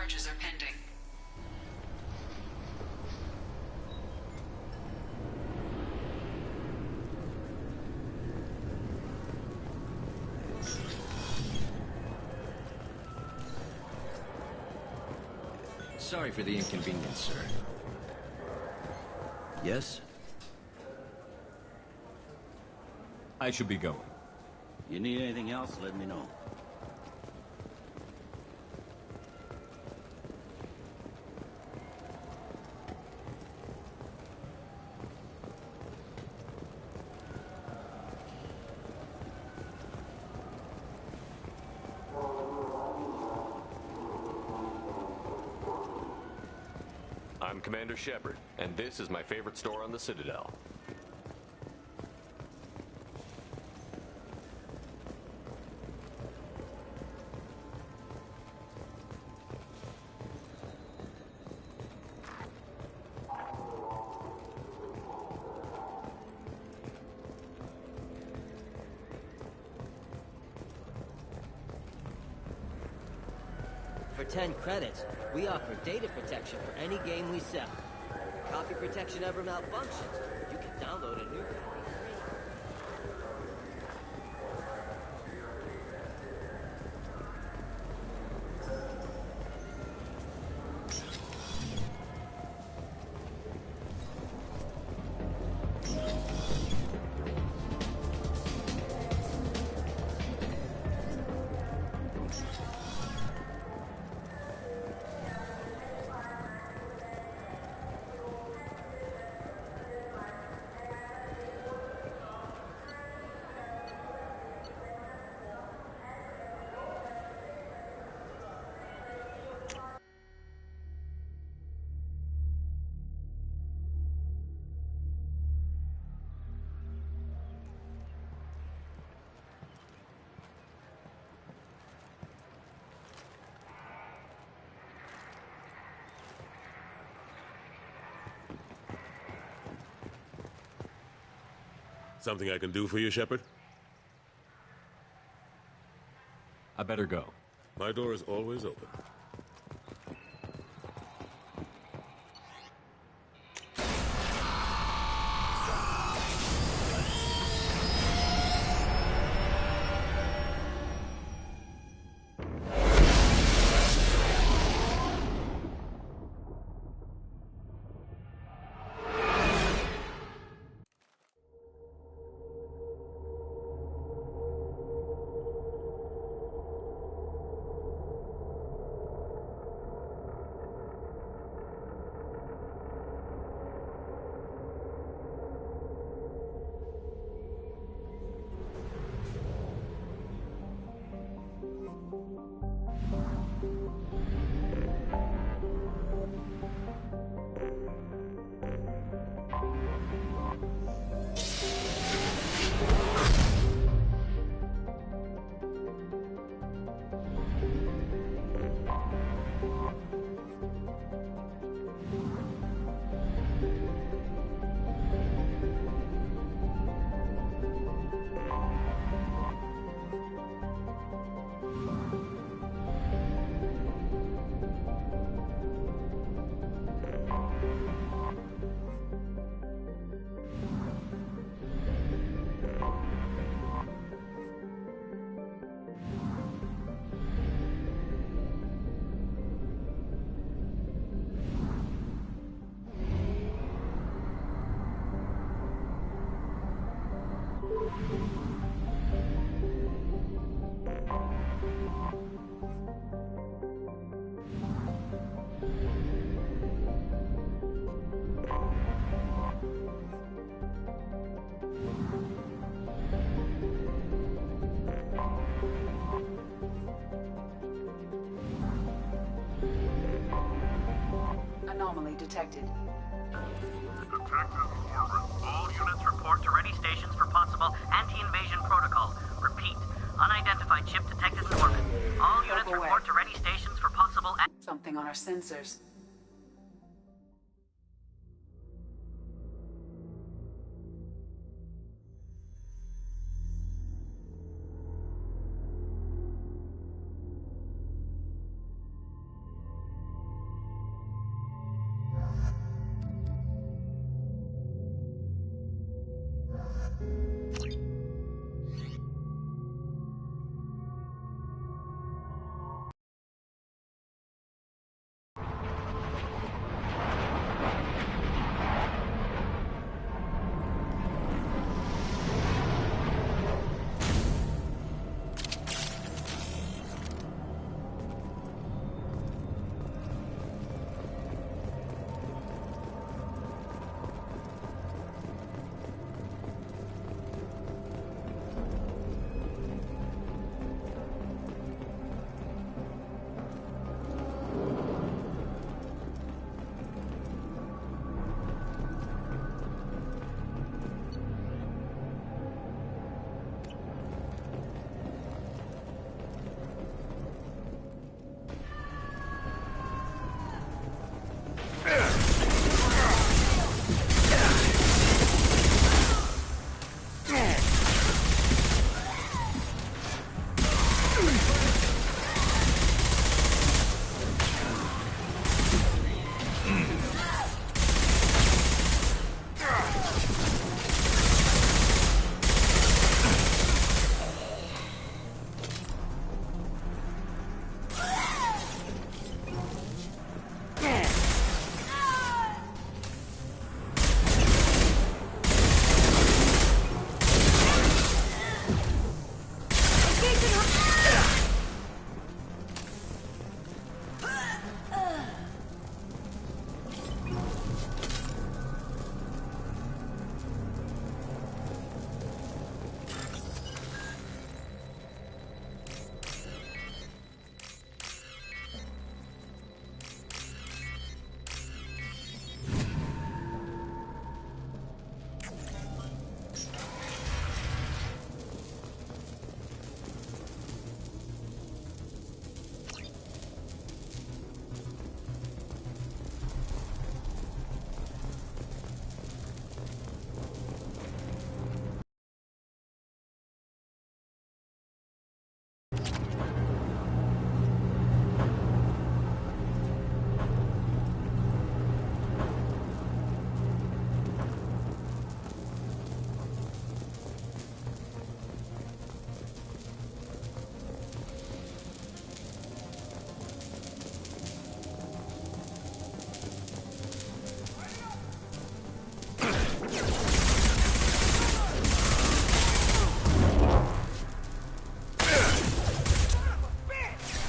Charges are pending. Sorry for the inconvenience, sir. Yes? I should be going. You need anything else, let me know. I'm Commander Shepard, and this is my favorite store on the Citadel. For 10 credits, we offer data protection for any game we sell. Copy protection ever malfunctions, you can download a new copy free. Something I can do for you, Shepard? I better go. My door is always open. Anomaly detected. Detective Orbit. All units report to ready stations for possible anti-invasion protocol. Repeat. Unidentified ship detected in orbit. All units report to ready stations for possible... Something on our sensors.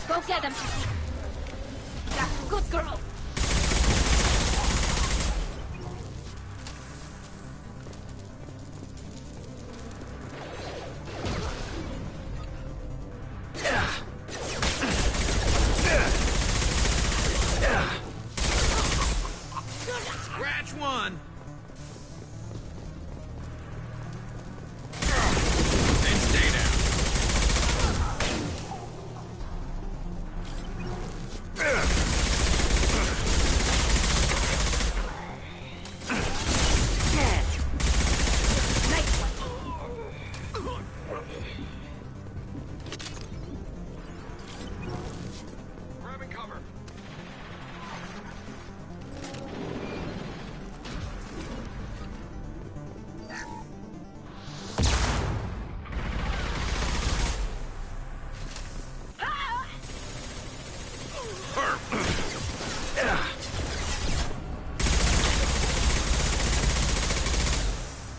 Go get him! Yeah, good girl! Scratch one! Then stay down. Grabbing cover.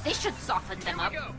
They should soften them up. Go.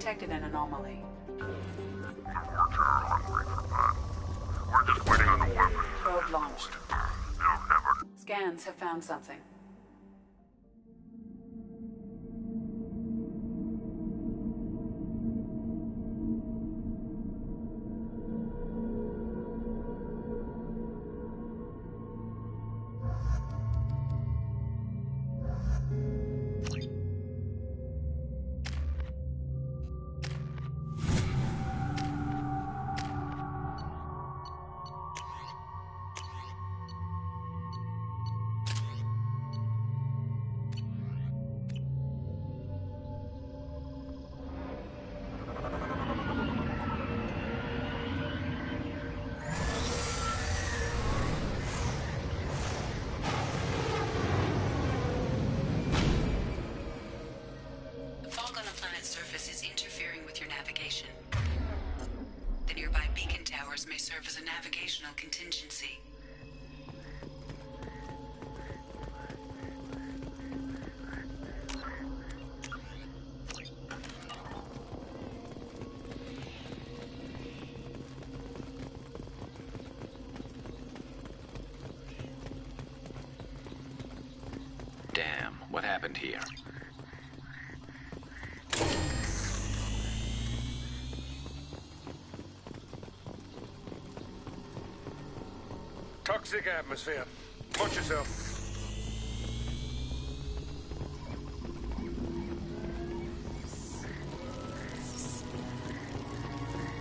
detected an anomaly. We're just waiting on the weapons. Probe launched. They'll never... Scans have found something. May serve as a navigational contingency. Damn, what happened here? Toxic atmosphere. Watch yourself.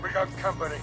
We got company.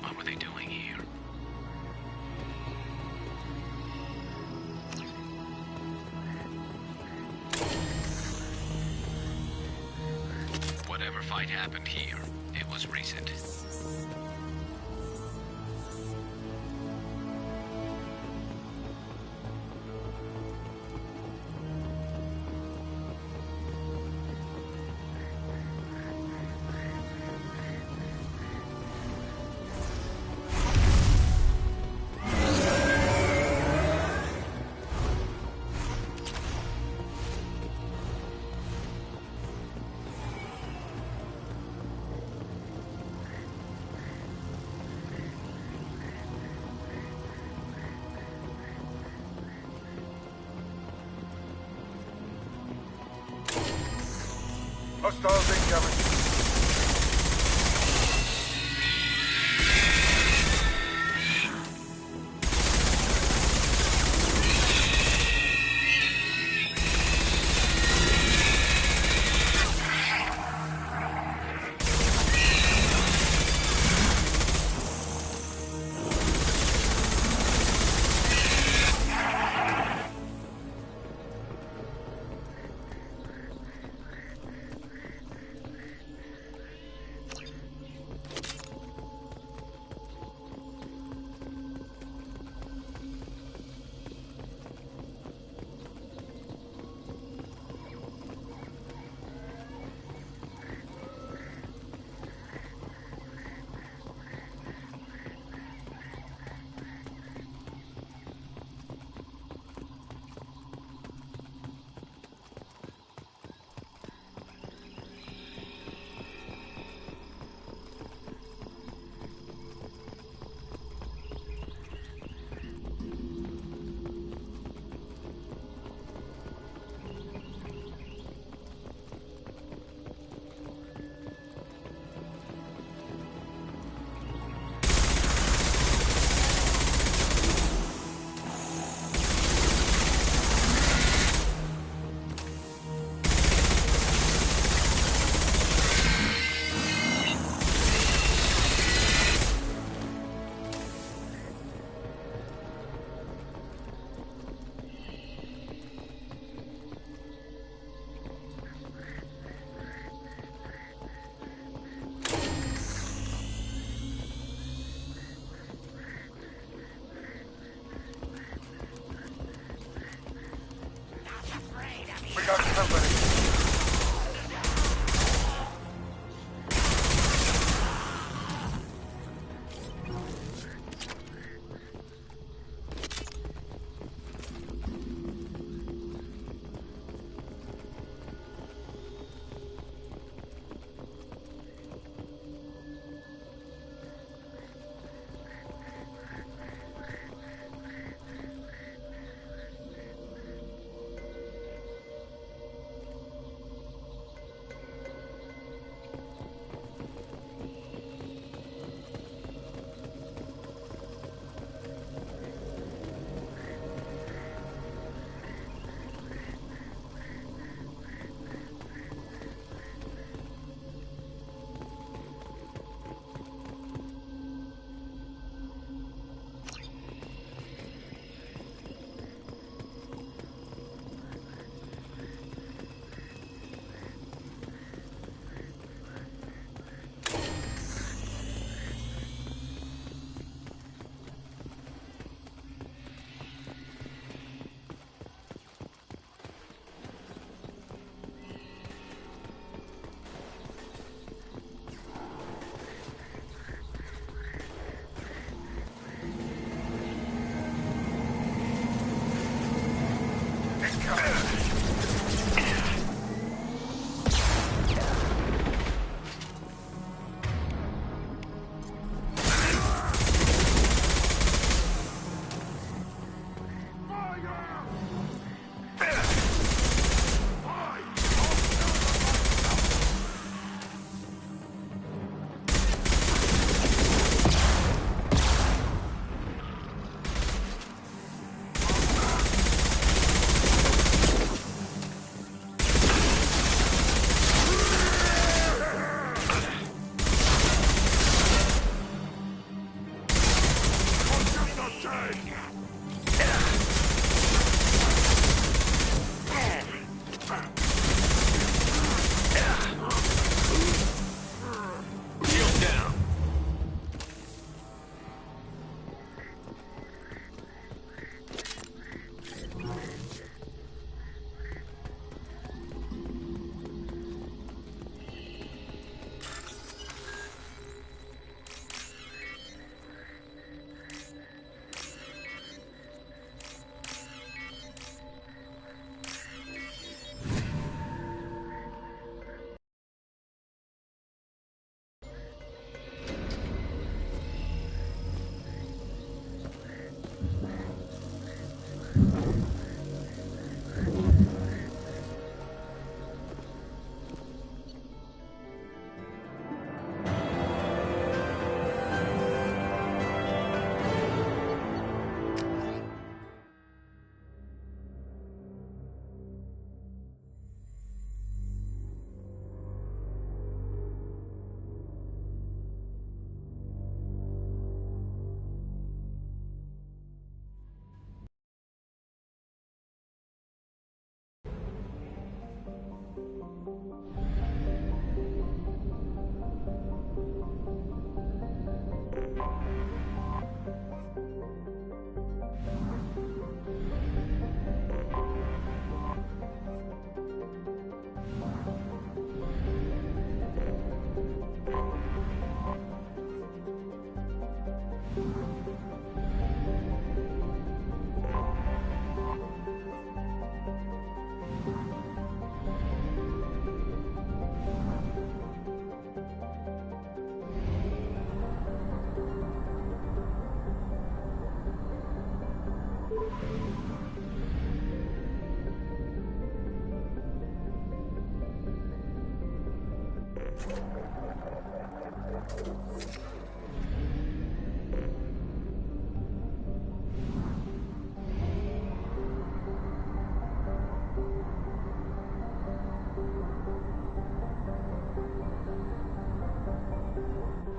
What were they doing here? Whatever fight happened here, it was recent. Hostiles incoming.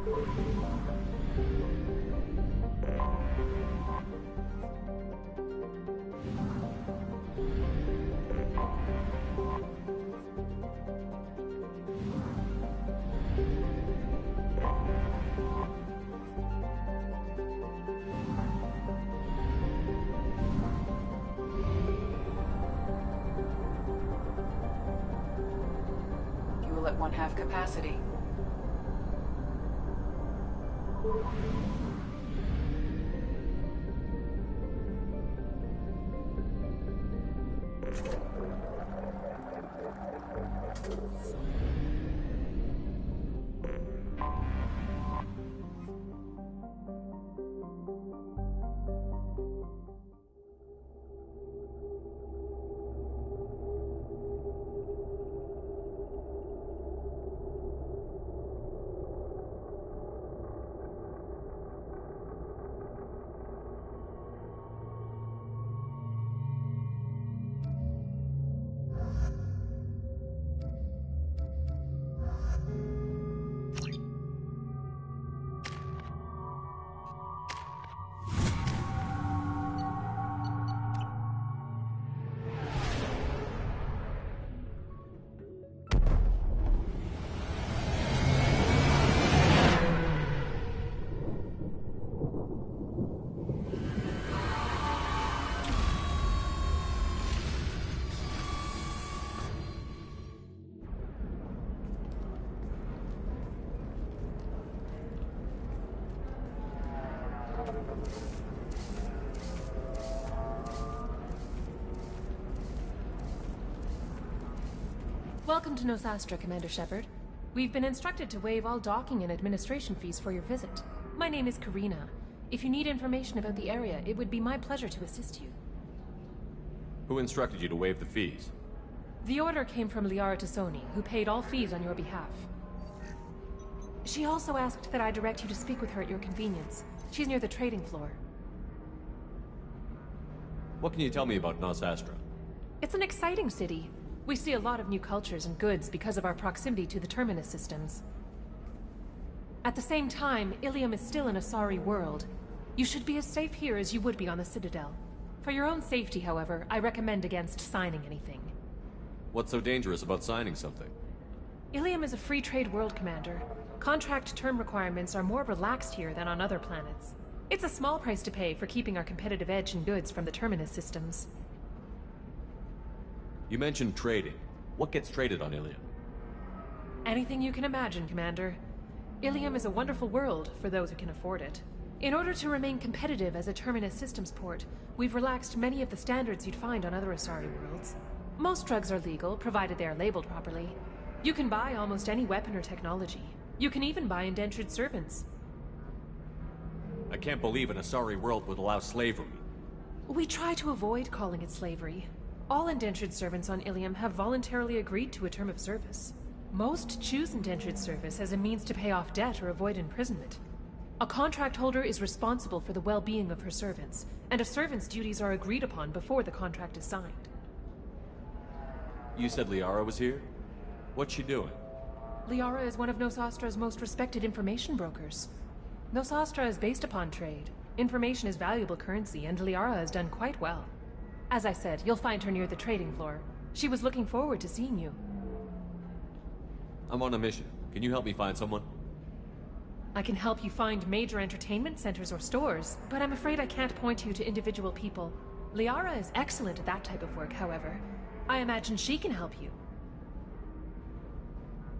Fuel at 1/2 capacity. Welcome to Nosastra, Commander Shepard. We've been instructed to waive all docking and administration fees for your visit. My name is Karina. If you need information about the area, it would be my pleasure to assist you. Who instructed you to waive the fees? The order came from Liara Tassoni, who paid all fees on your behalf. She also asked that I direct you to speak with her at your convenience. She's near the trading floor. What can you tell me about Nosastra? It's an exciting city. We see a lot of new cultures and goods because of our proximity to the Terminus systems. At the same time, Ilium is still an Asari world. You should be as safe here as you would be on the Citadel. For your own safety, however, I recommend against signing anything. What's so dangerous about signing something? Ilium is a free trade world, Commander. Contract term requirements are more relaxed here than on other planets. It's a small price to pay for keeping our competitive edge in goods from the Terminus systems. You mentioned trading. What gets traded on Ilium? Anything you can imagine, Commander. Ilium is a wonderful world for those who can afford it. In order to remain competitive as a Terminus systems port, we've relaxed many of the standards you'd find on other Asari worlds. Most drugs are legal, provided they are labeled properly. You can buy almost any weapon or technology. You can even buy indentured servants. I can't believe an Asari world would allow slavery. We try to avoid calling it slavery. All indentured servants on Ilium have voluntarily agreed to a term of service. Most choose indentured service as a means to pay off debt or avoid imprisonment. A contract holder is responsible for the well-being of her servants, and a servant's duties are agreed upon before the contract is signed. You said Liara was here? What's she doing? Liara is one of Nosastra's most respected information brokers. Nosastra is based upon trade. Information is valuable currency, and Liara has done quite well. As I said, you'll find her near the trading floor. She was looking forward to seeing you. I'm on a mission. Can you help me find someone? I can help you find major entertainment centers or stores, but I'm afraid I can't point you to individual people. Liara is excellent at that type of work, however. I imagine she can help you.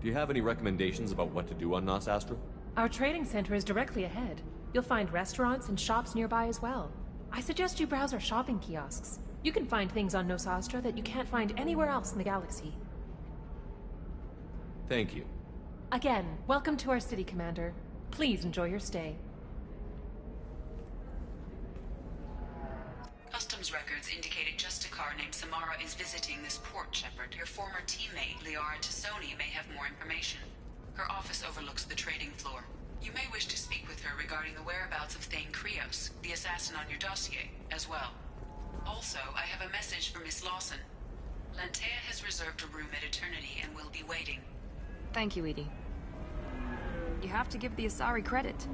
Do you have any recommendations about what to do on Nosastra? Our trading center is directly ahead. You'll find restaurants and shops nearby as well. I suggest you browse our shopping kiosks. You can find things on Nosastra that you can't find anywhere else in the galaxy. Thank you. Again, welcome to our city, Commander. Please enjoy your stay. Customs records indicated just a car named Samara is visiting this port, Shepard. Her former teammate, Liara Tassoni, may have more information. Her office overlooks the trading floor. You may wish to speak with her regarding the whereabouts of Thane Krios, the assassin on your dossier, as well. Also, I have a message for Miss Lawson. Lantea has reserved a room at Eternity and will be waiting. Thank you, Edie. You have to give the Asari credit.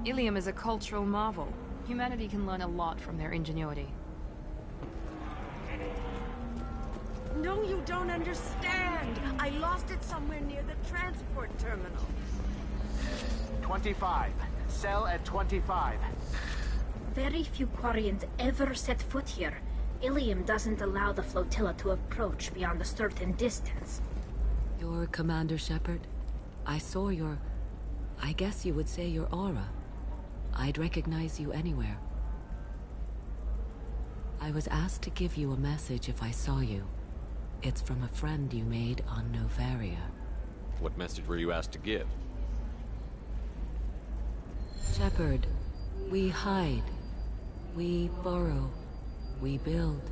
Ilium is a cultural marvel. Humanity can learn a lot from their ingenuity. No, you don't understand. I lost it somewhere near the transport terminal. 25. Cell at 25. Very few Quarians ever set foot here. Ilium doesn't allow the flotilla to approach beyond a certain distance. You're Commander Shepard? I saw your... I guess you would say your aura. I'd recognize you anywhere. I was asked to give you a message if I saw you. It's from a friend you made on Novaria. What message were you asked to give? Shepard, we hide. We borrow. We build.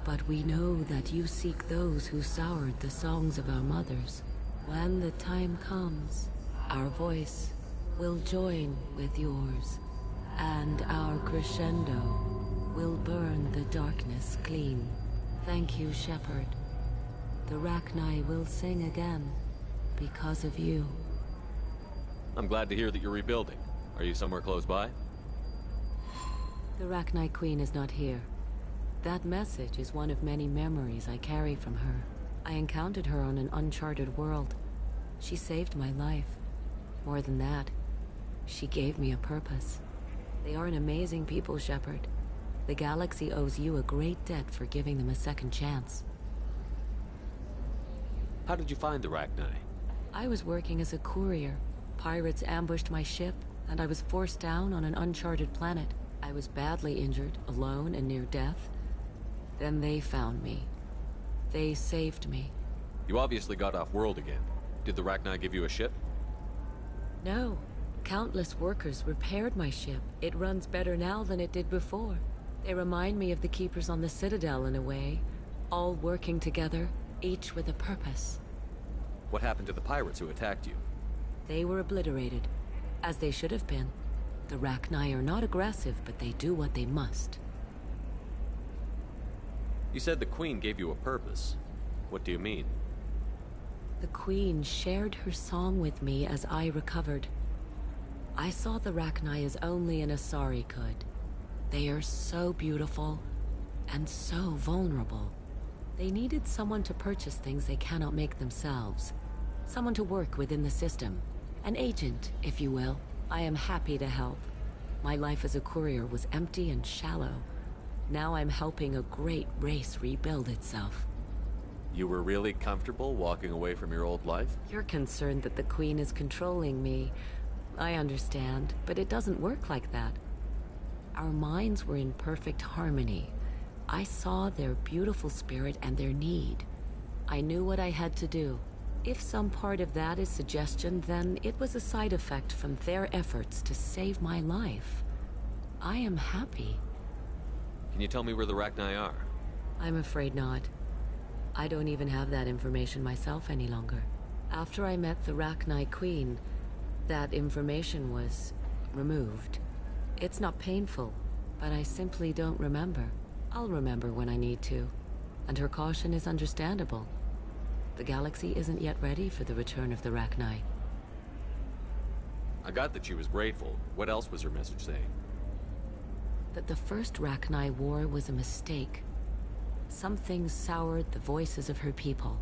But we know that you seek those who soured the songs of our mothers. When the time comes, our voice will join with yours, and our crescendo will burn the darkness clean. Thank you, Shepard. The Rachni will sing again because of you. I'm glad to hear that you're rebuilding. Are you somewhere close by? The Rachni Queen is not here. That message is one of many memories I carry from her. I encountered her on an uncharted world. She saved my life. More than that, she gave me a purpose. They are an amazing people, Shepard. The galaxy owes you a great debt for giving them a second chance. How did you find the Rachni? I was working as a courier. Pirates ambushed my ship, and I was forced down on an uncharted planet. I was badly injured, alone and near death. Then they found me. They saved me. You obviously got off world again. Did the Rachni give you a ship? No. Countless workers repaired my ship. It runs better now than it did before. They remind me of the Keepers on the Citadel in a way. All working together, each with a purpose. What happened to the pirates who attacked you? They were obliterated, as they should have been. The Rachni are not aggressive, but they do what they must. You said the Queen gave you a purpose. What do you mean? The Queen shared her song with me as I recovered. I saw the Rachni as only an Asari could. They are so beautiful, and so vulnerable. They needed someone to purchase things they cannot make themselves. Someone to work within the system. An agent, if you will. I am happy to help. My life as a courier was empty and shallow. Now I'm helping a great race rebuild itself. You were really comfortable walking away from your old life? You're concerned that the Queen is controlling me. I understand, but it doesn't work like that. Our minds were in perfect harmony. I saw their beautiful spirit and their need. I knew what I had to do. If some part of that is suggestion, then it was a side effect from their efforts to save my life. I am happy. Can you tell me where the Rachni are? I'm afraid not. I don't even have that information myself any longer. After I met the Rachni Queen, that information was removed. It's not painful, but I simply don't remember. I'll remember when I need to, and her caution is understandable. The galaxy isn't yet ready for the return of the Rachni. I got that she was grateful. What else was her message saying? That the first Rachni war was a mistake. Something soured the voices of her people.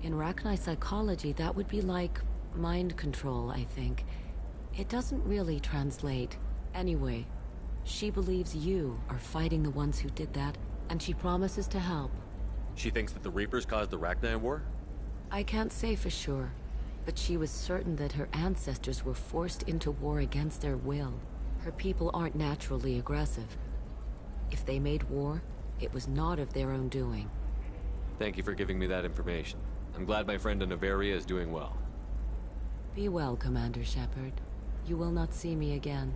In Rachni psychology, that would be like mind control, I think. It doesn't really translate. Anyway, she believes you are fighting the ones who did that, and she promises to help. She thinks that the Reapers caused the Rachni war? I can't say for sure, but she was certain that her ancestors were forced into war against their will. Her people aren't naturally aggressive. If they made war, it was not of their own doing. Thank you for giving me that information. I'm glad my friend in Novaria is doing well. Be well, Commander Shepard. You will not see me again.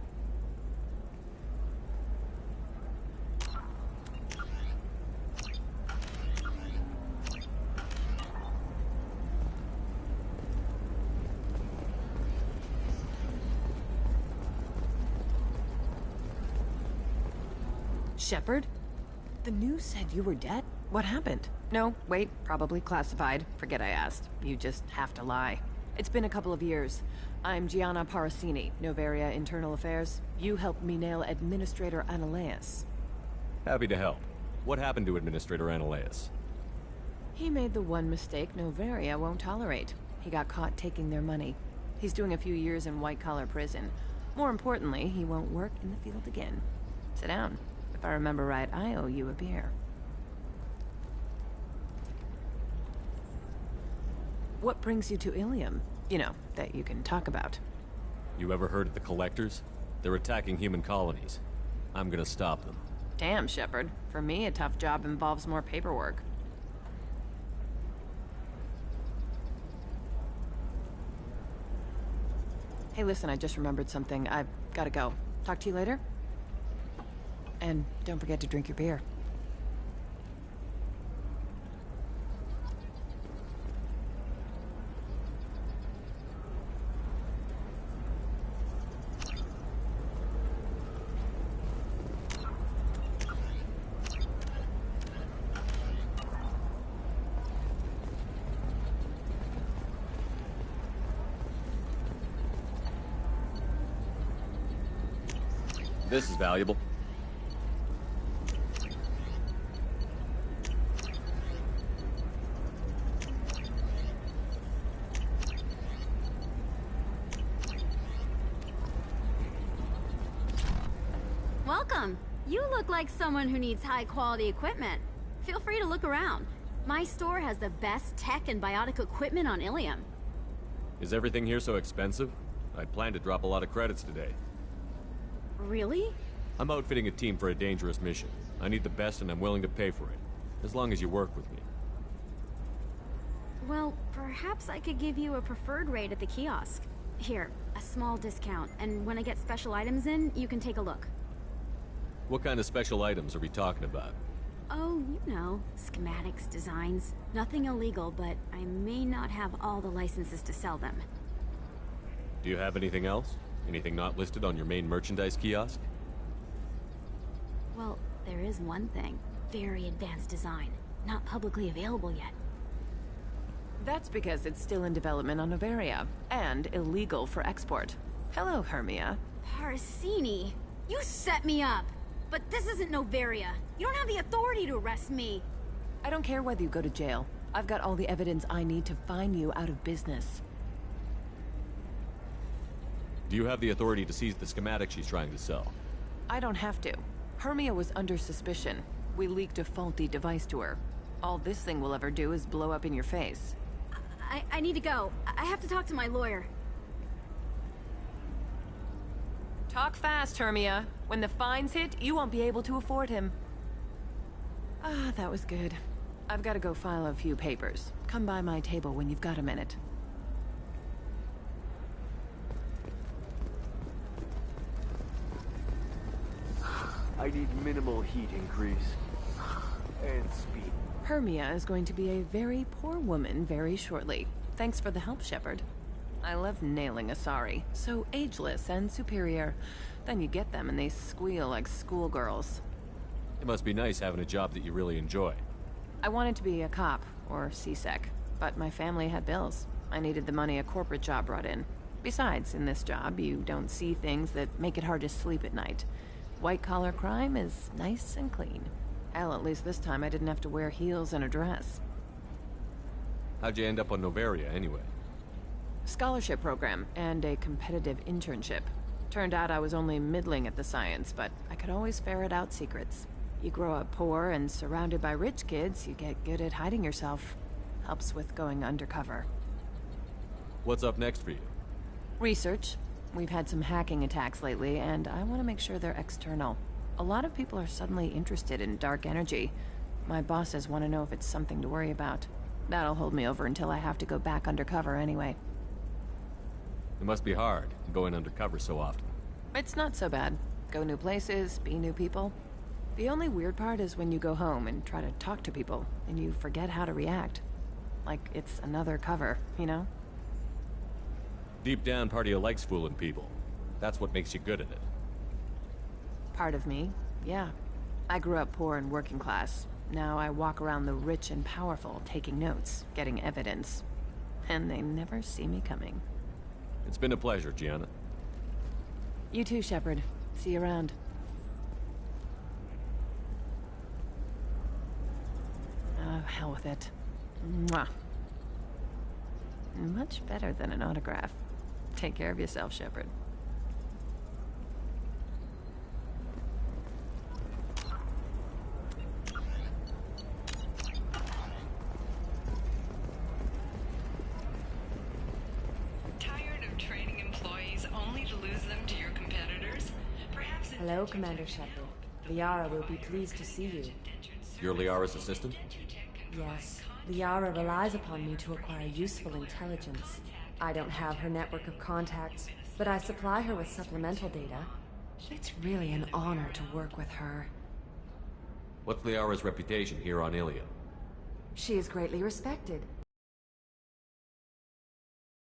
Shepard? The news said you were dead? What happened? No, wait, probably classified. Forget I asked. You just have to lie. It's been a couple of years. I'm Gianna Parasini, Novaria Internal Affairs. You helped me nail Administrator Analeas. Happy to help. What happened to Administrator Analeas? He made the one mistake Novaria won't tolerate. He got caught taking their money. He's doing a few years in white-collar prison. More importantly, he won't work in the field again. Sit down. If I remember right, I owe you a beer. What brings you to Ilium? You know, that you can talk about. You ever heard of the Collectors? They're attacking human colonies. I'm gonna stop them. Damn, Shepard. For me, a tough job involves more paperwork. Hey, listen, I just remembered something. I've gotta go. Talk to you later? And don't forget to drink your beer. This is valuable. Welcome. You look like someone who needs high-quality equipment. Feel free to look around. My store has the best tech and biotic equipment on Ilium. Is everything here so expensive? I'd planned to drop a lot of credits today. Really? I'm outfitting a team for a dangerous mission. I need the best and I'm willing to pay for it. As long as you work with me. Well, perhaps I could give you a preferred rate at the kiosk. Here, a small discount, and when I get special items in, you can take a look. What kind of special items are we talking about? Oh, you know, schematics, designs. Nothing illegal, but I may not have all the licenses to sell them. Do you have anything else? Anything not listed on your main merchandise kiosk? Well, there is one thing. Very advanced design. Not publicly available yet. That's because it's still in development on Novaria, and illegal for export. Hello, Hermia. Parasini, you set me up! But this isn't Novaria. You don't have the authority to arrest me. I don't care whether you go to jail. I've got all the evidence I need to find you out of business. Do you have the authority to seize the schematic she's trying to sell? I don't have to. Hermia was under suspicion. We leaked a faulty device to her. All this thing will ever do is blow up in your face. I need to go. I have to talk to my lawyer. Talk fast, Hermia. When the fines hit, you won't be able to afford him. Ah, that was good. I've got to go file a few papers. Come by my table when you've got a minute. I need minimal heat increase. And speed. Hermia is going to be a very poor woman very shortly. Thanks for the help, Shepard. I love nailing Asari. So ageless and superior. Then you get them and they squeal like schoolgirls. It must be nice having a job that you really enjoy. I wanted to be a cop, or CSEC, but my family had bills. I needed the money a corporate job brought in. Besides, in this job, you don't see things that make it hard to sleep at night. White-collar crime is nice and clean. Hell, at least this time I didn't have to wear heels and a dress. How'd you end up on Novaria, anyway? Scholarship program, and a competitive internship. Turned out I was only middling at the science, but I could always ferret out secrets. You grow up poor and surrounded by rich kids, you get good at hiding yourself. Helps with going undercover. What's up next for you? Research. We've had some hacking attacks lately, and I want to make sure they're external. A lot of people are suddenly interested in dark energy. My bosses want to know if it's something to worry about. That'll hold me over until I have to go back undercover anyway. It must be hard, going undercover so often. It's not so bad. Go new places, be new people. The only weird part is when you go home and try to talk to people, and you forget how to react. Like it's another cover, you know? Deep down, part of you likes fooling people. That's what makes you good at it. Part of me, yeah. I grew up poor and working class. Now I walk around the rich and powerful, taking notes, getting evidence. And they never see me coming. It's been a pleasure, Gianna. You too, Shepard. See you around. Oh, hell with it. Mwah. Much better than an autograph. Take care of yourself, Shepard. Tired of training employees only to lose them to your competitors? Perhaps Hello, Commander Shepard. Liara will be pleased to see you. You're Liara's assistant? Yes. Liara relies upon me to acquire useful intelligence. I don't have her network of contacts, but I supply her with supplemental data. It's really an honor to work with her. What's Liara's reputation here on Ilium? She is greatly respected.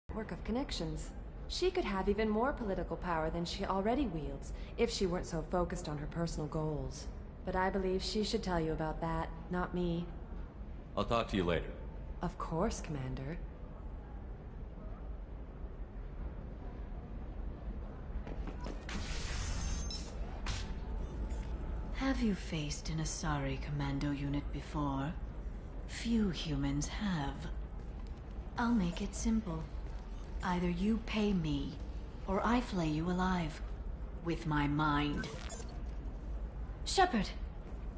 Network of connections. She could have even more political power than she already wields, if she weren't so focused on her personal goals. But I believe she should tell you about that, not me. I'll talk to you later. Of course, Commander. Have you faced an Asari commando unit before? Few humans have. I'll make it simple. Either you pay me, or I flay you alive. With my mind. Shepard!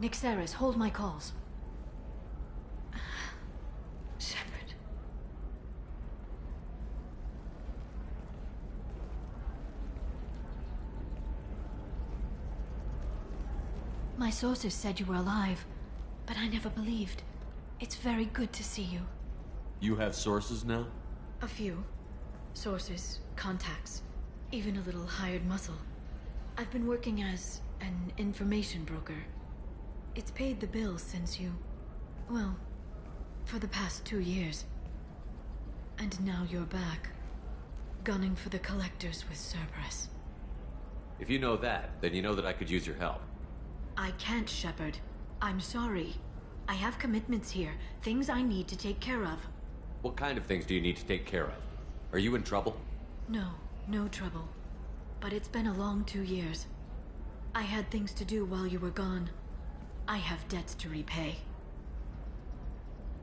Nixeris, hold my calls. Shepard. My sources said you were alive, but I never believed. It's very good to see you. You have sources now? A few. Sources, contacts, even a little hired muscle. I've been working as an information broker. It's paid the bills since you... well, for the past 2 years. And now you're back, gunning for the collectors with Cerberus. If you know that, then you know that I could use your help. I can't, Shepard. I'm sorry. I have commitments here, things I need to take care of. What kind of things do you need to take care of? Are you in trouble? No, no trouble. But it's been a long 2 years. I had things to do while you were gone. I have debts to repay.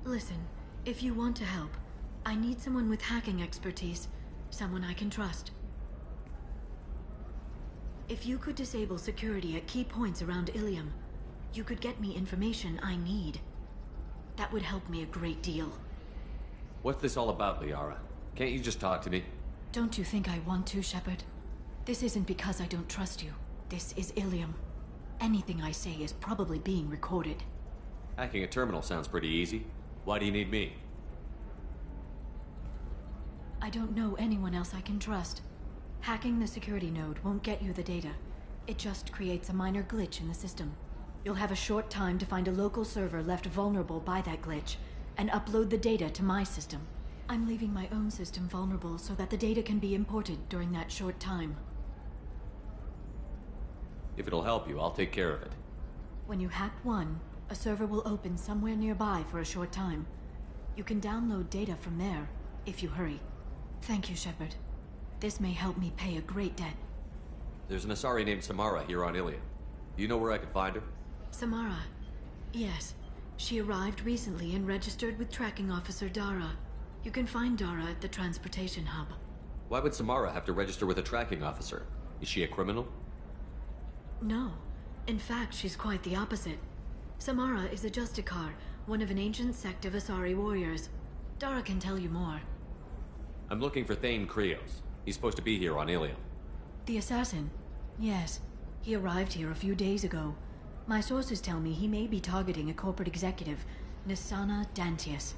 Listen, if you want to help, I need someone with hacking expertise. Someone I can trust. If you could disable security at key points around Ilium, you could get me information I need. That would help me a great deal. What's this all about, Liara? Can't you just talk to me? Don't you think I want to, Shepard? This isn't because I don't trust you. This is Ilium. Anything I say is probably being recorded. Hacking a terminal sounds pretty easy. Why do you need me? I don't know anyone else I can trust. Hacking the security node won't get you the data. It just creates a minor glitch in the system. You'll have a short time to find a local server left vulnerable by that glitch, and upload the data to my system. I'm leaving my own system vulnerable so that the data can be imported during that short time. If it'll help you, I'll take care of it. When you hack one, a server will open somewhere nearby for a short time. You can download data from there, if you hurry. Thank you, Shepard. This may help me pay a great debt. There's an Asari named Samara here on Ilium. Do you know where I could find her? Samara? Yes. She arrived recently and registered with Tracking Officer Dara. You can find Dara at the transportation hub. Why would Samara have to register with a tracking officer? Is she a criminal? No. In fact, she's quite the opposite. Samara is a Justicar, one of an ancient sect of Asari warriors. Dara can tell you more. I'm looking for Thane Krios. He's supposed to be here on Ilium. The assassin? Yes. He arrived here a few days ago. My sources tell me he may be targeting a corporate executive, Nisana Dantius.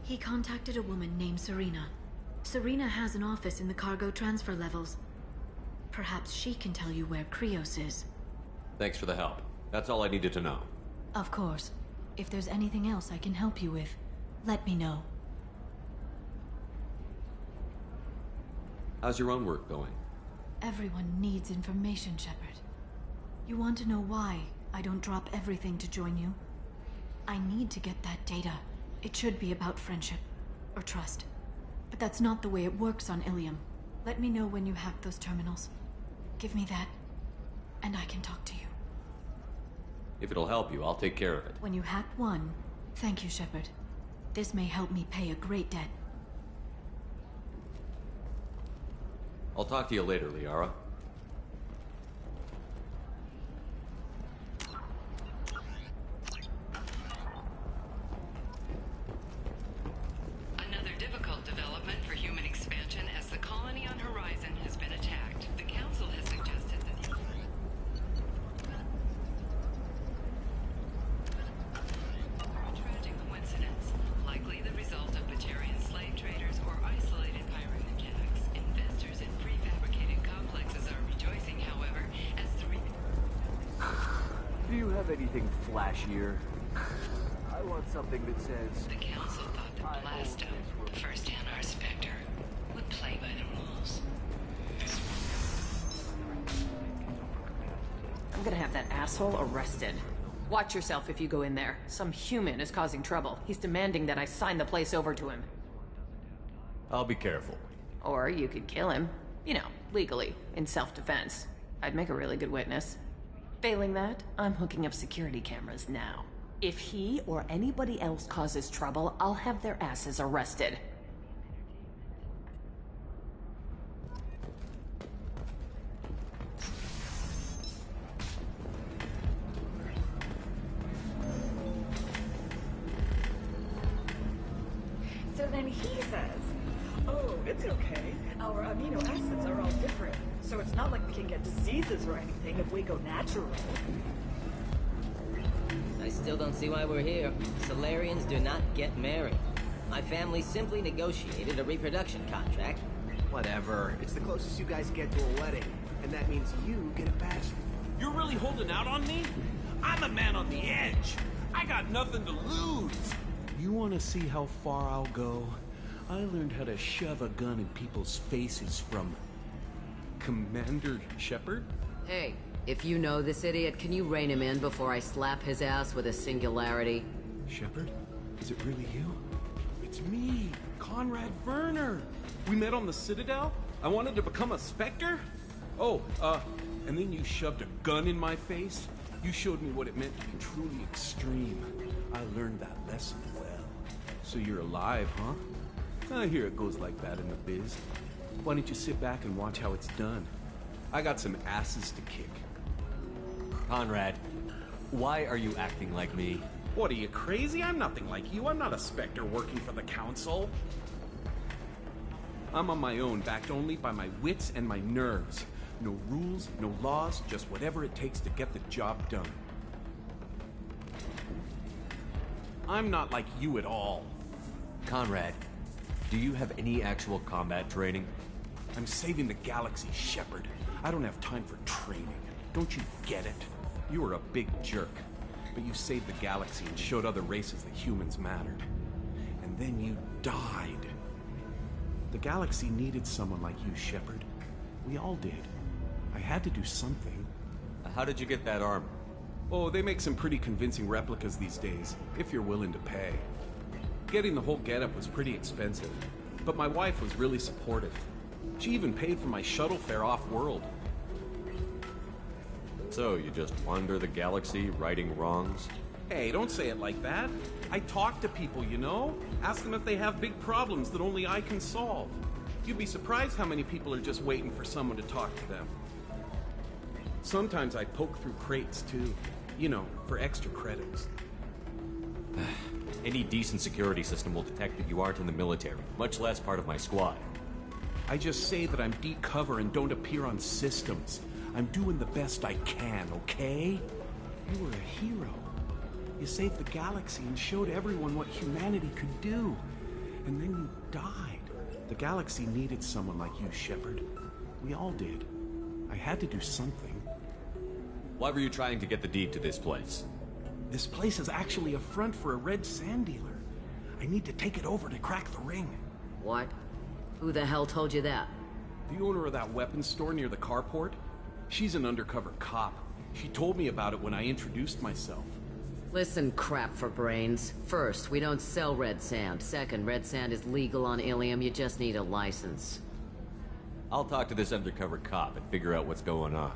He contacted a woman named Serena. Serena has an office in the cargo transfer levels. Perhaps she can tell you where Krios is. Thanks for the help. That's all I needed to know. Of course. If there's anything else I can help you with, let me know. How's your own work going? Everyone needs information, Shepard. You want to know why I don't drop everything to join you? I need to get that data. It should be about friendship. Or trust. But that's not the way it works on Ilium. Let me know when you hack those terminals. Give me that, and I can talk to you. If it'll help you, I'll take care of it. When you hack one, thank you, Shepard. This may help me pay a great debt. I'll talk to you later, Liara. Another difficult development for human expansion as the colony on Horizon has been attacked. The Council has suggested that tragic coincidence, likely the result of Batarian slave traders or isolated pirate attacks. Investors in prefabricated complexes are rejoicing, however, as the Do you have anything flashier? I want something that says... The Council thought that Blasto, the first NR Spectre, would play by the rules. I'm gonna have that asshole arrested. Watch yourself if you go in there. Some human is causing trouble. He's demanding that I sign the place over to him. I'll be careful. Or you could kill him. You know, legally, in self-defense. I'd make a really good witness. Failing that, I'm hooking up security cameras now. If he or anybody else causes trouble, I'll have their asses arrested. So then he says, oh, it's okay. Our amino acids are all different. So it's not like we can get diseases or anything if we go natural. I still don't see why we're here. Solarians do not get married. My family simply negotiated a reproduction contract. Whatever. It's the closest you guys get to a wedding. And that means you get a bachelor. You're really holding out on me? I'm a man on the edge. I got nothing to lose. You want to see how far I'll go? I learned how to shove a gun in people's faces from... Commander Shepard? Hey, if you know this idiot, can you rein him in before I slap his ass with a singularity? Shepard? Is it really you? It's me, Conrad Werner. We met on the Citadel? I wanted to become a Spectre? Oh, and then you shoved a gun in my face? You showed me what it meant to be truly extreme. I learned that lesson well. So you're alive, huh? I hear it goes like that in the biz. Why don't you sit back and watch how it's done? I got some asses to kick. Conrad, why are you acting like me? What, are you crazy? I'm nothing like you. I'm not a Spectre working for the Council. I'm on my own, backed only by my wits and my nerves. No rules, no laws, just whatever it takes to get the job done. I'm not like you at all. Conrad, do you have any actual combat training? I'm saving the galaxy, Shepard. I don't have time for training. Don't you get it? You were a big jerk, but you saved the galaxy and showed other races that humans mattered. And then you died. The galaxy needed someone like you, Shepard. We all did. I had to do something. How did you get that armor? Oh, they make some pretty convincing replicas these days, if you're willing to pay. Getting the whole getup was pretty expensive, but my wife was really supportive. She even paid for my shuttle fare off-world. So, you just wander the galaxy, righting wrongs? Hey, don't say it like that. I talk to people, you know? Ask them if they have big problems that only I can solve. You'd be surprised how many people are just waiting for someone to talk to them. Sometimes I poke through crates, too. You know, for extra credits. Any decent security system will detect that you aren't in the military, much less part of my squad. I just say that I'm deep cover and don't appear on systems. I'm doing the best I can, okay? You were a hero. You saved the galaxy and showed everyone what humanity could do. And then you died. The galaxy needed someone like you, Shepard. We all did. I had to do something. Why were you trying to get the deed to this place? This place is actually a front for a red sand dealer. I need to take it over to crack the ring. What? Who the hell told you that? The owner of that weapons store near the carport. She's an undercover cop. She told me about it when I introduced myself. Listen, crap for brains. First, we don't sell red sand. Second, red sand is legal on Ilium, you just need a license. I'll talk to this undercover cop and figure out what's going on.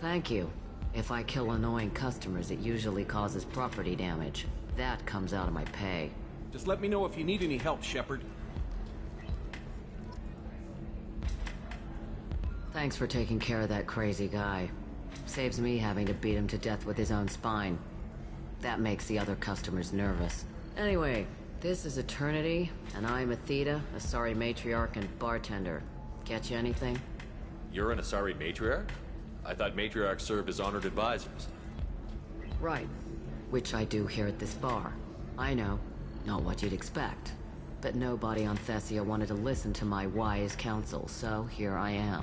Thank you. If I kill annoying customers, it usually causes property damage. That comes out of my pay. Just let me know if you need any help, Shepard. Thanks for taking care of that crazy guy. Saves me having to beat him to death with his own spine. That makes the other customers nervous. Anyway, this is Eternity, and I'm Athena, Asari matriarch and bartender. Get you anything? You're an Asari matriarch? I thought matriarchs served as honored advisors. Right. Which I do here at this bar. I know. Not what you'd expect. But nobody on Thessia wanted to listen to my wise counsel, so here I am.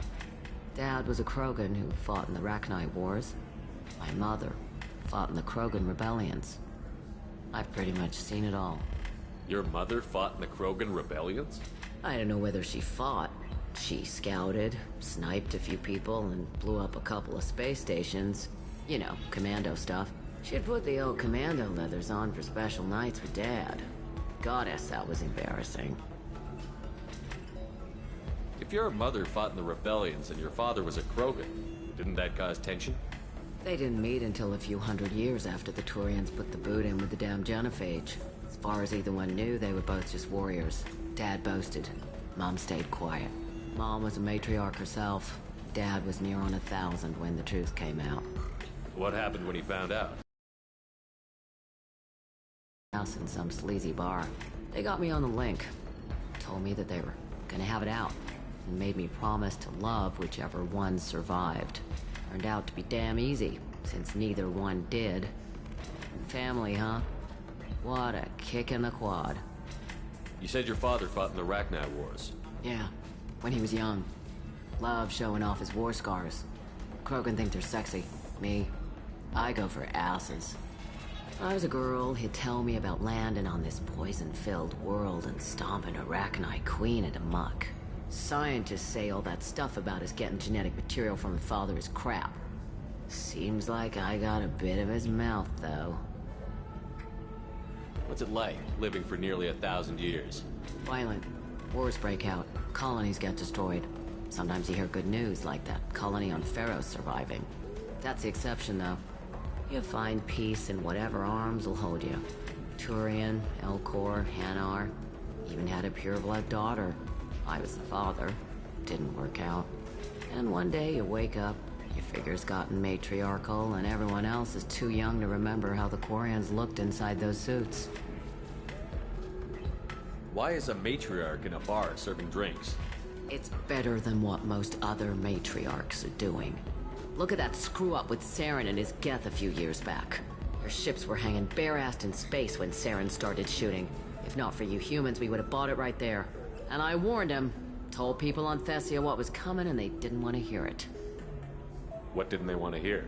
Dad was a Krogan who fought in the Rachni Wars. My mother fought in the Krogan rebellions. I've pretty much seen it all. Your mother fought in the Krogan rebellions? I don't know whether she fought. She scouted, sniped a few people, and blew up a couple of space stations. You know, commando stuff. She'd put the old commando leathers on for special nights with Dad. Goddess, that was embarrassing. If your mother fought in the rebellions and your father was a Krogan, didn't that cause tension? They didn't meet until a few hundred years after the Turians put the boot in with the damn Genophage. As far as either one knew, they were both just warriors. Dad boasted. Mom stayed quiet. Mom was a matriarch herself. Dad was near on 1,000 when the truth came out. What happened when he found out? House in some sleazy bar. They got me on the link. Told me that they were gonna have it out. And made me promise to love whichever one survived. Turned out to be damn easy, since neither one did. Family, huh? What a kick in the quad. You said your father fought in the Rachni Wars. Yeah, when he was young. Loved showing off his war scars. Krogan think they're sexy. Me, I go for asses. I was a girl, he'd tell me about landing on this poison-filled world and stomping a Rachni queen into muck. Scientists say all that stuff about us getting genetic material from the father is crap. Seems like I got a bit of his mouth, though. What's it like, living for nearly 1,000 years? Violent. Wars break out. Colonies get destroyed. Sometimes you hear good news, like that colony on Pharaoh surviving. That's the exception, though. You find peace in whatever arms will hold you. Turian, Elcor, Hanar. Even had a pure-blood daughter. I was the father. Didn't work out. And one day you wake up, your figure's gotten matriarchal, and everyone else is too young to remember how the Quarians looked inside those suits. Why is a matriarch in a bar serving drinks? It's better than what most other matriarchs are doing. Look at that screw-up with Saren and his Geth a few years back. Their ships were hanging bare-assed in space when Saren started shooting. If not for you humans, we would have bought it right there. And I warned him. Told people on Thessia what was coming, and they didn't want to hear it. What didn't they want to hear?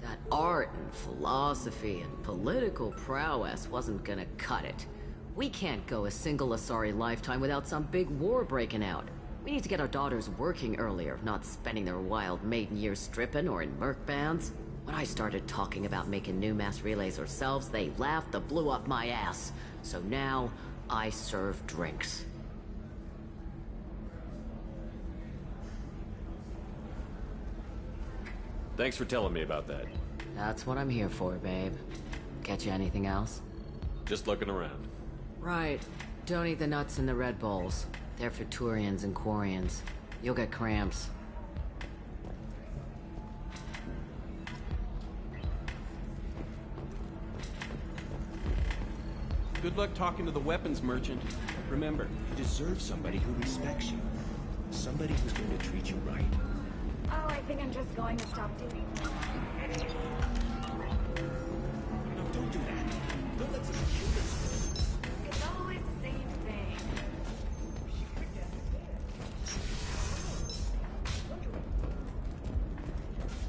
That art and philosophy and political prowess wasn't gonna cut it. We can't go a single Asari lifetime without some big war breaking out. We need to get our daughters working earlier, not spending their wild maiden years stripping or in merc bands. When I started talking about making new mass relays ourselves, they laughed and blew up my ass. So now, I serve drinks. Thanks for telling me about that. That's what I'm here for, babe. Get you anything else? Just looking around. Right. Don't eat the nuts in the Red Bowls. They're for Turians and Quarians. You'll get cramps. Good luck talking to the weapons merchant. Remember, you deserve somebody who respects you. Somebody who's going to treat you right. Oh, I think I'm just going to stop doing that. No, don't do that. Don't let them kill this. It's always the same thing.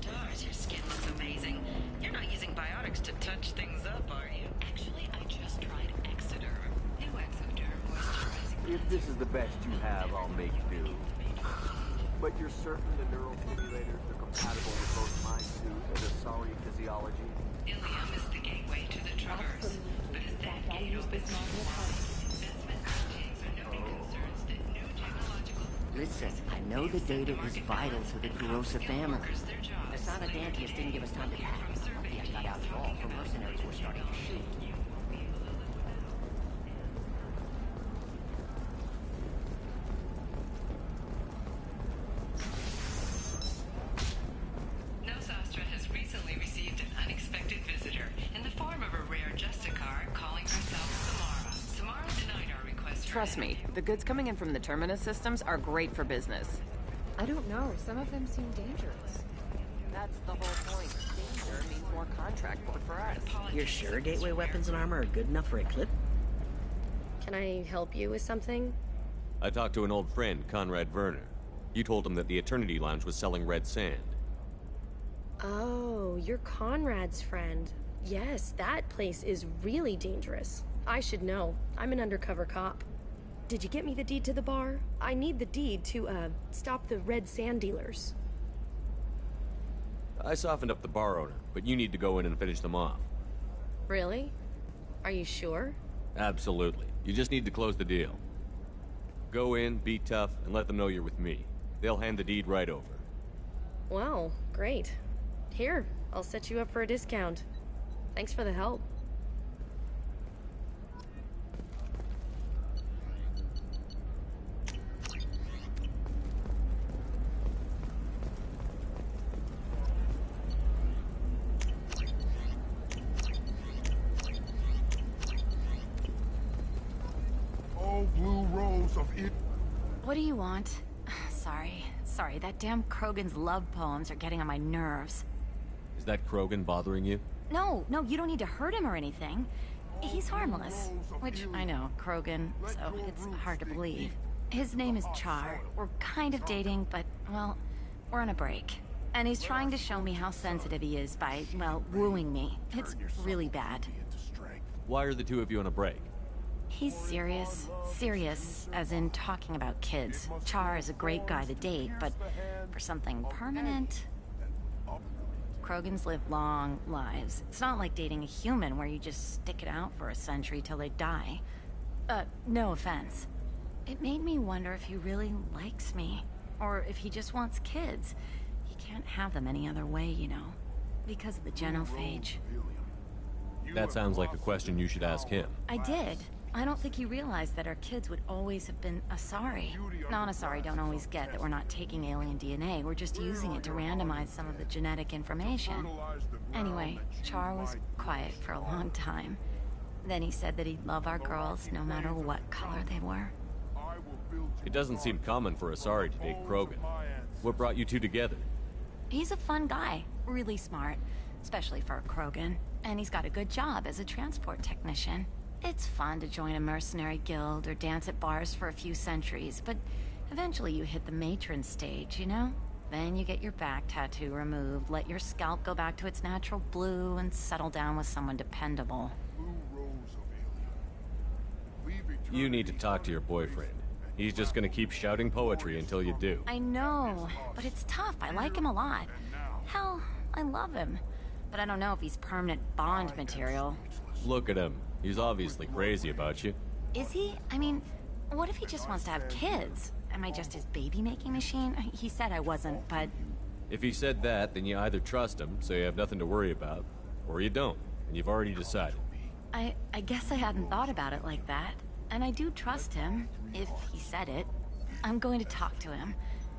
Stars, your skin looks amazing. You're not using biotics to touch things up, are you? Actually, I just tried Exoderm. New Exoderm moisturizing. If this is the best you have, I'll make do. But you're certain the neural stimulators are compatible with both my suit and Asari physiology? Ilium is the gateway to Listen, I know the data is vital to the corrosive family. Asana Dantius didn't give us time to pack. Lucky I got out at all, for mercenaries were starting to shoot. Nosastra has recently received an unexpected visitor in the form of a rare Justicar calling herself Samara. Samara denied our request. Trust me, the goods coming in from the Terminus systems are great for business. I don't know. Some of them seem dangerous. That's the whole point. Danger means more contract work for us. You're sure gateway weapons and armor are good enough for a clip? Can I help you with something? I talked to an old friend, Conrad Werner. You told him that the Eternity Lounge was selling red sand. Oh, you're Conrad's friend. Yes, that place is really dangerous. I should know. I'm an undercover cop. Did you get me the deed to the bar? I need the deed to, stop the red sand dealers. I softened up the bar owner, but you need to go in and finish them off. Really? Are you sure? Absolutely. You just need to close the deal. Go in, be tough, and let them know you're with me. They'll hand the deed right over. Wow, great. Here, I'll set you up for a discount. Thanks for the help. Blue rose of it. What do you want? Sorry, that damn Krogan's love poems are getting on my nerves. Is that Krogan bothering you? No, you don't need to hurt him or anything. He's harmless. Which, I know, Krogan, so it's hard to believe. His name is Char. We're kind of dating, but, well, we're on a break. And he's trying to show me how sensitive he is by, well, wooing me. It's really bad. Why are the two of you on a break? He's serious. Serious, as in talking about kids. Char is a great guy to date, but for something permanent... Krogans live long lives. It's not like dating a human where you just stick it out for a century till they die. No offense. It made me wonder if he really likes me, or if he just wants kids. He can't have them any other way, you know, because of the genophage. That sounds like a question you should ask him. I did. I don't think he realized that our kids would always have been Asari. Non-Asari don't always get that we're not taking alien DNA, we're just using it to randomize some of the genetic information. Anyway, Char was quiet for a long time. Then he said that he'd love our girls no matter what color they were. It doesn't seem common for Asari to date Krogan. What brought you two together? He's a fun guy, really smart, especially for a Krogan. And he's got a good job as a transport technician. It's fun to join a mercenary guild or dance at bars for a few centuries, but eventually you hit the matron stage, you know? Then you get your back tattoo removed, let your scalp go back to its natural blue, and settle down with someone dependable. You need to talk to your boyfriend. He's just gonna keep shouting poetry until you do. I know, but it's tough. I like him a lot. Hell, I love him. But I don't know if he's permanent Bond material. Look at him. He's obviously crazy about you. Is he? I mean, what if he just wants to have kids? Am I just his baby-making machine? He said I wasn't, but... If he said that, then you either trust him, so you have nothing to worry about, or you don't, and you've already decided. I guess I hadn't thought about it like that. And I do trust him, if he said it. I'm going to talk to him.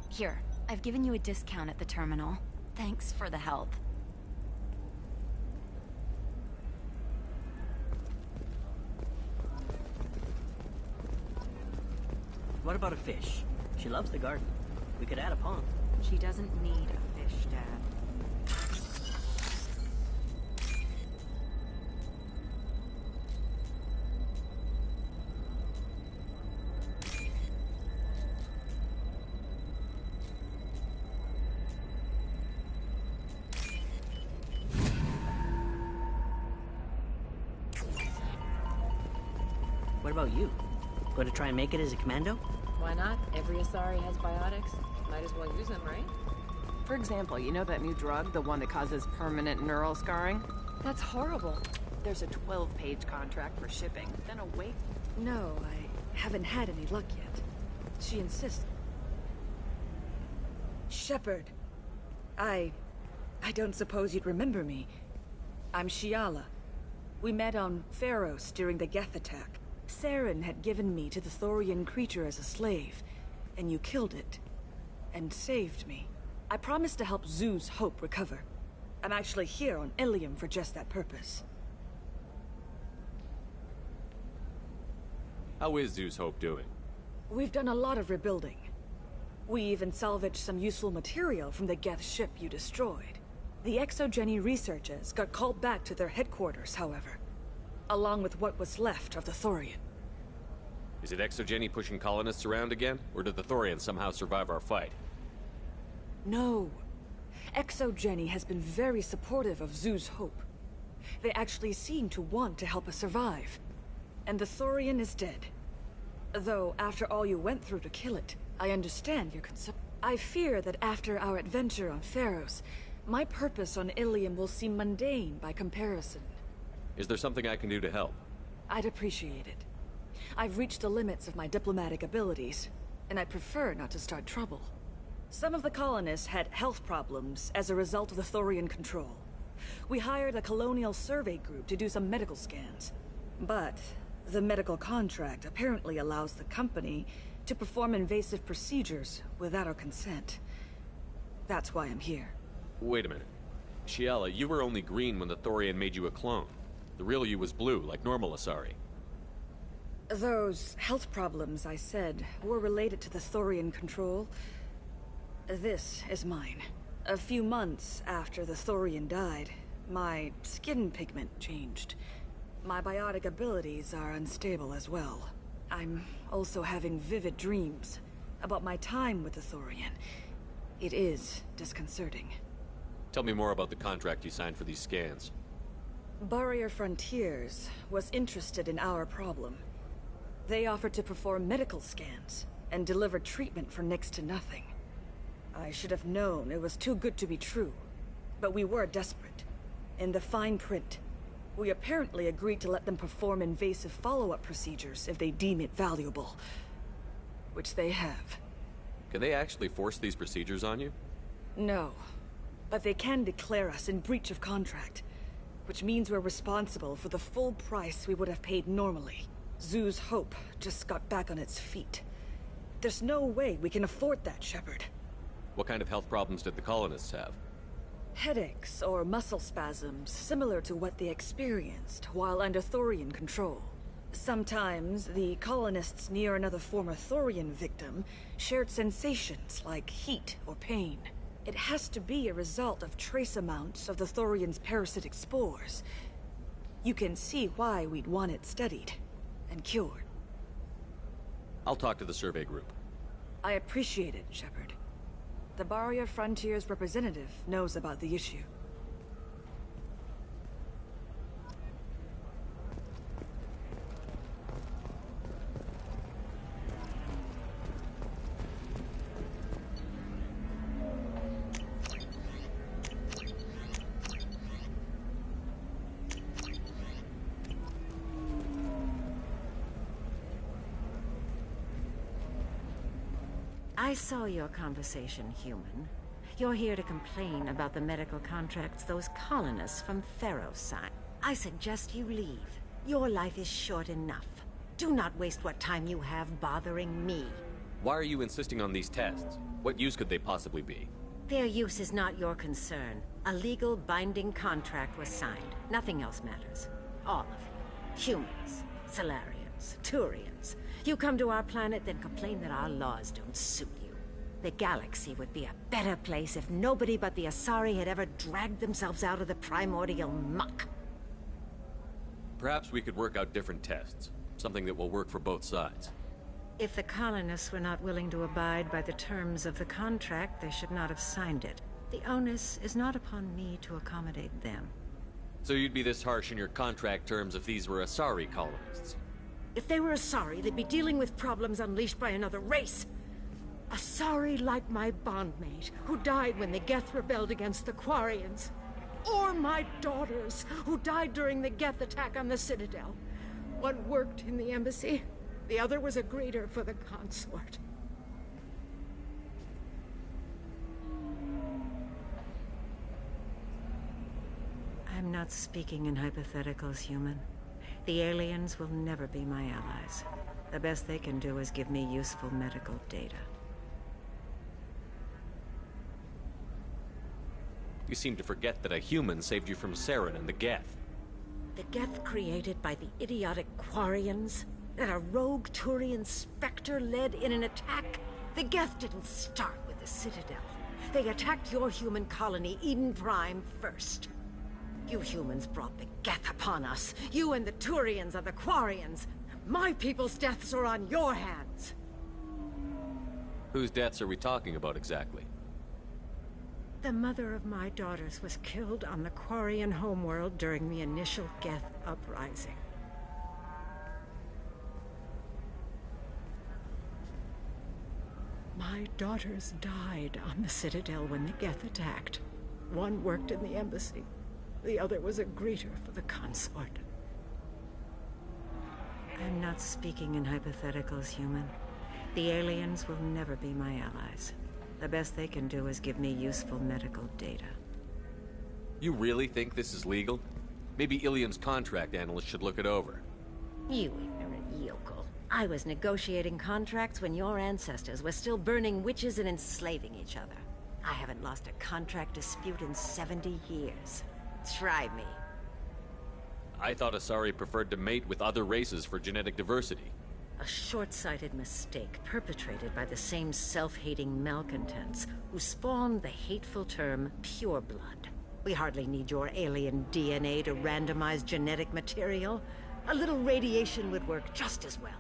Here, I've given you a discount at the terminal. Thanks for the help. What about a fish? She loves the garden. We could add a pond. She doesn't need a fish, Dad. What about you? Going to try and make it as a commando? Why not? Every Asari has biotics. Might as well use them, right? For example, you know that new drug, the one that causes permanent neural scarring? That's horrible. There's a 12-page contract for shipping, then a wait. No, I haven't had any luck yet. She insists. Shepard. I don't suppose you'd remember me. I'm Shiala. We met on Pharos during the Geth attack. Saren had given me to the Thorian creature as a slave, and you killed it. And saved me. I promised to help Zeus Hope recover. I'm actually here on Ilium for just that purpose. How is Zeus Hope doing? We've done a lot of rebuilding. We even salvaged some useful material from the Geth ship you destroyed. The Exogeny researchers got called back to their headquarters, however, along with what was left of the Thorian. Is it Exogeny pushing colonists around again, or did the Thorians somehow survive our fight? No. Exogeny has been very supportive of Zeus Hope. They actually seem to want to help us survive. And the Thorian is dead. Though, after all you went through to kill it, I understand your concern. I fear that after our adventure on Pharos, my purpose on Ilium will seem mundane by comparison. Is there something I can do to help? I'd appreciate it. I've reached the limits of my diplomatic abilities, and I prefer not to start trouble. Some of the colonists had health problems as a result of the Thorian control. We hired a colonial survey group to do some medical scans. But the medical contract apparently allows the company to perform invasive procedures without our consent. That's why I'm here. Wait a minute. Shiala, you were only green when the Thorian made you a clone. The real you was blue, like normal Asari. Those health problems I said were related to the Thorian control. This is mine. A few months after the Thorian died, my skin pigment changed. My biotic abilities are unstable as well. I'm also having vivid dreams about my time with the Thorian. It is disconcerting. Tell me more about the contract you signed for these scans. Barrier Frontiers was interested in our problem. They offered to perform medical scans and deliver treatment for next to nothing. I should have known it was too good to be true, but we were desperate. In the fine print, we apparently agreed to let them perform invasive follow-up procedures if they deem it valuable. Which they have. Can they actually force these procedures on you? No. But they can declare us in breach of contract, which means we're responsible for the full price we would have paid normally. Zeus Hope just got back on its feet. There's no way we can afford that, Shepard. What kind of health problems did the colonists have? Headaches or muscle spasms similar to what they experienced while under Thorian control. Sometimes the colonists near another former Thorian victim shared sensations like heat or pain. It has to be a result of trace amounts of the Thorian's parasitic spores. You can see why we'd want it studied and cured. I'll talk to the survey group. I appreciate it, Shepard. The Barrier Frontiers representative knows about the issue. I saw your conversation, human. You're here to complain about the medical contracts those colonists from Pharos signed. I suggest you leave. Your life is short enough. Do not waste what time you have bothering me. Why are you insisting on these tests? What use could they possibly be? Their use is not your concern. A legal binding contract was signed. Nothing else matters. All of you. Humans, Solarians, Turians. You come to our planet, then complain that our laws don't suit you. The galaxy would be a better place if nobody but the Asari had ever dragged themselves out of the primordial muck. Perhaps we could work out different tests. Something that will work for both sides. If the colonists were not willing to abide by the terms of the contract, they should not have signed it. The onus is not upon me to accommodate them. So you'd be this harsh in your contract terms if these were Asari colonists? If they were Asari, they'd be dealing with problems unleashed by another race. Asari like my bondmate, who died when the Geth rebelled against the Quarians. or my daughters, who died during the Geth attack on the Citadel. One worked in the embassy, the other was a greeter for the consort. I'm not speaking in hypotheticals, human. The aliens will never be my allies. The best they can do is give me useful medical data. You seem to forget that a human saved you from Saren and the Geth. The Geth created by the idiotic Quarians? That a rogue Turian Spectre led in an attack? The Geth didn't start with the Citadel. They attacked your human colony, Eden Prime, first. You humans brought the Geth upon us. You and the Turians are the Quarians. My people's deaths are on your hands. Whose deaths are we talking about exactly? The mother of my daughters was killed on the Quarian homeworld during the initial Geth uprising. My daughters died on the Citadel when the Geth attacked. One worked in the embassy. The other was a greeter for the consort. I'm not speaking in hypotheticals, human. The aliens will never be my allies. The best they can do is give me useful medical data. You really think this is legal? Maybe Ilian's contract analyst should look it over. You ignorant yokel. I was negotiating contracts when your ancestors were still burning witches and enslaving each other. I haven't lost a contract dispute in 70 years. Try me. I thought Asari preferred to mate with other races for genetic diversity. A short-sighted mistake perpetrated by the same self-hating malcontents who spawned the hateful term pureblood. We hardly need your alien DNA to randomize genetic material. A little radiation would work just as well.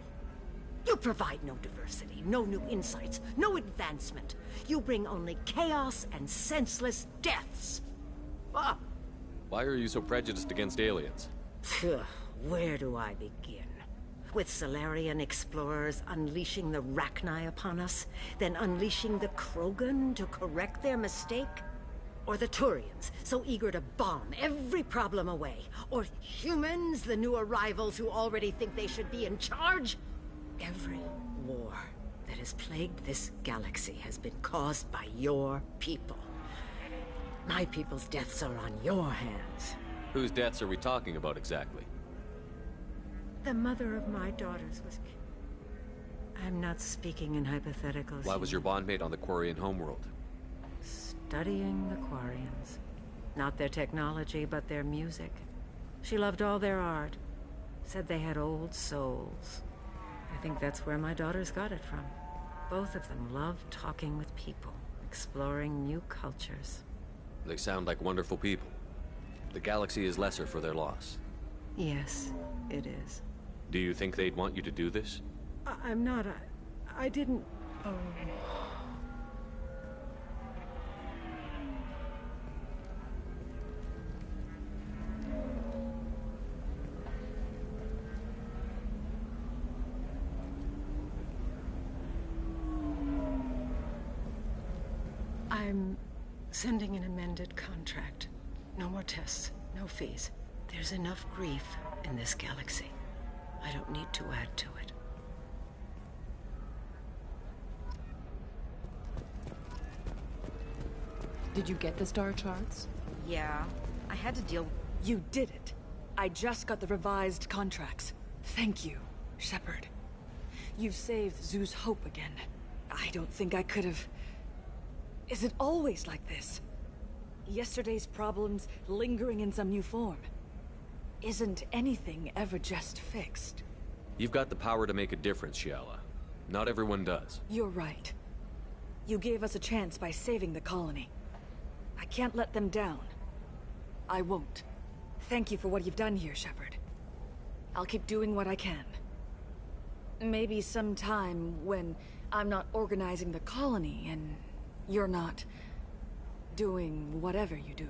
You provide no diversity, no new insights, no advancement. You bring only chaos and senseless deaths. Ah! Why are you so prejudiced against aliens? Phew, where do I begin? With Solarian explorers unleashing the Rachni upon us, then unleashing the Krogan to correct their mistake? Or the Turians, so eager to bomb every problem away? Or humans, the new arrivals who already think they should be in charge? Every war that has plagued this galaxy has been caused by your people. My people's deaths are on your hands. Whose deaths are we talking about exactly? The mother of my daughters was... I'm not speaking in hypotheticals. Why was your bondmate on the Quarian homeworld? Studying the Quarians. Not their technology, but their music. She loved all their art. Said they had old souls. I think that's where my daughters got it from. Both of them loved talking with people, exploring new cultures. They sound like wonderful people. The galaxy is lesser for their loss. Yes, it is. Do you think they'd want you to do this? I'm not. I didn't... Oh... I'm sending an amended contract. No more tests, no fees. There's enough grief in this galaxy. I don't need to add to it. Did you get the star charts? Yeah, I had to deal... You did it. I just got the revised contracts. Thank you, Shepard. You've saved Zoo's hope again. I don't think I could have... Is it always like this? Yesterday's problems lingering in some new form. Isn't anything ever just fixed? You've got the power to make a difference, Shiala. Not everyone does. You're right. You gave us a chance by saving the colony. I can't let them down. I won't. Thank you for what you've done here, Shepard. I'll keep doing what I can. Maybe sometime when I'm not organizing the colony and you're not doing whatever you do.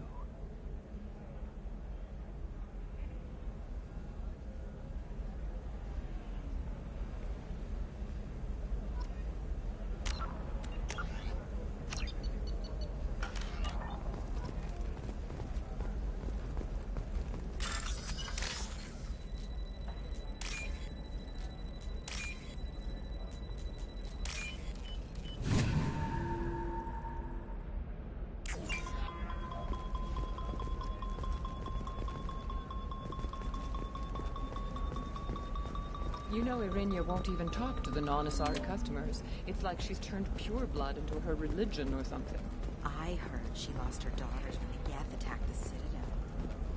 You know Irinia won't even talk to the non-Asari customers. It's like she's turned pure blood into her religion or something. I heard she lost her daughters when the Geth attacked the Citadel.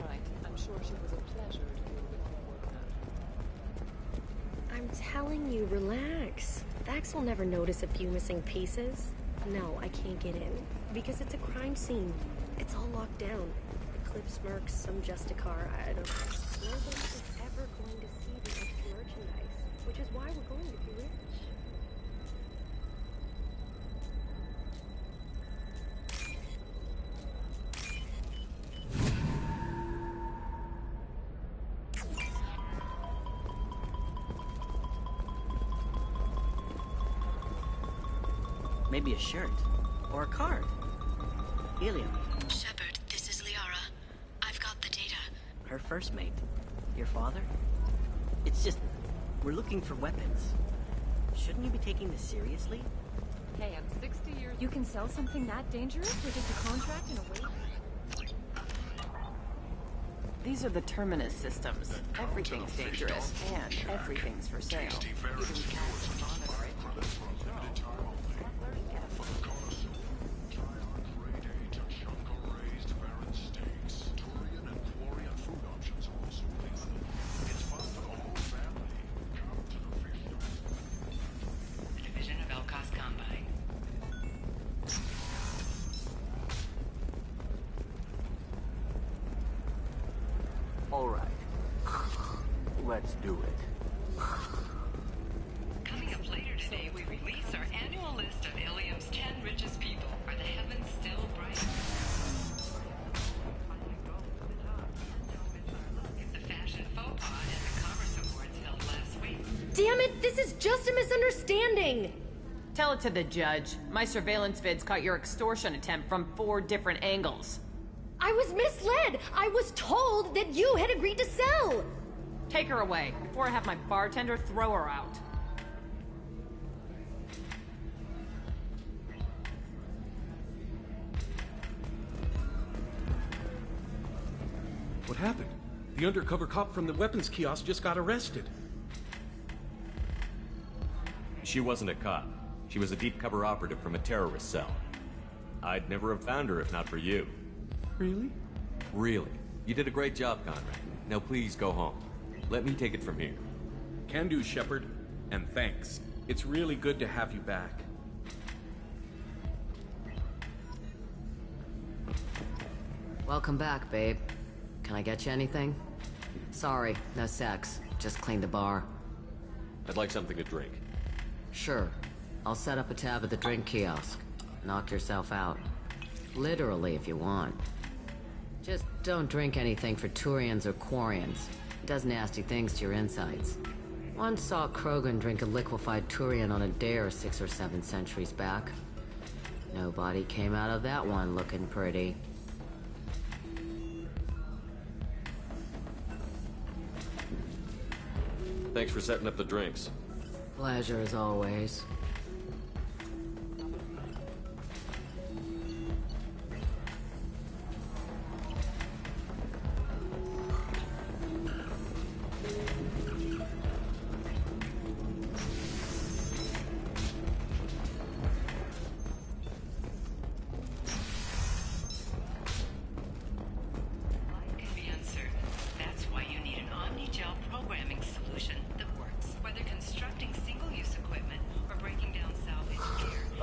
Right. I'm sure she was a pleasure to deal with. I'm telling you, relax. Vax will never notice a few missing pieces. No, I can't get in. Because it's a crime scene. It's all locked down. Eclipse Mercs, some Justicar, I don't know. Nobody is ever going to see the extra merchandise. Which is why we're going to be rich. Maybe a shirt. Or a card. Helium. Shepard, this is Liara. I've got the data. Her first mate. Your father? It's just... we're looking for weapons. Shouldn't you be taking this seriously? Hey, I'm 60 years... You can sell something that dangerous with just a contract and a wait? These are the Terminus systems. Everything's dangerous, and everything's for sale. Alright. Let's do it. Coming up later today, we release our annual list of Ilium's 10 richest people. Are the heavens still bright? The fashion faux pas at the Commerce Awards held last week. Damn it, this is just a misunderstanding! Tell it to the judge. My surveillance vids caught your extortion attempt from 4 different angles. I was misled! I was told that you had agreed to sell! Take her away, before I have my bartender throw her out. What happened? The undercover cop from the weapons kiosk just got arrested. She wasn't a cop. She was a deep cover operative from a terrorist cell. I'd never have found her if not for you. Really? Really. You did a great job, Conrad. Now please go home. Let me take it from here. Can do, Shepard. And thanks. It's really good to have you back. Welcome back, babe. Can I get you anything? Sorry, no sex. Just clean the bar. I'd like something to drink. Sure. I'll set up a tab at the drink kiosk. Knock yourself out. Literally, if you want. Just don't drink anything for Turians or Quarians. It does nasty things to your insides. Once saw Krogan drink a liquefied Turian on a dare 6 or 7 centuries back. Nobody came out of that one looking pretty. Thanks for setting up the drinks. Pleasure as always.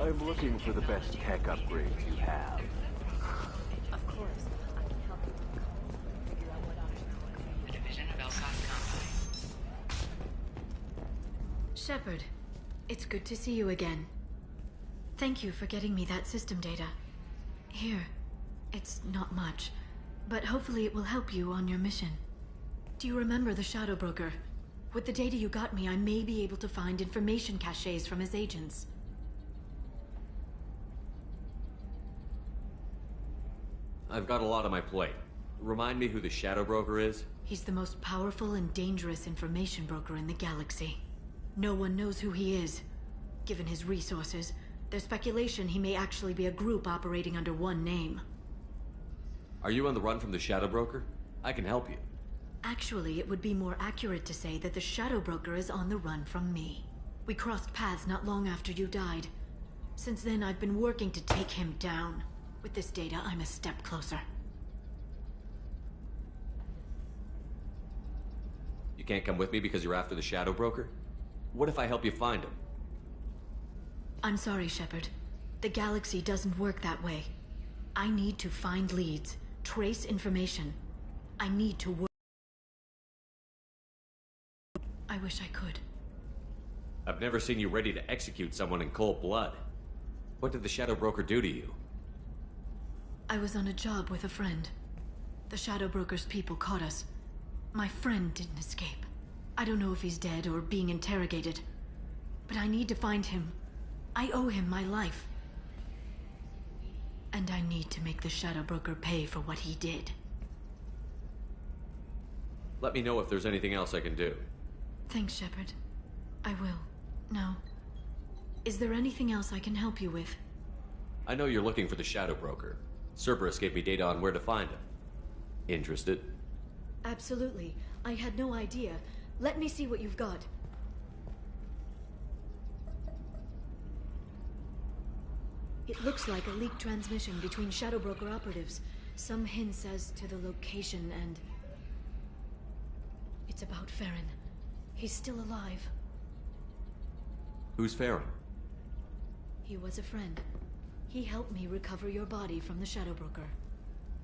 I'm looking for the best tech upgrades you have. Of course. I can help you figure out what options. The division of Elcos Combine. Shepard, it's good to see you again. Thank you for getting me that system data. Here, it's not much, but hopefully it will help you on your mission. Do you remember the Shadow Broker? With the data you got me, I may be able to find information caches from his agents. I've got a lot on my plate. Remind me who the Shadow Broker is? He's the most powerful and dangerous information broker in the galaxy. No one knows who he is. Given his resources, there's speculation he may actually be a group operating under one name. Are you on the run from the Shadow Broker? I can help you. Actually, it would be more accurate to say that the Shadow Broker is on the run from me. We crossed paths not long after you died. Since then, I've been working to take him down. With this data, I'm a step closer. You can't come with me because you're after the Shadow Broker? What if I help you find him? I'm sorry, Shepard. The galaxy doesn't work that way. I need to find leads, trace information. I need to work. I wish I could. I've never seen you ready to execute someone in cold blood. What did the Shadow Broker do to you? I was on a job with a friend. The Shadow Broker's people caught us. My friend didn't escape. I don't know if he's dead or being interrogated. But I need to find him. I owe him my life. And I need to make the Shadow Broker pay for what he did. Let me know if there's anything else I can do. Thanks, Shepard. I will. Now, is there anything else I can help you with? I know you're looking for the Shadow Broker. Cerberus gave me data on where to find him. Interested? Absolutely. I had no idea. Let me see what you've got. It looks like a leaked transmission between Shadow Broker operatives. Some hints as to the location and... It's about Farron. He's still alive. Who's Farron? He was a friend. He helped me recover your body from the Shadow Broker.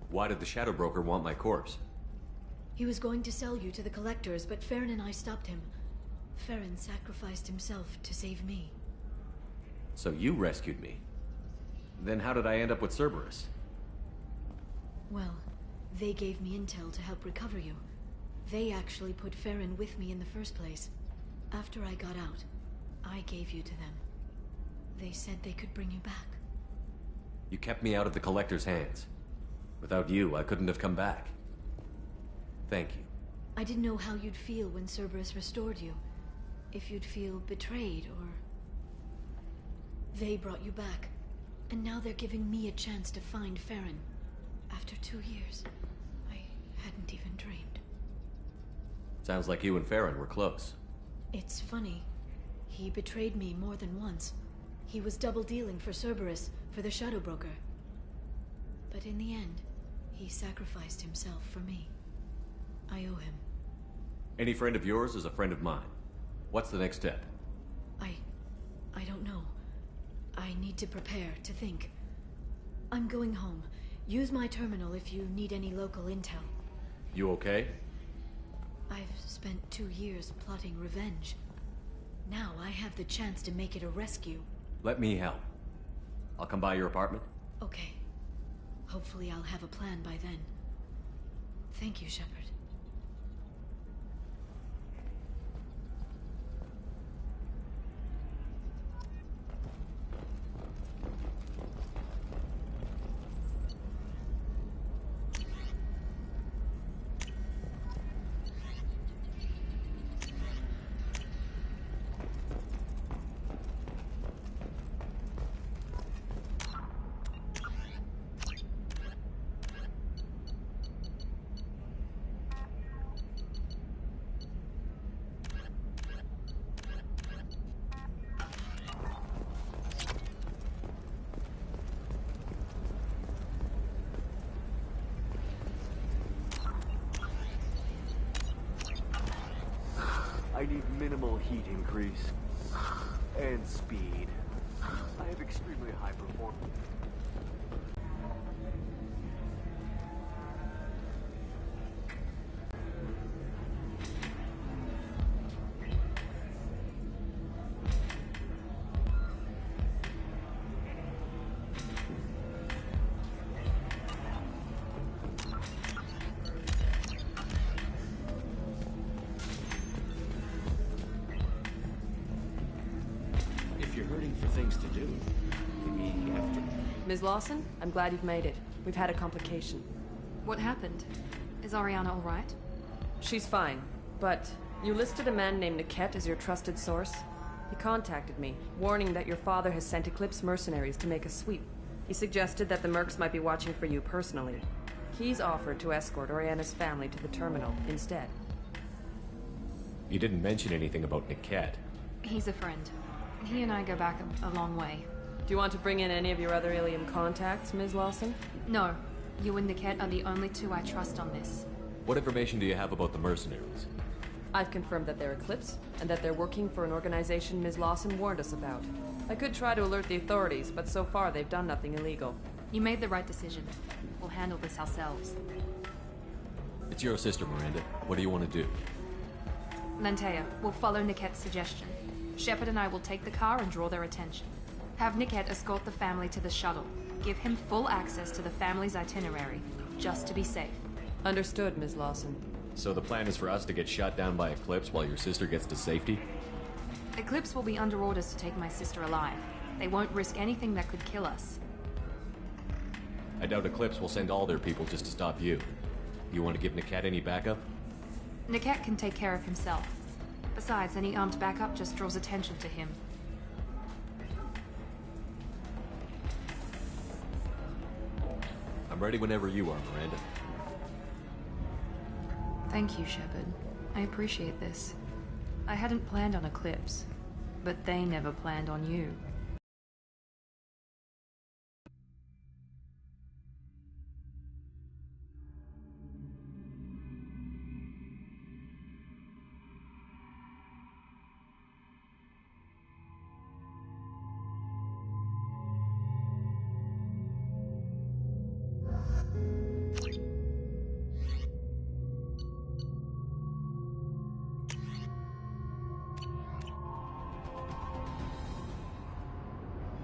Why did the Shadow Broker want my corpse? He was going to sell you to the collectors, but Farron and I stopped him. Farron sacrificed himself to save me. So you rescued me. Then how did I end up with Cerberus? Well, they gave me intel to help recover you. They actually put Farron with me in the first place. After I got out, I gave you to them. They said they could bring you back. You kept me out of the Collector's hands. Without you, I couldn't have come back. Thank you. I didn't know how you'd feel when Cerberus restored you. If you'd feel betrayed, or... They brought you back. And now they're giving me a chance to find Farron. After 2 years, I hadn't even dreamed. Sounds like you and Farron were close. It's funny. He betrayed me more than once. He was double-dealing for Cerberus, for the Shadow Broker. But in the end, he sacrificed himself for me. I owe him. Any friend of yours is a friend of mine. What's the next step? I don't know. I need to prepare, to think. I'm going home. Use my terminal if you need any local intel. You okay? I've spent 2 years plotting revenge. Now I have the chance to make it a rescue. Let me help. I'll come by your apartment. Okay. Hopefully I'll have a plan by then. Thank you, Shepard. I need minimal heat increase. And speed. I have extremely high performance. Ms. Lawson, I'm glad you've made it. We've had a complication. What happened? Is Ariana all right? She's fine, but you listed a man named Niket as your trusted source. He contacted me, warning that your father has sent Eclipse mercenaries to make a sweep. He suggested that the mercs might be watching for you personally. He's offered to escort Oriana's family to the terminal instead. You didn't mention anything about Niket. He's a friend. He and I go back a long way. Do you want to bring in any of your other Ilium contacts, Ms. Lawson? No. You and Niket are the only two I trust on this. What information do you have about the mercenaries? I've confirmed that they're Eclipse, and that they're working for an organization Ms. Lawson warned us about. I could try to alert the authorities, but so far they've done nothing illegal. You made the right decision. We'll handle this ourselves. It's your sister, Miranda. What do you want to do? Lantea, we'll follow Niket's suggestion. Shepard and I will take the car and draw their attention. Have Niket escort the family to the shuttle. Give him full access to the family's itinerary, just to be safe. Understood, Ms. Lawson. So the plan is for us to get shot down by Eclipse while your sister gets to safety? Eclipse will be under orders to take my sister alive. They won't risk anything that could kill us. I doubt Eclipse will send all their people just to stop you. You want to give Niket any backup? Niket can take care of himself. Besides, any armed backup just draws attention to him. I'm ready whenever you are, Miranda. Thank you, Shepard. I appreciate this. I hadn't planned on Eclipse, but they never planned on you.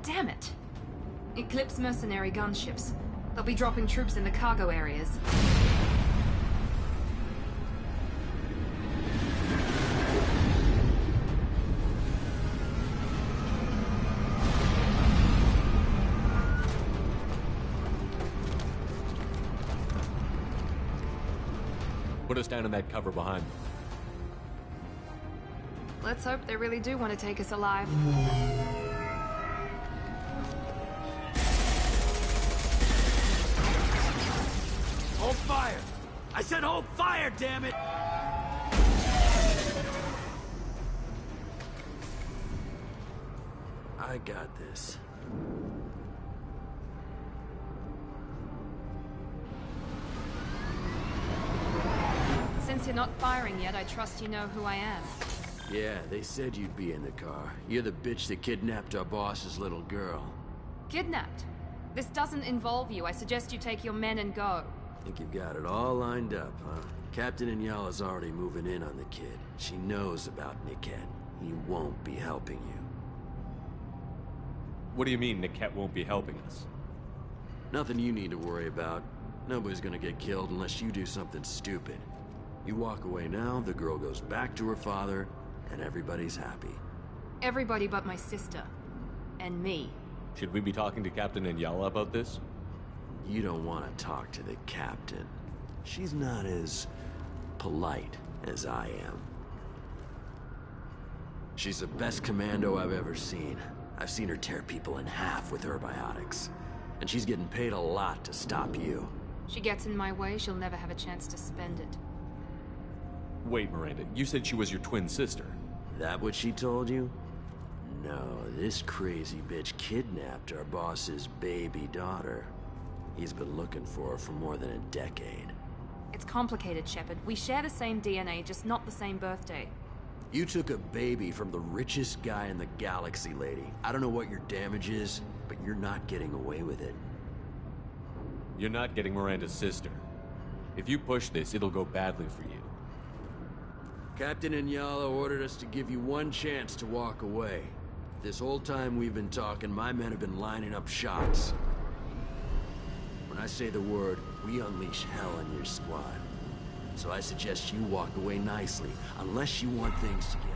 Damn it! Eclipse mercenary gunships. They'll be dropping troops in the cargo areas. Put us down in that cover behind them. Let's hope they really do want to take us alive. Hold fire! I said hold fire, damn it! I got this. Since you're not firing yet, I trust you know who I am. Yeah, they said you'd be in the car. You're the bitch that kidnapped our boss's little girl. Kidnapped? This doesn't involve you. I suggest you take your men and go. Think you've got it all lined up, huh? Captain Inyala's already moving in on the kid. She knows about Niket. He won't be helping you. What do you mean Niket won't be helping us? Nothing you need to worry about. Nobody's gonna get killed unless you do something stupid. You walk away now, the girl goes back to her father, and everybody's happy. Everybody but my sister. And me. Should we be talking to Captain Inyala about this? You don't want to talk to the captain. She's not as polite as I am. She's the best commando I've ever seen. I've seen her tear people in half with her biotics. And she's getting paid a lot to stop you. She gets in my way, she'll never have a chance to spend it. Wait, Miranda, you said she was your twin sister. That what she told you? No, this crazy bitch kidnapped our boss's baby daughter. He's been looking for her for more than a decade. It's complicated, Shepard. We share the same DNA, just not the same birthday. You took a baby from the richest guy in the galaxy, lady. I don't know what your damage is, but you're not getting away with it. You're not getting Miranda's sister. If you push this, it'll go badly for you. Captain Inyala ordered us to give you one chance to walk away. This whole time we've been talking, my men have been lining up shots. When I say the word, we unleash hell on your squad. So I suggest you walk away nicely, unless you want things to get...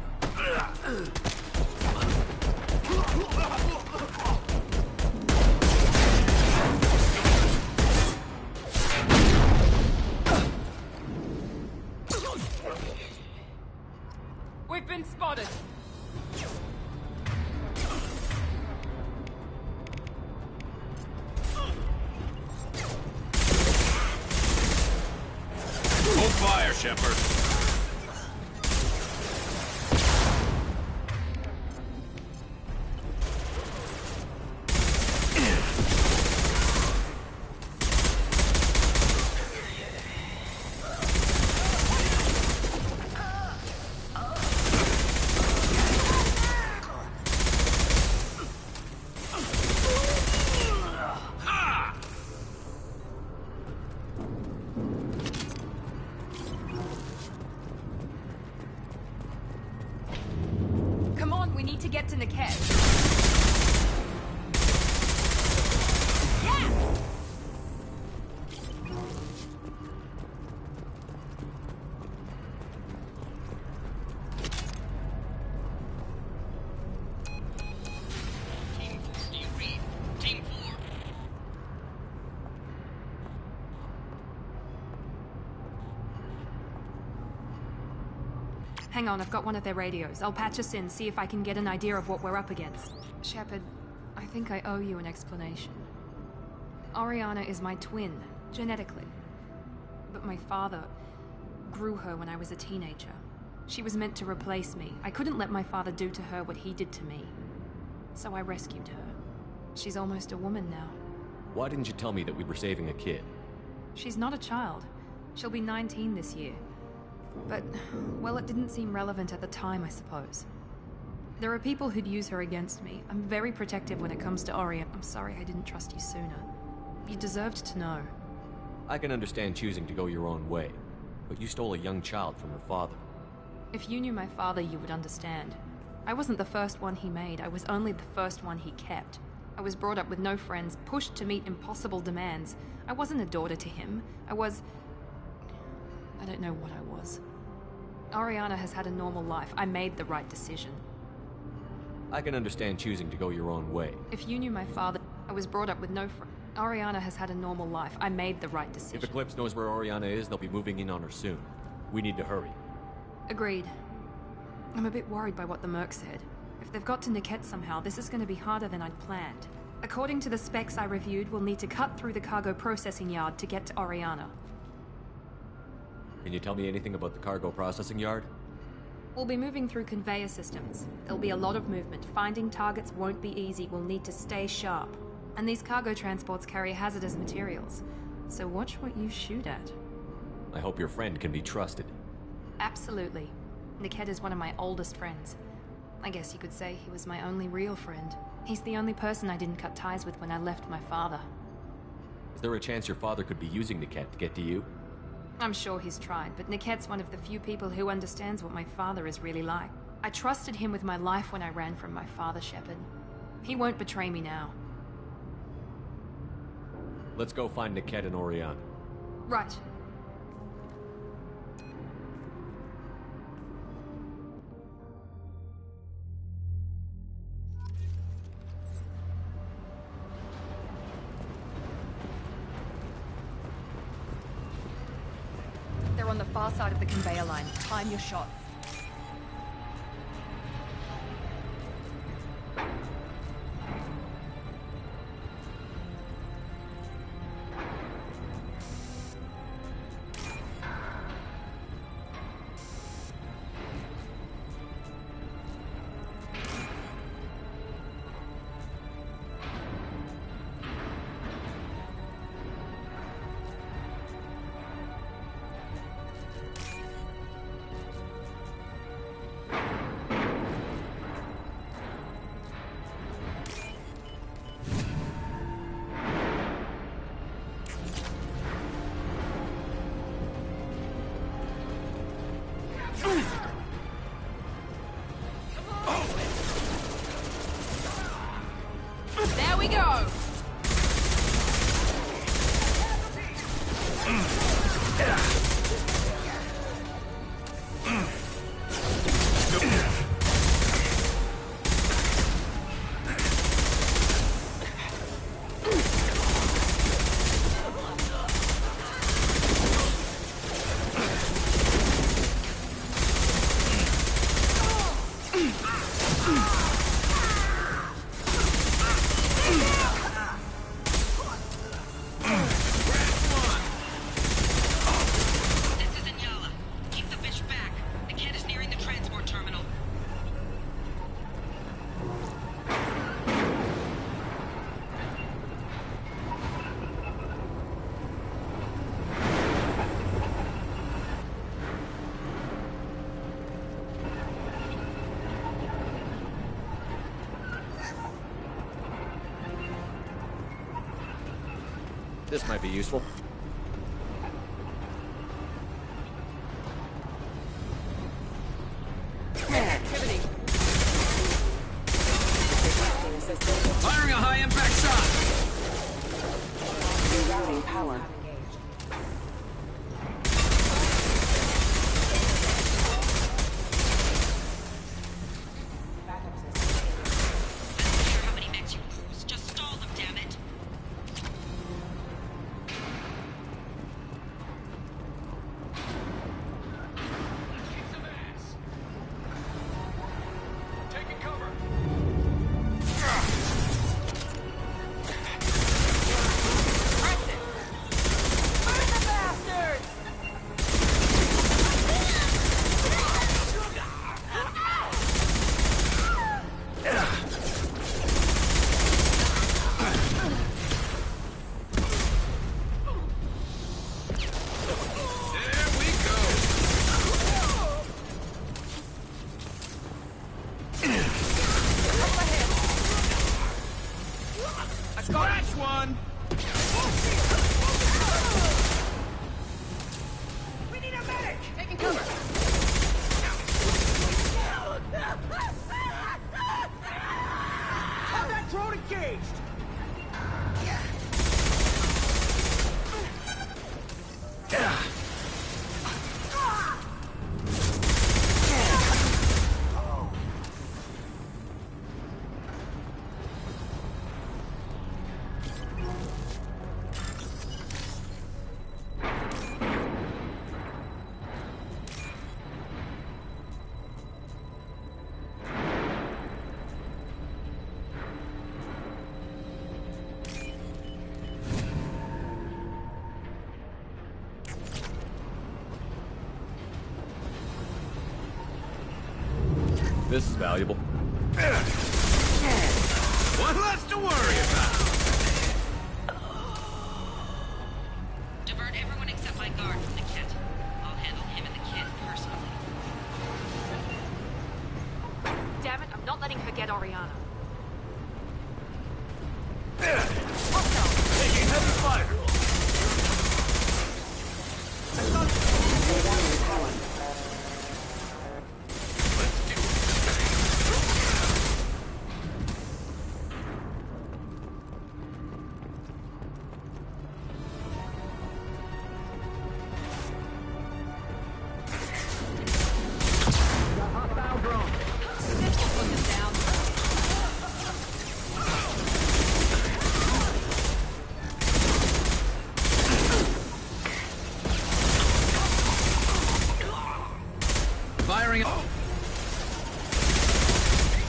We've been spotted! Hold fire, Shepard. Come on, we need to get to Niket. Hang on, I've got one of their radios. I'll patch us in, see if I can get an idea of what we're up against. Shepard, I think I owe you an explanation. Oriana is my twin, genetically. But my father grew her when I was a teenager. She was meant to replace me. I couldn't let my father do to her what he did to me. So I rescued her. She's almost a woman now. Why didn't you tell me that we were saving a kid? She's not a child. She'll be 19 this year. But, well, it didn't seem relevant at the time, I suppose. There are people who'd use her against me. I'm very protective when it comes to Orion. I'm sorry I didn't trust you sooner. You deserved to know. I can understand choosing to go your own way, but you stole a young child from her father. If you knew my father, you would understand. I wasn't the first one he made. I was only the first one he kept. I was brought up with no friends, pushed to meet impossible demands. I wasn't a daughter to him. I don't know what I was. Oriana has had a normal life. I made the right decision. I can understand choosing to go your own way. If you knew my father, I was brought up with no friends. Oriana has had a normal life. I made the right decision. If Eclipse knows where Oriana is, they'll be moving in on her soon. We need to hurry. Agreed. I'm a bit worried by what the Merc said. If they've got to Niket somehow, this is going to be harder than I'd planned. According to the specs I reviewed, we'll need to cut through the cargo processing yard to get to Oriana. Can you tell me anything about the cargo processing yard? We'll be moving through conveyor systems. There'll be a lot of movement. Finding targets won't be easy. We'll need to stay sharp. And these cargo transports carry hazardous materials. So watch what you shoot at. I hope your friend can be trusted. Absolutely. Niket is one of my oldest friends. I guess you could say he was my only real friend. He's the only person I didn't cut ties with when I left my father. Is there a chance your father could be using Niket to get to you? I'm sure he's tried, but Niket's one of the few people who understands what my father is really like. I trusted him with my life when I ran from my father, Shepard. He won't betray me now. Let's go find Niket and Oriana. Right. They're on the far side of the conveyor line. Time your shot. This might be useful. Activity. Firing a high-impact shot! Rerouting power. This is valuable. One less to worry about! Divert everyone except my guard from the kit. I'll handle him and the kid personally. Damn it, I'm not letting her get Oriana. Taking heavy fire! Firing up.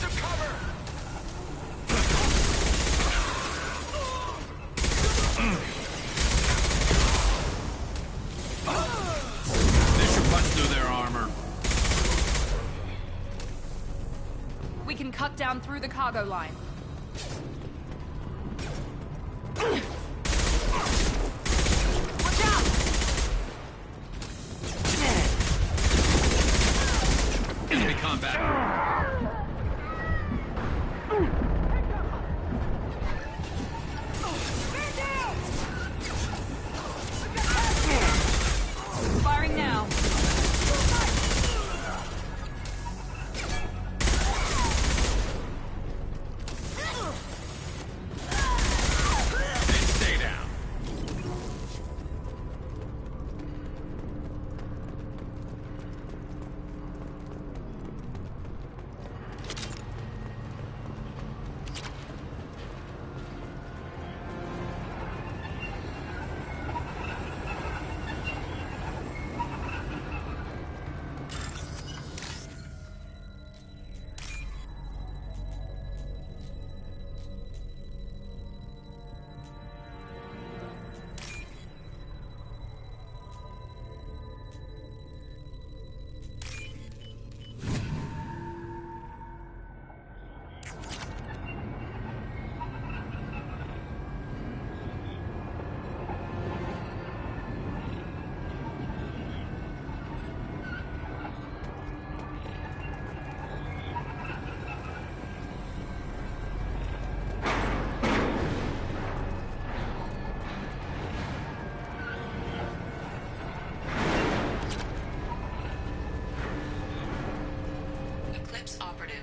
To cover. They should punch through their armor. We can cut down through the cargo line. Watch out! Enemy combat. Firing now. And stay down.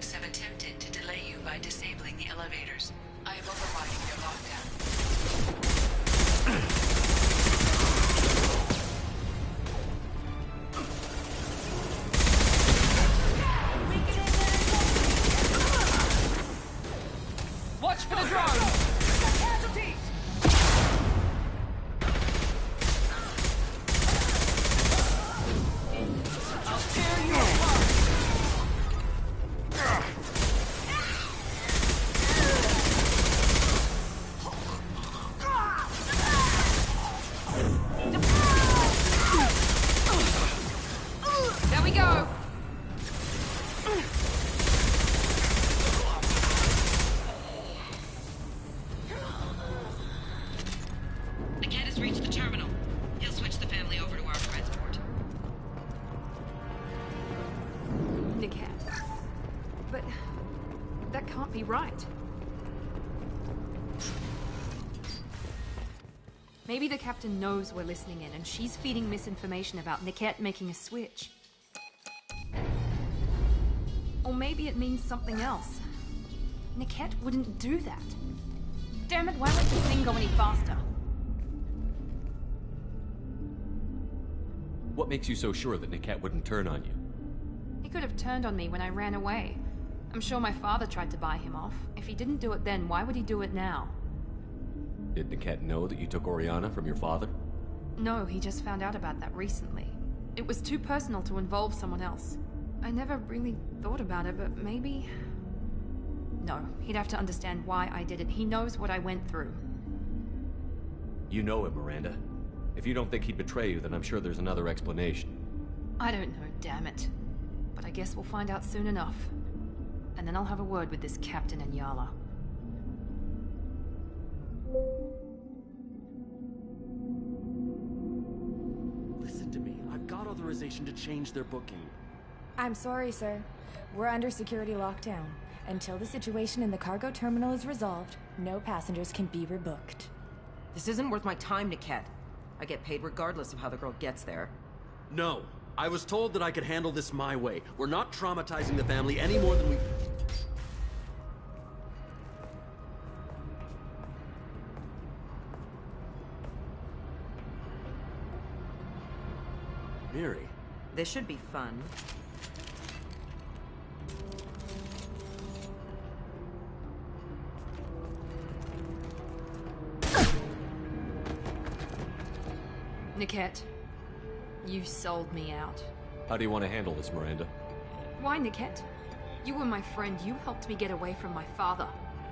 operatives have attempted to delay you by disabling the elevators. I am overriding their lockdown. Watch for the drone! Casualties! I'll tear you apart! There we go! Niket has reached the terminal. He'll switch the family over to our transport. Niket. But that can't be right. Maybe the captain knows we're listening in and she's feeding misinformation about Niket making a switch. Or maybe it means something else. Niket wouldn't do that. Damn it, why won't this thing go any faster? What makes you so sure that Niket wouldn't turn on you? He could have turned on me when I ran away. I'm sure my father tried to buy him off. If he didn't do it then, why would he do it now? Did Niket know that you took Oriana from your father? No, he just found out about that recently. It was too personal to involve someone else. I never really thought about it, but maybe... No, he'd have to understand why I did it. He knows what I went through. You know him, Miranda. If you don't think he'd betray you, then I'm sure there's another explanation. I don't know, damn it. But I guess we'll find out soon enough. And then I'll have a word with this captain and Yala. Listen to me. I've got authorization to change their booking. I'm sorry, sir. We're under security lockdown. Until the situation in the cargo terminal is resolved, no passengers can be rebooked. This isn't worth my time, Niket. I get paid regardless of how the girl gets there. No. I was told that I could handle this my way. We're not traumatizing the family any more than we... Miri. This should be fun. Niket, you sold me out. How do you want to handle this, Miranda? Why, Niket? You were my friend. You helped me get away from my father.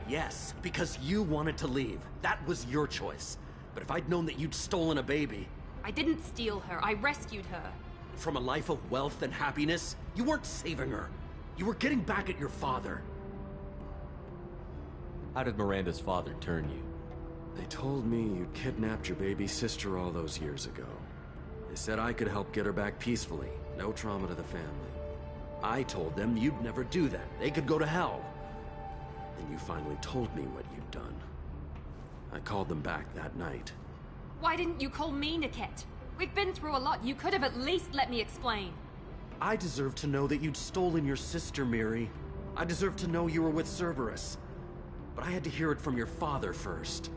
Yes, because you wanted to leave. That was your choice. But if I'd known that you'd stolen a baby... I didn't steal her. I rescued her. From a life of wealth and happiness, you weren't saving her. You were getting back at your father. How did Miranda's father turn you? They told me you'd kidnapped your baby sister all those years ago. They said I could help get her back peacefully. No trauma to the family. I told them you'd never do that. They could go to hell. Then you finally told me what you'd done. I called them back that night. Why didn't you call me, Niket? We've been through a lot. You could have at least let me explain. I deserve to know that you'd stolen your sister, Miri. I deserve to know you were with Cerberus. But I had to hear it from your father first.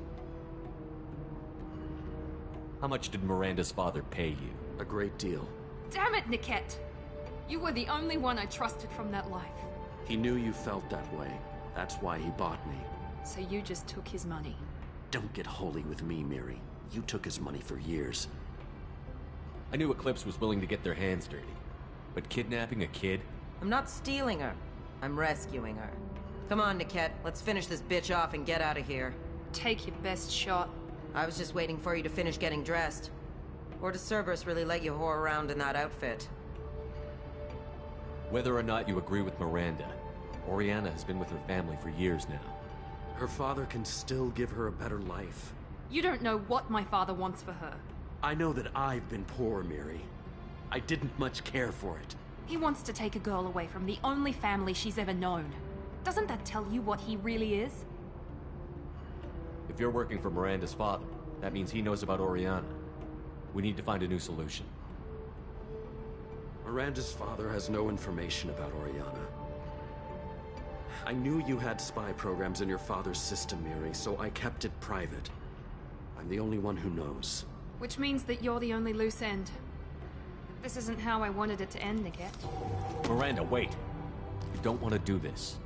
How much did Miranda's father pay you? A great deal. Damn it, Niket! You were the only one I trusted from that life. He knew you felt that way. That's why he bought me. So you just took his money? Don't get holy with me, Miri. You took his money for years. I knew Eclipse was willing to get their hands dirty. But kidnapping a kid? I'm not stealing her. I'm rescuing her. Come on, Niket. Let's finish this bitch off and get out of here. Take your best shot. I was just waiting for you to finish getting dressed. Or does Cerberus really let you whore around in that outfit? Whether or not you agree with Miranda, Oriana has been with her family for years now. Her father can still give her a better life. You don't know what my father wants for her. I know that I've been poor, Miri. I didn't much care for it. He wants to take a girl away from the only family she's ever known. Doesn't that tell you what he really is? If you're working for Miranda's father, that means he knows about Oriana. We need to find a new solution. Miranda's father has no information about Oriana. I knew you had spy programs in your father's system, Miri, so I kept it private. I'm the only one who knows. Which means that you're the only loose end. This isn't how I wanted it to end, Niket. Miranda, wait. You don't want to do this.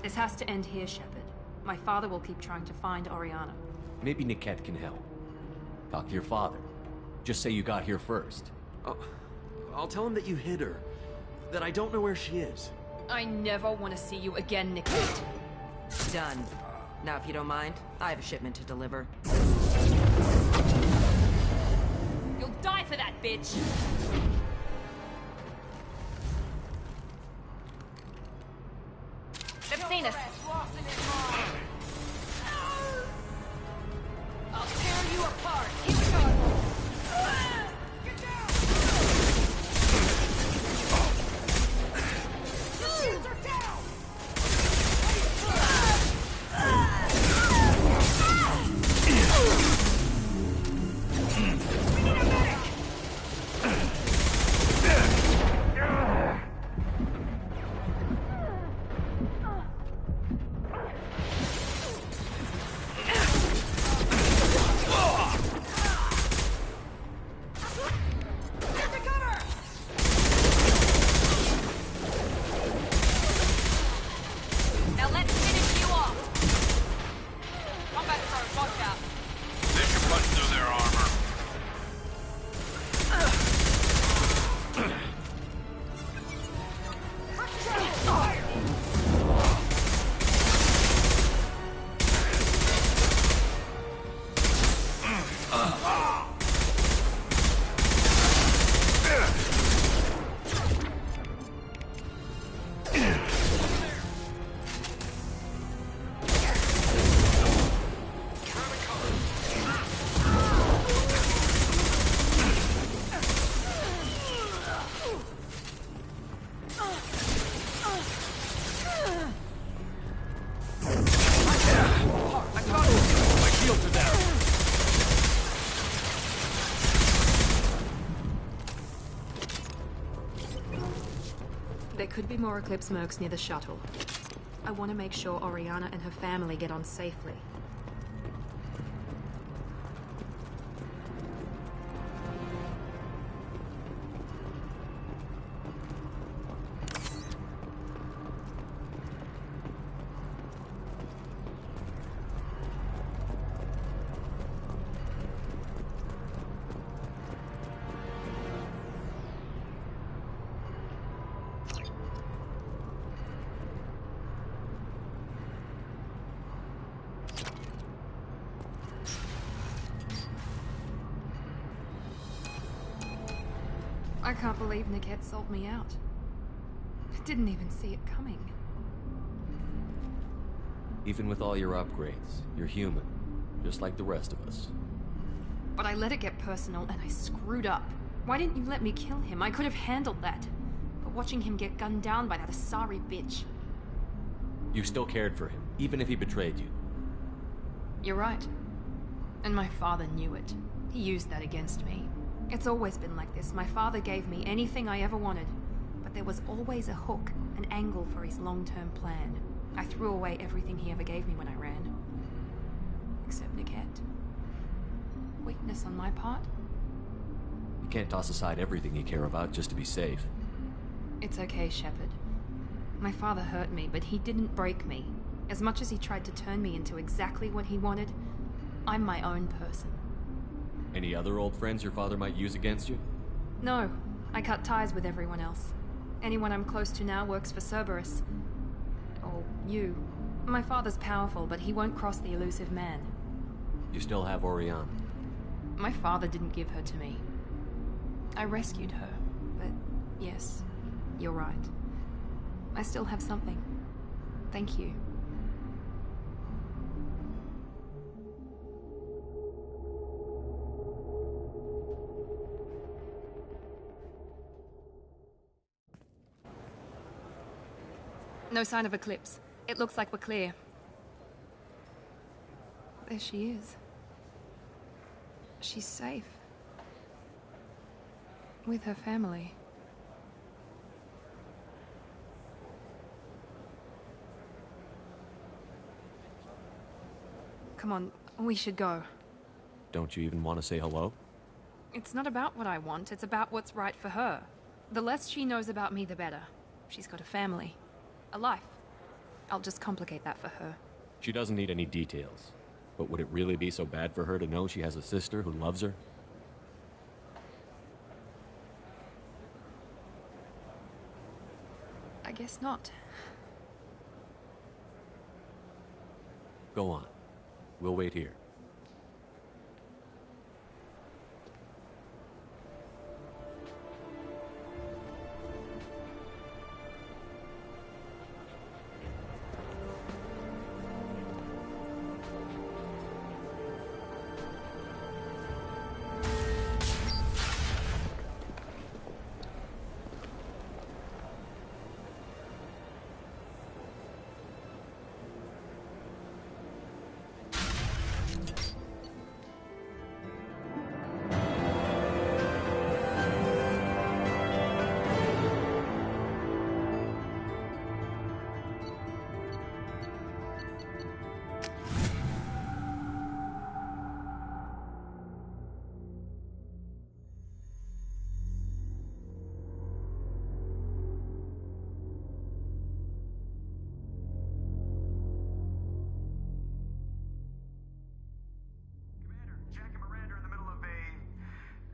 This has to end here, Shepard. My father will keep trying to find Oriana. Maybe Niket can help. Talk to your father. Just say you got here first. I'll tell him that you hid her. That I don't know where she is. I never want to see you again, Niket. Done. Now, if you don't mind, I have a shipment to deliver. You'll die for that, bitch! They've seen us. I'll tear you apart. Here we go. Get down! Your shields are down! We need a medic! Now let's finish you off. Combat throw, watch out. They can punch through their armor. There could be more Eclipse mercs near the shuttle. I want to make sure Oriana and her family get on safely. I can't believe Niket sold me out. I didn't even see it coming. Even with all your upgrades, you're human. Just like the rest of us. But I let it get personal and I screwed up. Why didn't you let me kill him? I could have handled that. But watching him get gunned down by that Asari bitch. You still cared for him, even if he betrayed you. You're right. And my father knew it. He used that against me. It's always been like this. My father gave me anything I ever wanted. But there was always a hook, an angle for his long-term plan. I threw away everything he ever gave me when I ran. Except Niket. Weakness on my part? You can't toss aside everything you care about just to be safe. It's okay, Shepard. My father hurt me, but he didn't break me. As much as he tried to turn me into exactly what he wanted, I'm my own person. Any other old friends your father might use against you? No, I cut ties with everyone else. Anyone I'm close to now works for Cerberus. Or you. My father's powerful, but he won't cross the elusive man. You still have Oriana. My father didn't give her to me. I rescued her, but yes, you're right. I still have something. Thank you. No sign of Eclipse. It looks like we're clear. There she is. She's safe. With her family. Come on, we should go. Don't you even want to say hello? It's not about what I want, it's about what's right for her. The less she knows about me, the better. She's got a family. A life. I'll just complicate that for her. She doesn't need any details. But would it really be so bad for her to know she has a sister who loves her? I guess not. Go on. We'll wait here.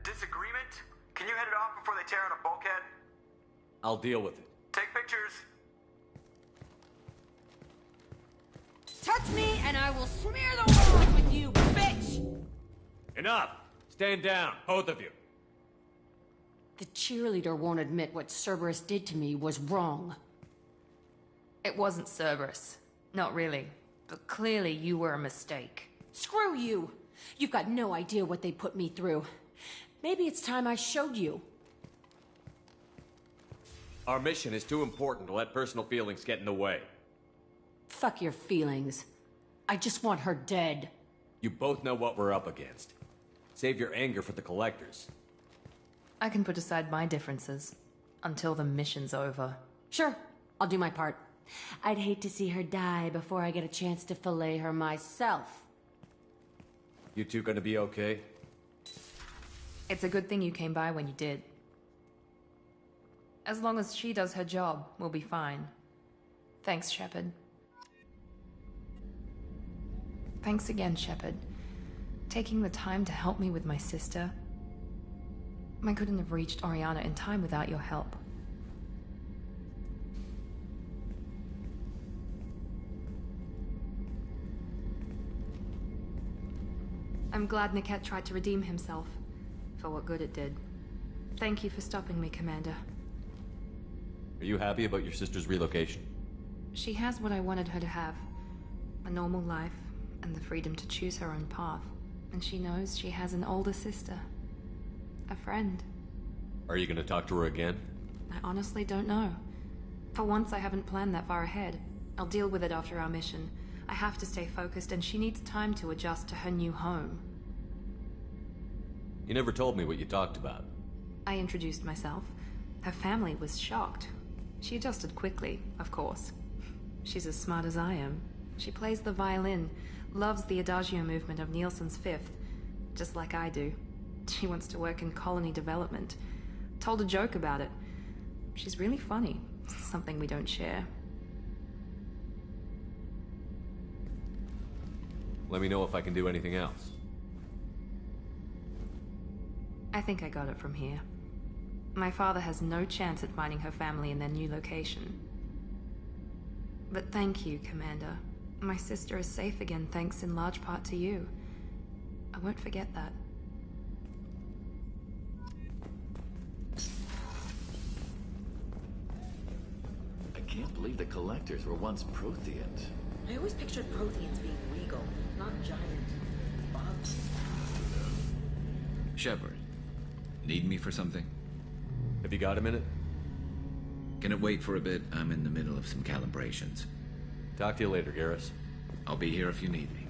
Disagreement? Can you head it off before they tear out a bulkhead? I'll deal with it. Take pictures. Touch me and I will smear the walls with you, bitch! Enough! Stand down, both of you. The cheerleader won't admit what Cerberus did to me was wrong. It wasn't Cerberus. Not really. But clearly you were a mistake. Screw you! You've got no idea what they put me through. Maybe it's time I showed you. Our mission is too important to let personal feelings get in the way. Fuck your feelings. I just want her dead. You both know what we're up against. Save your anger for the collectors. I can put aside my differences until the mission's over. Sure, I'll do my part. I'd hate to see her die before I get a chance to fillet her myself. You two gonna be okay? It's a good thing you came by when you did. As long as she does her job, we'll be fine. Thanks, Shepard. Thanks again, Shepard. Taking the time to help me with my sister. I couldn't have reached Oriana in time without your help. I'm glad Niket tried to redeem himself, for what good it did. Thank you for stopping me, Commander. Are you happy about your sister's relocation? She has what I wanted her to have. A normal life, and the freedom to choose her own path. And she knows she has an older sister. A friend. Are you gonna talk to her again? I honestly don't know. For once, I haven't planned that far ahead. I'll deal with it after our mission. I have to stay focused, and she needs time to adjust to her new home. You never told me what you talked about. I introduced myself. Her family was shocked. She adjusted quickly, of course. She's as smart as I am. She plays the violin, loves the adagio movement of Nielsen's Fifth, just like I do. She wants to work in colony development. Told a joke about it. She's really funny, something we don't share. Let me know if I can do anything else. I think I got it from here. My father has no chance at finding her family in their new location. But thank you, Commander. My sister is safe again thanks in large part to you. I won't forget that. I can't believe the collectors were once Protheans. I always pictured Protheans being regal, not giant bugs. Shepard, need me for something? Have you got a minute? Can it wait for a bit? I'm in the middle of some calibrations. Talk to you later, Garrus. I'll be here if you need me.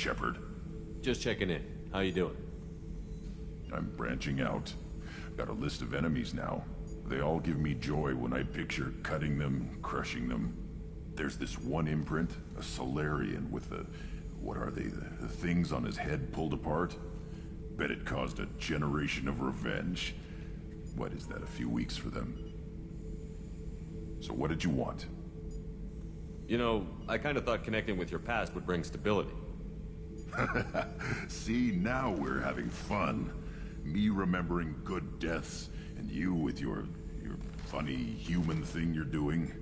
Shepard? Just checking in. How you doing? I'm branching out. Got a list of enemies now. They all give me joy when I picture cutting them, crushing them. There's this one imprint, a Solarian with the... what are they? The things on his head pulled apart? Bet it caused a generation of revenge. What is that, a few weeks for them? So what did you want? You know, I kind of thought connecting with your past would bring stability. See, now we're having fun. Me remembering good deaths, and you with your funny human thing you're doing.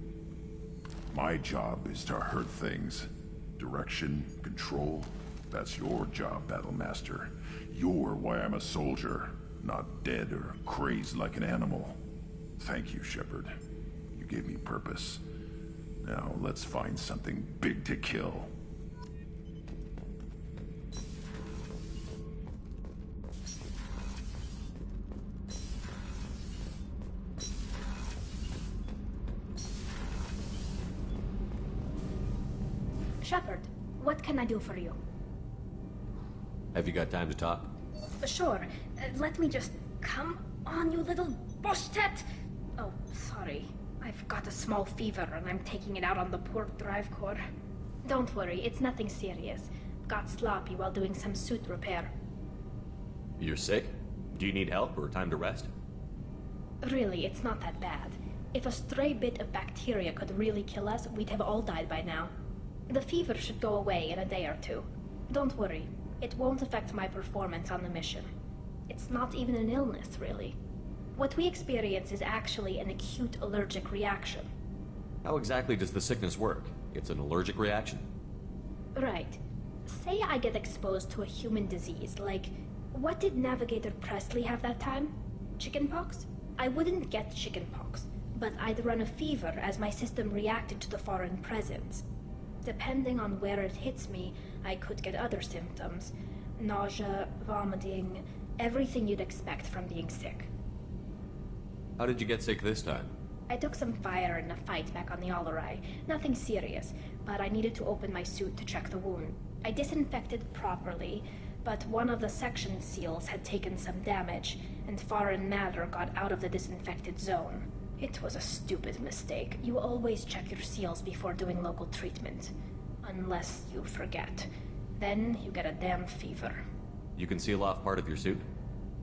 My job is to hurt things. Direction, control, that's your job, Battlemaster. You're why I'm a soldier, not dead or crazed like an animal. Thank you, Shepard. You gave me purpose. Now let's find something big to kill. Shepard, what can I do for you? Have you got time to talk? Sure. Let me just... Come on, you little bush-tet! Oh, sorry. I've got a small fever and I'm taking it out on the poor drive core. Don't worry, it's nothing serious. Got sloppy while doing some suit repair. You're sick? Do you need help or time to rest? Really, it's not that bad. If a stray bit of bacteria could really kill us, we'd have all died by now. The fever should go away in a day or two. Don't worry, it won't affect my performance on the mission. It's not even an illness, really. What we experience is actually an acute allergic reaction. How exactly does the sickness work? It's an allergic reaction? Right. Say I get exposed to a human disease, like... What did Navigator Presley have that time? Chickenpox? I wouldn't get chickenpox, but I'd run a fever as my system reacted to the foreign presence. Depending on where it hits me, I could get other symptoms. Nausea, vomiting, everything you'd expect from being sick. How did you get sick this time? I took some fire in a fight back on the Allerai. Nothing serious, but I needed to open my suit to check the wound. I disinfected properly, but one of the section seals had taken some damage, and foreign matter got out of the disinfected zone. It was a stupid mistake. You always check your seals before doing local treatment. Unless you forget. Then you get a damn fever. You can seal off part of your suit?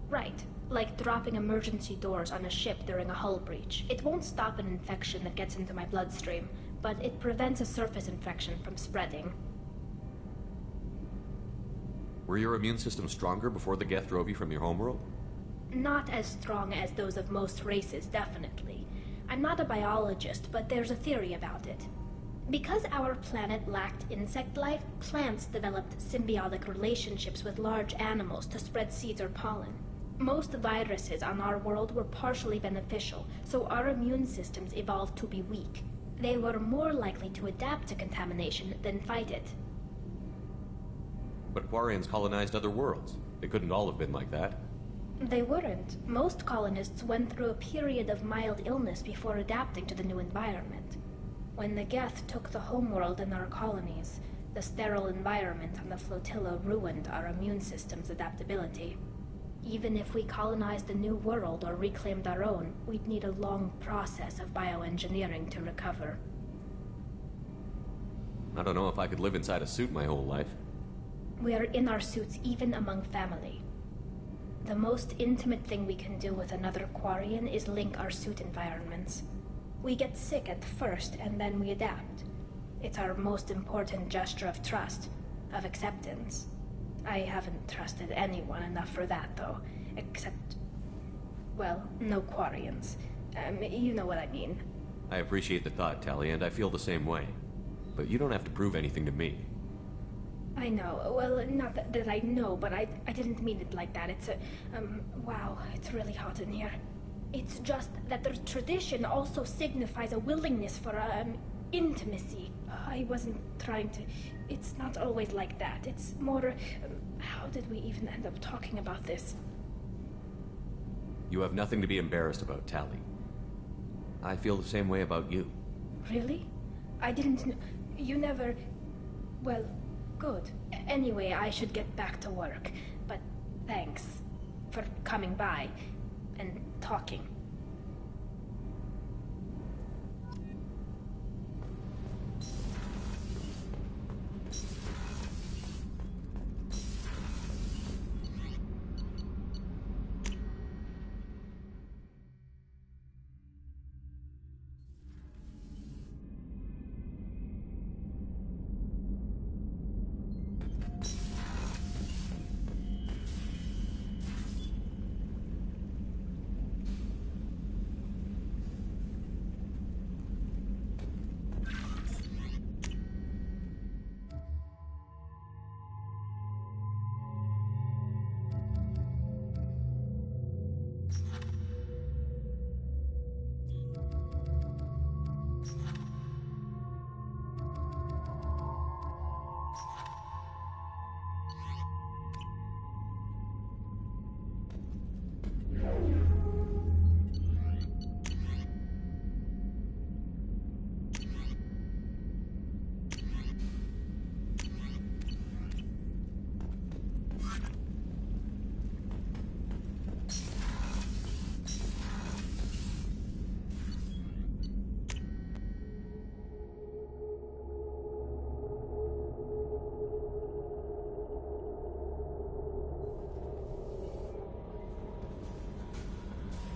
Right. Like dropping emergency doors on a ship during a hull breach. It won't stop an infection that gets into my bloodstream, but it prevents a surface infection from spreading. Were your immune system stronger before the Geth drove you from your homeworld? Not as strong as those of most races, definitely. I'm not a biologist, but there's a theory about it. Because our planet lacked insect life, plants developed symbiotic relationships with large animals to spread seeds or pollen. Most viruses on our world were partially beneficial, so our immune systems evolved to be weak. They were more likely to adapt to contamination than fight it. But Quarians colonized other worlds. They couldn't all have been like that. They weren't. Most colonists went through a period of mild illness before adapting to the new environment. When the Geth took the homeworld in our colonies, the sterile environment on the flotilla ruined our immune system's adaptability. Even if we colonized a new world or reclaimed our own, we'd need a long process of bioengineering to recover. I don't know if I could live inside a suit my whole life. We are in our suits even among family. The most intimate thing we can do with another Quarian is link our suit environments. We get sick at first, and then we adapt. It's our most important gesture of trust, of acceptance. I haven't trusted anyone enough for that, though. Except... well, no Quarians. You know what I mean. I appreciate the thought, Tali, and I feel the same way. But you don't have to prove anything to me. I know. Well, not that I know, but I didn't mean it like that. It's a... wow, it's really hot in here. It's just that the tradition also signifies a willingness for, intimacy. I wasn't trying to... It's not always like that. It's more... how did we even end up talking about this? You have nothing to be embarrassed about, Tali. I feel the same way about you. Really? I didn't... You never... Well, good. Anyway, I should get back to work. But thanks for coming by and talking.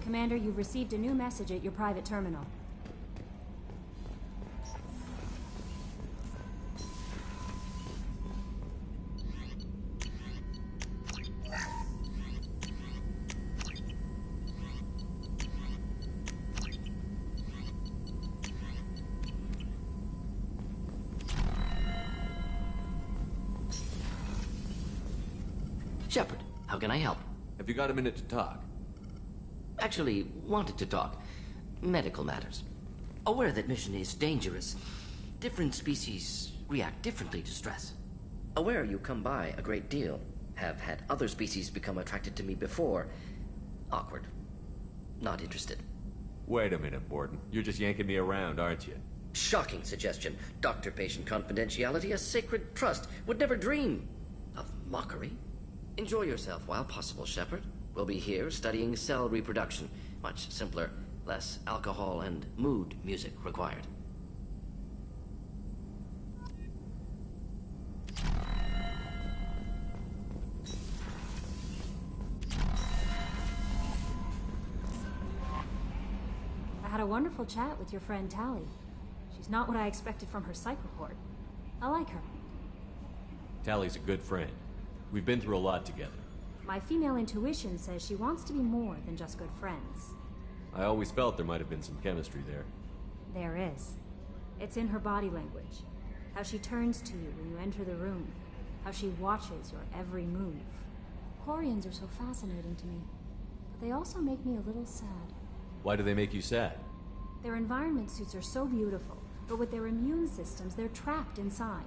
Commander, you've received a new message at your private terminal. Shepard, how can I help? Have you got a minute to talk? Actually, wanted to talk. Medical matters. Aware that mission is dangerous. Different species react differently to stress. Aware you come by a great deal. Have had other species become attracted to me before. Awkward. Not interested. Wait a minute, Borden. You're just yanking me around, aren't you? Shocking suggestion. Doctor-patient confidentiality, a sacred trust. Would never dream of mockery. Enjoy yourself while possible, Shepard. We'll be here studying cell reproduction. Much simpler, less alcohol and mood music required. I had a wonderful chat with your friend Tally. She's not what I expected from her psych report. I like her. Tally's a good friend. We've been through a lot together. My female intuition says she wants to be more than just good friends. I always felt there might have been some chemistry there. There is. It's in her body language. How she turns to you when you enter the room. How she watches your every move. Quarians are so fascinating to me, but they also make me a little sad. Why do they make you sad? Their environment suits are so beautiful, but with their immune systems, they're trapped inside.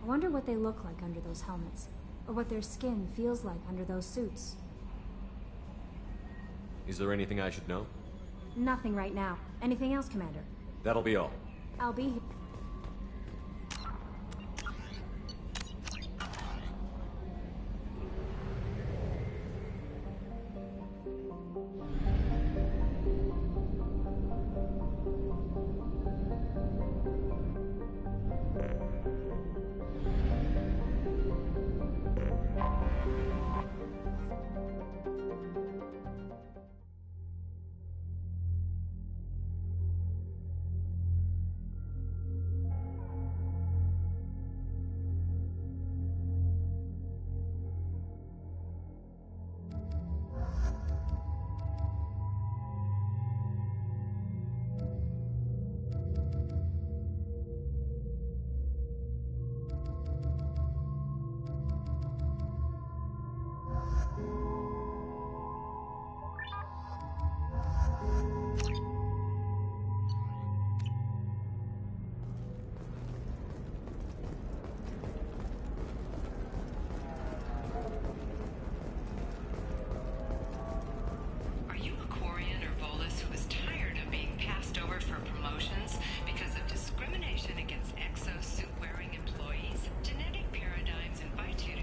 I wonder what they look like under those helmets. Or what their skin feels like under those suits. Is there anything I should know? Nothing right now. Anything else, Commander? That'll be all. I'll be here.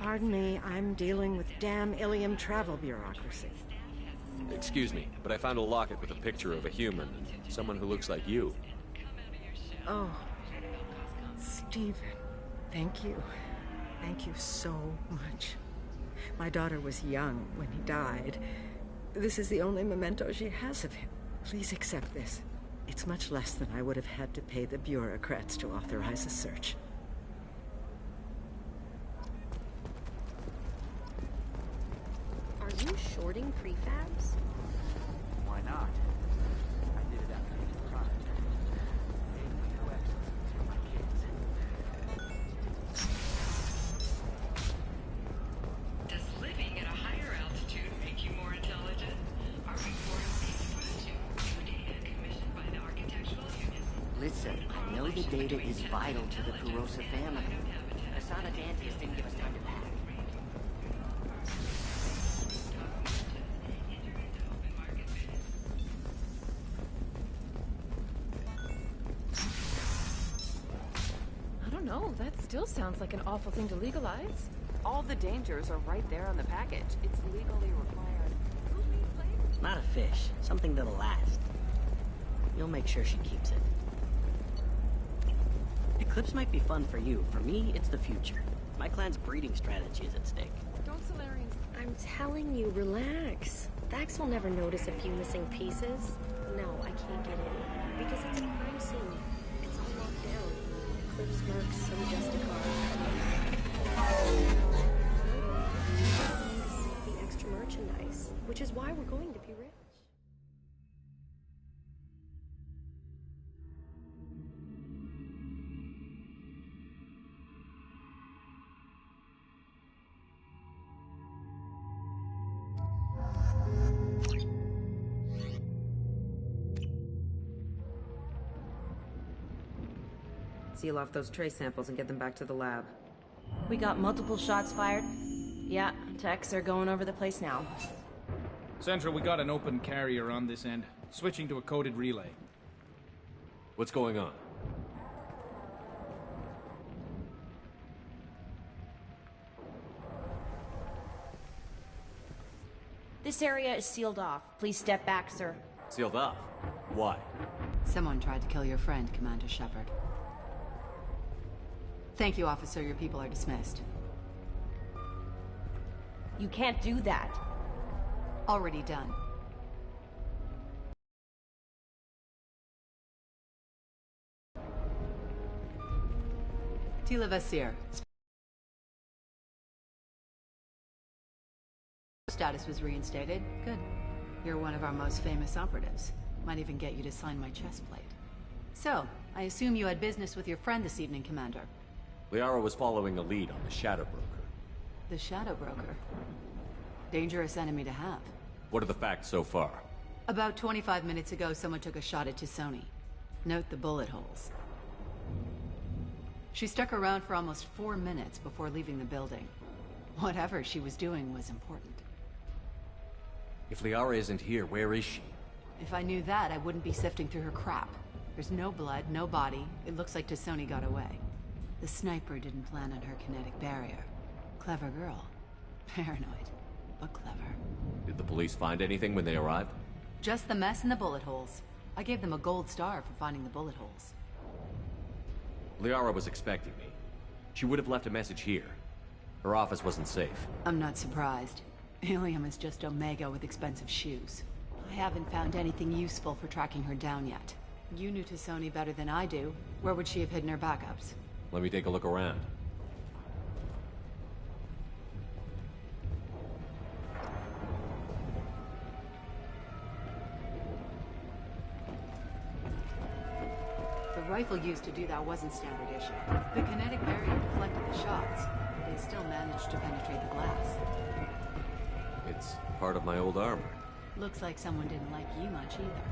Pardon me, I'm dealing with damn Ilium travel bureaucracy. Excuse me, but I found a locket with a picture of a human, and someone who looks like you. Oh, Stephen, thank you. Thank you so much. My daughter was young when he died. This is the only memento she has of him. Please accept this. It's much less than I would have had to pay the bureaucrats to authorize a search. Are you shorting prefabs? Why not? I did it after the crime. Made me no excellence for my kids. Does living at a higher altitude make you more intelligent? Our report speaks to new data commissioned by the Architectural Union. Listen, I know the data is vital to the Kurosa family. Asana Dantius didn't give us time to pack. No, that still sounds like an awful thing to legalize. All the dangers are right there on the package. It's legally required. Not a fish. Something that'll last. You'll make sure she keeps it. Eclipse might be fun for you. For me, it's the future. My clan's breeding strategy is at stake. Don't Solarians... I'm telling you, relax. Vax will never notice a few missing pieces. No, I can't get in. Because it's a crime scene. It's all locked down. Eclipse marks, some Justicar. The extra merchandise, which is why we're going to be rich. Seal off those trace samples and get them back to the lab. We got multiple shots fired. Yeah, techs are going over the place now. Central, we got an open carrier on this end. Switching to a coded relay. What's going on? This area is sealed off. Please step back, sir. Sealed off? Why? Someone tried to kill your friend, Commander Shepard. Thank you, officer. Your people are dismissed. You can't do that. Already done. Tila Vasir. Status was reinstated. Good. You're one of our most famous operatives. Might even get you to sign my chest plate. So, I assume you had business with your friend this evening, Commander. Liara was following a lead on the Shadow Broker. The Shadow Broker? Dangerous enemy to have. What are the facts so far? About 25 minutes ago, someone took a shot at Tisoni. Note the bullet holes. She stuck around for almost 4 minutes before leaving the building. Whatever she was doing was important. If Liara isn't here, where is she? If I knew that, I wouldn't be sifting through her crap. There's no blood, no body. It looks like Tisoni got away. The sniper didn't plan on her kinetic barrier. Clever girl. Paranoid, but clever. Did the police find anything when they arrived? Just the mess and the bullet holes. I gave them a gold star for finding the bullet holes. Liara was expecting me. She would have left a message here. Her office wasn't safe. I'm not surprised. Ilium is just Omega with expensive shoes. I haven't found anything useful for tracking her down yet. You knew Tisoni better than I do. Where would she have hidden her backups? Let me take a look around. The rifle used to do that wasn't standard issue. The kinetic barrier deflected the shots. They still managed to penetrate the glass. It's part of my old armor. Looks like someone didn't like you much either.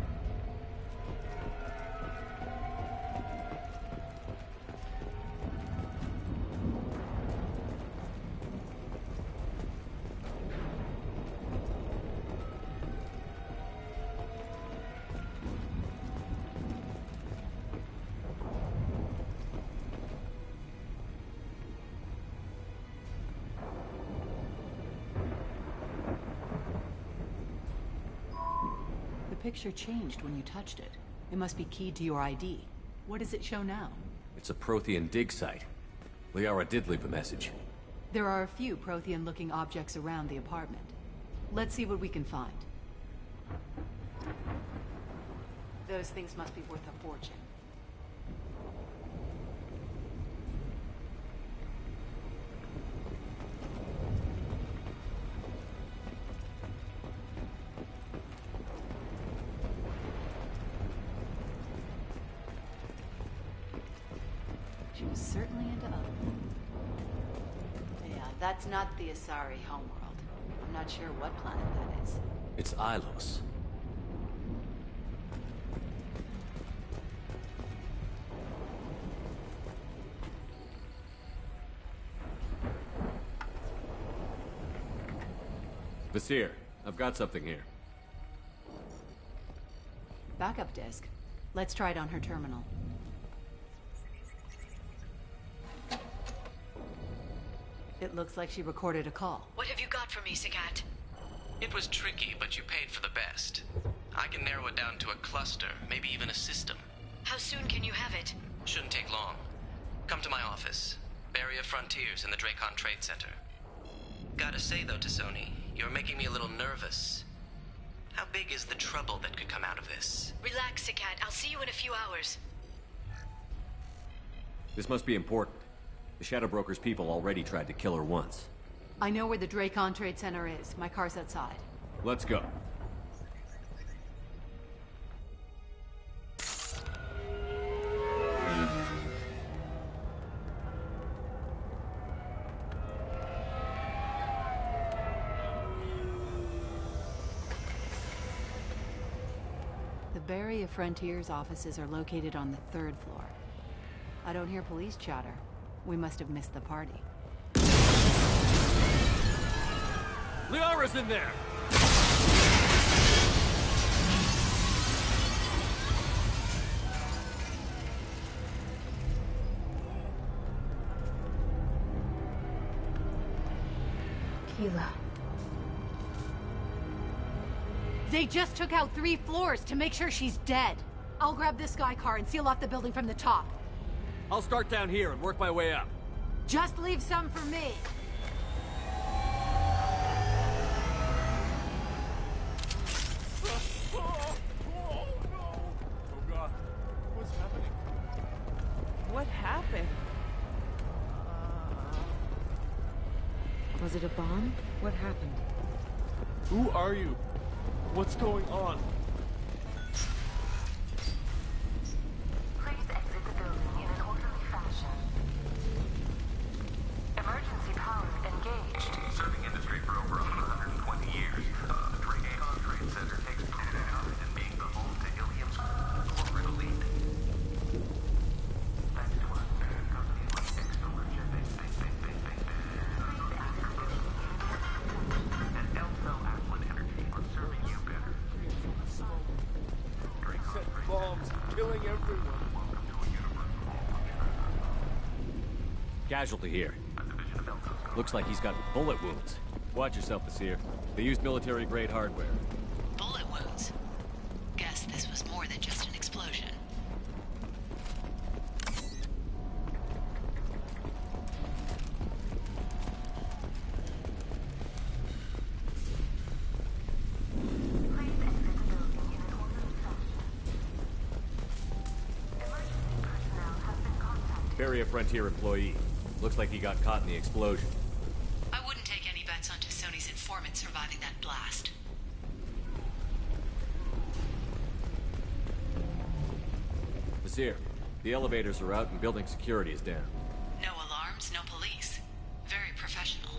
picture changed when you touched it. It must be keyed to your ID. What does it show now? It's a Prothean dig site. Liara did leave a message. There are a few Prothean-looking objects around the apartment. Let's see what we can find. Those things must be worth a fortune. She was certainly into other. Yeah, that's not the Asari homeworld. I'm not sure what planet that is. It's Ilos. Vasir, I've got something here. Backup disk. Let's try it on her terminal. It looks like she recorded a call. What have you got for me, Sagat? It was tricky, but you paid for the best. I can narrow it down to a cluster, maybe even a system. How soon can you have it? Shouldn't take long. Come to my office. Barrier Frontiers in the Dracon Trade Center. Gotta say though to Sony, you're making me a little nervous. How big is the trouble that could come out of this? Relax, Sagat. I'll see you in a few hours. This must be important. The Shadow Broker's people already tried to kill her once. I know where the Dracon Trade Center is. My car's outside. Let's go. The Barrier Frontiers offices are located on the 3rd floor. I don't hear police chatter. We must have missed the party. Liara's in there! Keela. They just took out 3 floors to make sure she's dead. I'll grab this Sky car and seal off the building from the top. I'll start down here and work my way up. Just leave some for me. Oh god. What's happening? What happened? Was it a bomb? What happened? Who are you? What's going on? Please exit the building in an orderly fashion. Emergency power engaged. Serving industry for over 120 years, the Dracon Trade Center takes pride in being the home to Ilium's corporate elite. Thanks to us, companies like Exolar Shipping, and Elso Aquan Energy are serving you better. Set bombs, killing everyone. Casualty here. Looks like he's got bullet wounds. Watch yourself, Vasir. They used military-grade hardware. Bullet wounds. Guess this was more than just an explosion. Barrier Frontier employee. Looks like he got caught in the explosion. I wouldn't take any bets on Sony's informant surviving that blast. Vasir, the elevators are out and building security is down. No alarms, no police. Very professional.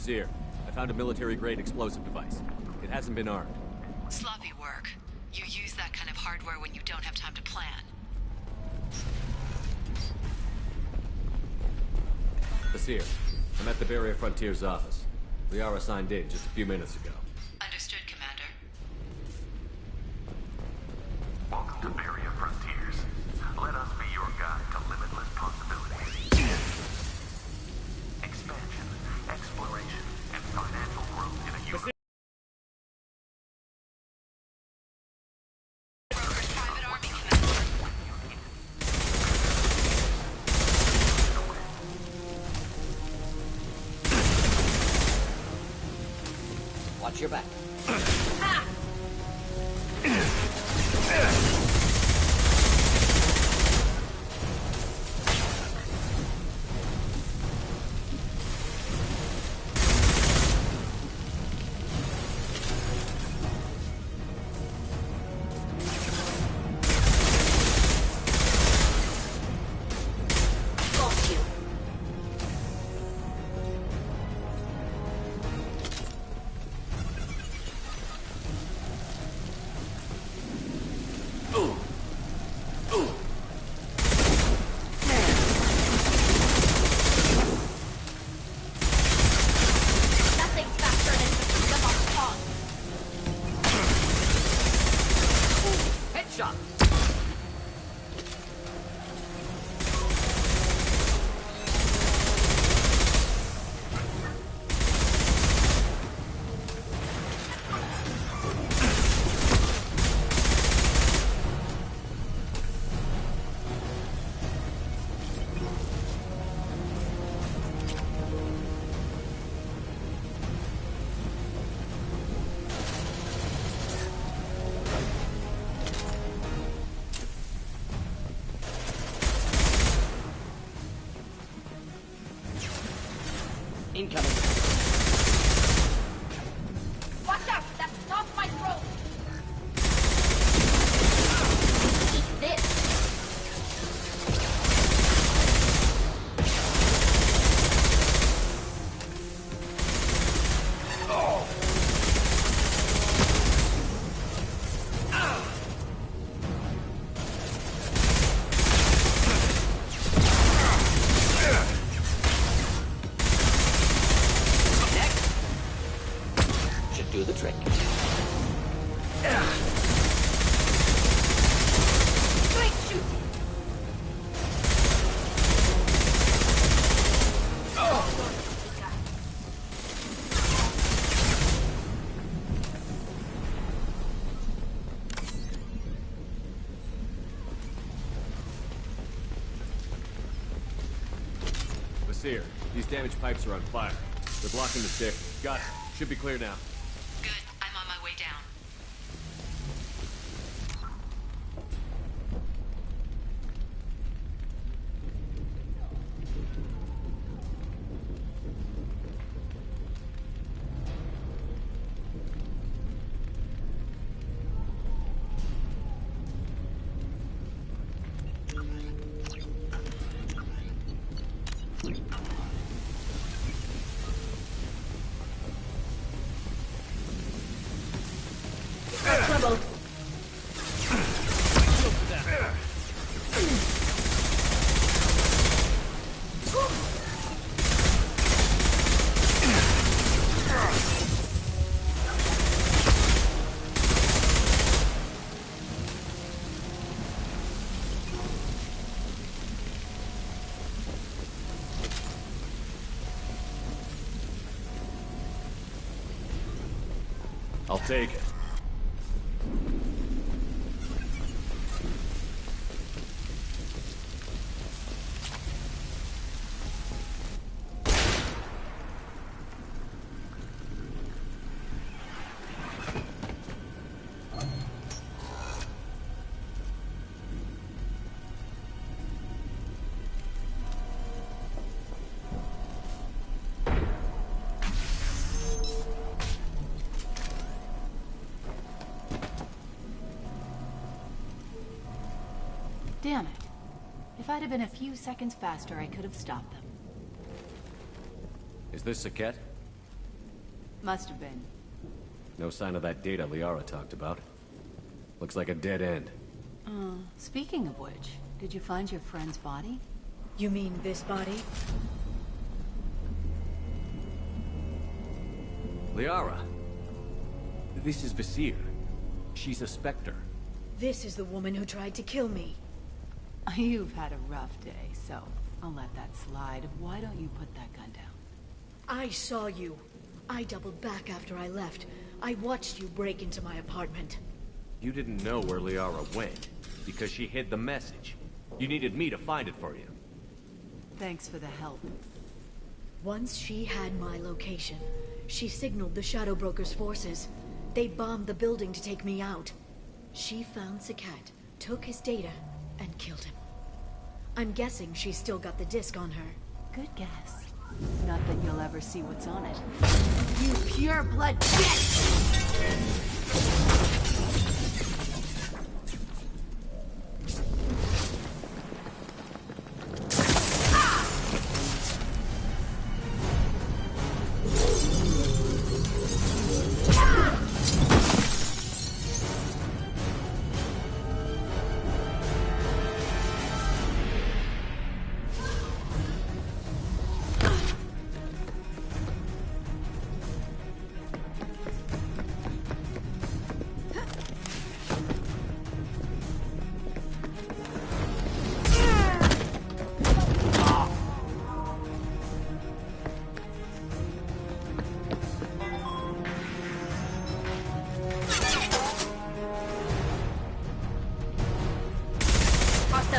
Vizier, I found a military-grade explosive device. It hasn't been armed. Sloppy work. You use that kind of hardware when you don't have time to plan. Vizier, I'm at the Barrier Frontier's office. Liara signed in just a few minutes ago. Understood, Commander. Welcome to Barrier Frontiers. Let us be your guide to limitless possibilities. Expansion, exploration, and financial growth in a universe. Watch your back. Incoming. Watch out! That's not my throat! Eat this! Do the trick. Great shooting! Vizier, these damaged pipes are on fire. They're blocking the stick. Got it. Should be clear now. Good. I'm on my way down. Trouble. I'll take it. Damn it. If I'd have been a few seconds faster, I could have stopped them. Is this Saket? Must have been. No sign of that data Liara talked about. Looks like a dead end. Speaking of which, did you find your friend's body? You mean this body? Liara! This is Visir. She's a Spectre. This is the woman who tried to kill me. You've had a rough day, so I'll let that slide. Why don't you put that gun down? I saw you. I doubled back after I left. I watched you break into my apartment. You didn't know where Liara went, because she hid the message. You needed me to find it for you. Thanks for the help. Once she had my location, she signaled the Shadow Broker's forces. They bombed the building to take me out. She found Sakat, took his data, and killed him. I'm guessing she's still got the disc on her. Good guess. Not that you'll ever see what's on it. You pure blood bitch!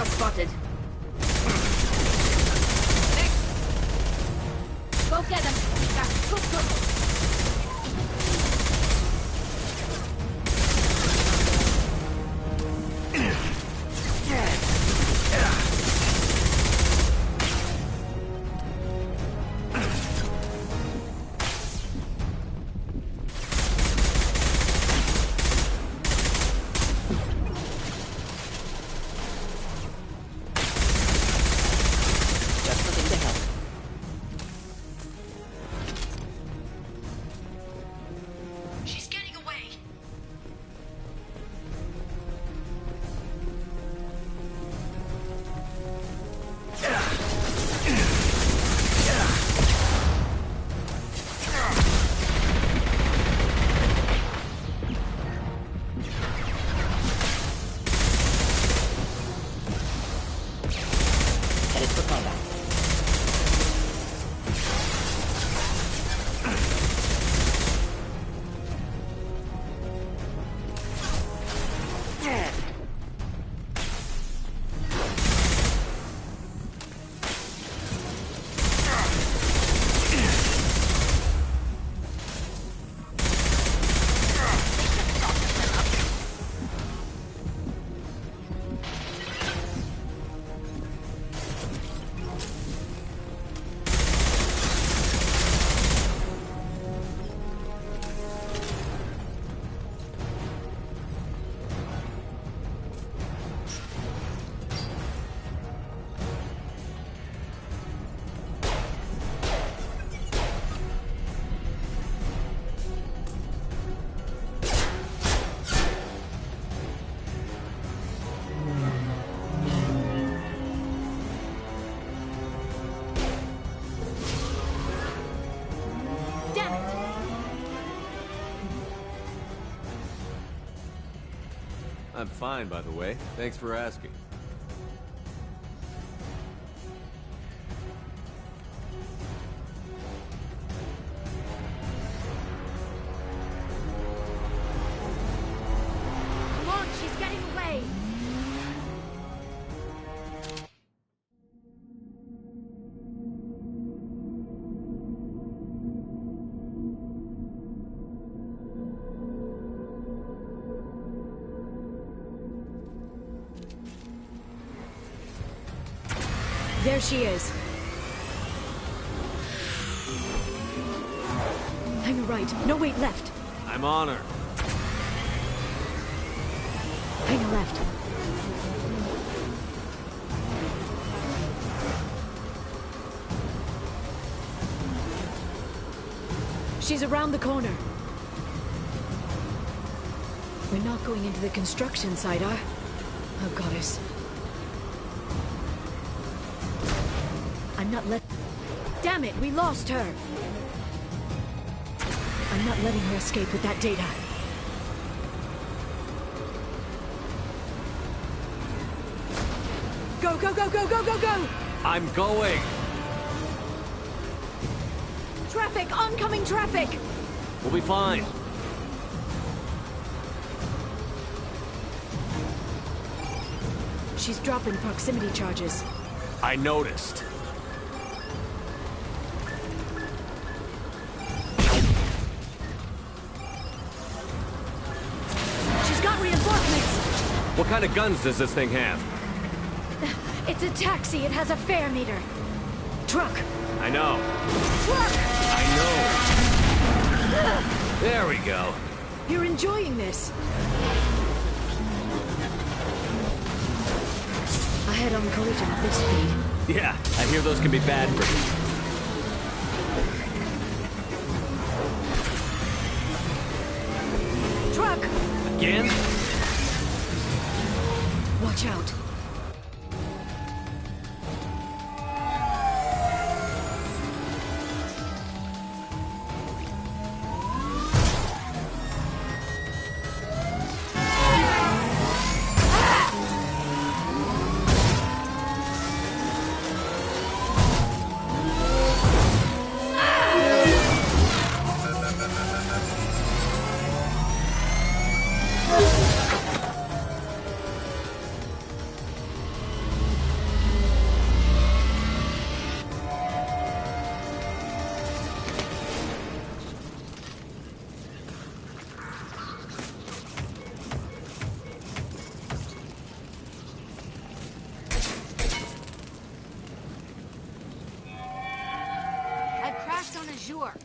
Spotted. Go get them. I'm fine, by the way. Thanks for asking. Come on, she's getting away. There she is. Hang a right. No, wait, left. I'm on her. Hang a left. She's around the corner. We're not going into the construction site, Oh, goddess. I'm not Damn it, we lost her! I'm not letting her escape with that data. Go, go, go, go, go, go, go! I'm going! Traffic! Oncoming traffic! We'll be fine. She's dropping proximity charges. I noticed. She's got reinforcements! What kind of guns does this thing have? It's a taxi. It has a fare meter. Truck. I know. Truck! I know. There we go. You're enjoying this. A head-on collision at this speed. Yeah, I hear those can be bad for you. Truck! Again? Watch out.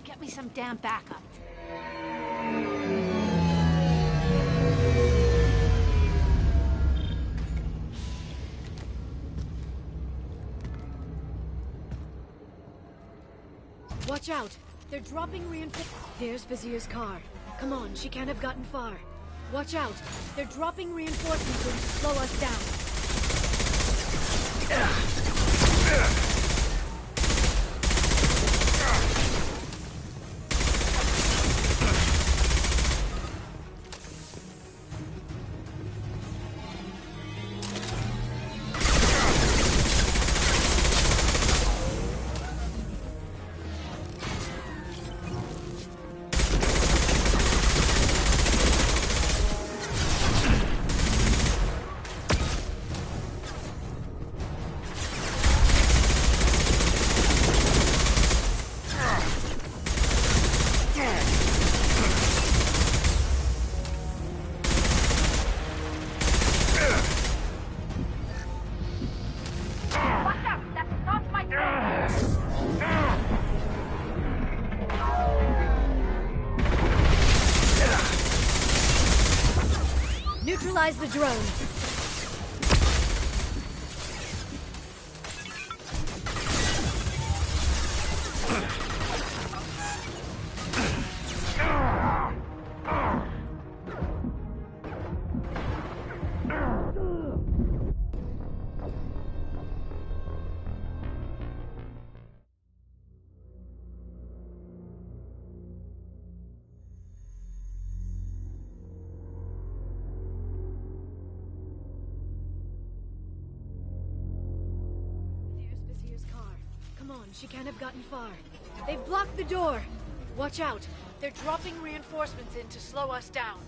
Get me some damn backup. Watch out! They're dropping reinforcements. There's Vizier's car. Come on, she can't have gotten far. Watch out! They're dropping reinforcements to slow us down. Neutralize the drone. She can't have gotten far. They've blocked the door. Watch out. They're dropping reinforcements in to slow us down.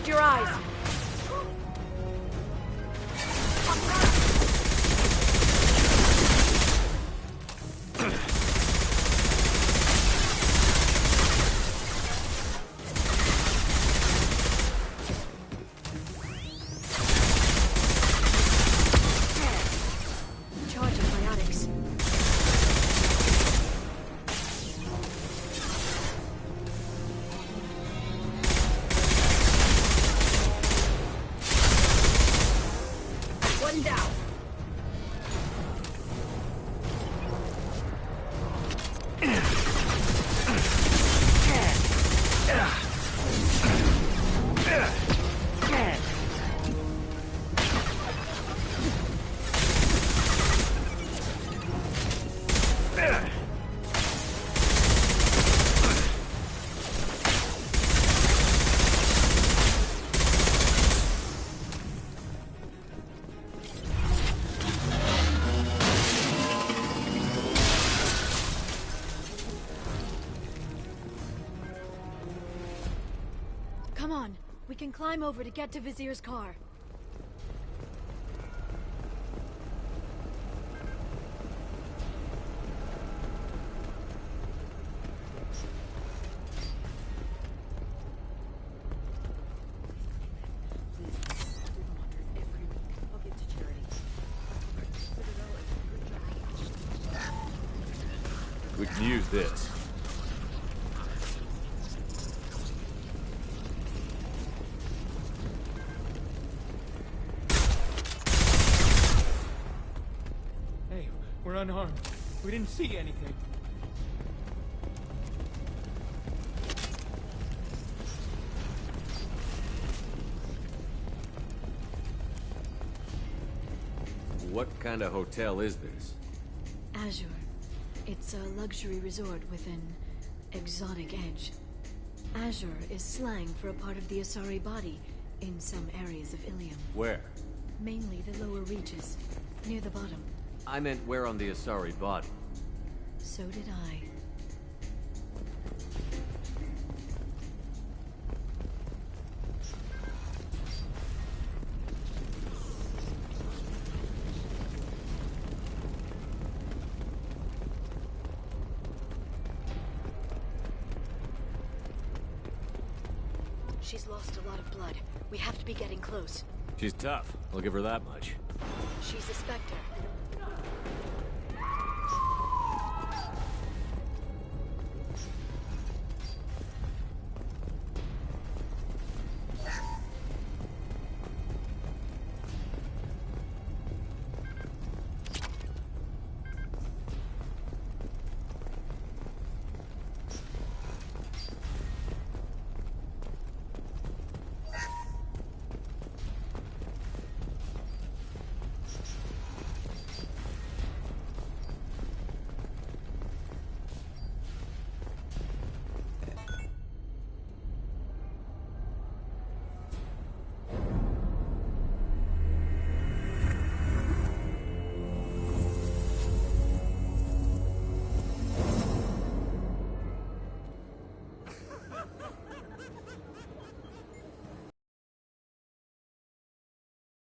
Shield your eyes. Come on, we can climb over to get to Vizier's car. We can use this. Hey, we're unarmed. We didn't see anything. What kind of hotel is this? Azure. It's a luxury resort with an exotic edge. Azure is slang for a part of the Asari body in some areas of Ilium. Where? Mainly the lower reaches, near the bottom. I meant where on the Asari body. So did I. She's lost a lot of blood. We have to be getting close. She's tough. I'll give her that much. She's a Spectre.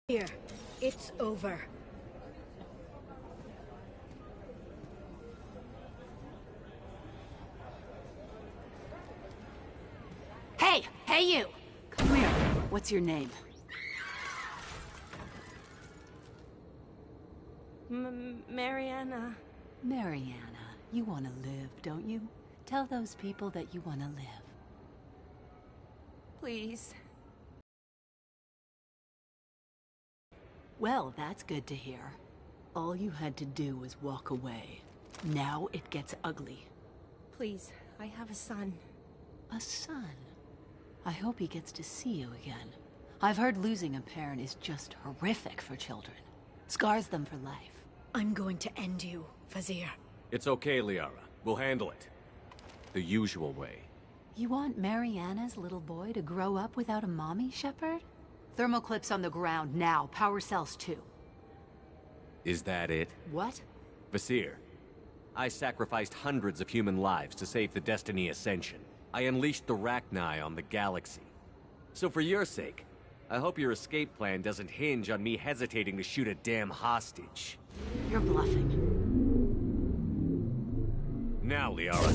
Here, it's over. Hey! Hey, you! Come here. What's your name? Mariana. Mariana. You want to live, don't you? Tell those people that you want to live. Please. Well, that's good to hear. All you had to do was walk away. Now it gets ugly. Please, I have a son. A son? I hope he gets to see you again. I've heard losing a parent is just horrific for children. Scars them for life. I'm going to end you, Vizier. It's okay, Liara. We'll handle it. The usual way. You want Mariana's little boy to grow up without a mommy, Shepard? Thermal clips on the ground now. Power cells too. Is that it? What? Vizier, I sacrificed hundreds of human lives to save the Destiny Ascension. I unleashed the Rachni on the galaxy. So for your sake, I hope your escape plan doesn't hinge on me hesitating to shoot a damn hostage. You're bluffing. Now, Liara.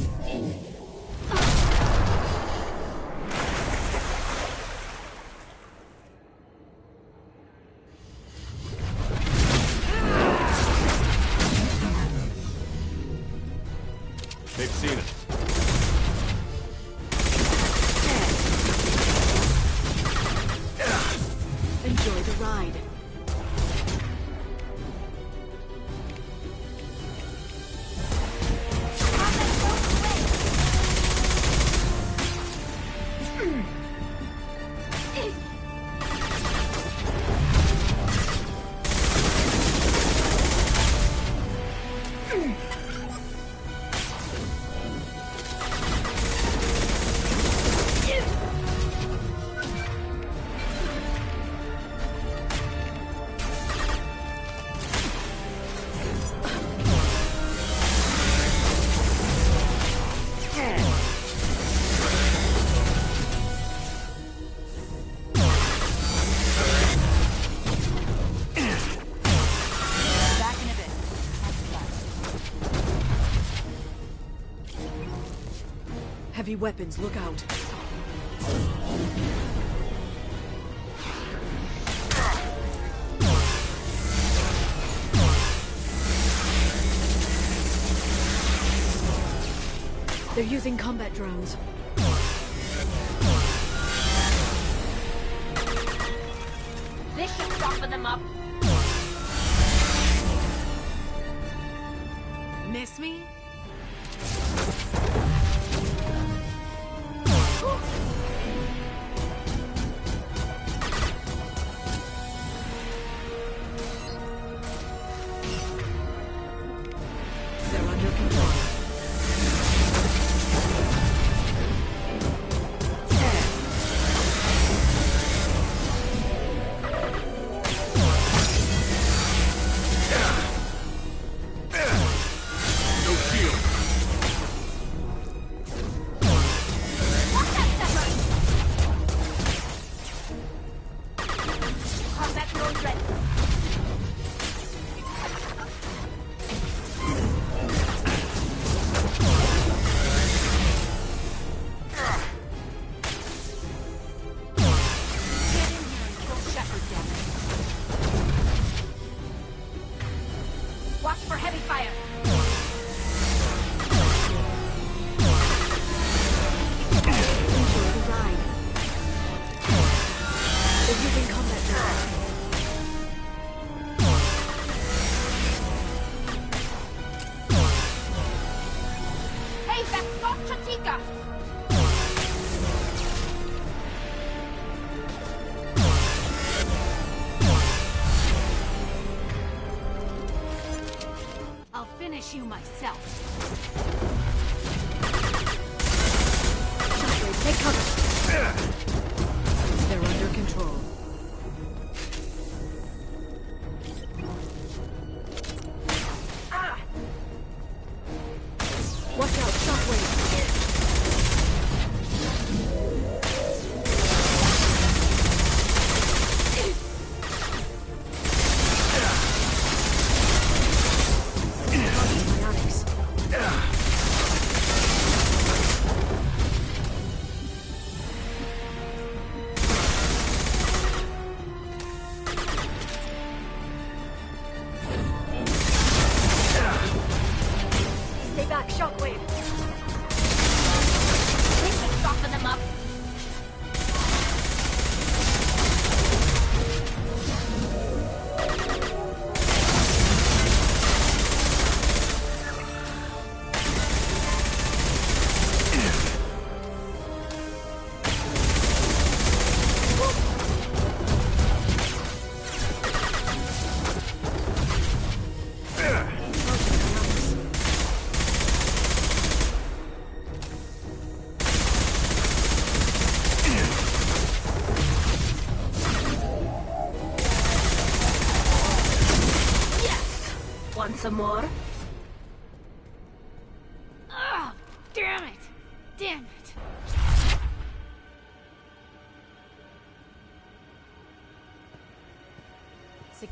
They've seen us. Enjoy the ride. Heavy weapons, look out. They're using combat drones. This should soften them up. Miss me? They're under control. No shield. Combat drone ready. Watch for heavy fire. Enjoy the ride. They're using combat drones. Hey, that's not Chatika! I'll finish you myself. Shockwave, take cover. They're under control. Watch out, Shockwave. Biotics. Stay back, Shockwave. This should soften them up. Want some more? Ugh! Damn it! Damn it!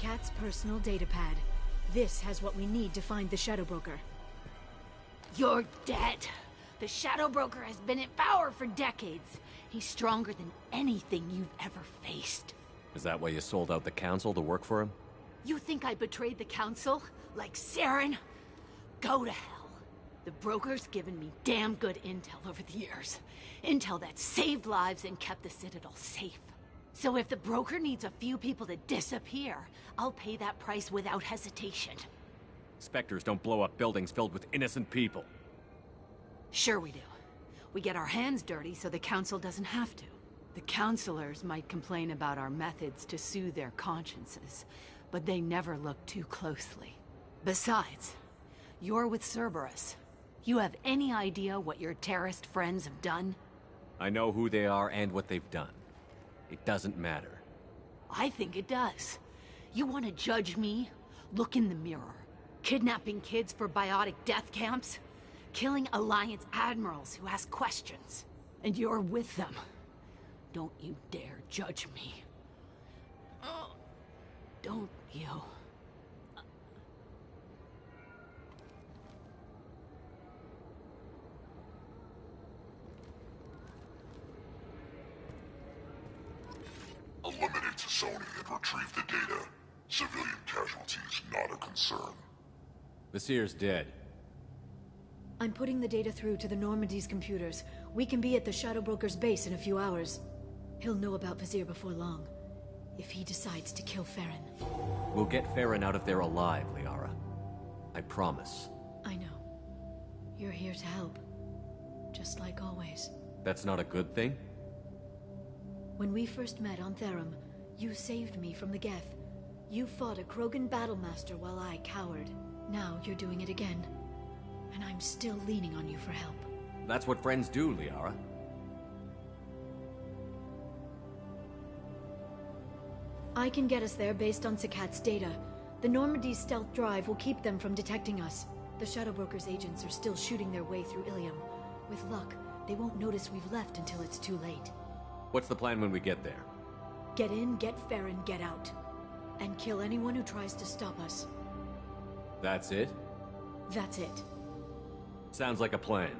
Sikat's personal datapad. This has what we need to find the Shadow Broker. You're dead. The Shadow Broker has been in power for decades. He's stronger than anything you've ever faced. Is that why you sold out the Council to work for him? You think I betrayed the Council? Like Saren? Go to hell. The Broker's given me damn good intel over the years. Intel that saved lives and kept the Citadel safe. So if the Broker needs a few people to disappear, I'll pay that price without hesitation. Spectres don't blow up buildings filled with innocent people. Sure we do. We get our hands dirty so the Council doesn't have to. The Councilors might complain about our methods to soothe their consciences, but they never look too closely. Besides, you're with Cerberus. You have any idea what your terrorist friends have done? I know who they are and what they've done. It doesn't matter. I think it does. You want to judge me? Look in the mirror. Kidnapping kids for biotic death camps? Killing Alliance admirals who ask questions. And you're with them. Don't you dare judge me. Don't you? Eliminate Sony and retrieve the data. Civilian casualties not a concern. Vizier's dead. I'm putting the data through to the Normandy's computers. We can be at the Shadow Broker's base in a few hours. He'll know about Vizier before long. If he decides to kill Farron. We'll get Farron out of there alive, Liara. I promise. I know. You're here to help. Just like always. That's not a good thing? When we first met on Therum, you saved me from the Geth. You fought a Krogan battlemaster while I cowered. Now you're doing it again. And I'm still leaning on you for help. That's what friends do, Liara. I can get us there based on Sikat's data. The Normandy's stealth drive will keep them from detecting us. The Shadow Broker's agents are still shooting their way through Ilium. With luck, they won't notice we've left until it's too late. What's the plan when we get there? Get in, get Farron, get out. And kill anyone who tries to stop us. That's it? That's it. Sounds like a plan.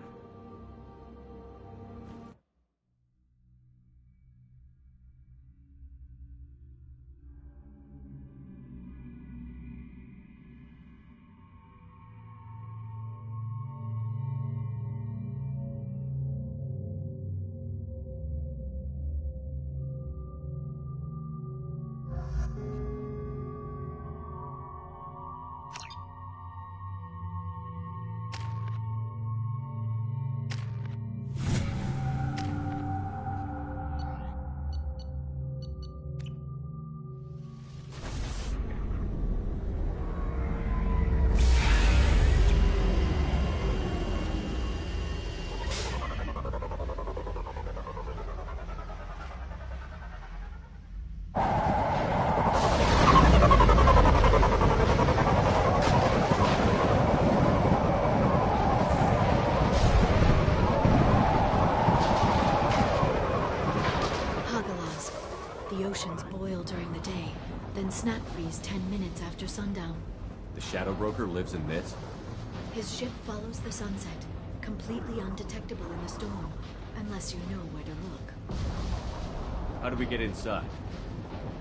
Snap freeze 10 minutes after sundown. The Shadow Broker lives in this? His ship follows the sunset, completely undetectable in the storm, unless you know where to look. How do we get inside?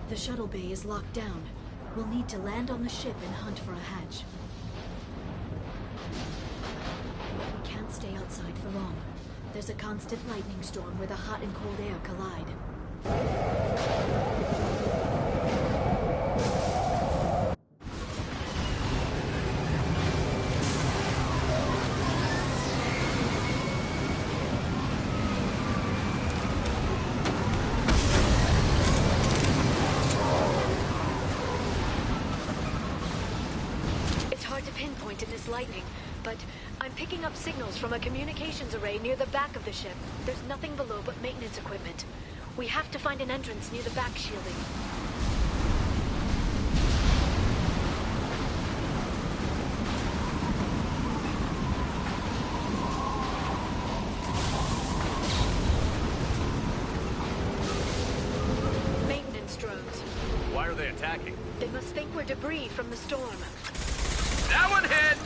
The shuttle bay is locked down. We'll need to land on the ship and hunt for a hatch. We can't stay outside for long. There's a constant lightning storm where the hot and cold air collide. Lightning, but I'm picking up signals from a communications array near the back of the ship. There's nothing below but maintenance equipment. We have to find an entrance near the back shielding. Maintenance drones. Why are they attacking? They must think we're debris from the storm. That one hit!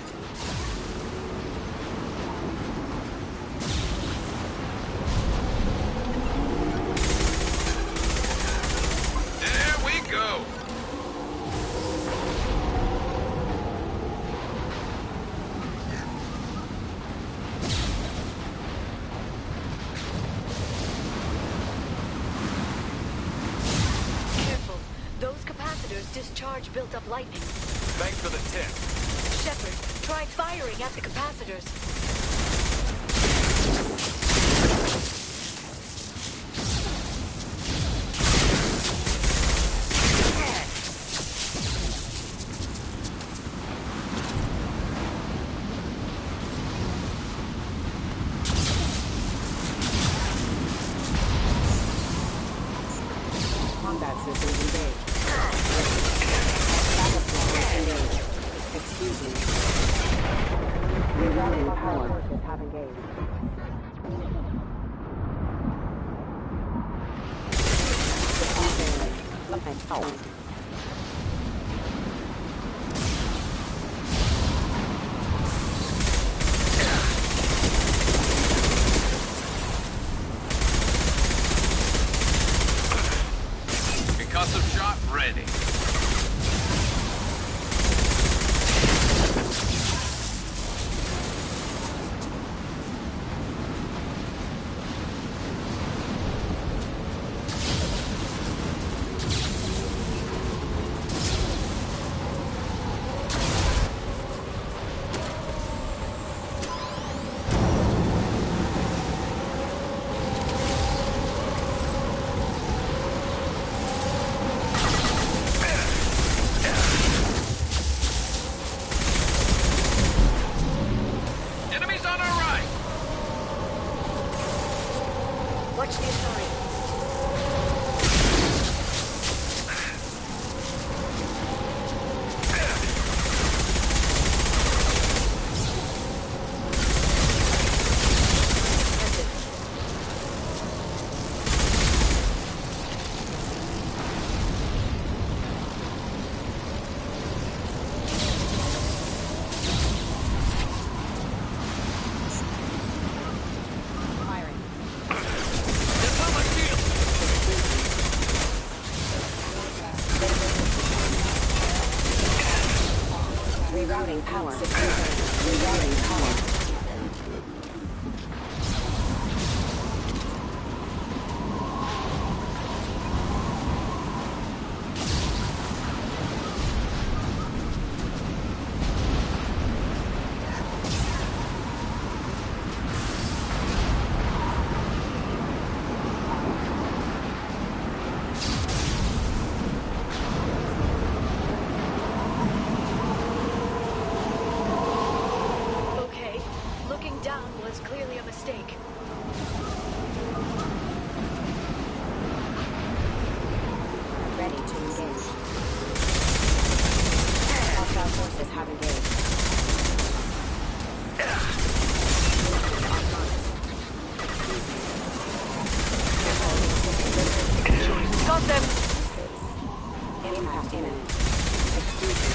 There we go! Careful. Those capacitors discharge built-up lightning. Thanks for the tip. Shepard, try firing at the capacitors. Combat systems engaged. Backup systems engaged. Excuse me. Rerouting power sources have engaged. Concussive shot ready. Enemies on our right. Watch the Atari. Rerouting power. Rerouting power. Okay, looking down was clearly a mistake. Ready to engage. Hostile forces have engaged. Got them! Impact imminent. Excuse me.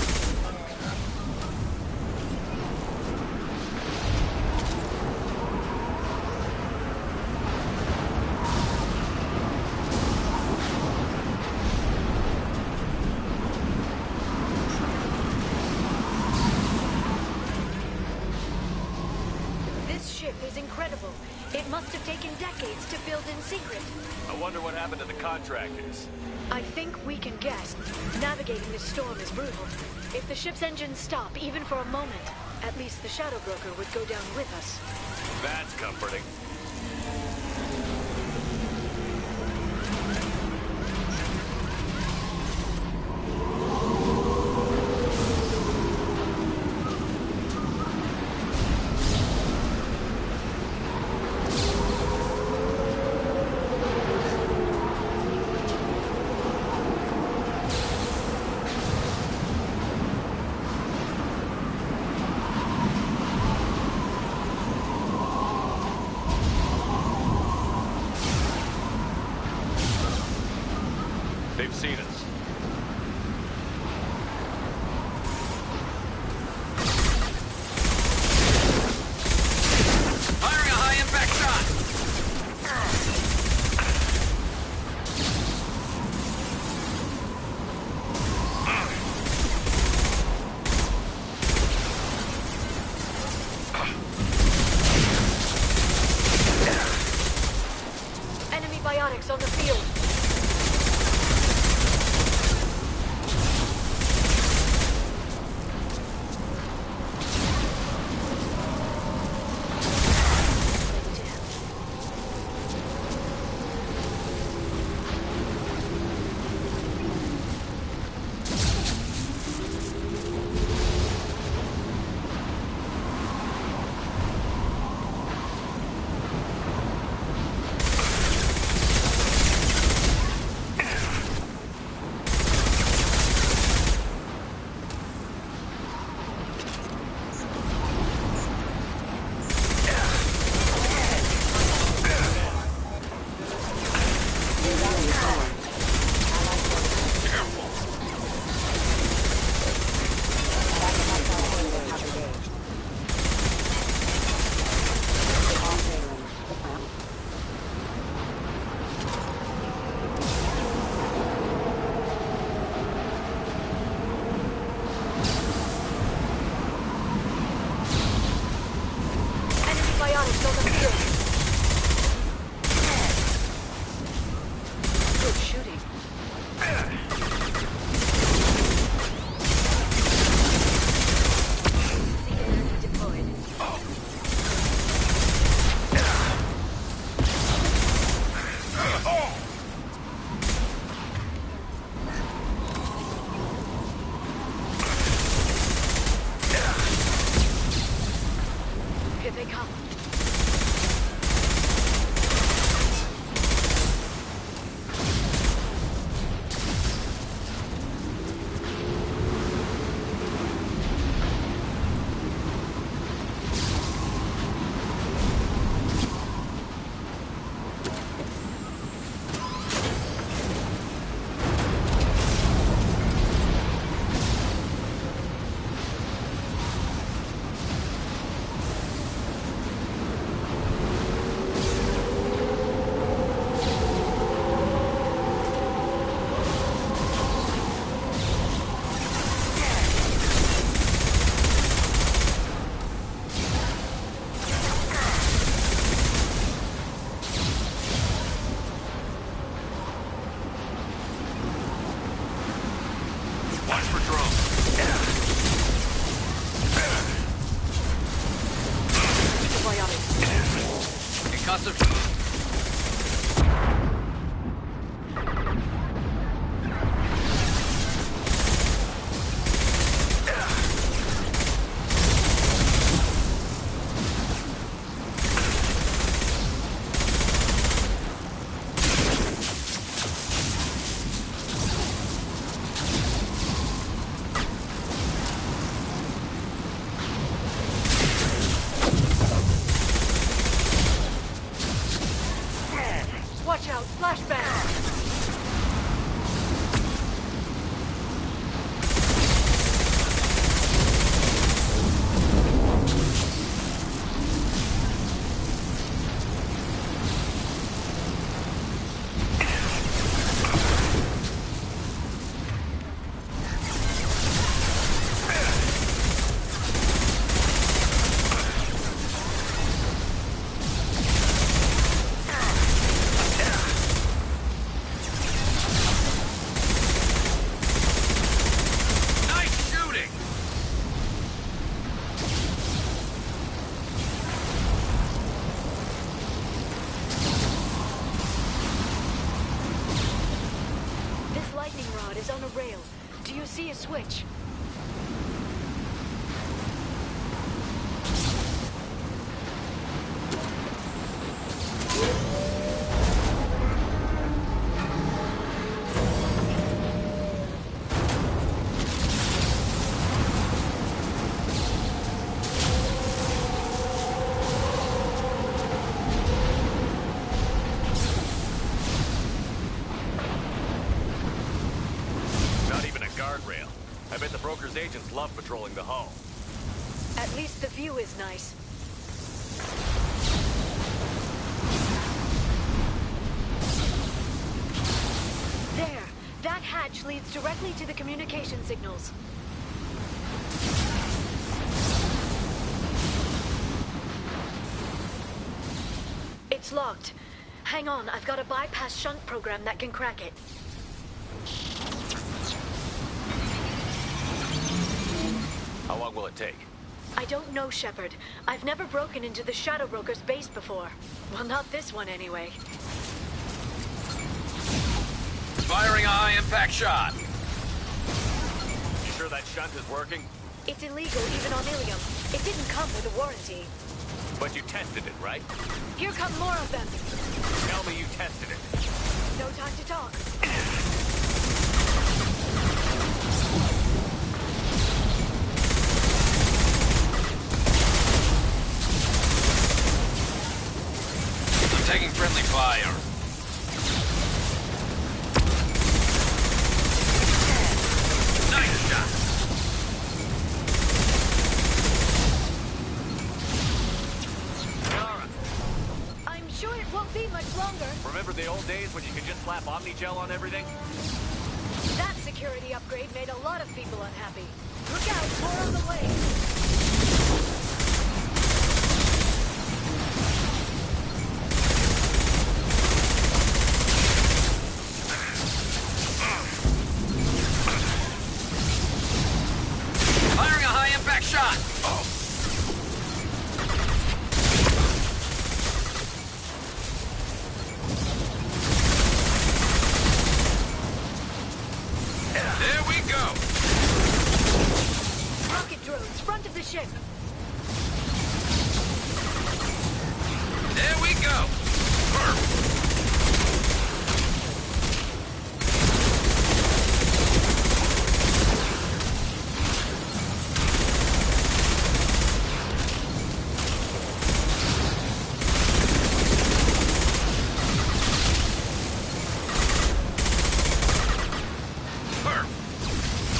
This ship is incredible. It must have taken decades to build in secret. I wonder what happened to the contractors. I think we can guess. Navigating this storm is brutal. If the ship's engines stop, even for a moment, at least the Shadow Broker would go down with us. That's comforting. Enemy biotics on the field. See a switch. Agents love patrolling the hull. At least the view is nice. There! That hatch leads directly to the communication signals. It's locked. Hang on, I've got a bypass shunt program that can crack it. How long will it take? I don't know, Shepard. I've never broken into the Shadow Broker's base before. Well, not this one anyway. Firing a high-impact shot. You sure that shunt is working? It's illegal even on Ilium. It didn't come with a warranty. But you tested it, right? Here come more of them. Tell me you tested it. No time to talk. I'm taking friendly fire. Nice shot. I'm sure it won't be much longer. Remember the old days when you could just slap Omnigel on everything? That security upgrade made a lot of people unhappy. Look out, more on the way. Firing a high-impact shot. There we go. Rocket drones, front of the ship. There we go.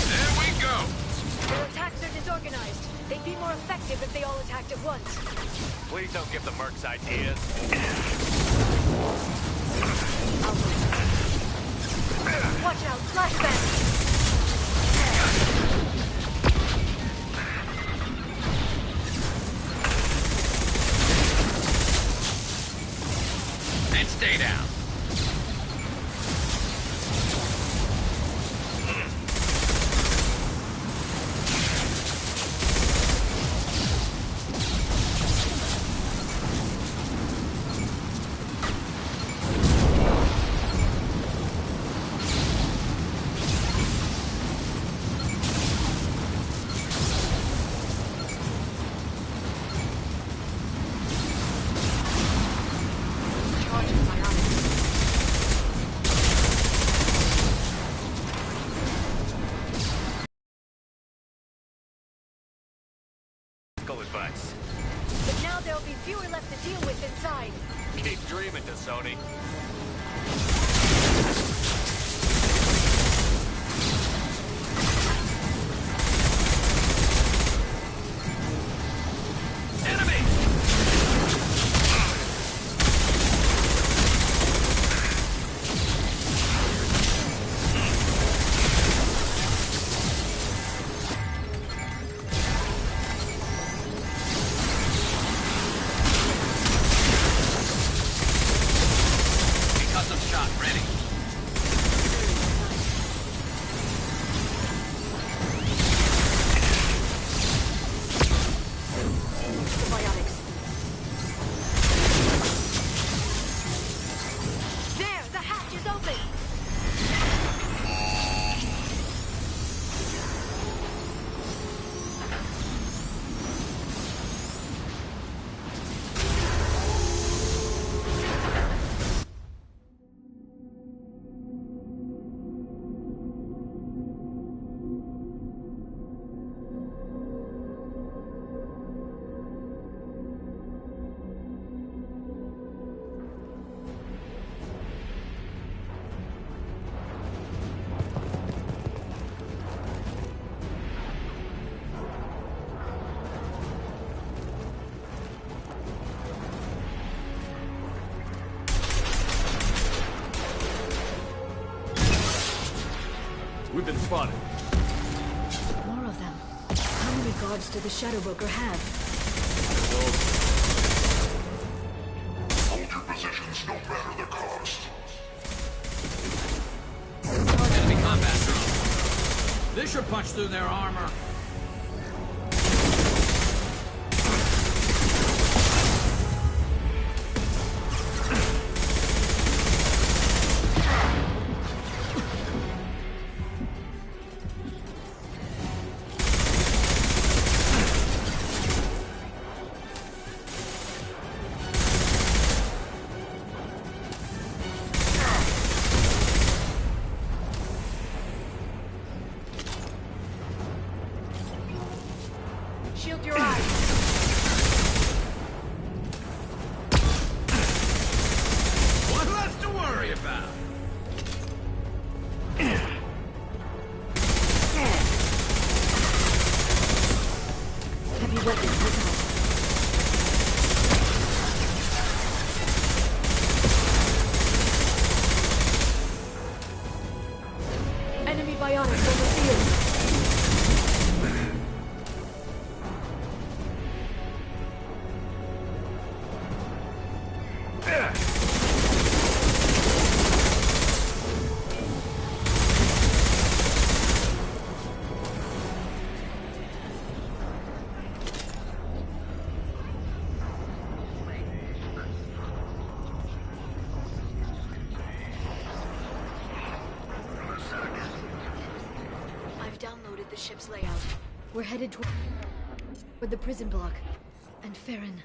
There we go. Their attacks are disorganized. They'd be more effective if they all attacked at once. Please don't give the mercs ideas. Watch out, flashbang! And stay down. Advice. But now there'll be fewer left to deal with inside. Keep dreaming, Sony. We've been spotted. More of them. How many guards do the Shadow Broker have? Hold your matter the cost. Enemy combat drone. This should punch through their armor. Shield your eyes. One less to worry about. Heavy weapons, look out. Enemy bionics on the field. I've downloaded the ship's layout. We're headed toward the prison block. And Farron.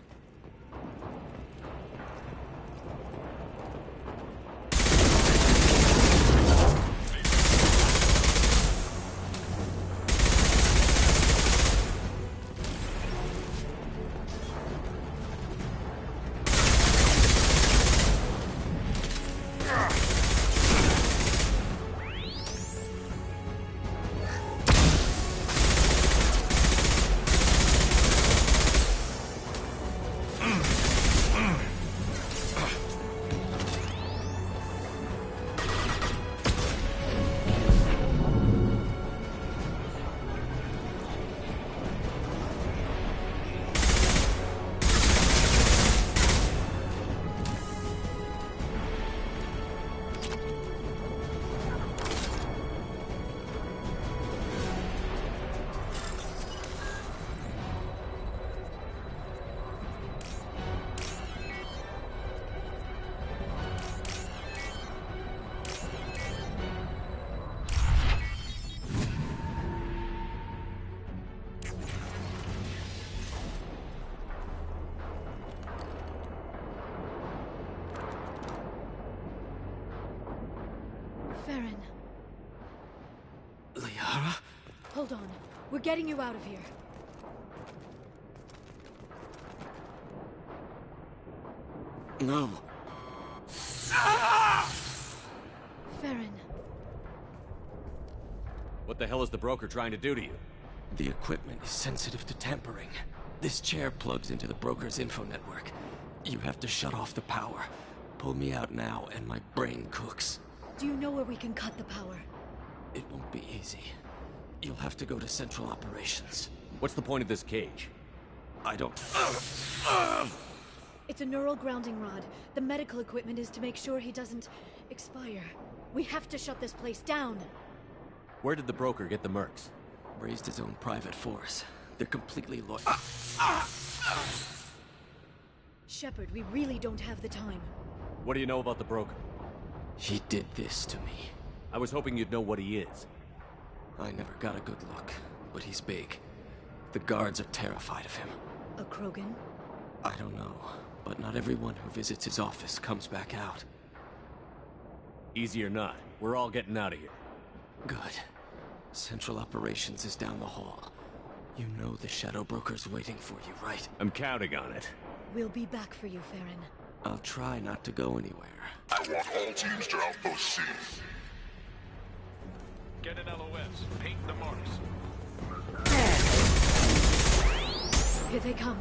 Farron. Liara? Hold on. We're getting you out of here. No. Farron. What the hell is the broker trying to do to you? The equipment is sensitive to tampering. This chair plugs into the broker's info network. You have to shut off the power. Pull me out now, and my brain cooks. Do you know where we can cut the power? It won't be easy. You'll have to go to Central Operations. What's the point of this cage? I don't... It's a neural grounding rod. The medical equipment is to make sure he doesn't expire. We have to shut this place down. Where did the broker get the mercs? Raised his own private force. They're completely loyal. Shepard, we really don't have the time. What do you know about the broker? He did this to me. I was hoping you'd know what he is. I never got a good look, but he's big. The guards are terrified of him. A Krogan? I don't know, but not everyone who visits his office comes back out. Easy or not, we're all getting out of here. Good. Central Operations is down the hall. You know the Shadow Broker's waiting for you, right? I'm counting on it. We'll be back for you, Farron. I'll try not to go anywhere. I want all teams to Outpost C. Get an LOS. Paint the marks. Here they come.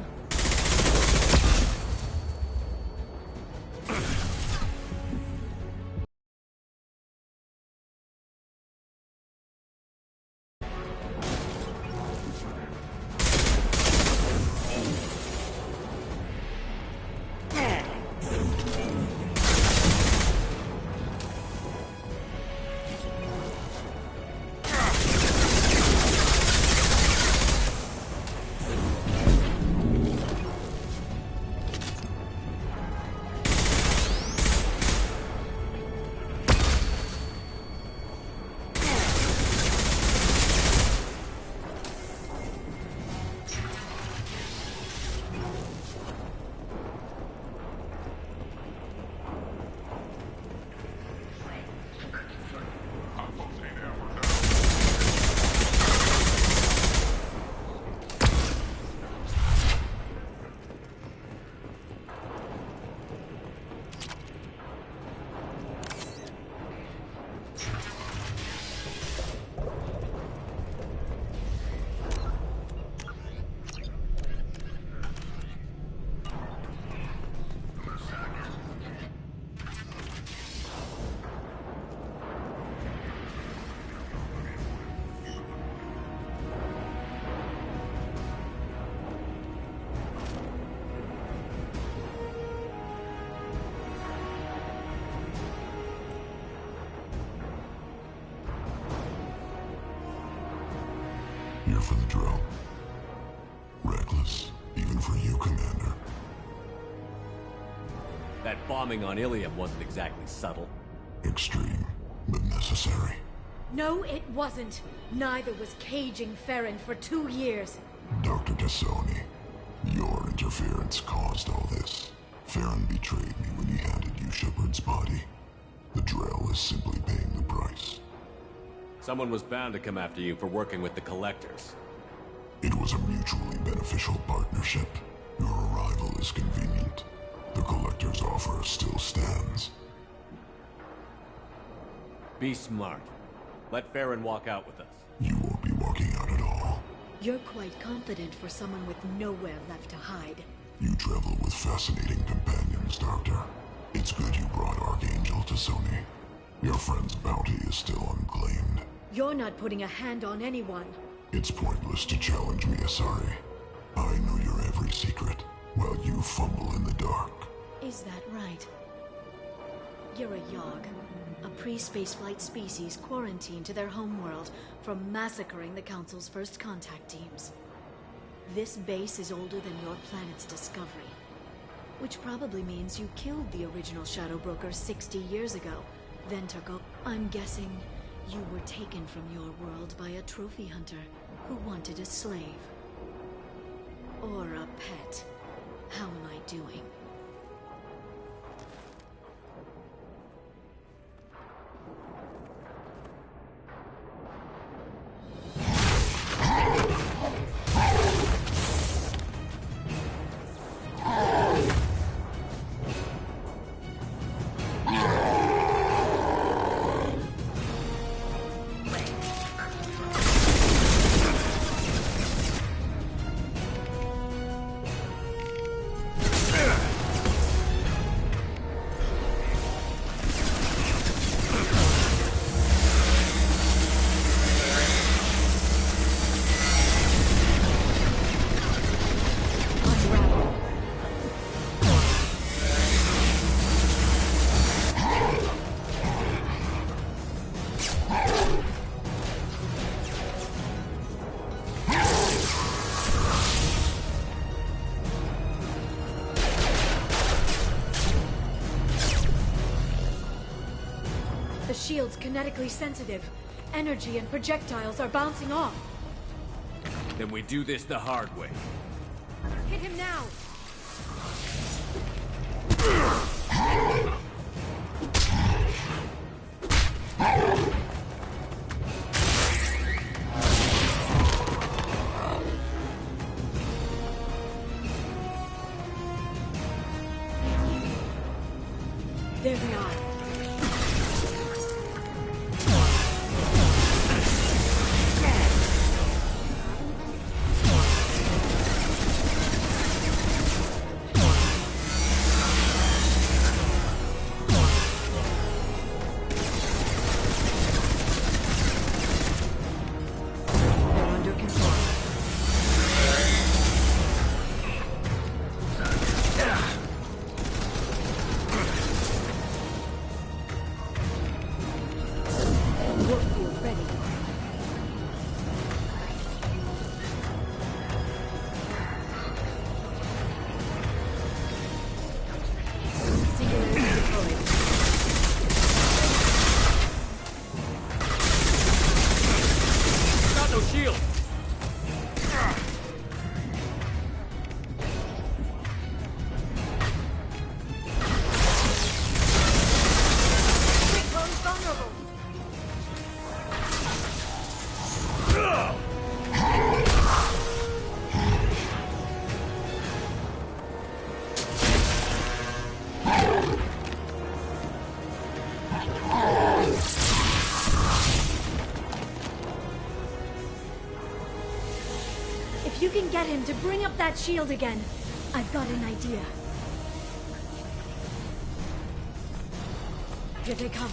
for the drill. Reckless, even for you, Commander. That bombing on Ilium wasn't exactly subtle. Extreme, but necessary. No, it wasn't. Neither was caging Farron for 2 years. Dr. Tassoni, your interference caused all this. Farron betrayed me when he handed you Shepard's body. The Drell is simply paying the price. Someone was bound to come after you for working with the Collectors. It was a mutually beneficial partnership. Your arrival is convenient. The Collector's offer still stands. Be smart. Let Farron walk out with us. You won't be walking out at all. You're quite confident for someone with nowhere left to hide. You travel with fascinating companions, Doctor. It's good you brought Archangel to Sony. Your friend's bounty is still unclaimed. You're not putting a hand on anyone. It's pointless to challenge me, Asari. I know your every secret, while you fumble in the dark. Is that right? You're a Yogg, a pre-spaceflight species quarantined to their homeworld from massacring the Council's first contact teams. This base is older than your planet's discovery, which probably means you killed the original Shadow Broker 60 years ago, then took up. I'm guessing you were taken from your world by a trophy hunter who wanted a slave. Or a pet. How am I doing? The shield's kinetically sensitive. Energy and projectiles are bouncing off. Then we do this the hard way. Hit him now! There they are. If you can get him to bring up that shield again, I've got an idea. Here they come.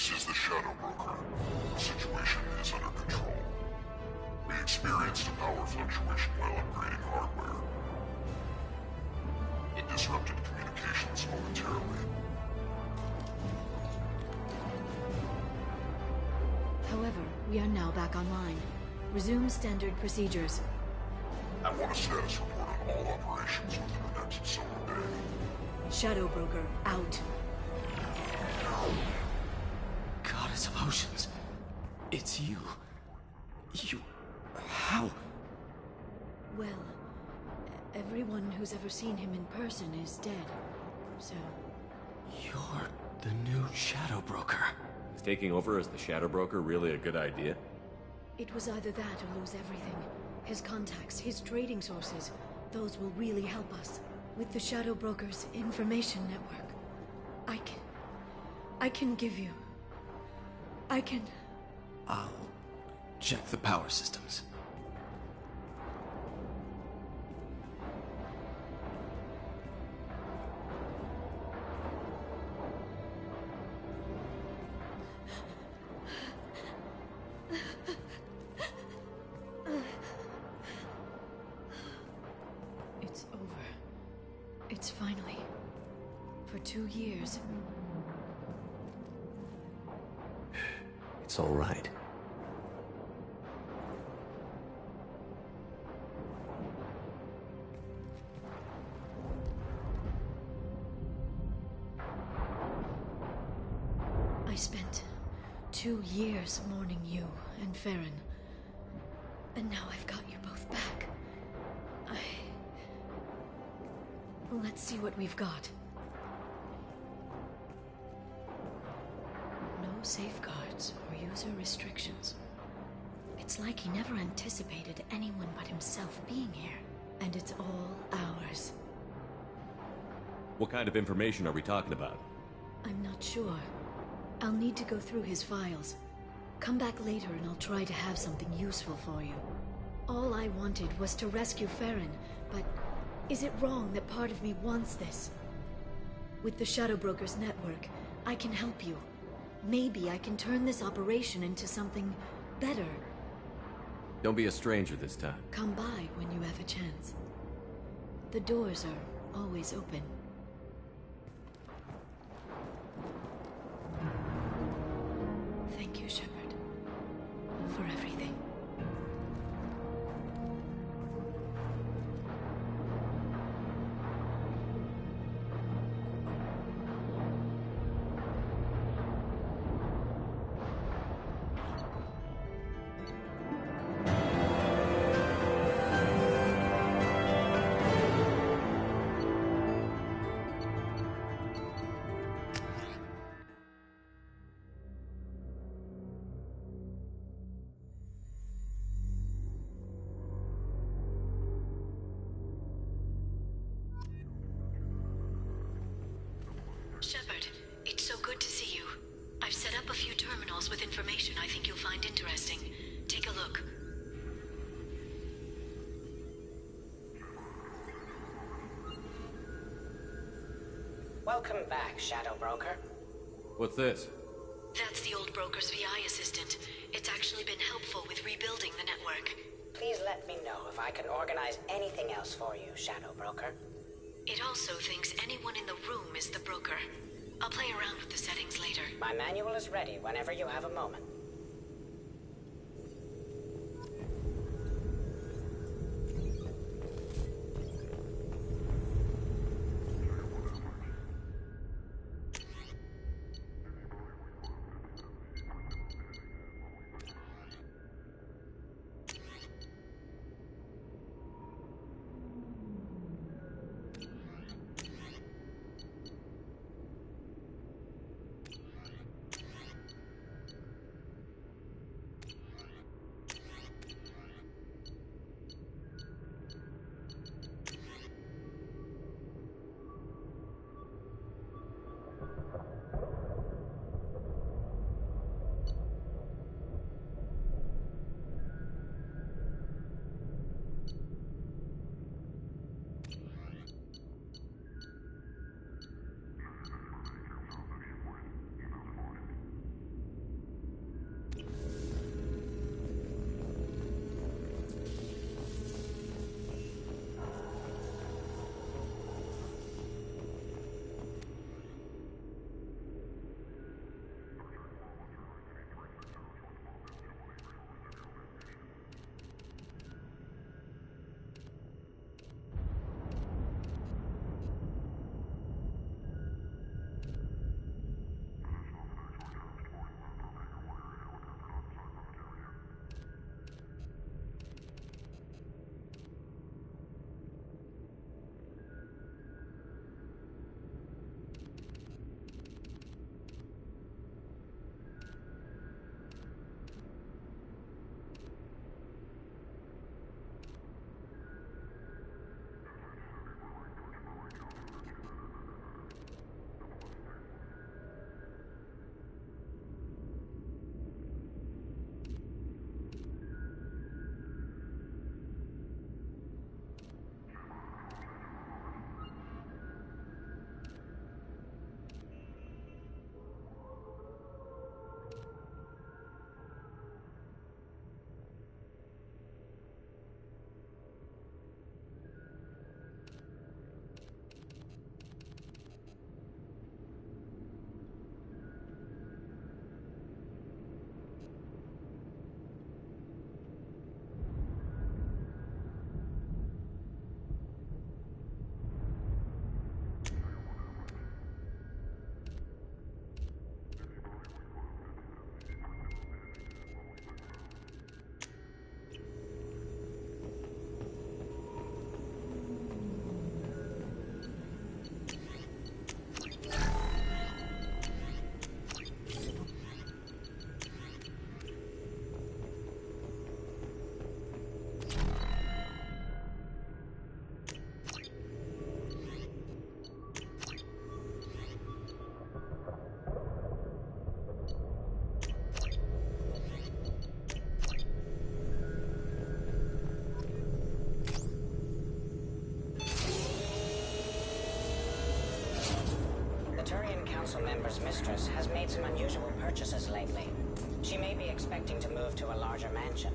This is the Shadow Broker. The situation is under control. We experienced a power fluctuation while upgrading hardware. It disrupted communications momentarily. However, we are now back online. Resume standard procedures. I want a status report on all operations within the next solar day. Shadow Broker, out. Goddess of Oceans. It's you. You... How? Well, everyone who's ever seen him in person is dead. So... You're the new Shadow Broker. Is taking over as the Shadow Broker really a good idea? it was either that or lose everything. His contacts, his trading sources, those will really help us. With the Shadow Broker's information network, I can give you... I'll check the power systems. It's over. It's finally... For 2 years. It's all right. I spent 2 years mourning you and Farron. And now I've got you both back. Let's see what we've got. No safeguards or user restrictions. It's like he never anticipated anyone but himself being here. And it's all ours. What kind of information are we talking about? I'm not sure. I'll need to go through his files. Come back later and I'll try to have something useful for you. All I wanted was to rescue Farron, but is it wrong that part of me wants this? With the Shadow Broker's network, I can help you. Maybe I can turn this operation into something better. Don't be a stranger this time. Come by when you have a chance. The doors are always open. Thank you, Shepard, for everything. Shepard, it's so good to see you. I've set up a few terminals with information I think you'll find interesting. Take a look. Welcome back, Shadow Broker. What's this? That's the old broker's VI assistant. It's actually been helpful with rebuilding the network. Please let me know if I can organize anything else for you, Shadow Broker. It also thinks anyone in the room is the broker. I'll play around with the settings later. My manual is ready whenever you have a moment. Broker's mistress has made some unusual purchases lately. She may be expecting to move to a larger mansion.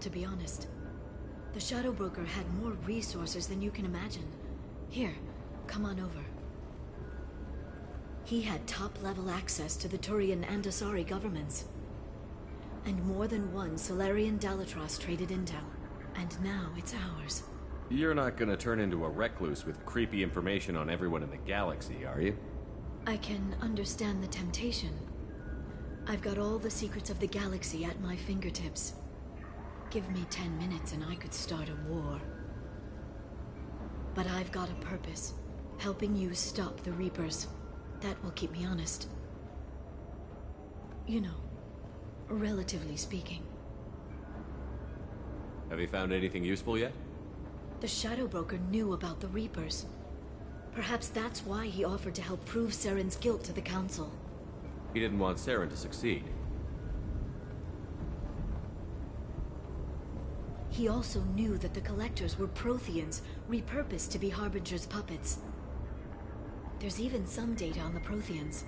To be honest, the Shadow Broker had more resources than you can imagine. Here, come on over. He had top-level access to the Turian and Asari governments. And more than one Solarian Dalatros traded intel. And now it's ours. You're not gonna turn into a recluse with creepy information on everyone in the galaxy, are you? I can understand the temptation. I've got all the secrets of the galaxy at my fingertips. Give me 10 minutes and I could start a war. But I've got a purpose. Helping you stop the Reapers. That will keep me honest. You know, relatively speaking. Have you found anything useful yet? The Shadow Broker knew about the Reapers. Perhaps that's why he offered to help prove Saren's guilt to the Council. He didn't want Saren to succeed. He also knew that the Collectors were Protheans, repurposed to be Harbinger's puppets. There's even some data on the Protheans.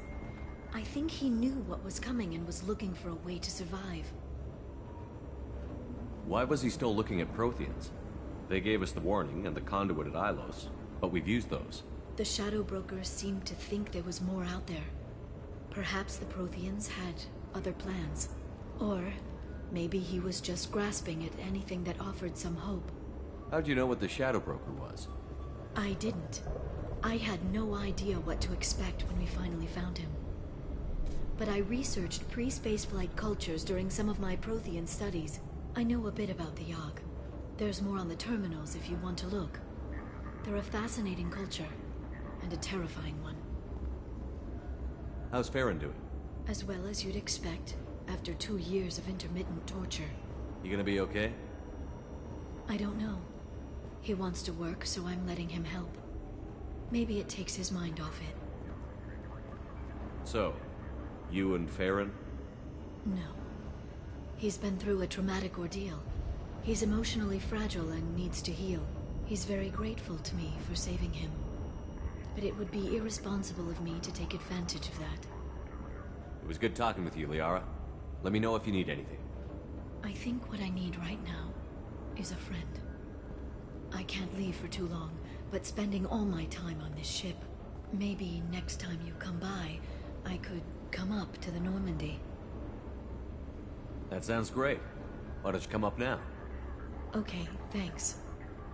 I think he knew what was coming and was looking for a way to survive. Why was he still looking at Protheans? They gave us the warning and the conduit at Ilos, but we've used those. The Shadow Broker seemed to think there was more out there. Perhaps the Protheans had other plans. Or maybe he was just grasping at anything that offered some hope. How'd you know what the Shadow Broker was? I didn't. I had no idea what to expect when we finally found him. But I researched pre-spaceflight cultures during some of my Prothean studies. I know a bit about the Yogg. There's more on the terminals if you want to look. They're a fascinating culture, and a terrifying one. How's Farron doing? As well as you'd expect, after 2 years of intermittent torture. You gonna be okay? I don't know. He wants to work, so I'm letting him help. Maybe it takes his mind off it. So, you and Farron? No. He's been through a traumatic ordeal. He's emotionally fragile and needs to heal. He's very grateful to me for saving him. But it would be irresponsible of me to take advantage of that. It was good talking with you, Liara. Let me know if you need anything. I think what I need right now is a friend. I can't leave for too long, but spending all my time on this ship. Maybe next time you come by, I could come up to the Normandy. That sounds great. Why don't you come up now? Okay, thanks.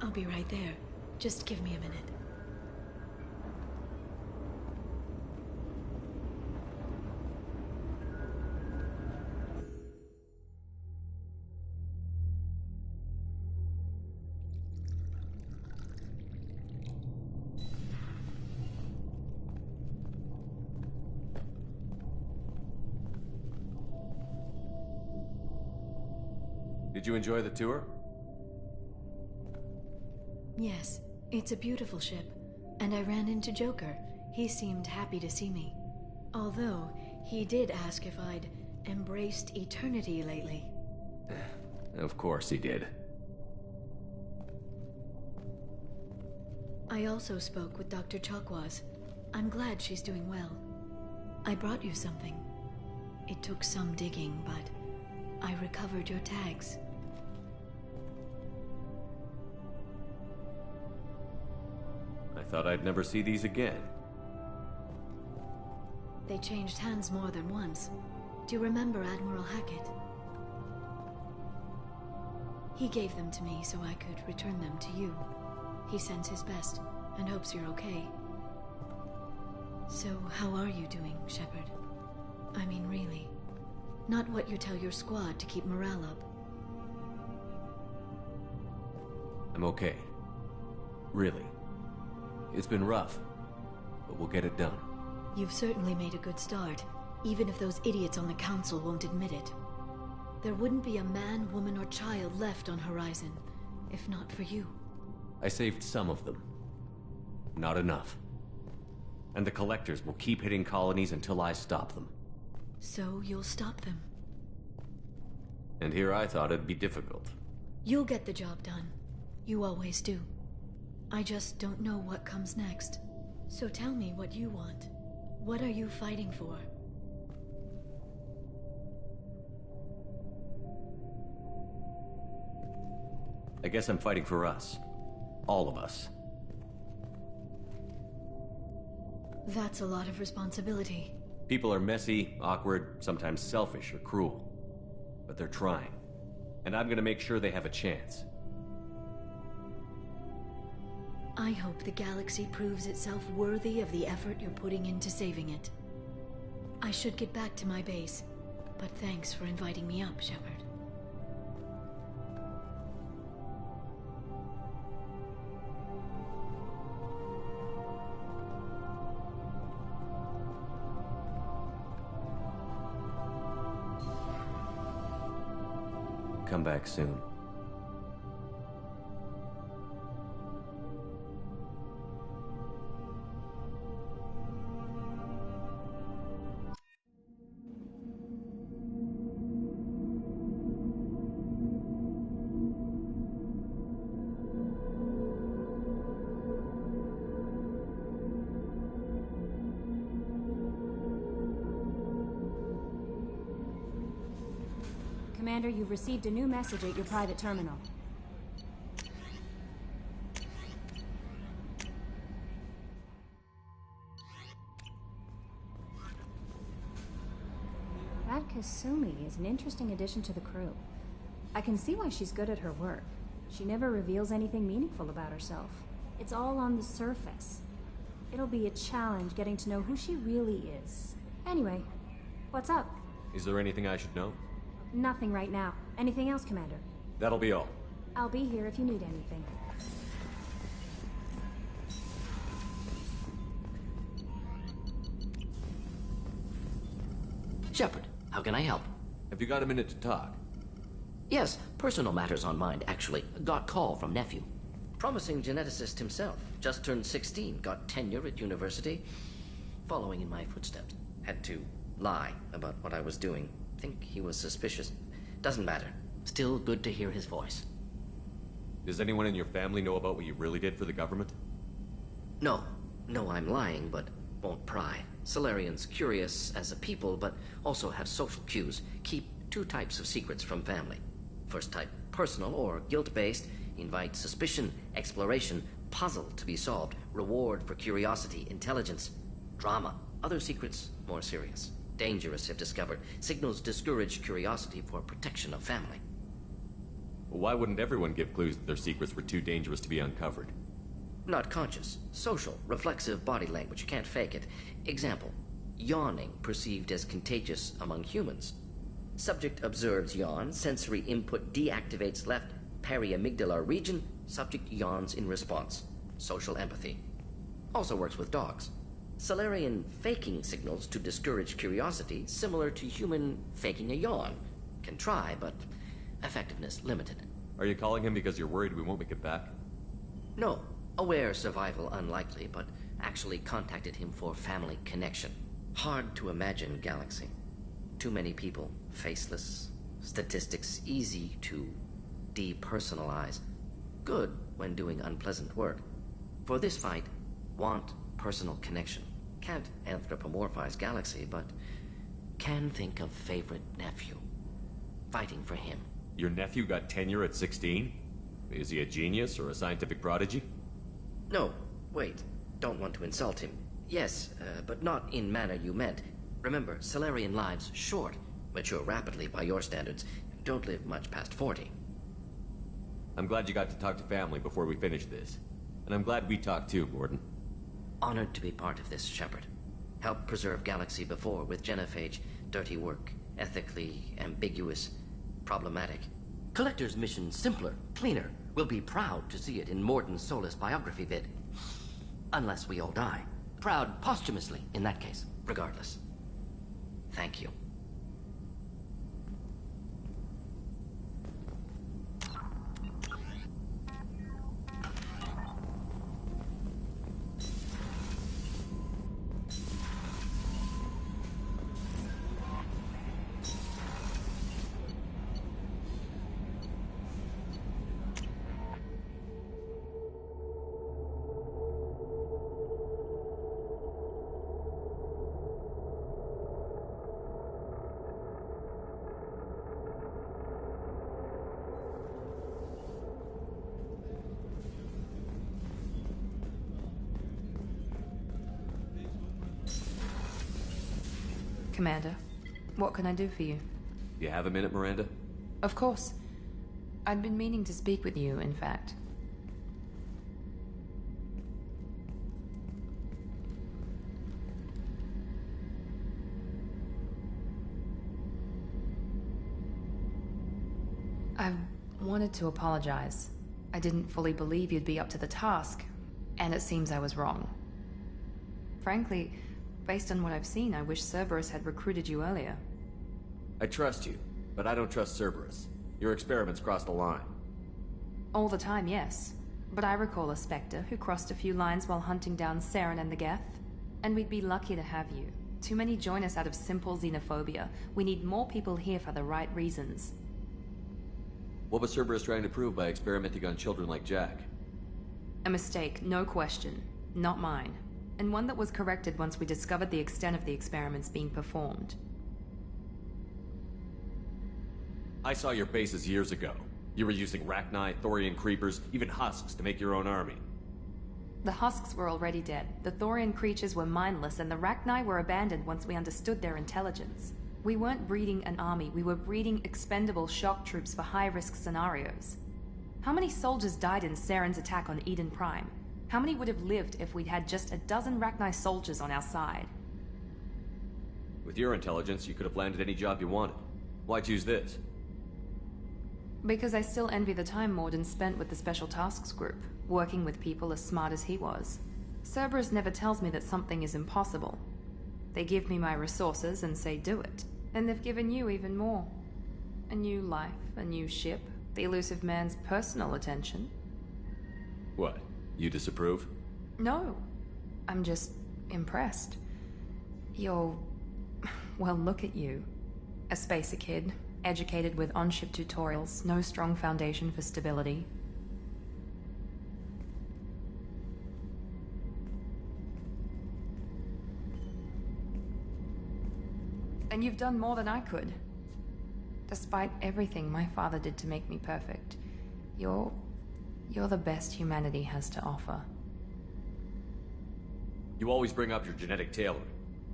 I'll be right there. Just give me a minute. Did you enjoy the tour? Yes, it's a beautiful ship. And I ran into Joker. He seemed happy to see me. Although, he did ask if I'd embraced eternity lately. Of course he did. I also spoke with Dr. Chakwas. I'm glad she's doing well. I brought you something. It took some digging, but I recovered your tags. I thought I'd never see these again. They changed hands more than once. Do you remember Admiral Hackett? He gave them to me so I could return them to you. He sends his best and hopes you're okay. So, how are you doing, Shepard? I mean, really. Not what you tell your squad to keep morale up. I'm okay. Really. It's been rough, but we'll get it done. You've certainly made a good start, even if those idiots on the council won't admit it. There wouldn't be a man, woman, or child left on Horizon, if not for you. I saved some of them. Not enough. And the Collectors will keep hitting colonies until I stop them. So you'll stop them. And here I thought it'd be difficult. You'll get the job done. You always do. I just don't know what comes next. So tell me what you want. What are you fighting for? I guess I'm fighting for us. All of us. That's a lot of responsibility. People are messy, awkward, sometimes selfish or cruel. But they're trying. And I'm gonna make sure they have a chance. I hope the galaxy proves itself worthy of the effort you're putting into saving it. I should get back to my base, but thanks for inviting me up, Shepard. Come back soon. Commander, you've received a new message at your private terminal. That Kasumi is an interesting addition to the crew. I can see why she's good at her work. She never reveals anything meaningful about herself. It's all on the surface. It'll be a challenge getting to know who she really is. Anyway, what's up? Is there anything I should know? Nothing right now. Anything else, Commander? That'll be all. I'll be here if you need anything. Shepard, how can I help? Have you got a minute to talk? Yes, personal matters on mind, actually. Got call from nephew. Promising geneticist himself. Just turned 16, got tenure at university. Following in my footsteps. Had to lie about what I was doing. Think he was suspicious. Doesn't matter. Still good to hear his voice. Does anyone in your family know about what you really did for the government? No. No, I'm lying, but won't pry. Solarians curious as a people, but also have social cues. Keep two types of secrets from family. First type, personal or guilt-based, invite suspicion, exploration, puzzle to be solved, reward for curiosity, intelligence, drama. Other secrets, more serious. Dangerous if discovered. Signals discourage curiosity for protection of family. Well, why wouldn't everyone give clues that their secrets were too dangerous to be uncovered? Not conscious. Social, reflexive body language. Can't fake it. Example. Yawning perceived as contagious among humans. Subject observes yawn. Sensory input deactivates left periamygdalar region. Subject yawns in response. Social empathy. Also works with dogs. Solarian faking signals to discourage curiosity, similar to human faking a yawn. Can try, but effectiveness limited. Are you calling him because you're worried we won't make it back? No. Aware survival unlikely, but actually contacted him for family connection. Hard to imagine galaxy. Too many people, faceless. Statistics easy to depersonalize. Good when doing unpleasant work. For this fight, want personal connection. Can't anthropomorphize galaxy, but can think of favorite nephew. Fighting for him. Your nephew got tenure at 16? Is he a genius or a scientific prodigy? No, wait. Don't want to insult him. Yes, but not in manner you meant. Remember, Solarian lives short. Mature rapidly by your standards. Don't live much past 40. I'm glad you got to talk to family before we finish this. And I'm glad we talked too, Gordon. Honored to be part of this, Shepard. Helped preserve Galaxy before with genophage. Dirty work. Ethically ambiguous. Problematic. Collector's mission simpler, cleaner. We'll be proud to see it in Mordin Solus biography vid. Unless we all die. Proud posthumously, in that case. Regardless. Thank you. Commander, what can I do for you? You have a minute, Miranda? Of course. I'd been meaning to speak with you, in fact. I wanted to apologize. I didn't fully believe you'd be up to the task, and it seems I was wrong. Frankly, based on what I've seen, I wish Cerberus had recruited you earlier. I trust you, but I don't trust Cerberus. Your experiments crossed the line. All the time, yes. But I recall a Spectre who crossed a few lines while hunting down Saren and the Geth. And we'd be lucky to have you. Too many join us out of simple xenophobia. We need more people here for the right reasons. What was Cerberus trying to prove by experimenting on children like Jack? A mistake, no question. Not mine. And one that was corrected once we discovered the extent of the experiments being performed. I saw your bases years ago. You were using Rachni, Thorian creepers, even husks to make your own army. The husks were already dead, the Thorian creatures were mindless, and the Rachni were abandoned once we understood their intelligence. We weren't breeding an army, we were breeding expendable shock troops for high-risk scenarios. How many soldiers died in Saren's attack on Eden Prime? How many would have lived if we'd had just a dozen Rachni soldiers on our side? With your intelligence, you could have landed any job you wanted. Why choose this? Because I still envy the time Morden spent with the Special Tasks Group, working with people as smart as he was. Cerberus never tells me that something is impossible. They give me my resources and say do it. And they've given you even more. A new life, a new ship, the elusive man's personal attention. What? You disapprove? No. I'm just impressed. You're... well, look at you. A spacer kid, educated with on-ship tutorials, no strong foundation for stability. And you've done more than I could. Despite everything my father did to make me perfect, you're the best humanity has to offer. You always bring up your genetic tailoring.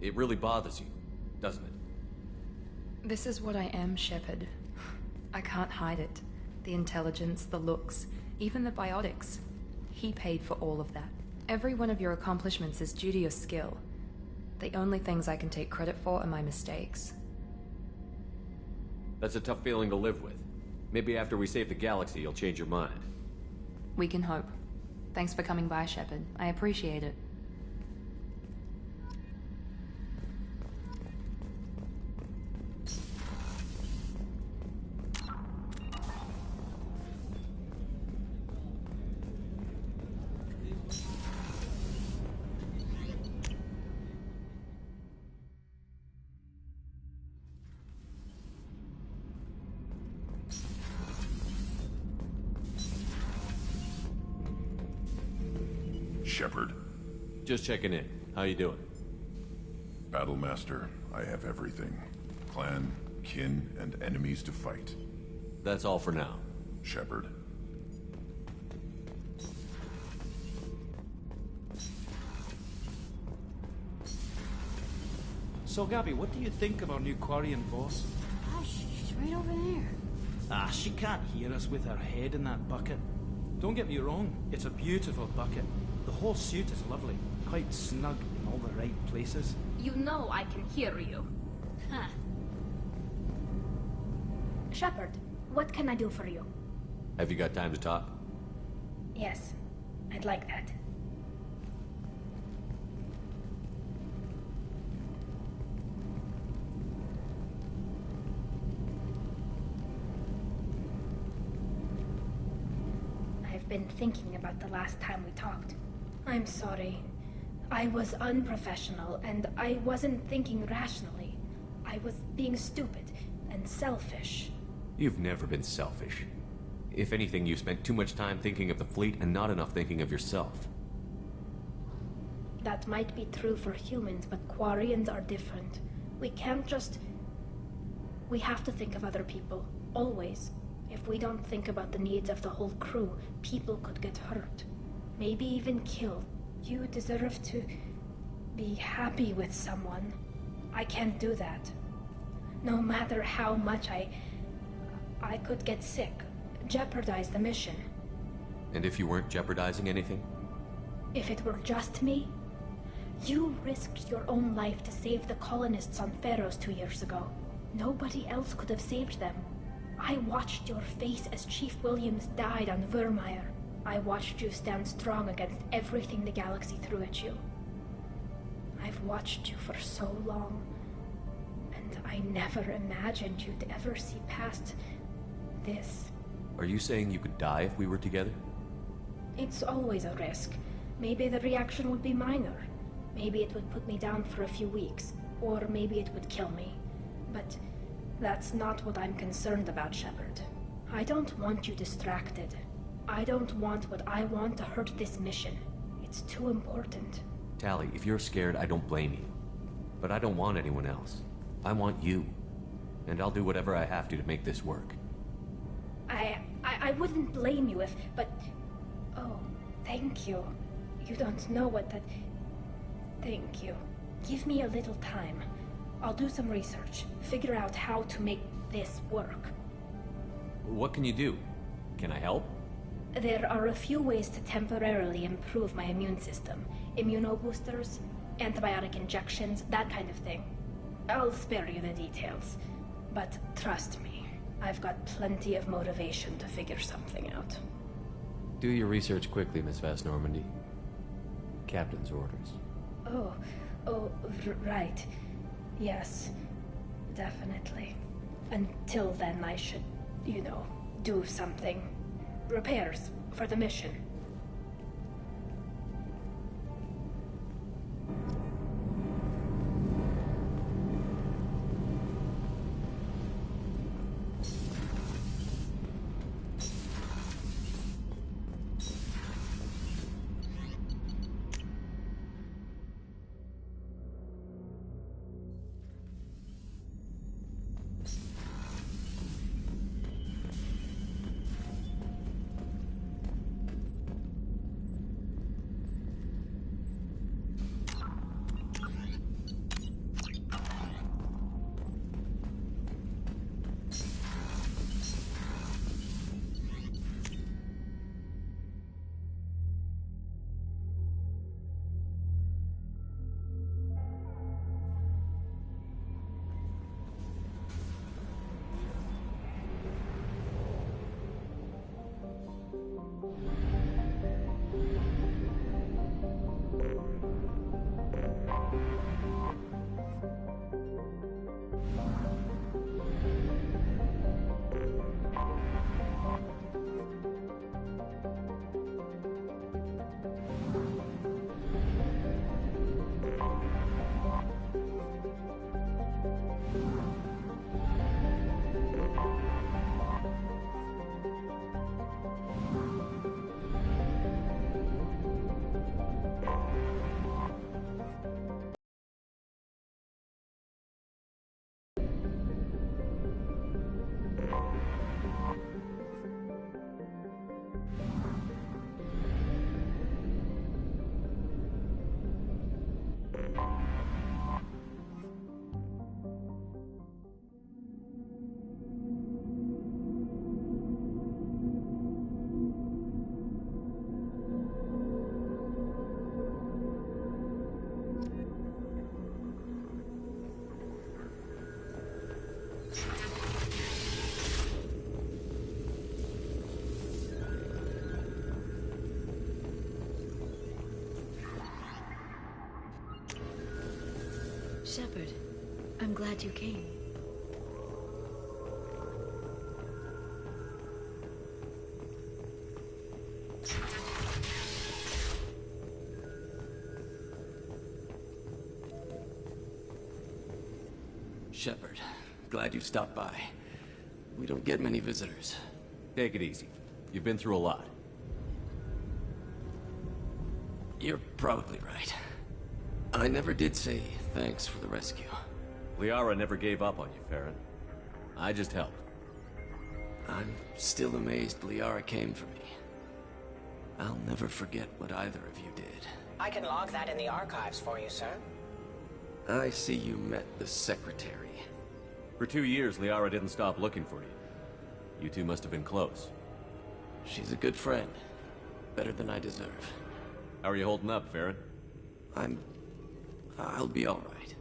It really bothers you, doesn't it? This is what I am, Shepard. I can't hide it. The intelligence, the looks, even the biotics. He paid for all of that. Every one of your accomplishments is due to your skill. The only things I can take credit for are my mistakes. That's a tough feeling to live with. Maybe after we save the galaxy, you'll change your mind. We can hope. Thanks for coming by, Shepard. I appreciate it. Shepard. Just checking in. How you doing? Battlemaster, I have everything. Clan, kin, and enemies to fight. That's all for now. Shepard. So, Gabby, what do you think of our new Quarian boss? Gosh, she's right over there. Ah, she can't hear us with her head in that bucket. Don't get me wrong, it's a beautiful bucket. The whole suit is lovely, quite snug in all the right places. You know I can hear you. Huh. Shepard, what can I do for you? Have you got time to talk? Yes, I'd like that. been thinking about the last time we talked. I'm sorry. I was unprofessional, and I wasn't thinking rationally. I was being stupid and selfish. You've never been selfish. If anything, you spent too much time thinking of the fleet and not enough thinking of yourself. That might be true for humans, but Quarians are different. We can't just... We have to think of other people, always. If we don't think about the needs of the whole crew, people could get hurt. Maybe even killed. You deserve to be happy with someone. I can't do that. No matter how much I could get sick, jeopardize the mission. And if you weren't jeopardizing anything? If it were just me? You risked your own life to save the colonists on Pharaohs 2 years ago. Nobody else could have saved them. I watched your face as Chief Williams died on Vermeer. I watched you stand strong against everything the galaxy threw at you. I've watched you for so long, and I never imagined you'd ever see past this. Are you saying you could die if we were together? It's always a risk. Maybe the reaction would be minor. Maybe it would put me down for a few weeks, or maybe it would kill me. But that's not what I'm concerned about, Shepard. I don't want you distracted. I don't want what I want to hurt this mission. It's too important. Tally, if you're scared, I don't blame you. But I don't want anyone else. I want you. And I'll do whatever I have to make this work. I wouldn't blame you if, but... Oh, thank you. You don't know what that... Thank you. Give me a little time. I'll do some research, figure out how to make this work. What can you do? Can I help? There are a few ways to temporarily improve my immune system. Immunoboosters, antibiotic injections, that kind of thing. I'll spare you the details. But trust me, I've got plenty of motivation to figure something out. Do your research quickly, Miss Vast Normandy. Captain's orders. Right. Yes, definitely. Until then, I should, do something. Repairs for the mission. Shepard, I'm glad you came. Shepard. Glad you stopped by. We don't get many visitors. Take it easy. You've been through a lot. You're probably right. I never did say thanks for the rescue. Liara never gave up on you, Farron. I just helped. I'm still amazed Liara came for me. I'll never forget what either of you did. I can log that in the archives for you, sir. I see you met the Secretary. For 2 years, Liara didn't stop looking for you. You two must have been close. She's a good friend. Better than I deserve. How are you holding up, Farron? I'll be alright.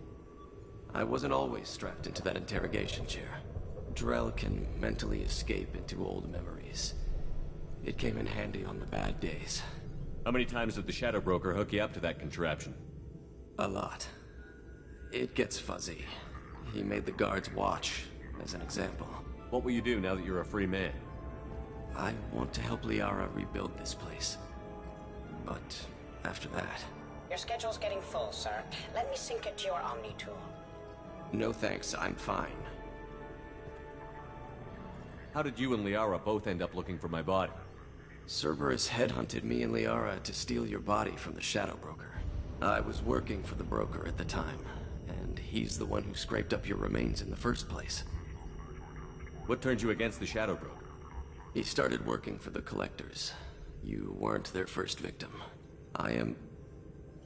I wasn't always strapped into that interrogation chair. Drell can mentally escape into old memories. It came in handy on the bad days. How many times did the Shadow Broker hook you up to that contraption? A lot. It gets fuzzy. He made the guards watch, as an example. What will you do now that you're a free man? I want to help Liara rebuild this place. But after that... Your schedule's getting full, sir. Let me sync it to your Omni tool. No thanks, I'm fine. How did you and Liara both end up looking for my body? Cerberus headhunted me and Liara to steal your body from the Shadow Broker. I was working for the broker at the time, and he's the one who scraped up your remains in the first place. What turned you against the Shadow Broker? He started working for the Collectors. You weren't their first victim.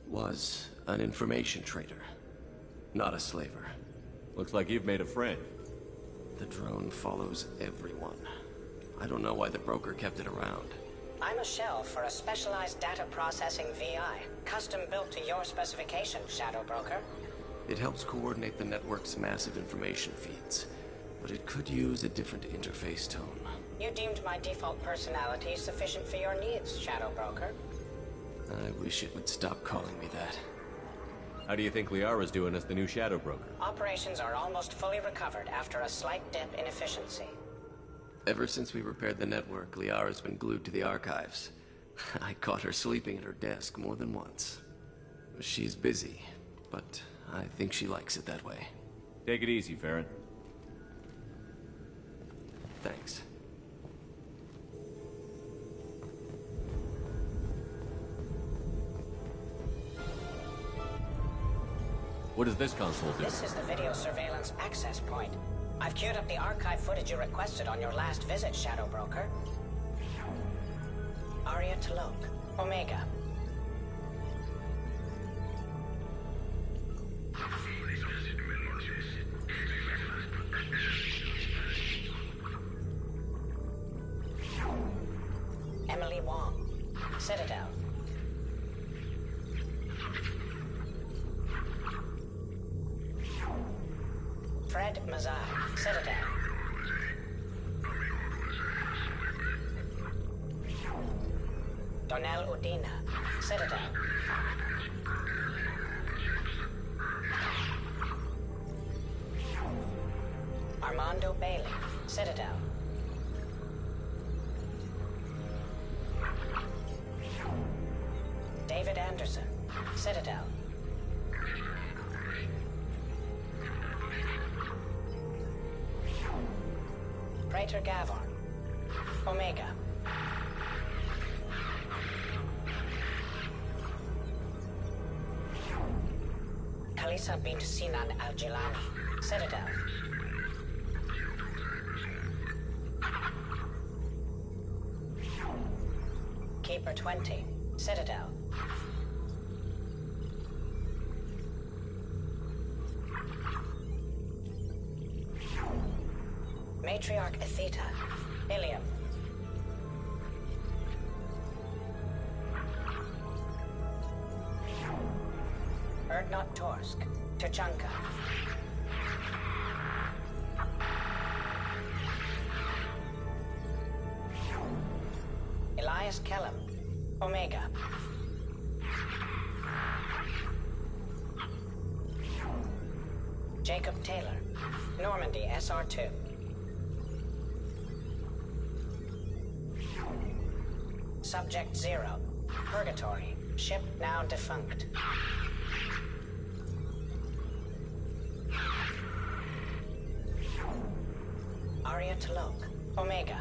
Was an information trader, not a slaver. Looks like you've made a friend. The drone follows everyone. I don't know why the broker kept it around. I'm a shell for a specialized data processing VI, custom built to your specifications, Shadow Broker. It helps coordinate the network's massive information feeds, but it could use a different interface tone. You deemed my default personality sufficient for your needs, Shadow Broker. I wish it would stop calling me that. How do you think Liara's doing as the new Shadow Broker? Operations are almost fully recovered after a slight dip in efficiency. Ever since we repaired the network, Liara's been glued to the archives. I caught her sleeping at her desk more than once. She's busy, but I think she likes it that way. Take it easy, Farron. Thanks. What does this console do? This is the video surveillance access point. I've queued up the archive footage you requested on your last visit, Shadow Broker. Aria Talok, Omega. Emily Wong, Citadel. Fred Mazai, Citadel. Donnell Udina, Citadel. Armando Bailey, Citadel. David Anderson, Citadel. Praetor Gavon, Omega. Khalisa bint Sinan al-Jilani, Citadel. Keeper 20, Citadel. Matriarch Atheta, Ilium. Erdnot Torsk, Tuchanka. Elias Kellum, Omega. Jacob Taylor, Normandy SR2. Subject 0, Purgatory, ship now defunct. Aria Talok, Omega.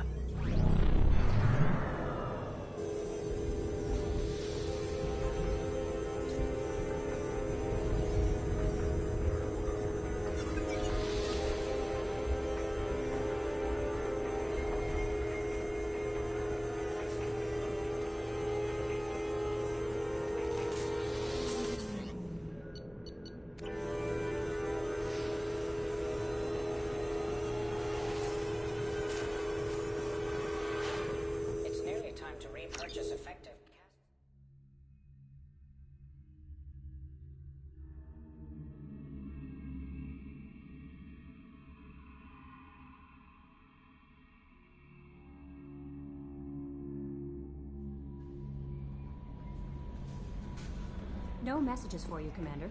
Time to repurchase effective. No messages for you, Commander.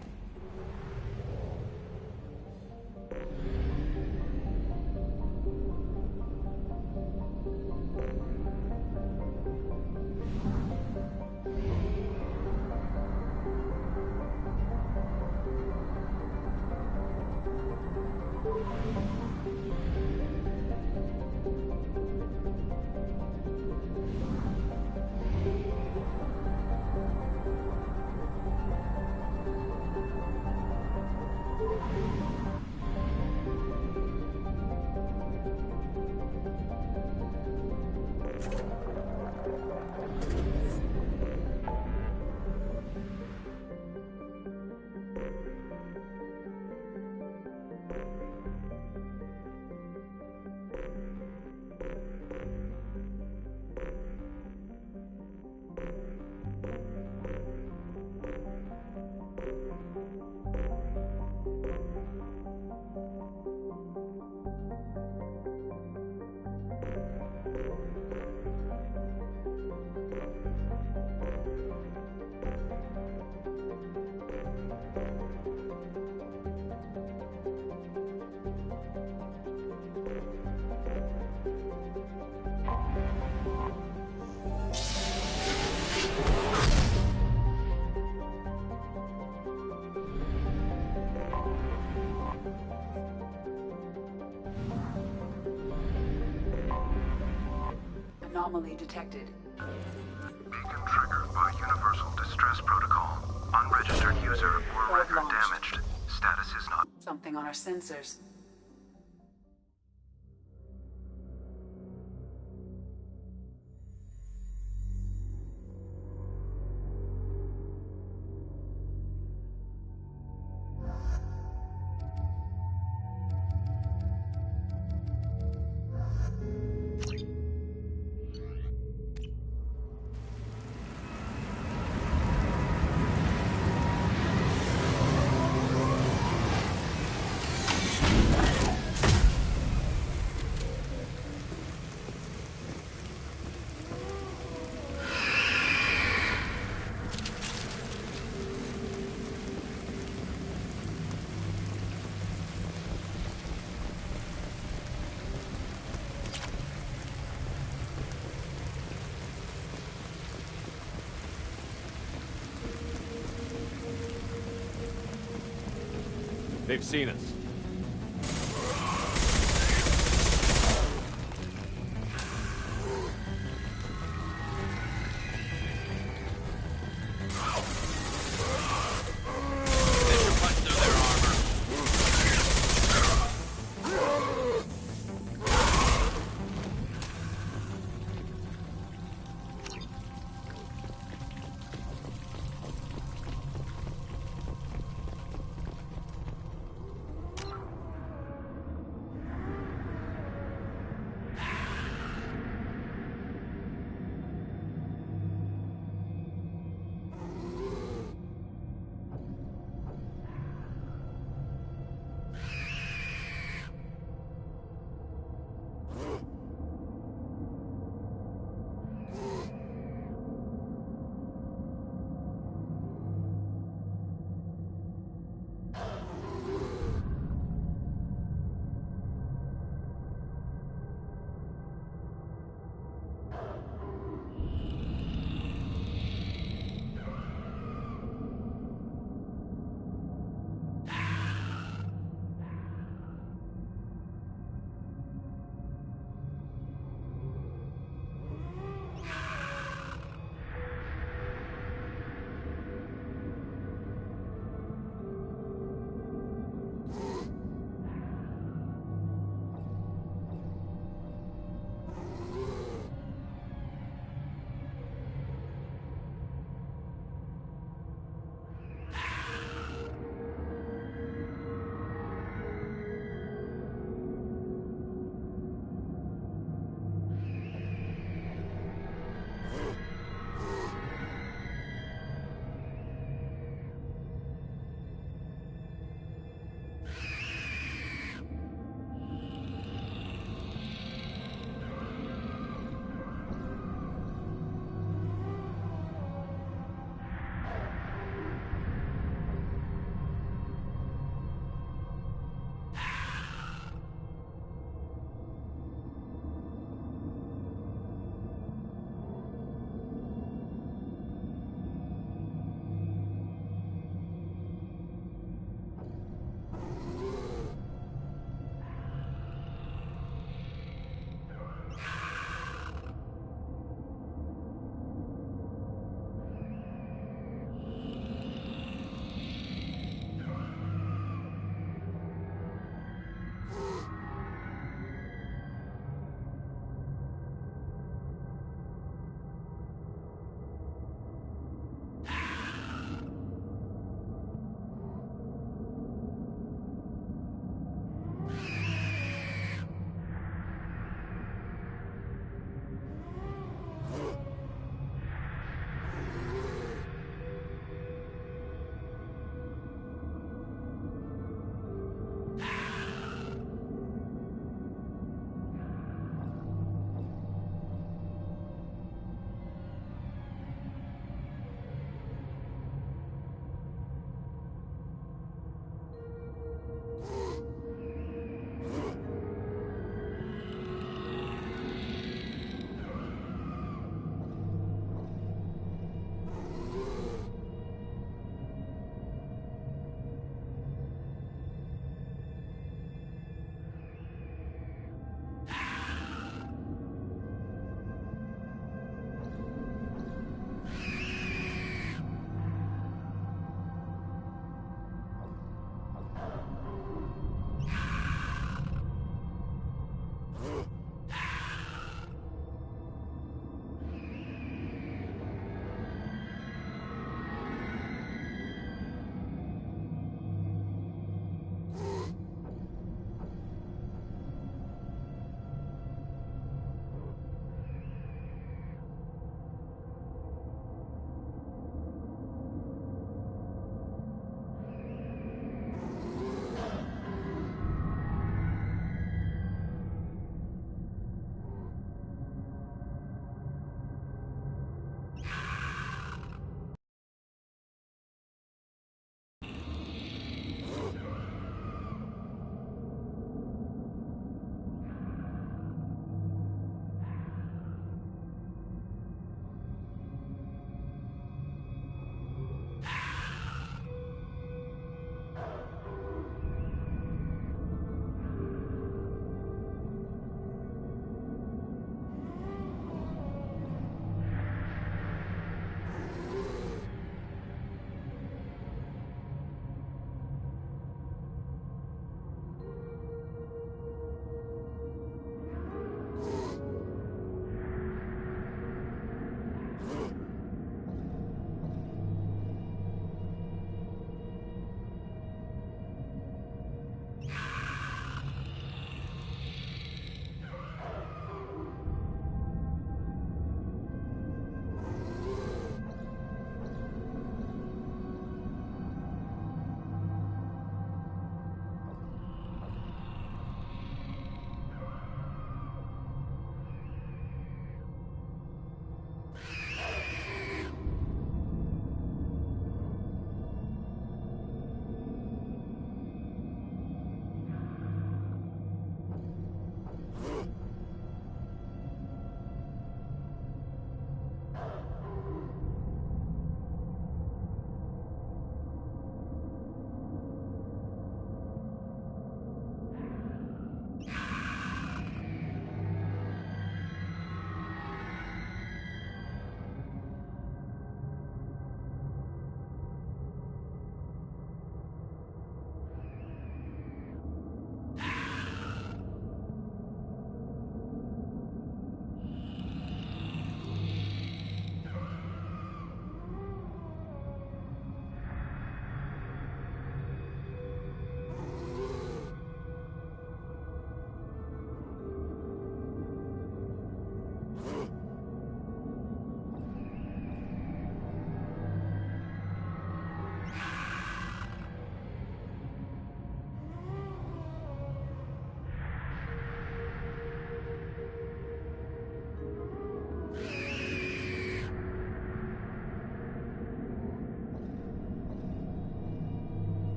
Anomaly detected. Beacon triggered by Universal Distress Protocol. Unregistered user or record damaged. Status is not. Something on our sensors. They've seen us.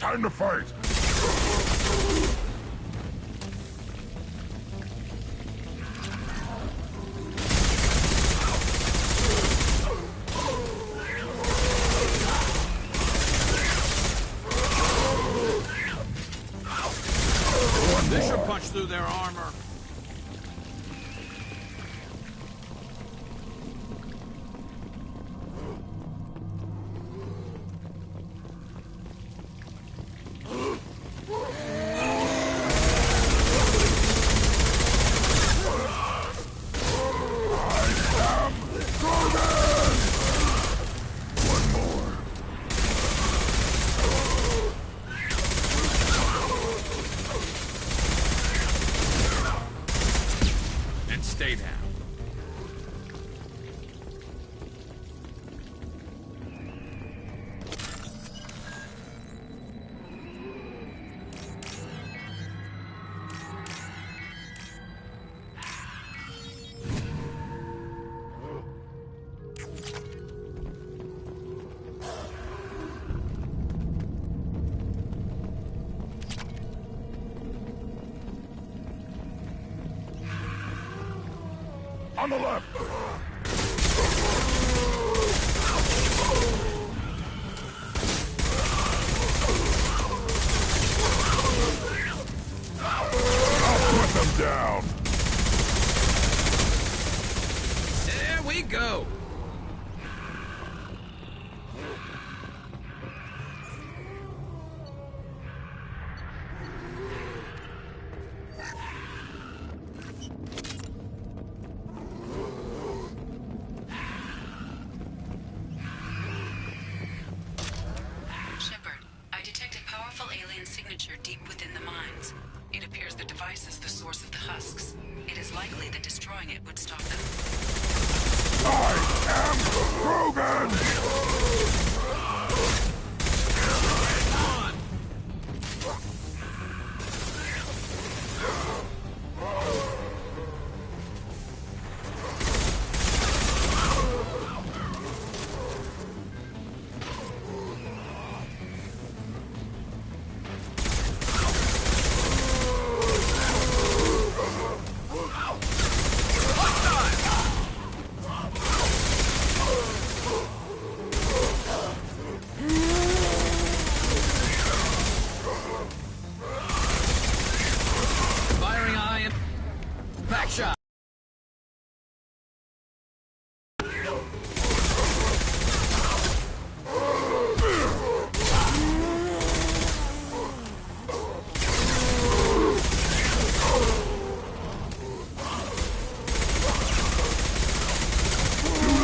Time to fight! This should punch through their armor. Stay down. On the left! I'll put them down! There we go! Signature deep within the mines. It appears the device is the source of the husks. It is likely that destroying it would stop them. I am Krogan! Shot. Too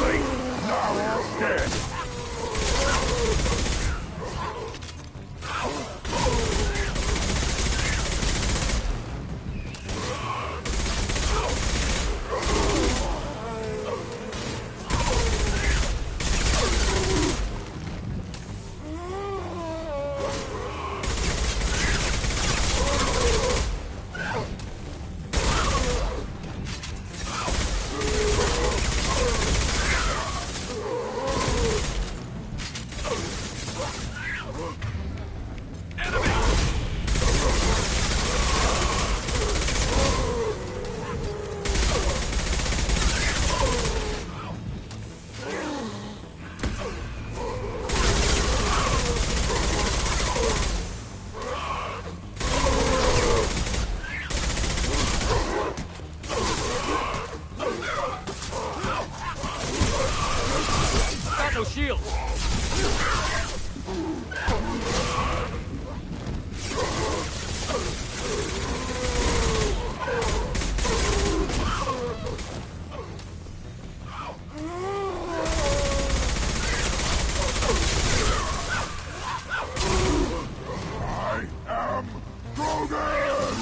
late. Now you're dead. No shield. I am Krogan!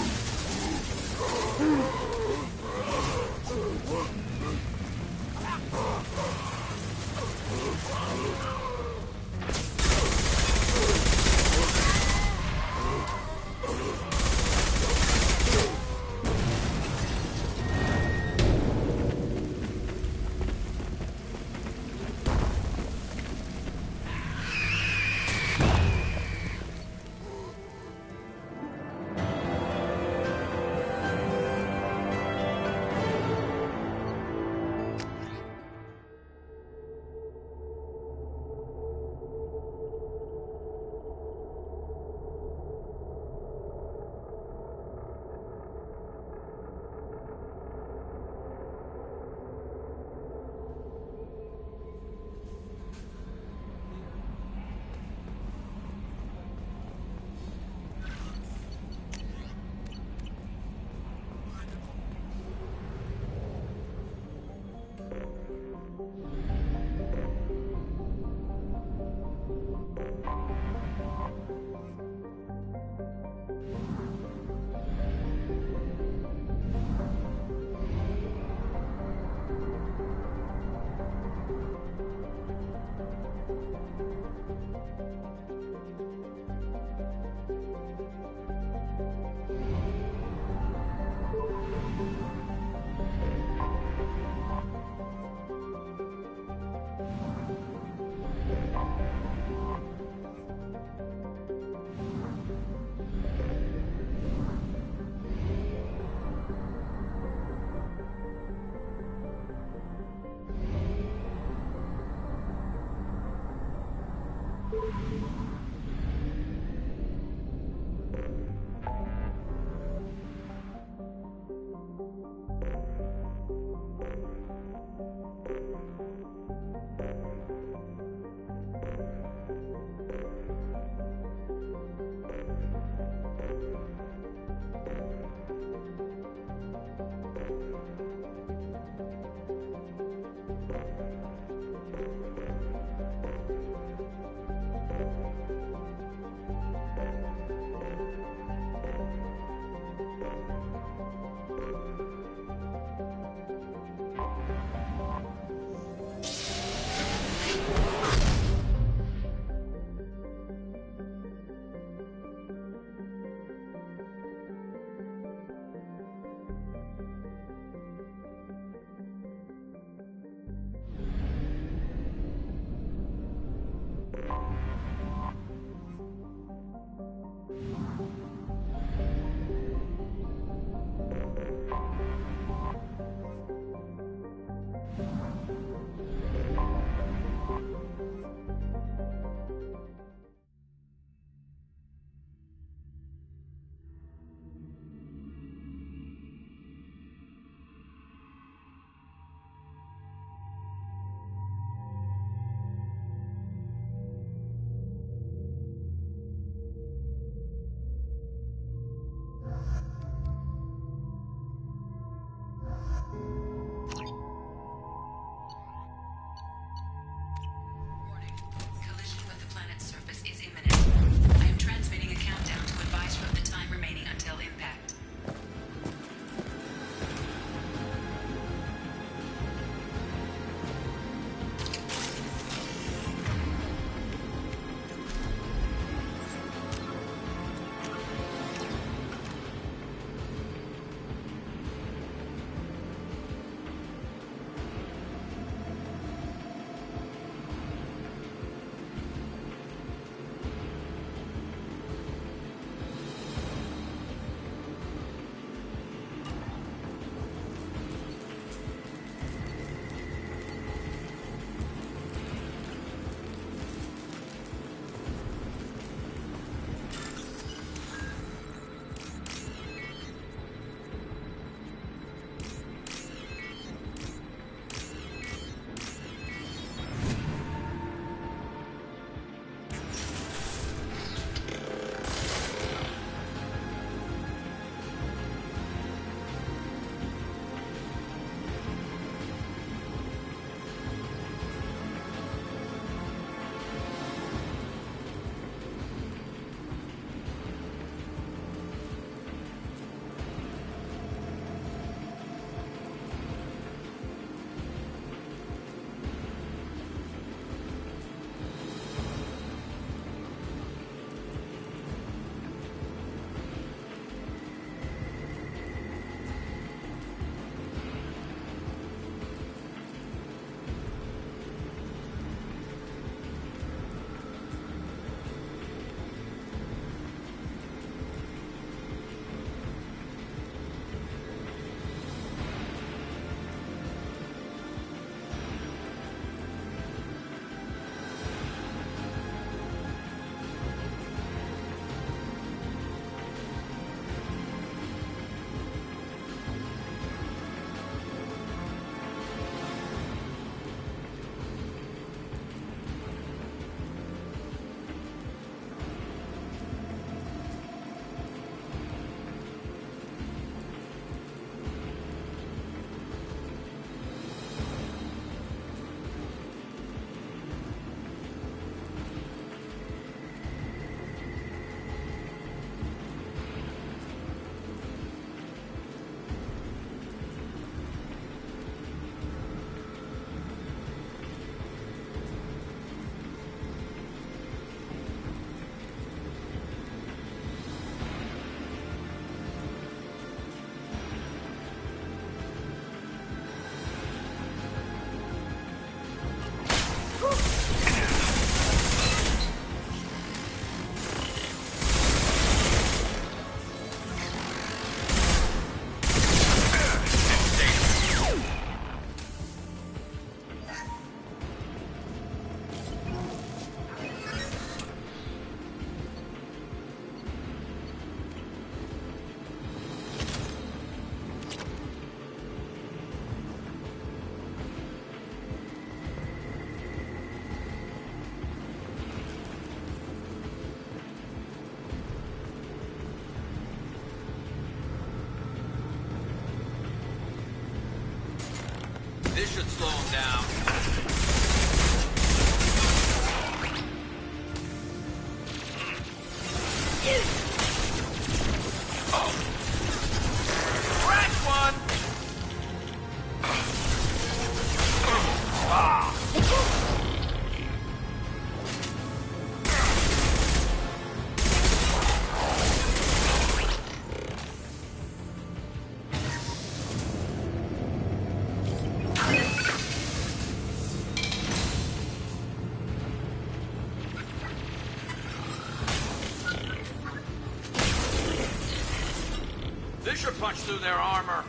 should punch through their armor.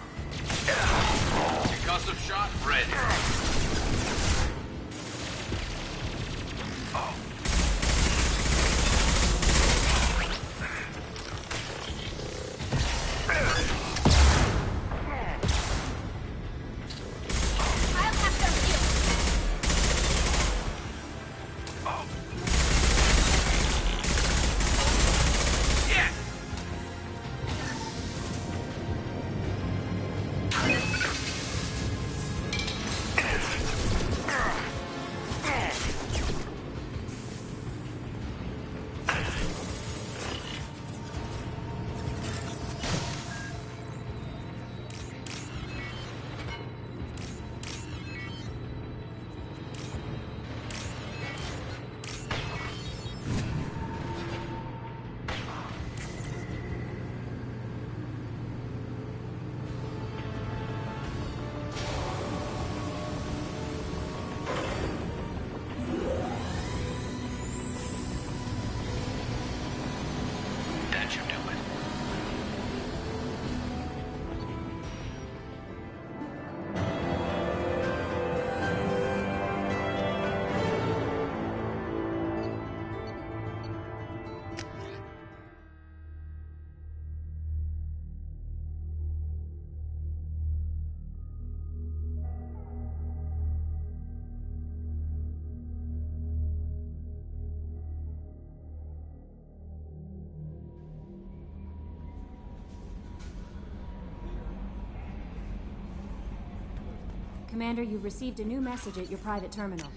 Concussive shot ready. That should do it. Commander, you've received a new message at your private terminal.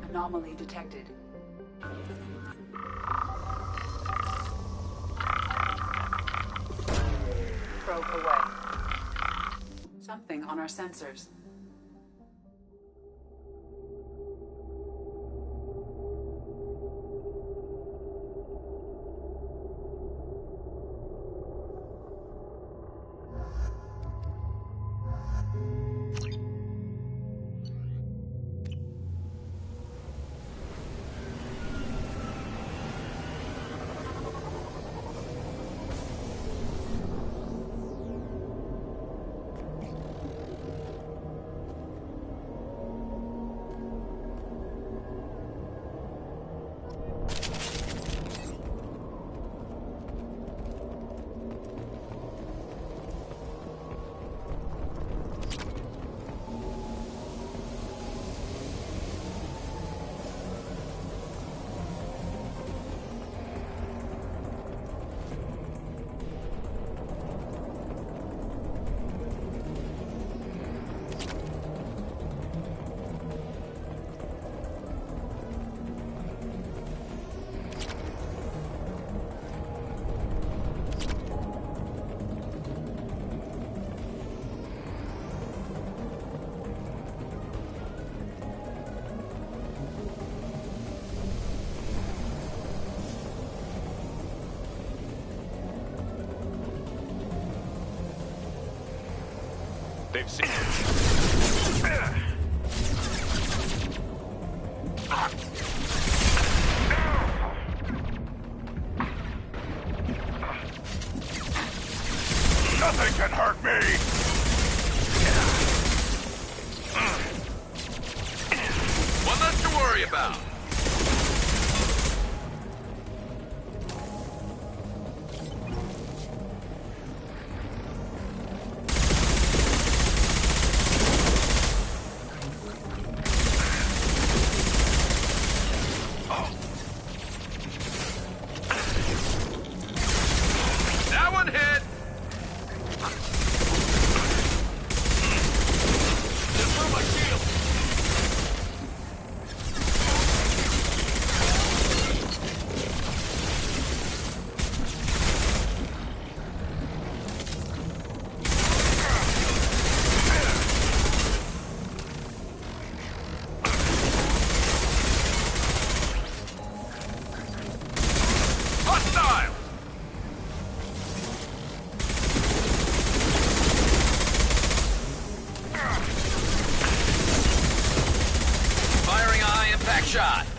Anomaly detected. Probe away. Something on our sensors. They've seen Nothing can hurt me! One less to worry about. Crack shot!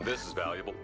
This is valuable.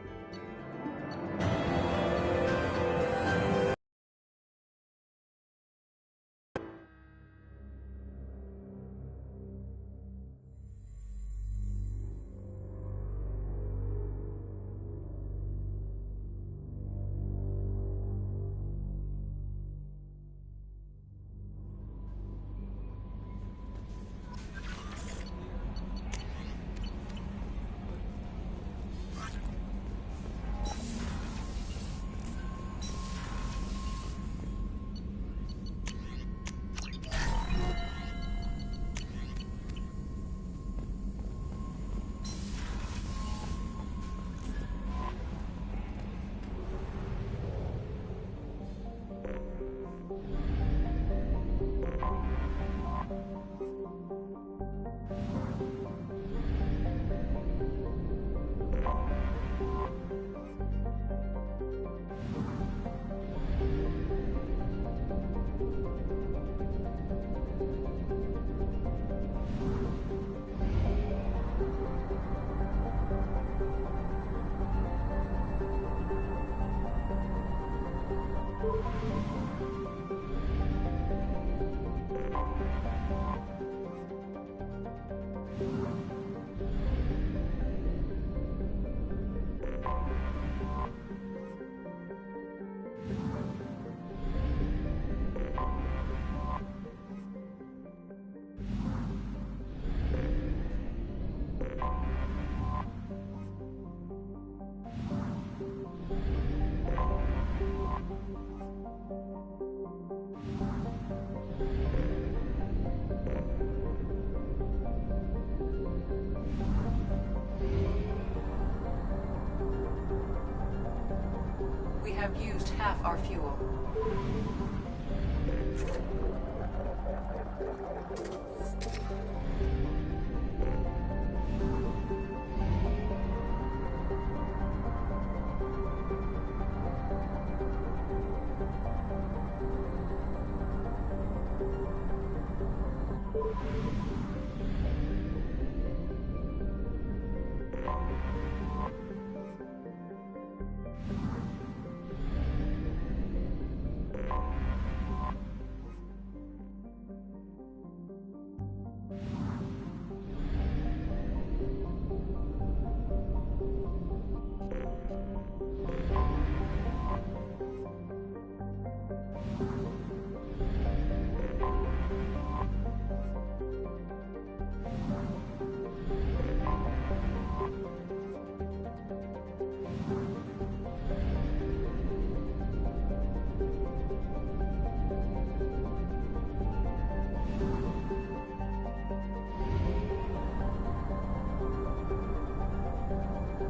We have used half our fuel.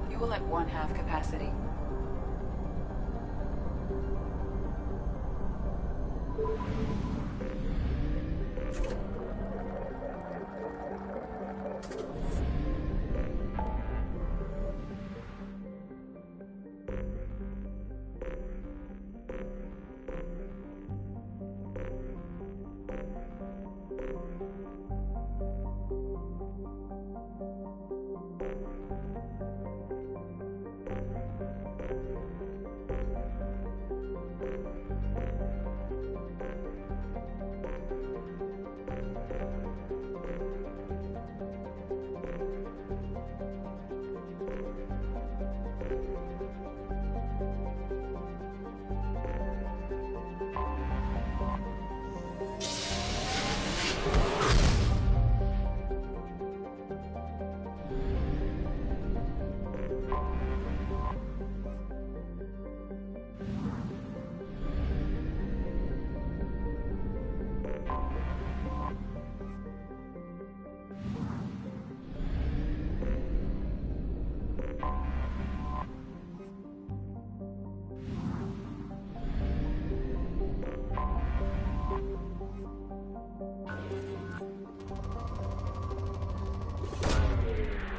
Fuel at 1/2 capacity.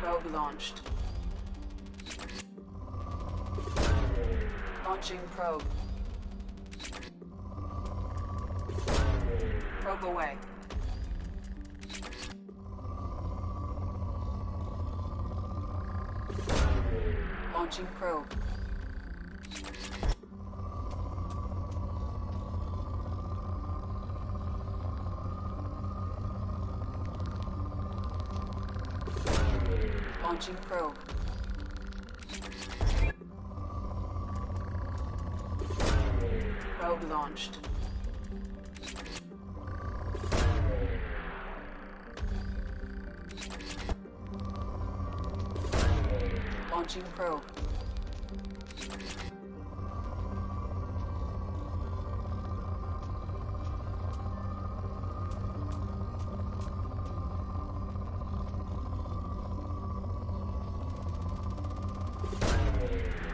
Probe launched. Launching probe. Probe away. Launching probe. Launching probe. Probe launched. Launching probe.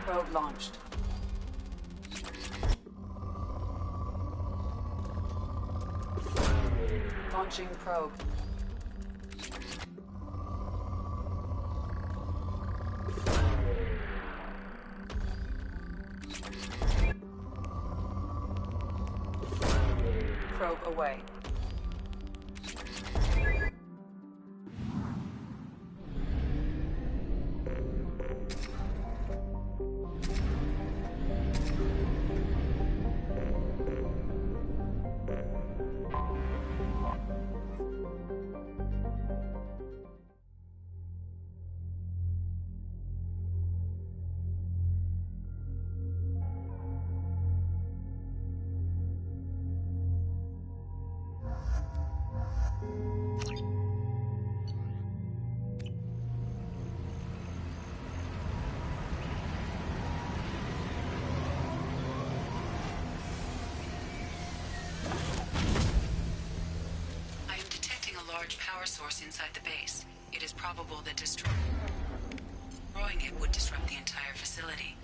Probe launched. Launching probe. Probe away. Power source inside the base. It is probable that destroying it would disrupt the entire facility.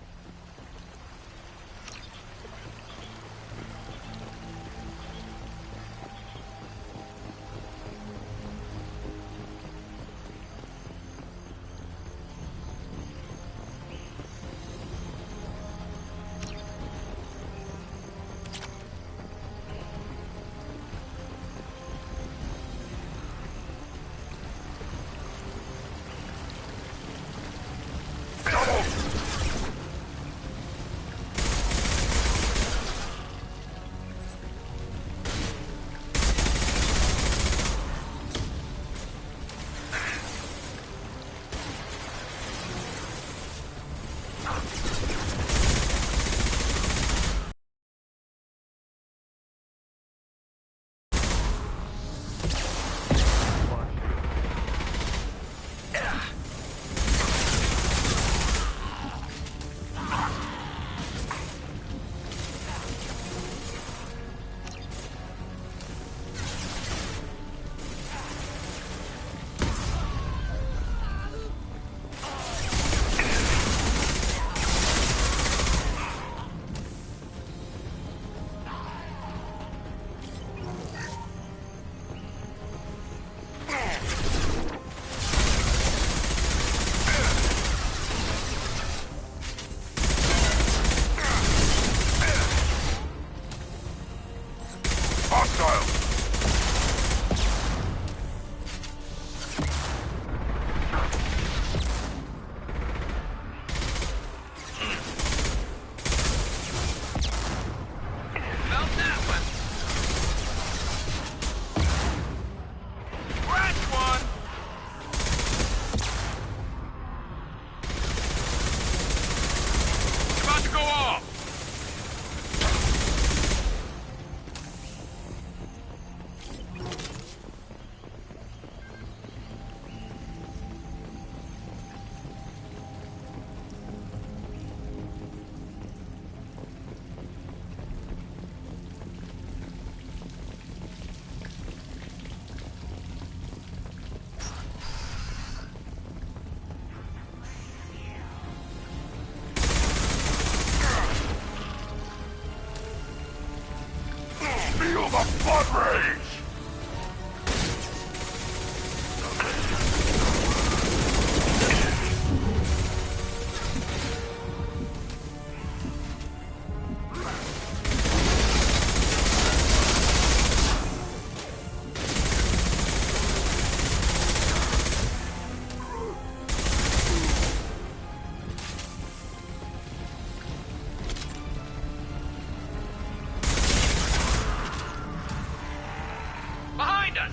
done.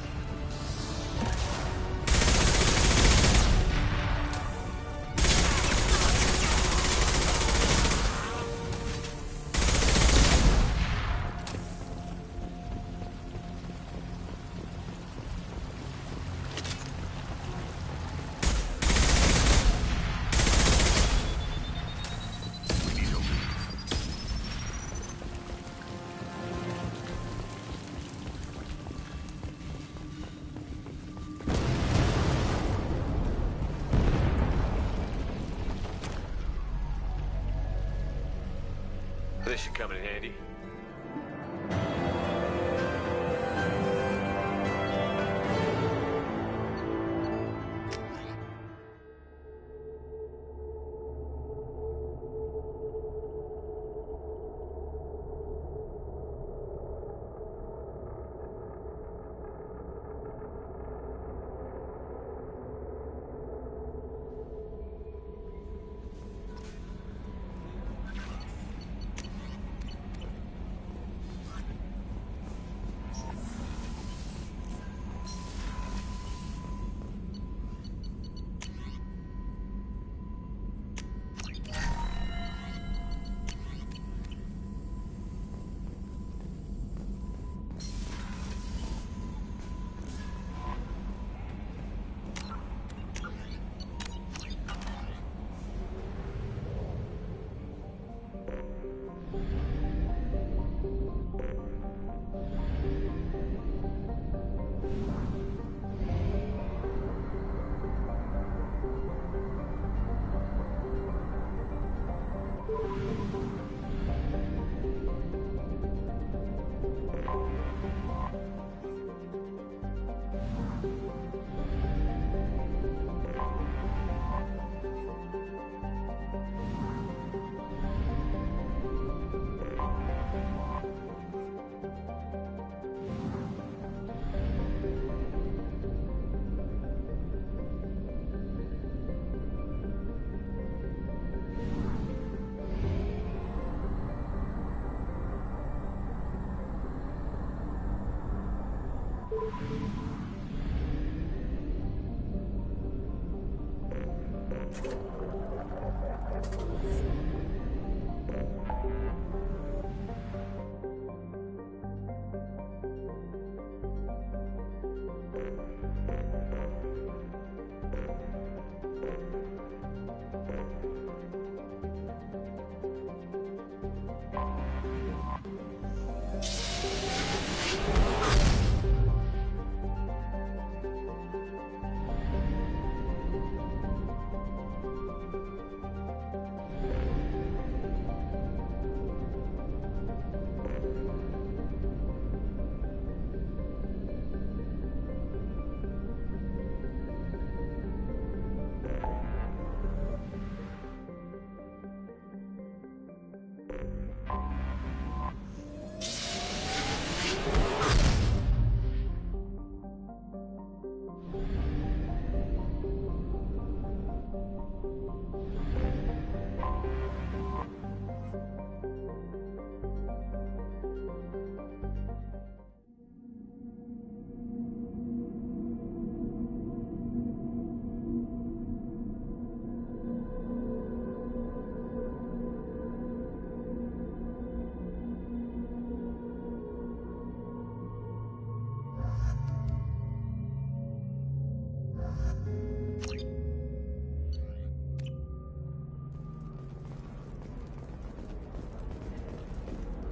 This should come in handy.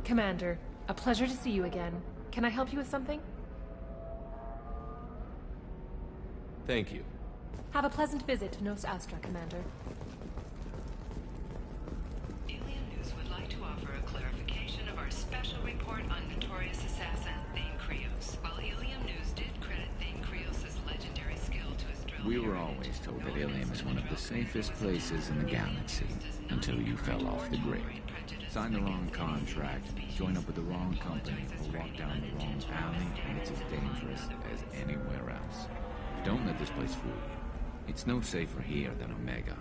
Commander, a pleasure to see you again. Can I help you with something? Thank you. Have a pleasant visit to Nos Astra, Commander. Alien News would like to offer a clarification of our special report on notorious assassin Thane Krios. While Alien News did credit Thane Krios' legendary skill to his drill... We were always told that Ilium is one of the safest places in the galaxy, until you fell off the grid. Sign the wrong contract, join up with the wrong company, or walk down the wrong alley, and it's as dangerous as anywhere else. Don't let this place fool you. It's no safer here than Omega.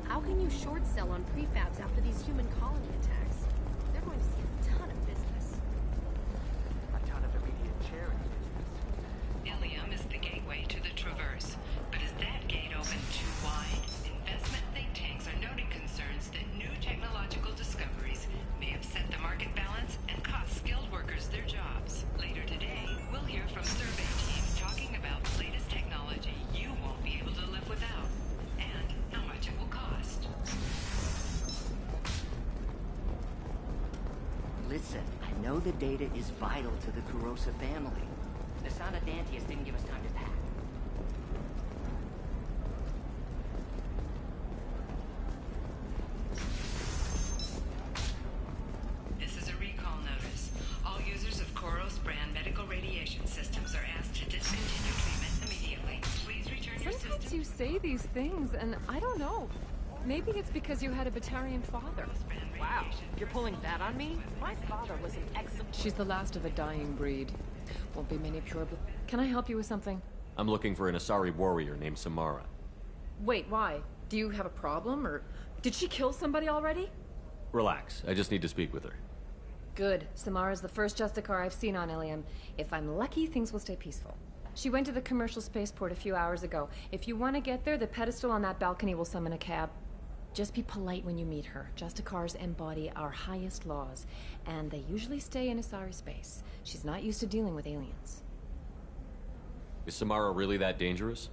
How can you short sell on prefabs after these human colony attacks. They're going to see a ton of business. A ton of immediate charity business. Ilium is the gateway to the Traverse, but is that gate open too wide? Investment think tanks are noting concerns that new technological discoveries may upset the market balance and cost skilled workers their jobs. Later today, we'll hear from survey teams talking about the latest technology you won't be able to live without, and how much it will cost. Listen, I know the data is vital to the Kurosa family. Nasada Dantius didn't give us time to pack. This is a recall notice. All users of Koros brand medical radiation systems are asked to discontinue treatment immediately. Please return your system. Sometimes you say these things, and I don't know. Maybe it's because you had a Batarian father. Wow, you're pulling that on me? My father was an excellent... She's the last of a dying breed. Won't be many pure blood. Can I help you with something? I'm looking for an Asari warrior named Samara. Wait, why? Do you have a problem, or did she kill somebody already? Relax, I just need to speak with her. Good. Samara's the first Justicar I've seen on Ilium. If I'm lucky, things will stay peaceful. She went to the commercial spaceport a few hours ago. If you want to get there, the pedestal on that balcony will summon a cab. Just be polite when you meet her. Justicars embody our highest laws, and they usually stay in Asari space. She's not used to dealing with aliens. Is Samara really that dangerous?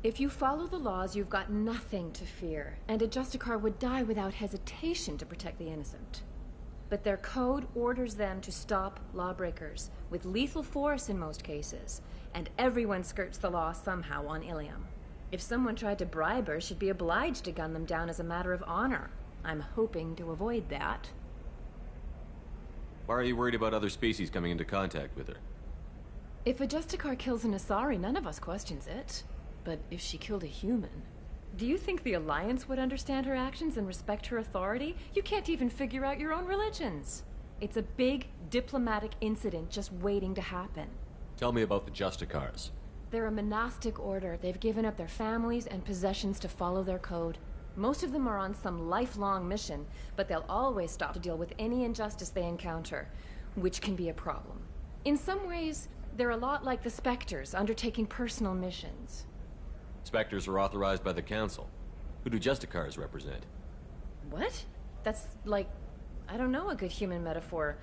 If you follow the laws, you've got nothing to fear, and a Justicar would die without hesitation to protect the innocent. But their code orders them to stop lawbreakers, with lethal force in most cases, and everyone skirts the law somehow on Ilium. If someone tried to bribe her, she'd be obliged to gun them down as a matter of honor. I'm hoping to avoid that. Why are you worried about other species coming into contact with her? If a Justicar kills an Asari, none of us questions it. But if she killed a human... Do you think the Alliance would understand her actions and respect her authority? You can't even figure out your own religions. It's a big diplomatic incident just waiting to happen. Tell me about the Justicars. They're a monastic order. They've given up their families and possessions to follow their code. Most of them are on some lifelong mission, but they'll always stop to deal with any injustice they encounter, which can be a problem. In some ways, they're a lot like the Spectres, undertaking personal missions. Spectres are authorized by the Council. Who do Justicars represent? What? That's like, I don't know, a good human metaphor.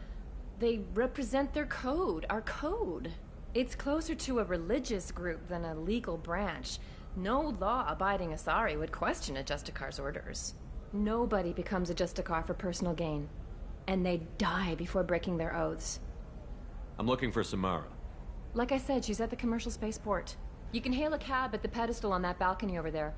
They represent their code, our code. It's closer to a religious group than a legal branch. No law-abiding Asari would question a Justicar's orders. Nobody becomes a Justicar for personal gain. And they die before breaking their oaths. I'm looking for Samara. Like I said, she's at the commercial spaceport. You can hail a cab at the pedestal on that balcony over there.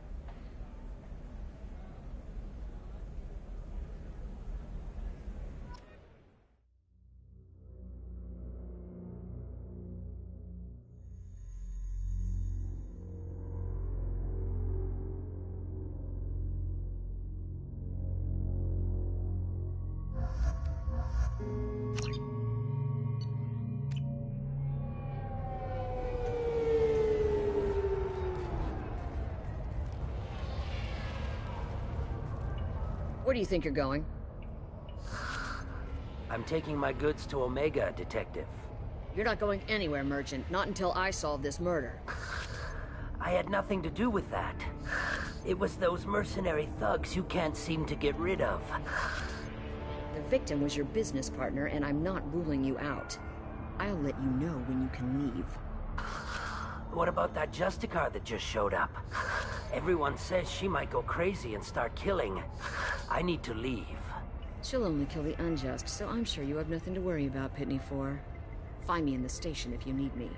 Where do you think you're going? I'm taking my goods to Omega, Detective. You're not going anywhere, Merchant. Not until I solve this murder. I had nothing to do with that. It was those mercenary thugs you can't seem to get rid of. The victim was your business partner, and I'm not ruling you out. I'll let you know when you can leave. What about that Justicar that just showed up? Everyone says she might go crazy and start killing. I need to leave. She'll only kill the unjust, so I'm sure you have nothing to worry about, Pitney 4. Find me in the station if you need me.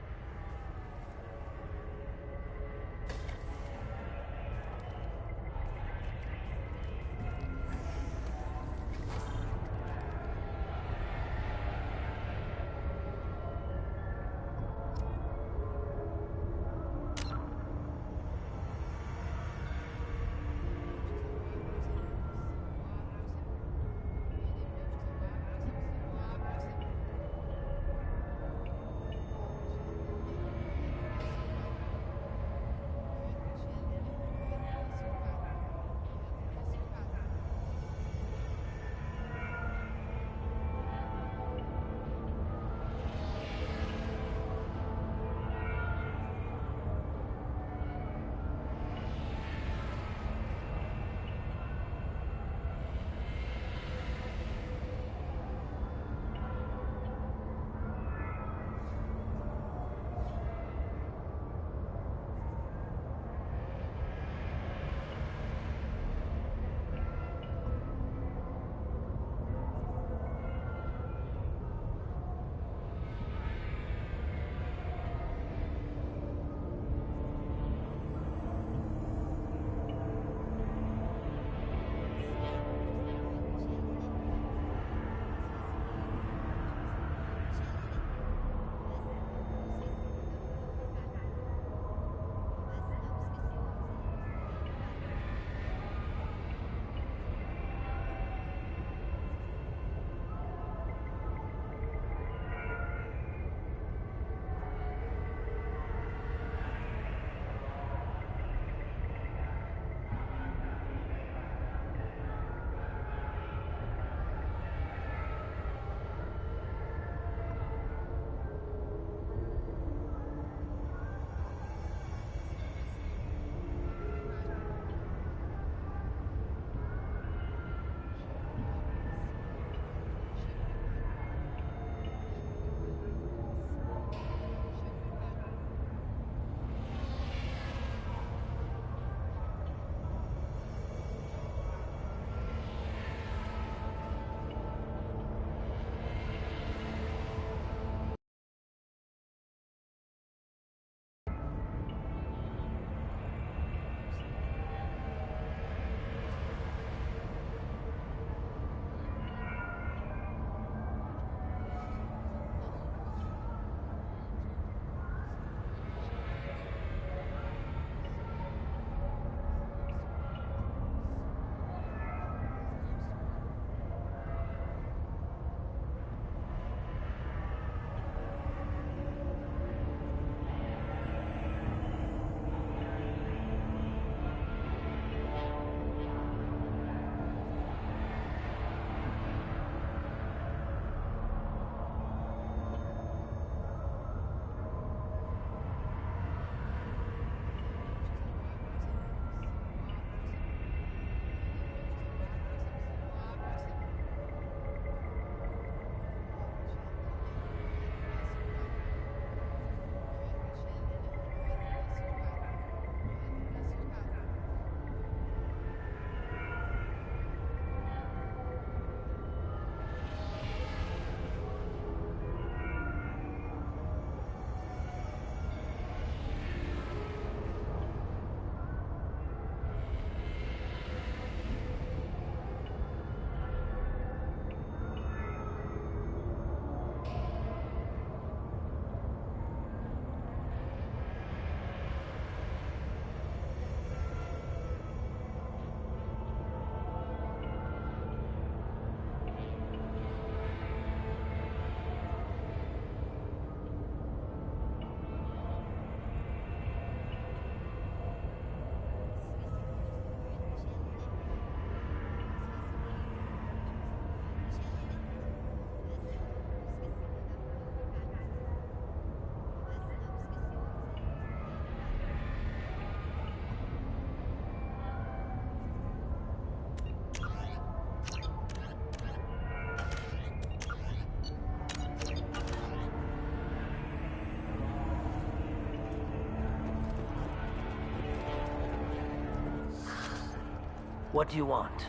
What do you want?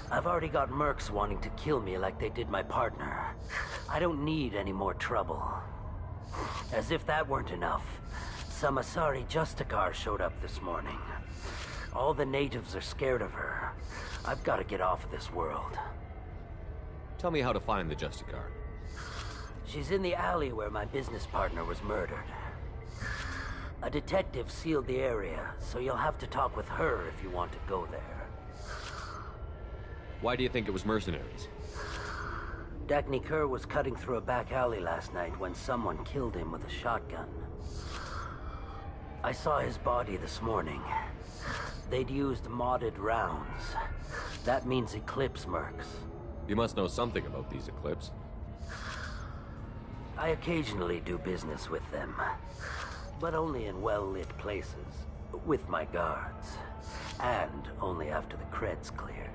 I've already got mercs wanting to kill me like they did my partner. I don't need any more trouble. As if that weren't enough, some Asari Justicar showed up this morning. All the natives are scared of her. I've got to get off of this world. Tell me how to find the Justicar. She's in the alley where my business partner was murdered. A detective sealed the area, so you'll have to talk with her if you want to go there. Why do you think it was mercenaries? Dagny Kerr was cutting through a back alley last night when someone killed him with a shotgun. I saw his body this morning. They'd used modded rounds. That means Eclipse mercs. You must know something about these Eclipse. I occasionally do business with them, but only in well-lit places, with my guards, and only after the cred's clear.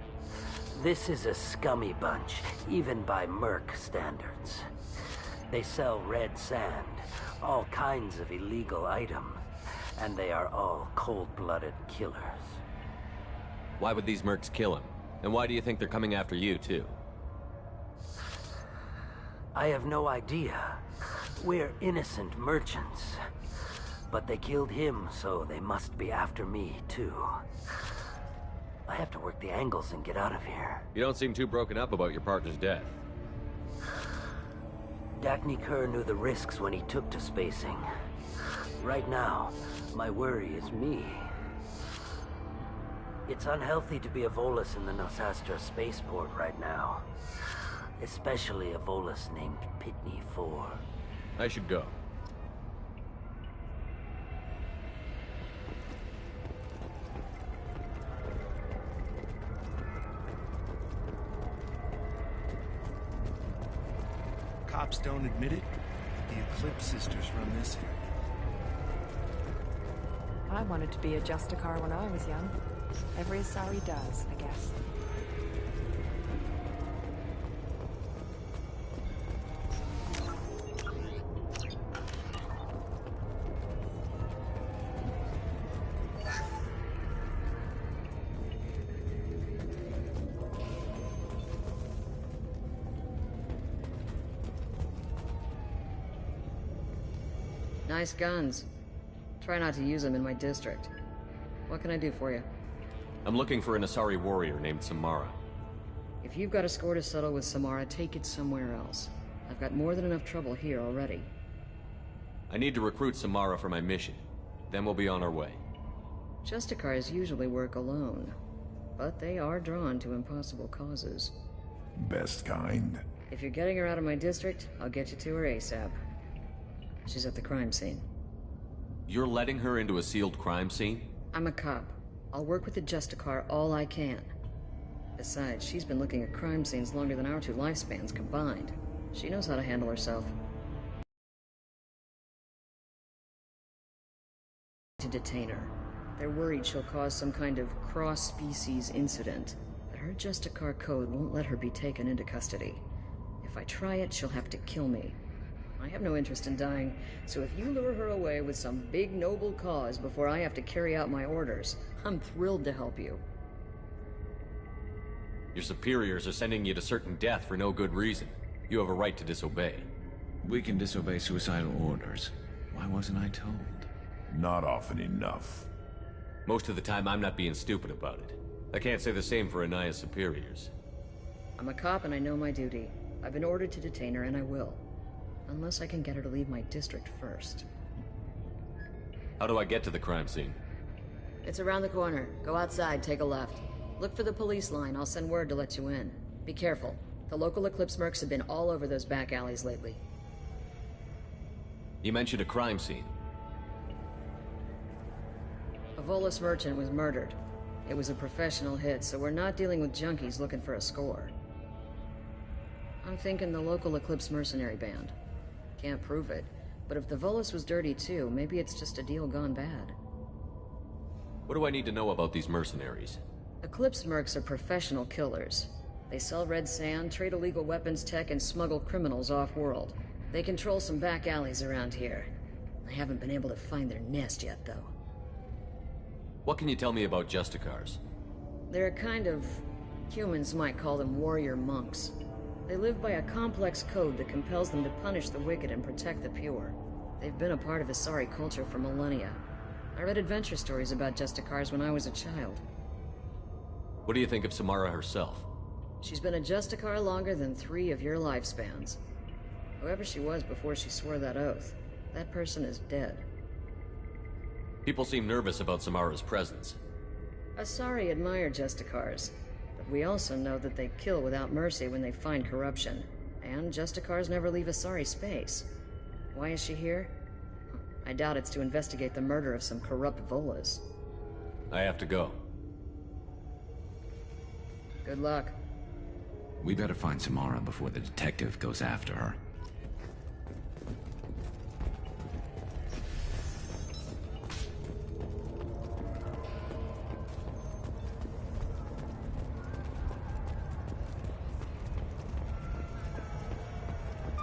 This is a scummy bunch, even by merc standards. They sell red sand, all kinds of illegal items, and they are all cold-blooded killers. Why would these mercs kill him? And why do you think they're coming after you, too? I have no idea. We're innocent merchants. But they killed him, so they must be after me, too. I have to work the angles and get out of here. You don't seem too broken up about your partner's death. Dagny Kerr knew the risks when he took to spacing. Right now, my worry is me. It's unhealthy to be a Volus in the Nosastra spaceport right now. Especially a Volus named Pitney 4. I should go. Cops don't admit it. The Eclipse sisters run this area. I wanted to be a Justicar when I was young. Every Asari does, I guess. Nice guns. Try not to use them in my district. What can I do for you? I'm looking for an Asari warrior named Samara. If you've got a score to settle with Samara, take it somewhere else. I've got more than enough trouble here already. I need to recruit Samara for my mission. Then we'll be on our way. Justicars usually work alone, but they are drawn to impossible causes. Best kind. If you're getting her out of my district, I'll get you to her ASAP. She's at the crime scene. You're letting her into a sealed crime scene? I'm a cop. I'll work with the Justicar all I can. Besides, she's been looking at crime scenes longer than our two lifespans combined. She knows how to handle herself. To detain her. They're worried she'll cause some kind of cross-species incident, but her Justicar code won't let her be taken into custody. If I try it, she'll have to kill me. I have no interest in dying, so if you lure her away with some big noble cause before I have to carry out my orders, I'm thrilled to help you. Your superiors are sending you to certain death for no good reason. You have a right to disobey. We can disobey suicidal orders. Why wasn't I told? Not often enough. Most of the time, I'm not being stupid about it. I can't say the same for Anaya's superiors. I'm a cop and I know my duty. I've been ordered to detain her and I will. Unless I can get her to leave my district first. How do I get to the crime scene? It's around the corner. Go outside, take a left. Look for the police line. I'll send word to let you in. Be careful. The local Eclipse mercs have been all over those back alleys lately. You mentioned a crime scene. A Volus merchant was murdered. It was a professional hit, so we're not dealing with junkies looking for a score. I'm thinking the local Eclipse mercenary band. Can't prove it, but if the Volus was dirty too, maybe it's just a deal gone bad. What do I need to know about these mercenaries? Eclipse mercs are professional killers. They sell red sand, trade illegal weapons tech, and smuggle criminals off-world. They control some back alleys around here. I haven't been able to find their nest yet, though. What can you tell me about Justicars? They're a kind of... humans might call them warrior monks. They live by a complex code that compels them to punish the wicked and protect the pure. They've been a part of Asari culture for millennia. I read adventure stories about Justicars when I was a child. What do you think of Samara herself? She's been a Justicar longer than 3 of your lifespans. Whoever she was before she swore that oath, that person is dead. People seem nervous about Samara's presence. Asari admire Justicars, but we also know that they kill without mercy when they find corruption. And Justicars never leave Asari space. Why is she here? I doubt it's to investigate the murder of some corrupt Volas. I have to go. Good luck. We better find Samara before the detective goes after her.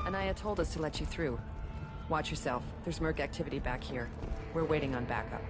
Anaya told us to let you through. Watch yourself. There's Merc activity back here. We're waiting on backup.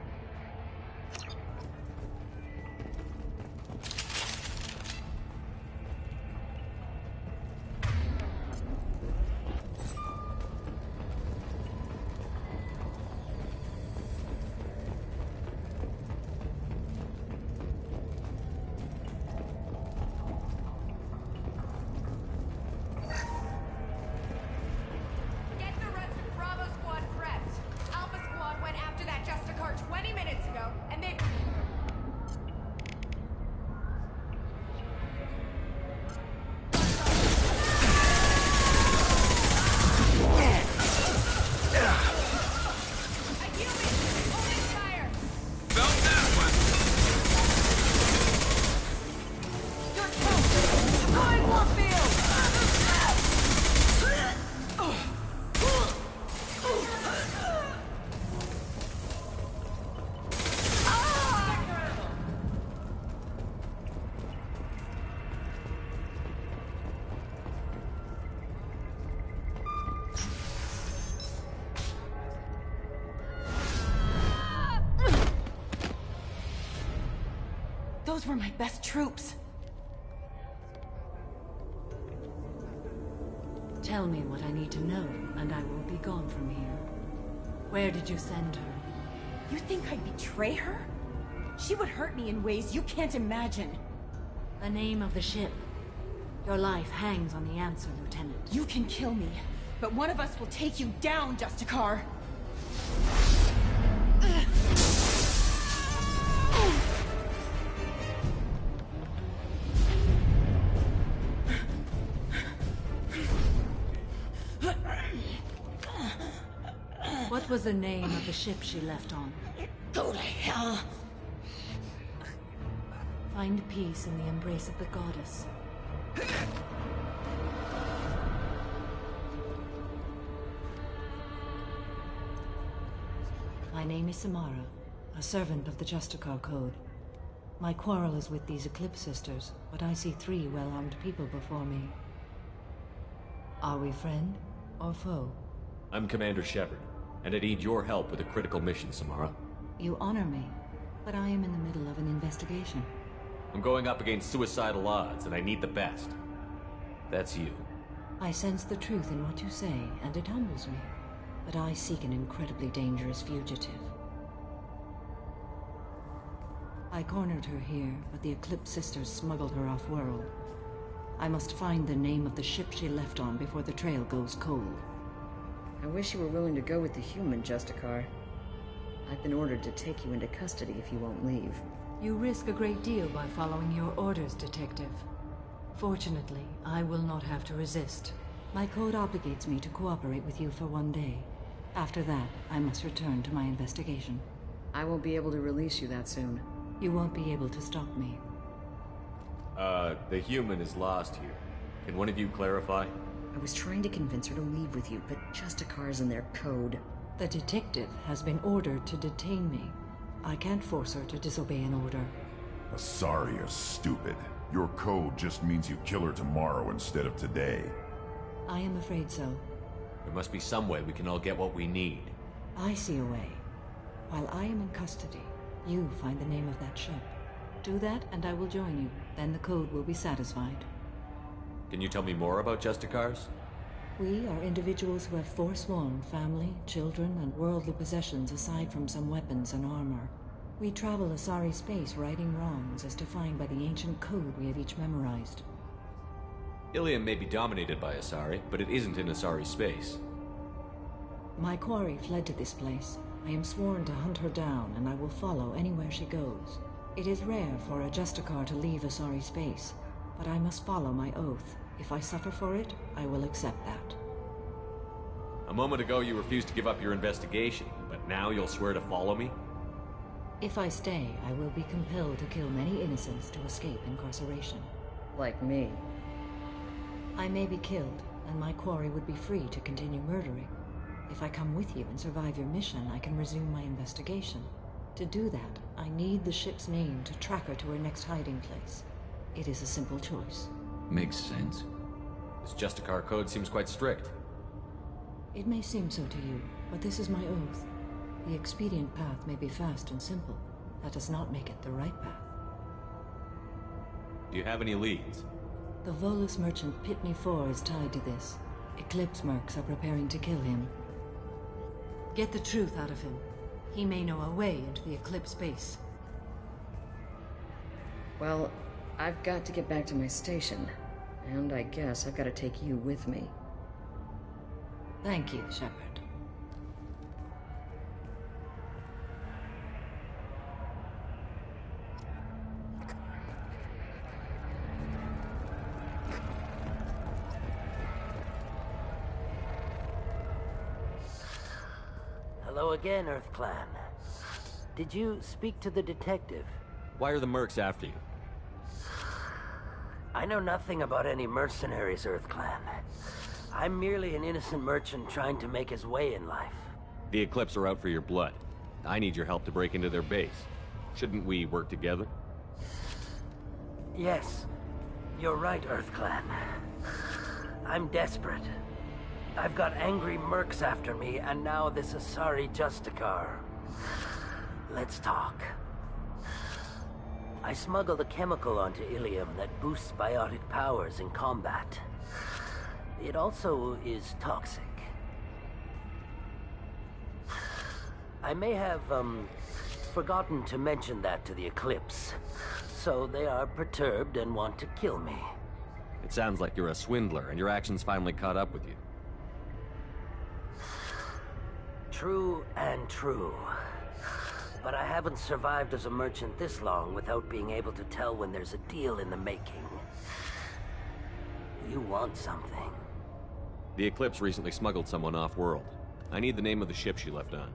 Those were my best troops. Tell me what I need to know, and I will be gone from here. Where did you send her? You think I'd betray her? She would hurt me in ways you can't imagine. The name of the ship. Your life hangs on the answer, Lieutenant. You can kill me, but one of us will take you down, Justicar. What was the name of the ship she left on? Go to hell! Find peace in the embrace of the goddess. My name is Samara, a servant of the Justicar Code. My quarrel is with these Eclipse Sisters, but I see 3 well-armed people before me. Are we friend or foe? I'm Commander Shepard, and I need your help with a critical mission, Samara. You honor me, but I am in the middle of an investigation. I'm going up against suicidal odds, and I need the best. That's you. I sense the truth in what you say, and it humbles me. But I seek an incredibly dangerous fugitive. I cornered her here, but the Eclipse Sisters smuggled her off-world. I must find the name of the ship she left on before the trail goes cold. I wish you were willing to go with the human, Justicar. I've been ordered to take you into custody if you won't leave. You risk a great deal by following your orders, Detective. Fortunately, I will not have to resist. My code obligates me to cooperate with you for 1 day. After that, I must return to my investigation. I won't be able to release you that soon. You won't be able to stop me. The human is lost here. Can one of you clarify? I was trying to convince her to leave with you, but Justicar's in their code. The detective has been ordered to detain me. I can't force her to disobey an order. Asari is stupid. Your code just means you kill her tomorrow instead of today. I am afraid so. There must be some way we can all get what we need. I see a way. While I am in custody, you find the name of that ship. Do that, and I will join you. Then the code will be satisfied. Can you tell me more about Justicars? We are individuals who have forsworn family, children, and worldly possessions aside from some weapons and armor. We travel Asari space righting wrongs as defined by the ancient code we have each memorized. Ilium may be dominated by Asari, but it isn't in Asari space. My quarry fled to this place. I am sworn to hunt her down, and I will follow anywhere she goes. It is rare for a Justicar to leave Asari space, but I must follow my oath. If I suffer for it, I will accept that. A moment ago you refused to give up your investigation, but now you'll swear to follow me? If I stay, I will be compelled to kill many innocents to escape incarceration. Like me. I may be killed, and my quarry would be free to continue murdering. If I come with you and survive your mission, I can resume my investigation. To do that, I need the ship's name to track her to her next hiding place. It is a simple choice. Makes sense. This Justicar code seems quite strict. It may seem so to you, but this is my oath. The expedient path may be fast and simple. That does not make it the right path. Do you have any leads? The Volus merchant Pitney 4 is tied to this. Eclipse mercs are preparing to kill him. Get the truth out of him. He may know a way into the Eclipse base. Well, I've got to get back to my station. And I guess I've got to take you with me. Thank you, Shepard. Hello again, Earth Clan. Did you speak to the detective? Why are the mercs after you? I know nothing about any mercenaries, Earth Clan. I'm merely an innocent merchant trying to make his way in life. The Eclipse are out for your blood. I need your help to break into their base. Shouldn't we work together? Yes, you're right, Earth Clan. I'm desperate. I've got angry mercs after me, and now this Asari Justicar. Let's talk. I smuggled a chemical onto Ilium that boosts biotic powers in combat. It also is toxic. I may have, forgotten to mention that to the Eclipse. So they are perturbed and want to kill me. It sounds like you're a swindler, and your actions finally caught up with you. True and true. But I haven't survived as a merchant this long without being able to tell when there's a deal in the making. You want something. The Eclipse recently smuggled someone off-world. I need the name of the ship she left on.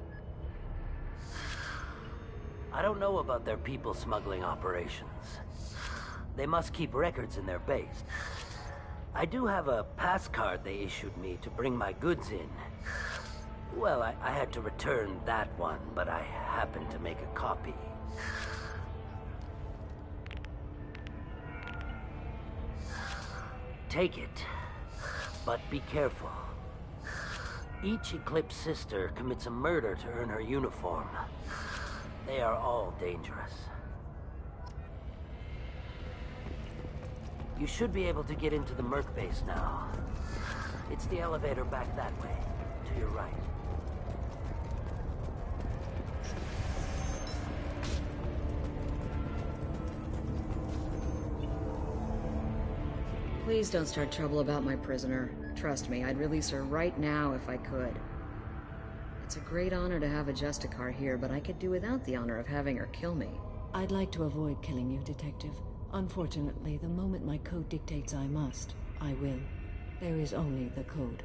I don't know about their people smuggling operations. They must keep records in their base. I do have a pass card they issued me to bring my goods in. Well, I had to return that one, but I happened to make a copy. Take it, but be careful. Each Eclipse sister commits a murder to earn her uniform. They are all dangerous. You should be able to get into the Merc base now. It's the elevator back that way, to your right. Please don't start trouble about my prisoner. Trust me, I'd release her right now if I could. It's a great honor to have a Justicar here, but I could do without the honor of having her kill me. I'd like to avoid killing you, Detective. Unfortunately, the moment my code dictates I must, I will. There is only the code.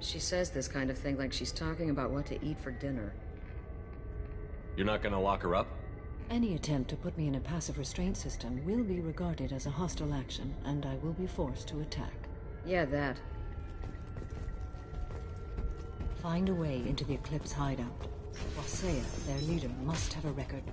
She says this kind of thing like she's talking about what to eat for dinner. You're not gonna lock her up? Any attempt to put me in a passive restraint system will be regarded as a hostile action, and I will be forced to attack. Yeah, that. Find a way into the Eclipse hideout. Wasea, their leader, must have a record.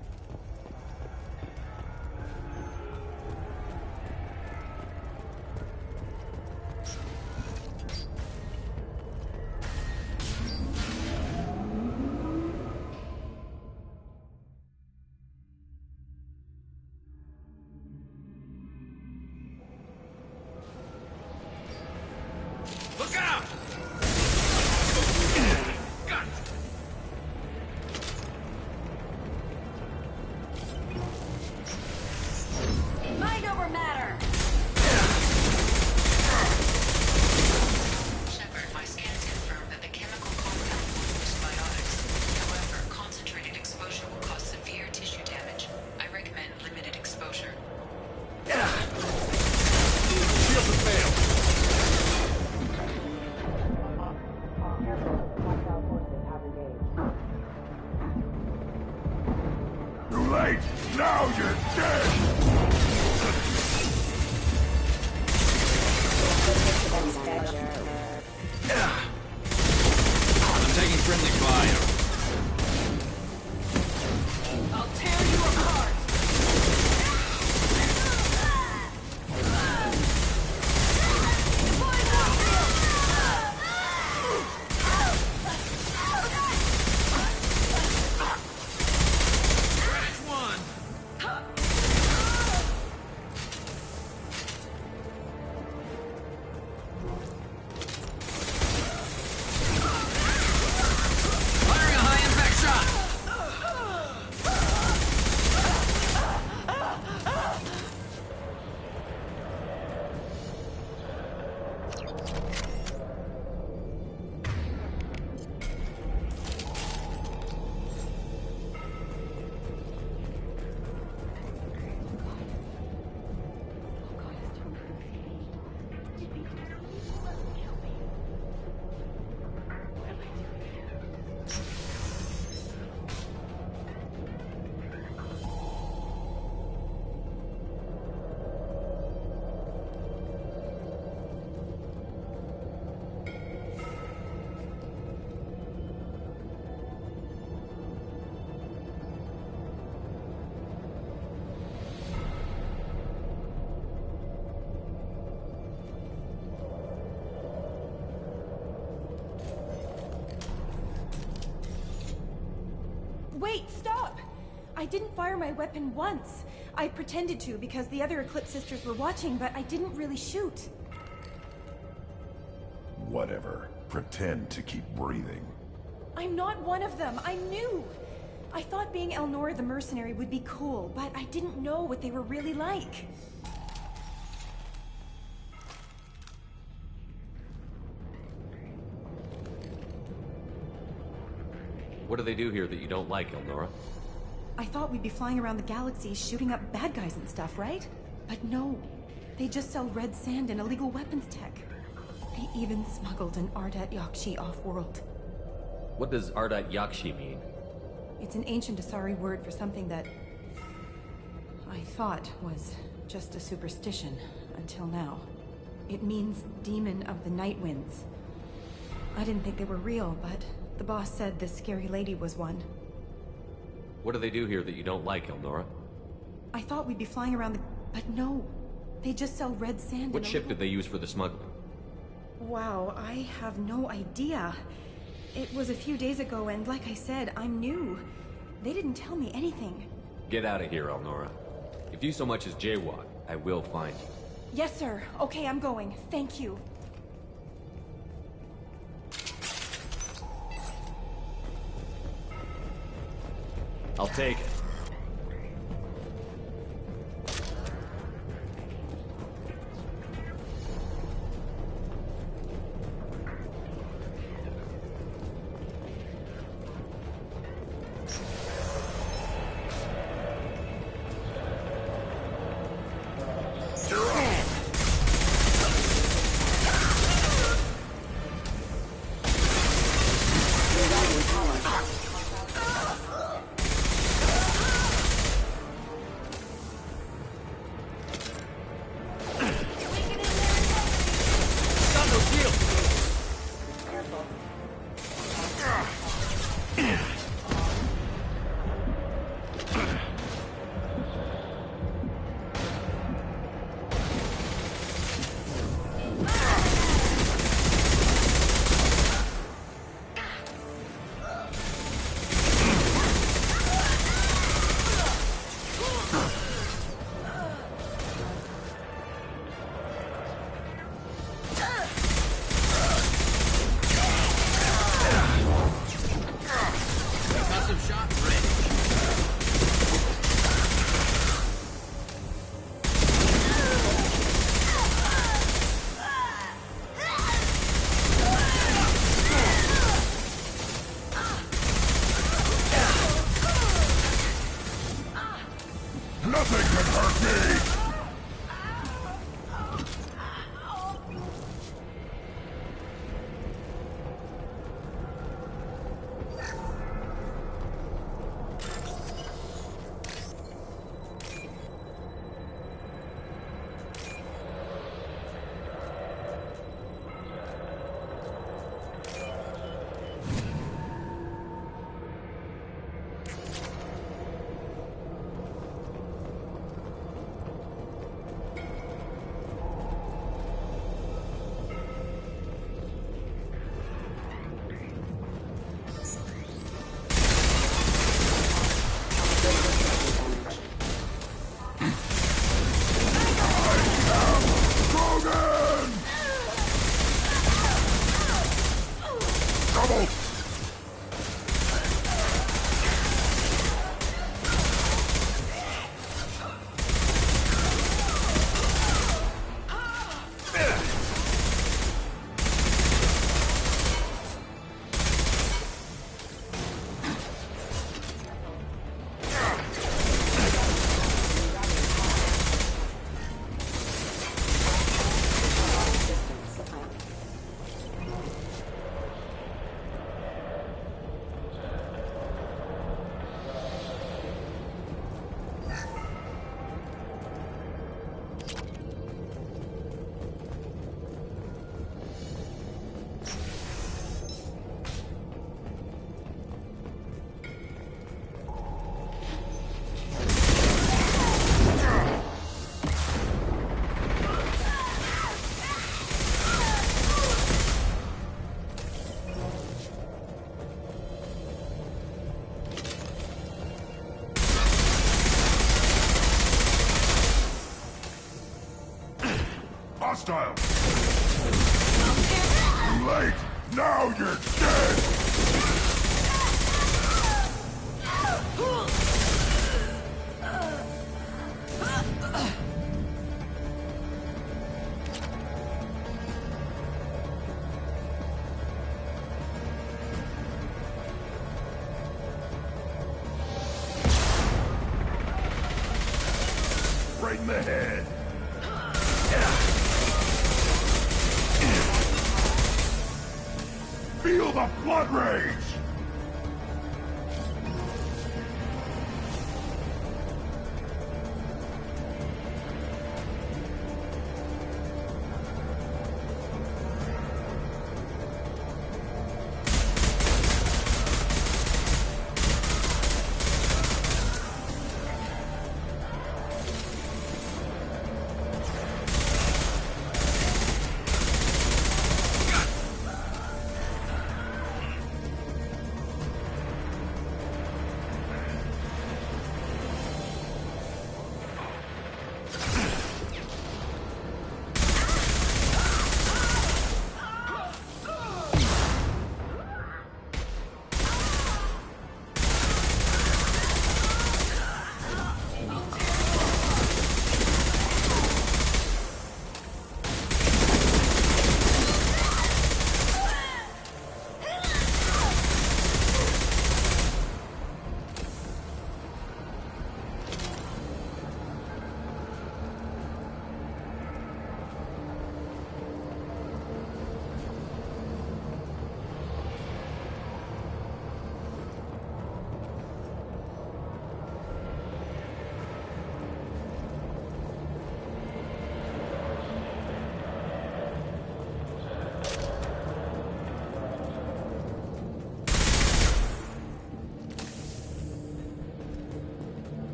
Wait, stop! I didn't fire my weapon once. I pretended to because the other Eclipse sisters were watching, but I didn't really shoot. Whatever. Pretend to keep breathing. I'm not one of them. I'm new. I thought being Elnora the mercenary would be cool, but I didn't know what they were really like. What do they do here that you don't like, Elnora? I thought we'd be flying around the galaxy shooting up bad guys and stuff, right? But no. They just sell red sand and illegal weapons tech. They even smuggled an Ardat Yakshi off-world. What does Ardat Yakshi mean? It's an ancient Asari word for something that I thought was just a superstition until now. It means demon of the night winds. I didn't think they were real, but the boss said this scary lady was one. What do they do here that you don't like, Elnora? I thought we'd be flying around the... But no. They just sell red sand. What ship did they use for the smuggling? Wow, I have no idea. It was a few days ago, and like I said, I'm new. They didn't tell me anything. Get out of here, Elnora. If you so much as jaywalk, I will find you. Yes, sir. Okay, I'm going. Thank you. I'll take it. hostile! Too late! Now you're dead! Right in the head. Feel the blood rage!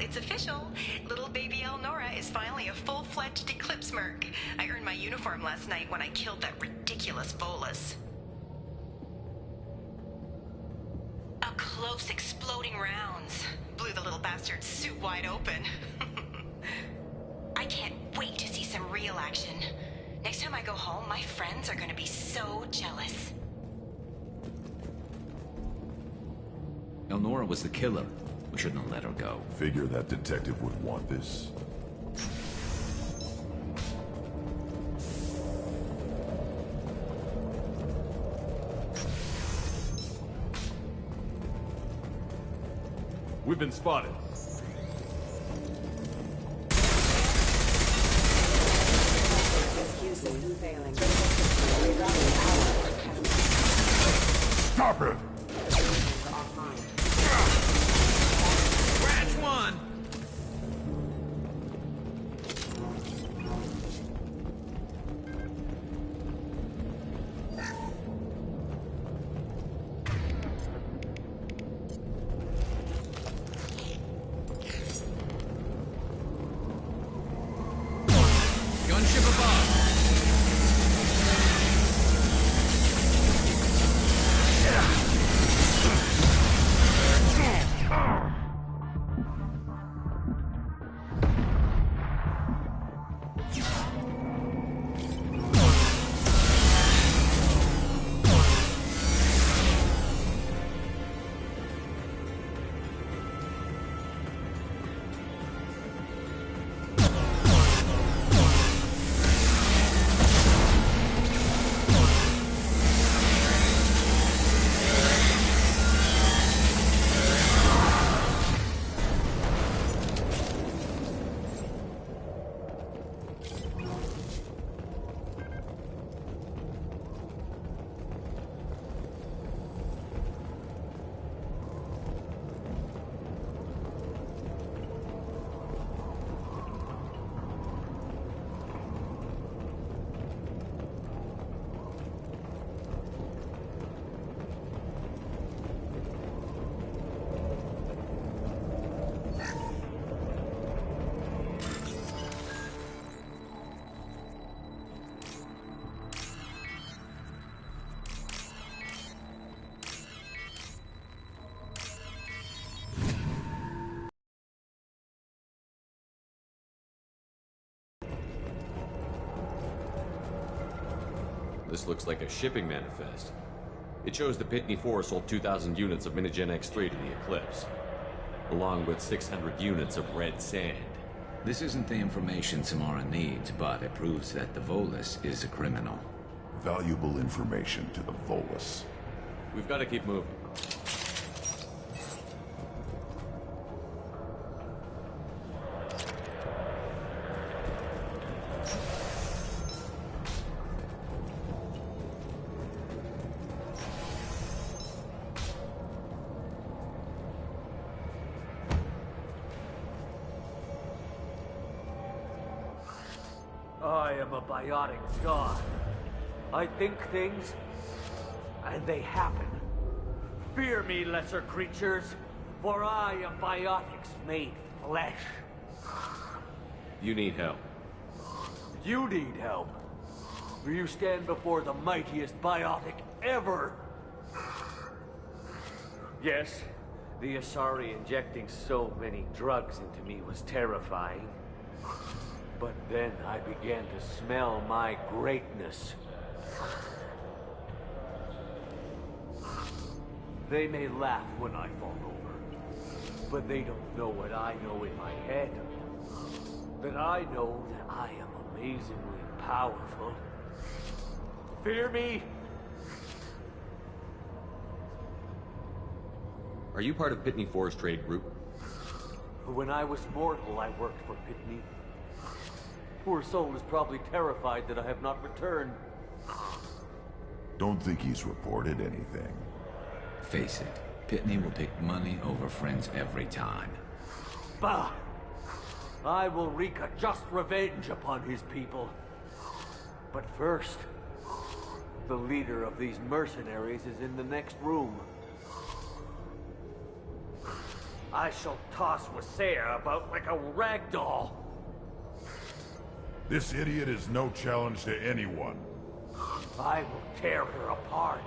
It's official. Little baby Elnora is finally a full-fledged Eclipse merc. I earned my uniform last night when I killed that ridiculous bolus. Up close, exploding rounds. Blew the little bastard's suit wide open. I can't wait to see some real action. Next time I go home, my friends are gonna be so jealous. Elnora was the killer. We shouldn't have let her go. Figure that detective would want this. We've been spotted. Stop it! Scratch one! Gunship above. This looks like a shipping manifest. It shows the Pitney 4 sold 2,000 units of Minigen X3 to the Eclipse, along with 600 units of red sand. This isn't the information Samara needs, but it proves that the Volus is a criminal. Valuable information to the Volus. We've got to keep moving. I am a biotic god. I think things, and they happen. Fear me, lesser creatures, for I am biotics made flesh. You need help. You need help. For you stand before the mightiest biotic ever. Yes, the Asari injecting so many drugs into me was terrifying. But then I began to smell my greatness. They may laugh when I fall over, but they don't know what I know in my head. That I know that I am amazingly powerful. Fear me? Are you part of Pitney 4's trade group? When I was mortal, I worked for Pitney. Poor soul is probably terrified that I have not returned. Don't think he's reported anything. Face it, Pitney will pick money over friends every time. Bah! I will wreak a just revenge upon his people. But first, the leader of these mercenaries is in the next room. I shall toss Wasea about like a rag doll. This idiot is no challenge to anyone. I will tear her apart.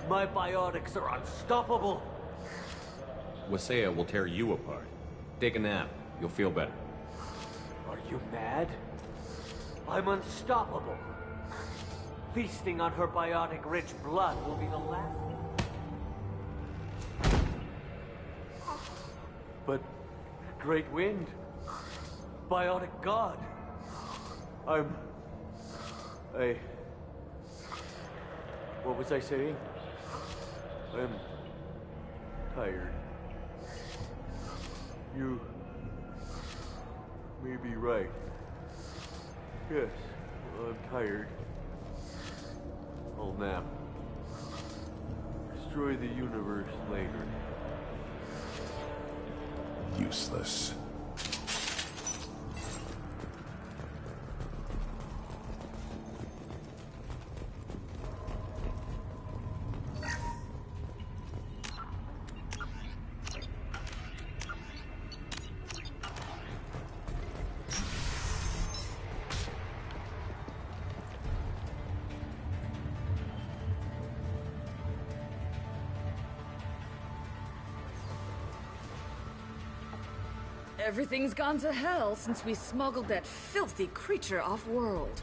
My biotics are unstoppable. Wasea will tear you apart. Take a nap. You'll feel better. Are you mad? I'm unstoppable. Feasting on her biotic-rich blood will be the last. But Great Wind, biotic god. What was I saying? I'm tired. You may be right. Yes, I'm tired. I'll nap. Destroy the universe later. Useless. Everything's gone to hell since we smuggled that filthy creature off-world.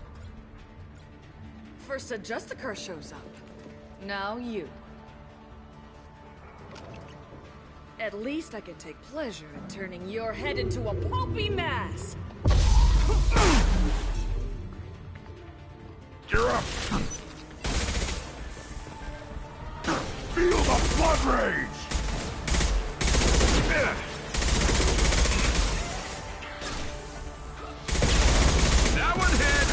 First a Justicar shows up. Now you. At least I can take pleasure in turning your head into a pulpy mass! You're up! Feel the blood rage! That one hit!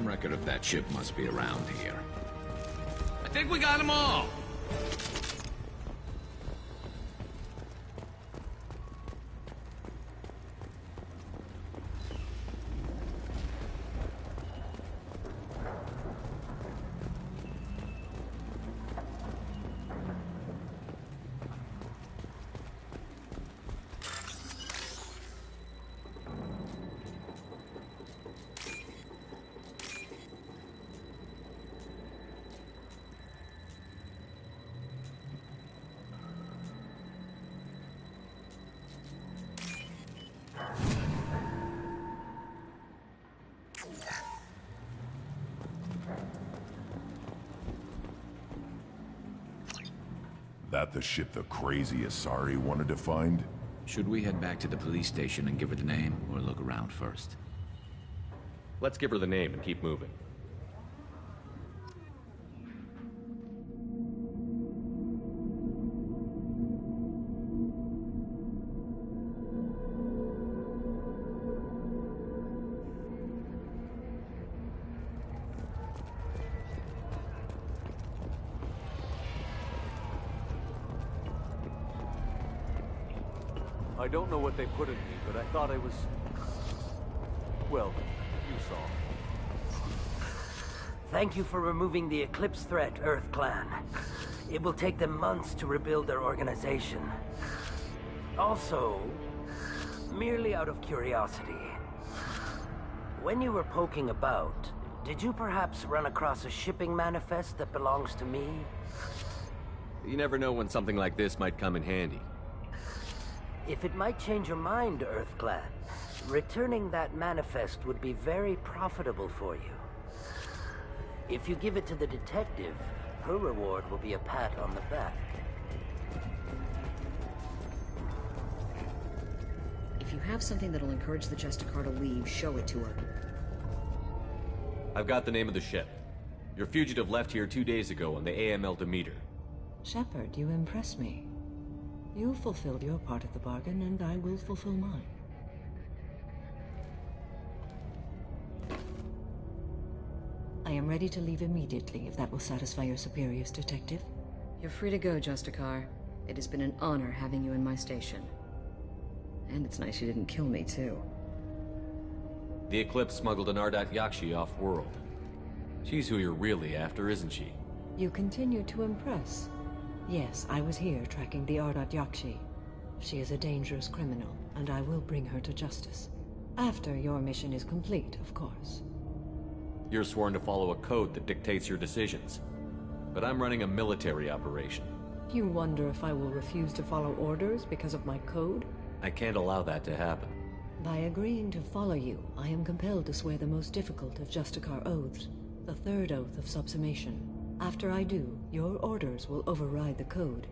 Some record of that ship must be around here. I think we got them all! That the ship the crazy Asari wanted to find? Should we head back to the police station and give her the name, or look around first? Let's give her the name and keep moving. I don't know what they put in me, but I thought I was... well, you saw. Thank you for removing the Eclipse threat, Earth Clan. It will take them months to rebuild their organization. Also, merely out of curiosity, when you were poking about, did you perhaps run across a shipping manifest that belongs to me? You never know when something like this might come in handy. If it might change your mind, Earth Clan, returning that manifest would be very profitable for you. If you give it to the detective, her reward will be a pat on the back. If you have something that'll encourage the Justicar to leave, show it to her. I've got the name of the ship. Your fugitive left here 2 days ago on the AML Demeter. Shepard, you impress me. You fulfilled your part of the bargain, and I will fulfill mine. I am ready to leave immediately, if that will satisfy your superiors, Detective. You're free to go, Justicar. It has been an honor having you in my station. And it's nice you didn't kill me, too. The Eclipse smuggled an Ardat Yakshi off-world. She's who you're really after, isn't she? You continue to impress. Yes, I was here tracking the Ardat Yakshi. She is a dangerous criminal, and I will bring her to justice. After your mission is complete, of course. You're sworn to follow a code that dictates your decisions. But I'm running a military operation. You wonder if I will refuse to follow orders because of my code? I can't allow that to happen. By agreeing to follow you, I am compelled to swear the most difficult of Justicar oaths, the third oath of subsumation. After I do, your orders will override the code.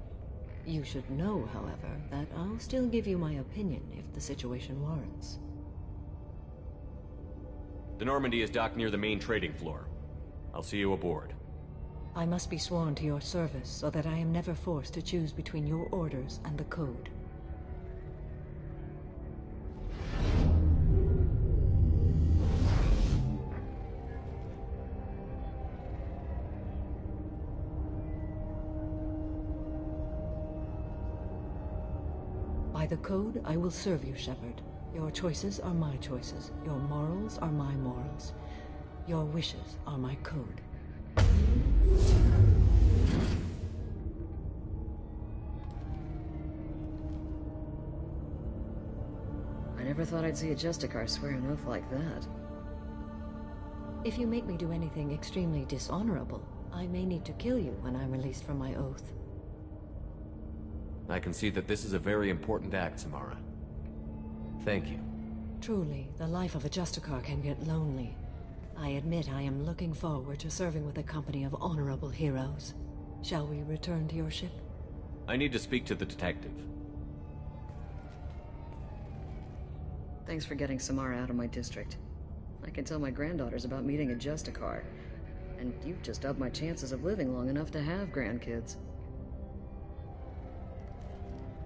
You should know, however, that I'll still give you my opinion if the situation warrants. The Normandy is docked near the main trading floor. I'll see you aboard. I must be sworn to your service so that I am never forced to choose between your orders and the code. By the code, I will serve you, Shepard. Your choices are my choices. Your morals are my morals. Your wishes are my code. I never thought I'd see a Justicar swear an oath like that. If you make me do anything extremely dishonorable, I may need to kill you when I'm released from my oath. I can see that this is a very important act, Samara. Thank you. Truly, the life of a Justicar can get lonely. I admit I am looking forward to serving with a company of honorable heroes. Shall we return to your ship? I need to speak to the detective. Thanks for getting Samara out of my district. I can tell my granddaughters about meeting a Justicar. And you've just upped my chances of living long enough to have grandkids.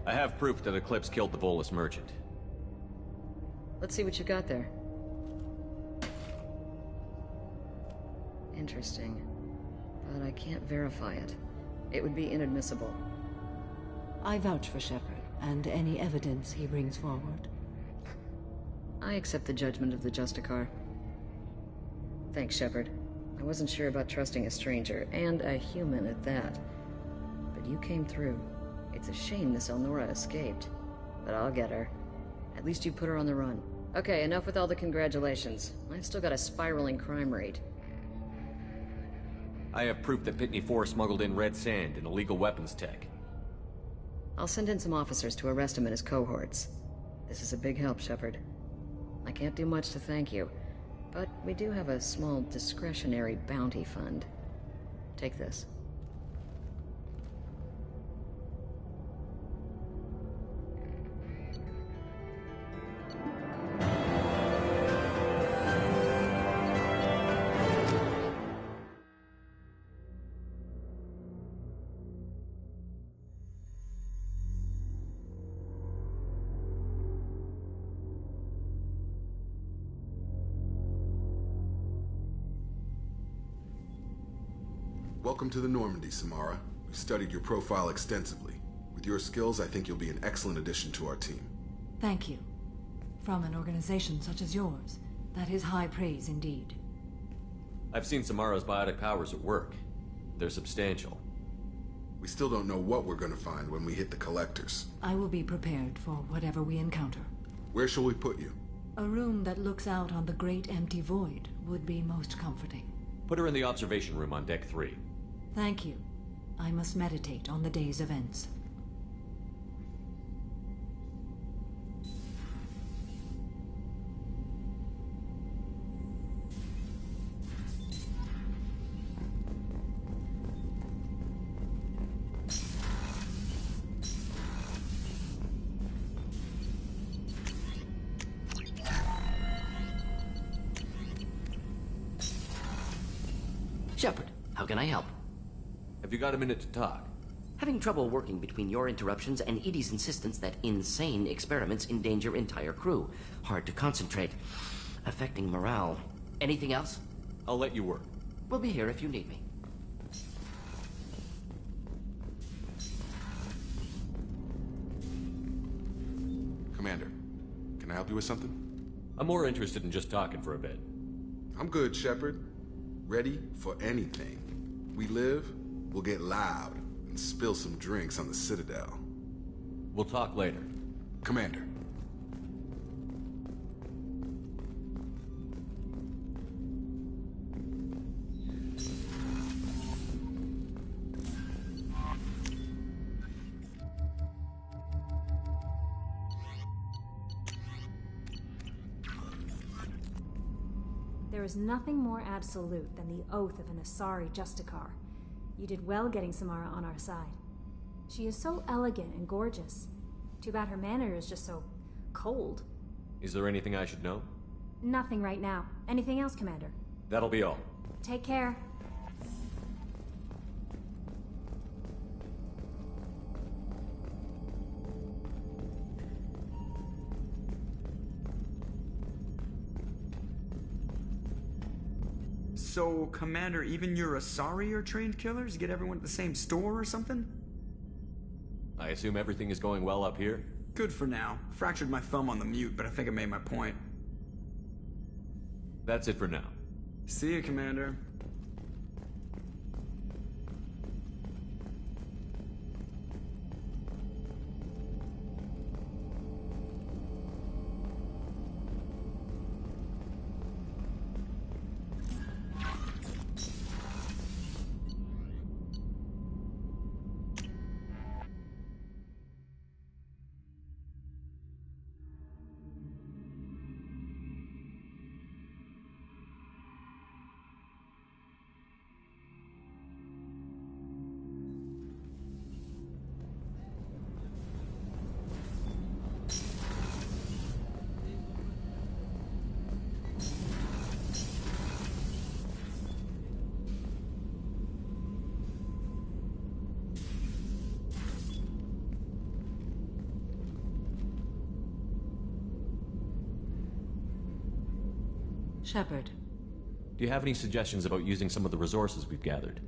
I have proof that Eclipse killed the Volus merchant. Let's see what you got there. interesting. But I can't verify it. It would be inadmissible. I vouch for Shepard, and any evidence he brings forward. I accept the judgment of the Justicar. Thanks, Shepard. I wasn't sure about trusting a stranger, and a human at that. But you came through. It's a shame this Elnora escaped. But I'll get her. At least you put her on the run. Okay, enough with all the congratulations. I've still got a spiraling crime rate. I have proof that Pitney 4 smuggled in red sand and illegal weapons tech. I'll send in some officers to arrest him and his cohorts. This is a big help, Shepard. I can't do much to thank you, but we do have a small discretionary bounty fund. Take this. Welcome to the Normandy, Samara. We studied your profile extensively. With your skills, I think you'll be an excellent addition to our team. Thank you. From an organization such as yours, that is high praise indeed. I've seen Samara's biotic powers at work. They're substantial. We still don't know what we're going to find when we hit the collectors. I will be prepared for whatever we encounter. Where shall we put you? A room that looks out on the great empty void would be most comforting. Put her in the observation room on deck 3. Thank you. I must meditate on the day's events. Shepard, how can I help? Have you got a minute to talk? Having trouble working between your interruptions and Edie's insistence that insane experiments endanger entire crew. Hard to concentrate. Affecting morale. Anything else? I'll let you work. We'll be here if you need me. Commander, can I help you with something? I'm more interested in just talking for a bit. I'm good, Shepard. Ready for anything. We live, we'll get loud, and spill some drinks on the Citadel. We'll talk later. Commander. There is nothing more absolute than the oath of an Asari Justicar. You did well getting Samara on our side. She is so elegant and gorgeous. Too bad her manner is just so cold. Is there anything I should know? Nothing right now. Anything else, Commander? That'll be all. Take care. So, Commander, even your Asari are trained killers? Get everyone at the same store or something? I assume everything is going well up here? Good for now. Fractured my thumb on the mute, but I think I made my point. That's it for now. See you, Commander. Shepard, Do you have any suggestions about using some of the resources we've gathered?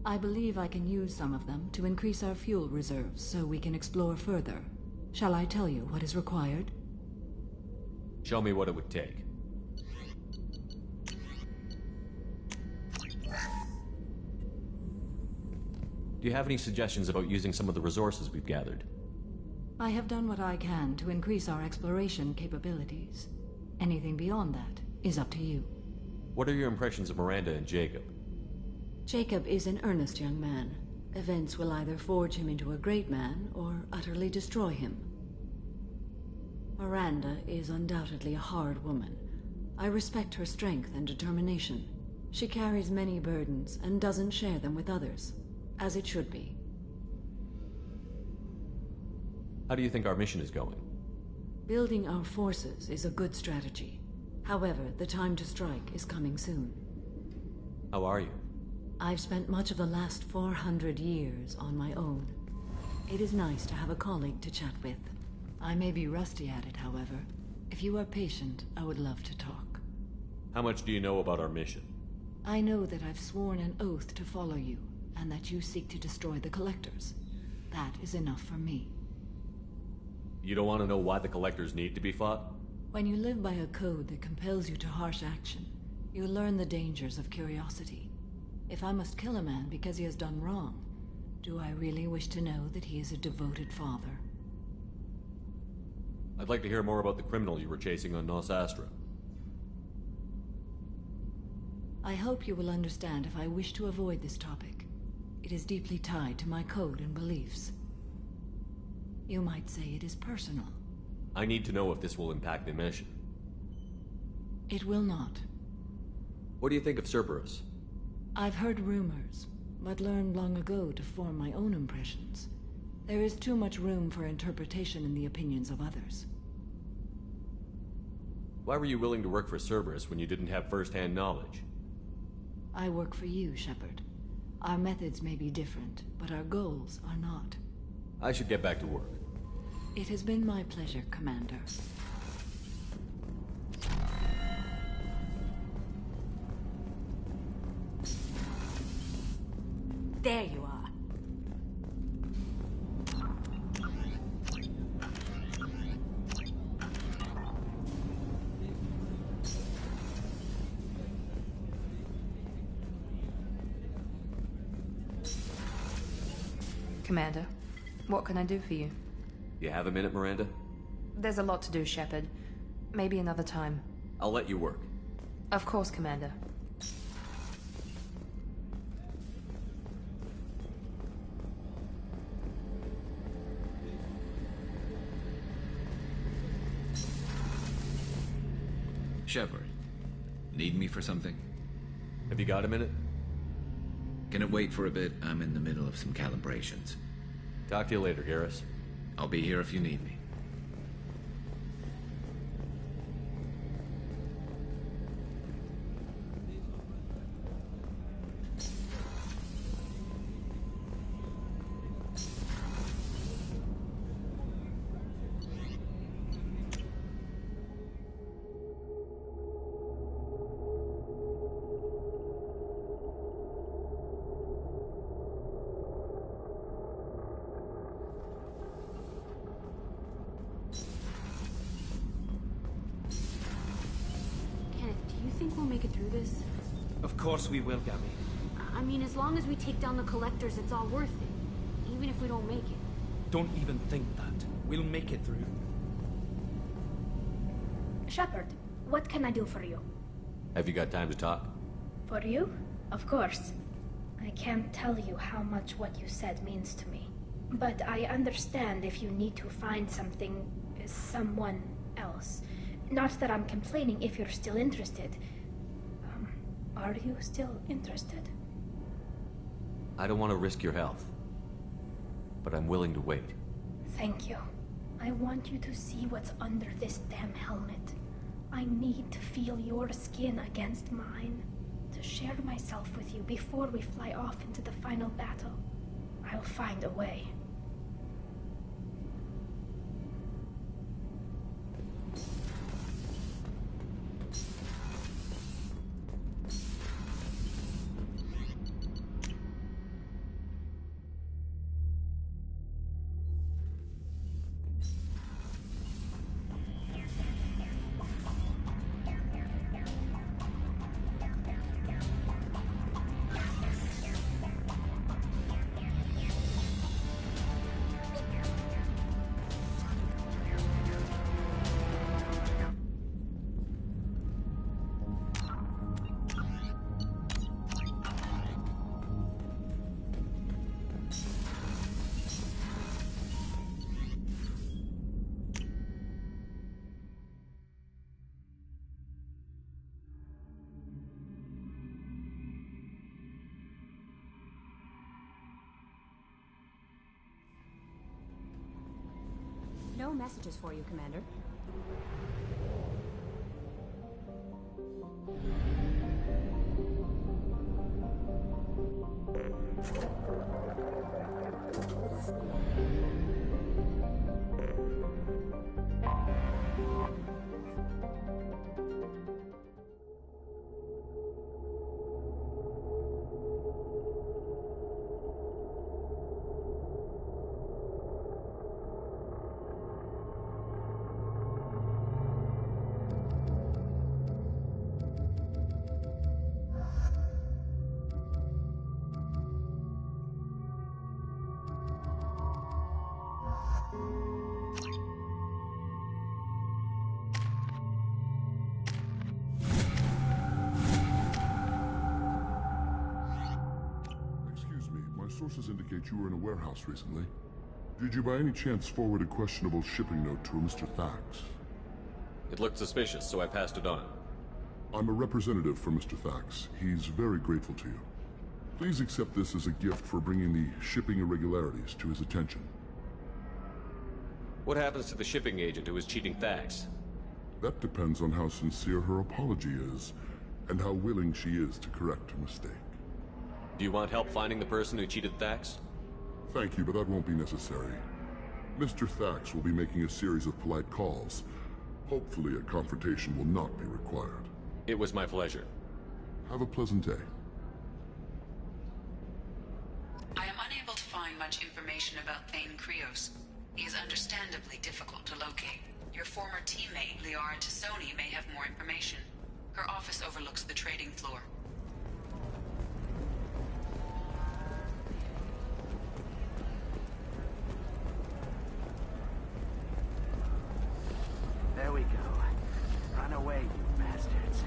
I believe I can use some of them to increase our fuel reserves so we can explore further. Shall I tell you what is required? Show me what it would take. Do you have any suggestions about using some of the resources we've gathered? I have done what I can to increase our exploration capabilities. Anything beyond that is up to you. What are your impressions of Miranda and Jacob? Jacob is an earnest young man. Events will either forge him into a great man or utterly destroy him. Miranda is undoubtedly a hard woman. I respect her strength and determination. She carries many burdens and doesn't share them with others, as it should be. How do you think our mission is going? Building our forces is a good strategy. However, the time to strike is coming soon. How are you? I've spent much of the last 400 years on my own. It is nice to have a colleague to chat with. I may be rusty at it, however. If you are patient, I would love to talk. How much do you know about our mission? I know that I've sworn an oath to follow you, and that you seek to destroy the Collectors. That is enough for me. You don't want to know why the Collectors need to be fought? When you live by a code that compels you to harsh action, you learn the dangers of curiosity. If I must kill a man because he has done wrong, do I really wish to know that he is a devoted father? I'd like to hear more about the criminal you were chasing on Nos Astra. I hope you will understand if I wish to avoid this topic. It is deeply tied to my code and beliefs. You might say it is personal. I need to know if this will impact the mission. It will not. What do you think of Cerberus? I've heard rumors, but learned long ago to form my own impressions. There is too much room for interpretation in the opinions of others. Why were you willing to work for Cerberus when you didn't have first-hand knowledge? I work for you, Shepard. Our methods may be different, but our goals are not. I should get back to work. It has been my pleasure, Commander. There you are. Commander, what can I do for you? You have a minute, Miranda? There's a lot to do, Shepard. Maybe another time. I'll let you work. Of course, Commander. Shepard, need me for something? Have you got a minute? Can it wait for a bit? I'm in the middle of some calibrations. Talk to you later, Garrus. I'll be here if you need me. Of course we will, Gabby. I mean, as long as we take down the Collectors, it's all worth it. Even if we don't make it. Don't even think that. We'll make it through. Shepard, what can I do for you? Have you got time to talk? For you? Of course. I can't tell you how much what you said means to me. But I understand if you need to find something, someone else. Not that I'm complaining if you're still interested. Are you still interested? I don't want to risk your health, but I'm willing to wait. Thank you. I want you to see what's under this damn helmet. I need to feel your skin against mine, to share myself with you before we fly off into the final battle. I'll find a way. no messages for you, Commander. Sources indicate you were in a warehouse recently. Did you by any chance forward a questionable shipping note to a Mr. Thax? It looked suspicious, so I passed it on. I'm a representative for Mr. Thax. He's very grateful to you. Please accept this as a gift for bringing the shipping irregularities to his attention. What happens to the shipping agent who is cheating Thax? That depends on how sincere her apology is, and how willing she is to correct her mistake. Do you want help finding the person who cheated Thax? Thank you, but that won't be necessary. Mr. Thax will be making a series of polite calls. Hopefully a confrontation will not be required. It was my pleasure. Have a pleasant day. I am unable to find much information about Thane Krios. He is understandably difficult to locate. Your former teammate, Liara Tassoni, may have more information. Her office overlooks the trading floor. There we go. Run away, you bastards.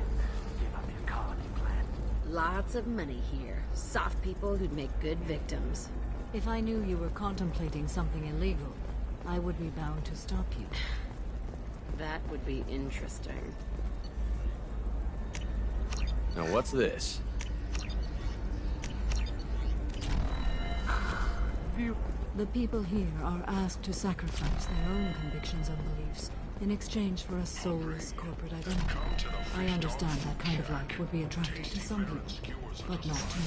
Give up your colony plan. Lots of money here. Soft people who'd make good victims. If I knew you were contemplating something illegal, I would be bound to stop you. That would be interesting. Now what's this? The people here are asked to sacrifice their own convictions and beliefs in exchange for a soulless corporate identity. I understand that kind of life would be attractive to some people, but not to me.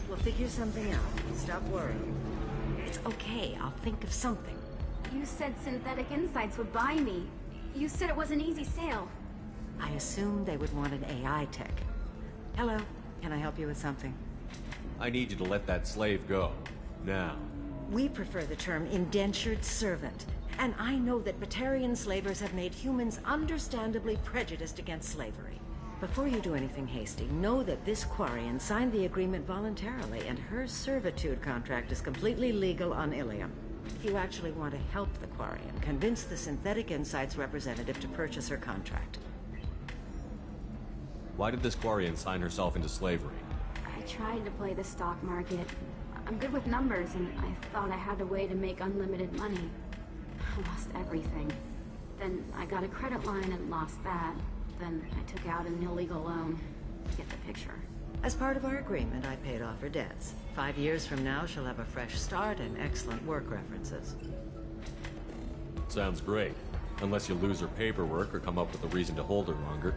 We'll figure something out. Stop worrying. It's okay. I'll think of something. You said Synthetic Insights would buy me. You said it was an easy sale. I assumed they would want an AI tech. Hello. Can I help you with something? I need you to let that slave go. Now. We prefer the term indentured servant. And I know that Batarian slavers have made humans understandably prejudiced against slavery. Before you do anything hasty, know that this Quarian signed the agreement voluntarily, and her servitude contract is completely legal on Ilium. If you actually want to help the Quarian, convince the Synthetic Insights representative to purchase her contract. Why did this Quarian sign herself into slavery? I tried to play the stock market. I'm good with numbers, and I thought I had a way to make unlimited money. I lost everything. Then I got a credit line and lost that. Then I took out an illegal loan. You get the picture. As part of our agreement, I paid off her debts. 5 years from now, she'll have a fresh start and excellent work references. Sounds great. Unless you lose her paperwork or come up with a reason to hold her longer.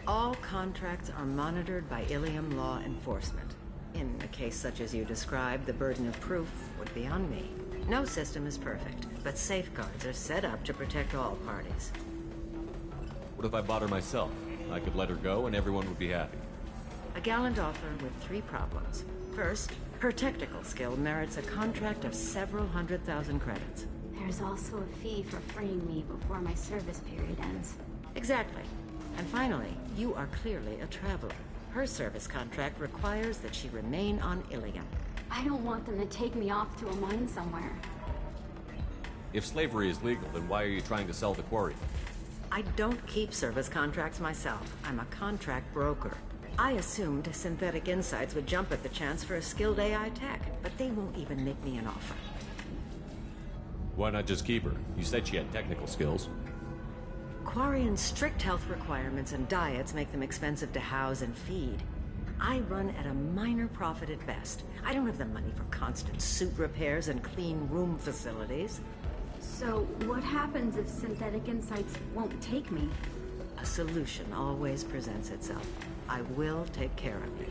All contracts are monitored by Ilium law enforcement. In a case such as you described, the burden of proof would be on me. No system is perfect, but safeguards are set up to protect all parties. What if I bought her myself? I could let her go and everyone would be happy. A gallant offer with 3 problems. First, her technical skill merits a contract of several 100,000 credits. There's also a fee for freeing me before my service period ends. Exactly. And finally, you are clearly a traveler. Her service contract requires that she remain on Ilium. I don't want them to take me off to a mine somewhere. If slavery is legal, then why are you trying to sell the quarry? I don't keep service contracts myself. I'm a contract broker. I assumed Synthetic Insights would jump at the chance for a skilled AI tech, but they won't even make me an offer. Why not just keep her? You said she had technical skills. Quarian's strict health requirements and diets make them expensive to house and feed. I run at a minor profit at best. I don't have the money for constant suit repairs and clean room facilities. So, what happens if Synthetic Insights won't take me? A solution always presents itself. I will take care of you.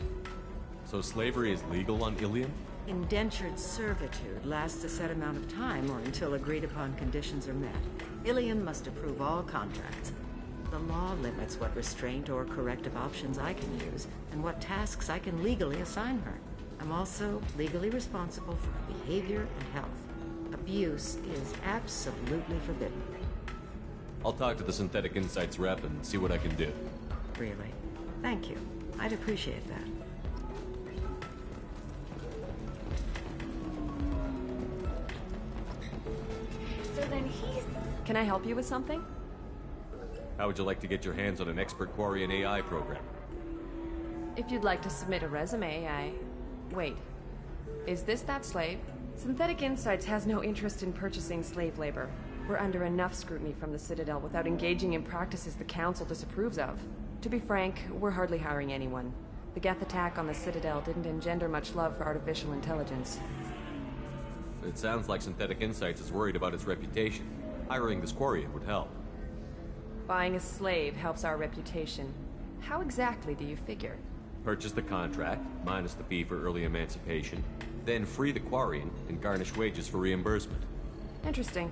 So slavery is legal on Ilium? Indentured servitude lasts a set amount of time or until agreed upon conditions are met. Ilium must approve all contracts. The law limits what restraint or corrective options I can use and what tasks I can legally assign her. I'm also legally responsible for her behavior and health. Abuse is absolutely forbidden. I'll talk to the Synthetic Insights rep and see what I can do. Really? Thank you. I'd appreciate that. So then he's... Can I help you with something? How would you like to get your hands on an expert Quarian AI program? If you'd like to submit a resume, Wait. Is this that slave? Synthetic Insights has no interest in purchasing slave labor. We're under enough scrutiny from the Citadel without engaging in practices the Council disapproves of. To be frank, we're hardly hiring anyone. The Geth attack on the Citadel didn't engender much love for artificial intelligence. It sounds like Synthetic Insights is worried about its reputation. Hiring this Quarian would help. Buying a slave helps our reputation. How exactly do you figure? Purchase the contract, minus the fee for early emancipation, then free the Quarian and garnish wages for reimbursement. Interesting.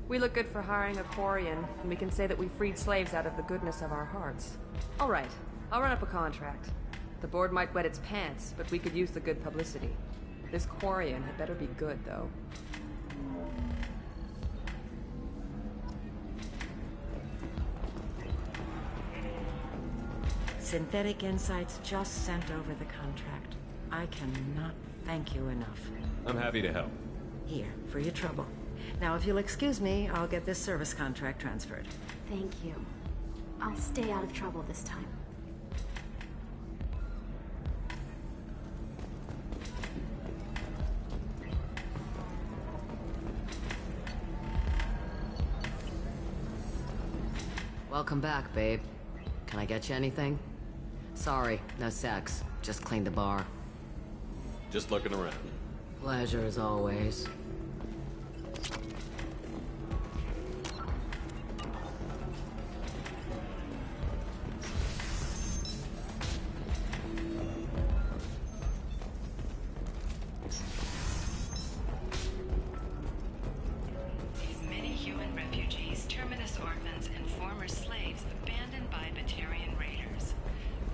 We look good for hiring a Quarian, and we can say that we freed slaves out of the goodness of our hearts. All right, I'll run up a contract. The board might wet its pants, but we could use the good publicity. This Quarian had better be good, though. Synthetic Insights just sent over the contract. I cannot thank you enough. I'm happy to help. Here, for your trouble. Now, if you'll excuse me, I'll get this service contract transferred. Thank you. I'll stay out of trouble this time. Welcome back, babe. Can I get you anything? Sorry, no sex. Just cleaned the bar. Just looking around. Pleasure as always. These many human refugees, terminus orphans, and former slaves abandoned by Batarian raiders.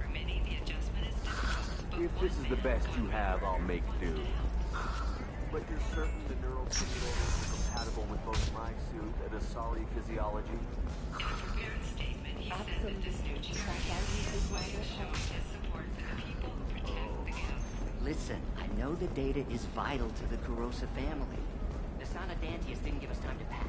For many, the adjustment is difficult, but If this is the best you have, I'll make do. But you're certain the neural simulators are compatible with both my suit and Asari physiology? In a prepared statement, he said that this new generation is way of showing his support for the people who protect the galaxy. Listen, I know the data is vital to the Kurosa family. The son of Dantius didn't give us time to pack.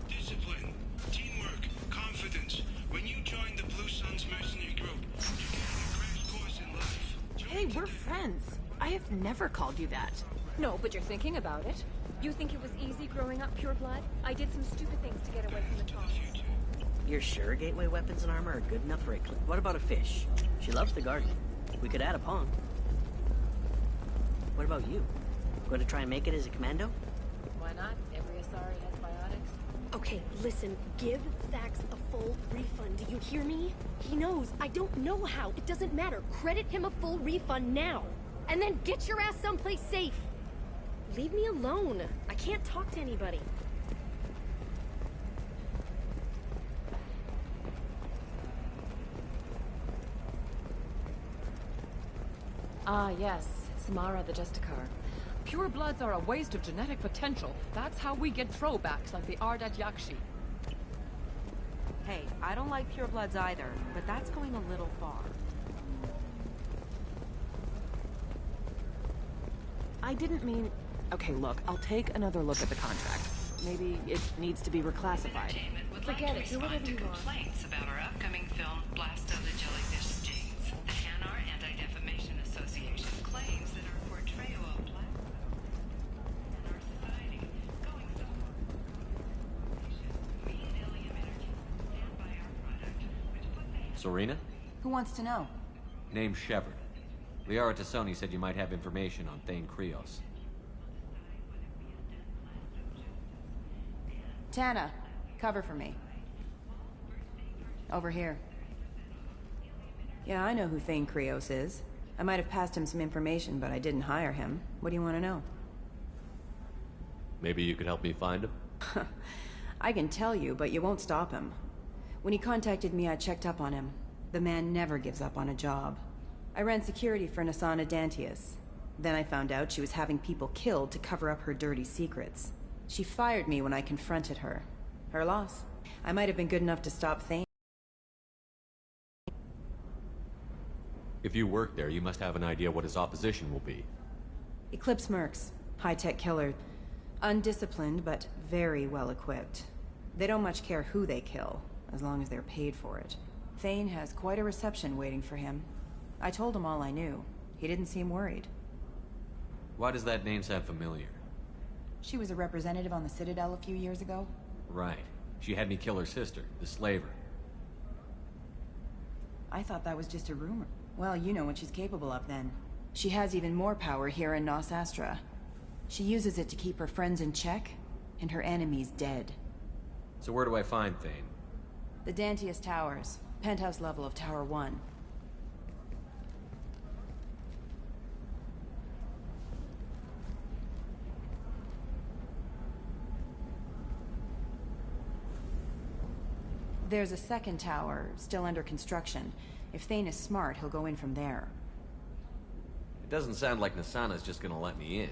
Discipline, teamwork, confidence. When you join the Blue Suns mercenary group, you're getting a crash course in life. Hey, we're friends. I have never called you that. No, but you're thinking about it. You think it was easy growing up pure blood? I did some stupid things to get away from the Taunts. You're sure gateway weapons and armor are good enough for a What about a fish? She loves the garden. We could add a pond. What about you? Going to try and make it as a commando? Why not? Every Asari has biotics. Okay, listen, give Thax a full refund. Do you hear me? He knows. I don't know how. It doesn't matter. Credit him a full refund now. And then get your ass someplace safe. Leave me alone. I can't talk to anybody. Ah, yes. Samara the Justicar. Pure bloods are a waste of genetic potential. That's how we get throwbacks like the Ardat Yakshi. Hey, I don't like purebloods either, but that's going a little far. I didn't mean... Okay, look, I'll take another look at the contract. Maybe it needs to be reclassified. Forget it. Do whatever you want. Complaints about our upcoming film, Blast of the Jellyfish Stings. The Hanar Anti-Defamation Association claims that our portrayal of black and our society going with Zelena? Who wants to know? Name's Shepard. Liara Tassoni said you might have information on Thane Krios. Tana, cover for me. Over here. Yeah, I know who Thane Krios is. I might have passed him some information, but I didn't hire him. What do you want to know? Maybe you could help me find him? I can tell you, but you won't stop him. When he contacted me, I checked up on him. The man never gives up on a job. I ran security for Nasana Dantius. Then I found out she was having people killed to cover up her dirty secrets. She fired me when I confronted her. Her loss. I might have been good enough to stop Thane. If you work there, you must have an idea what his opposition will be. Eclipse mercs. High-tech killer. Undisciplined, but very well equipped. They don't much care who they kill, as long as they're paid for it. Thane has quite a reception waiting for him. I told him all I knew. He didn't seem worried. Why does that name sound familiar? She was a representative on the Citadel a few years ago. Right. She had me kill her sister, the slaver. I thought that was just a rumor. Well, you know what she's capable of then. She has even more power here in Nos Astra. She uses it to keep her friends in check, and her enemies dead. So where do I find Thane? The Dantius Towers. Penthouse level of Tower 1. There's a second tower, still under construction. If Thane is smart, he'll go in from there. It doesn't sound like Nasana's just gonna let me in.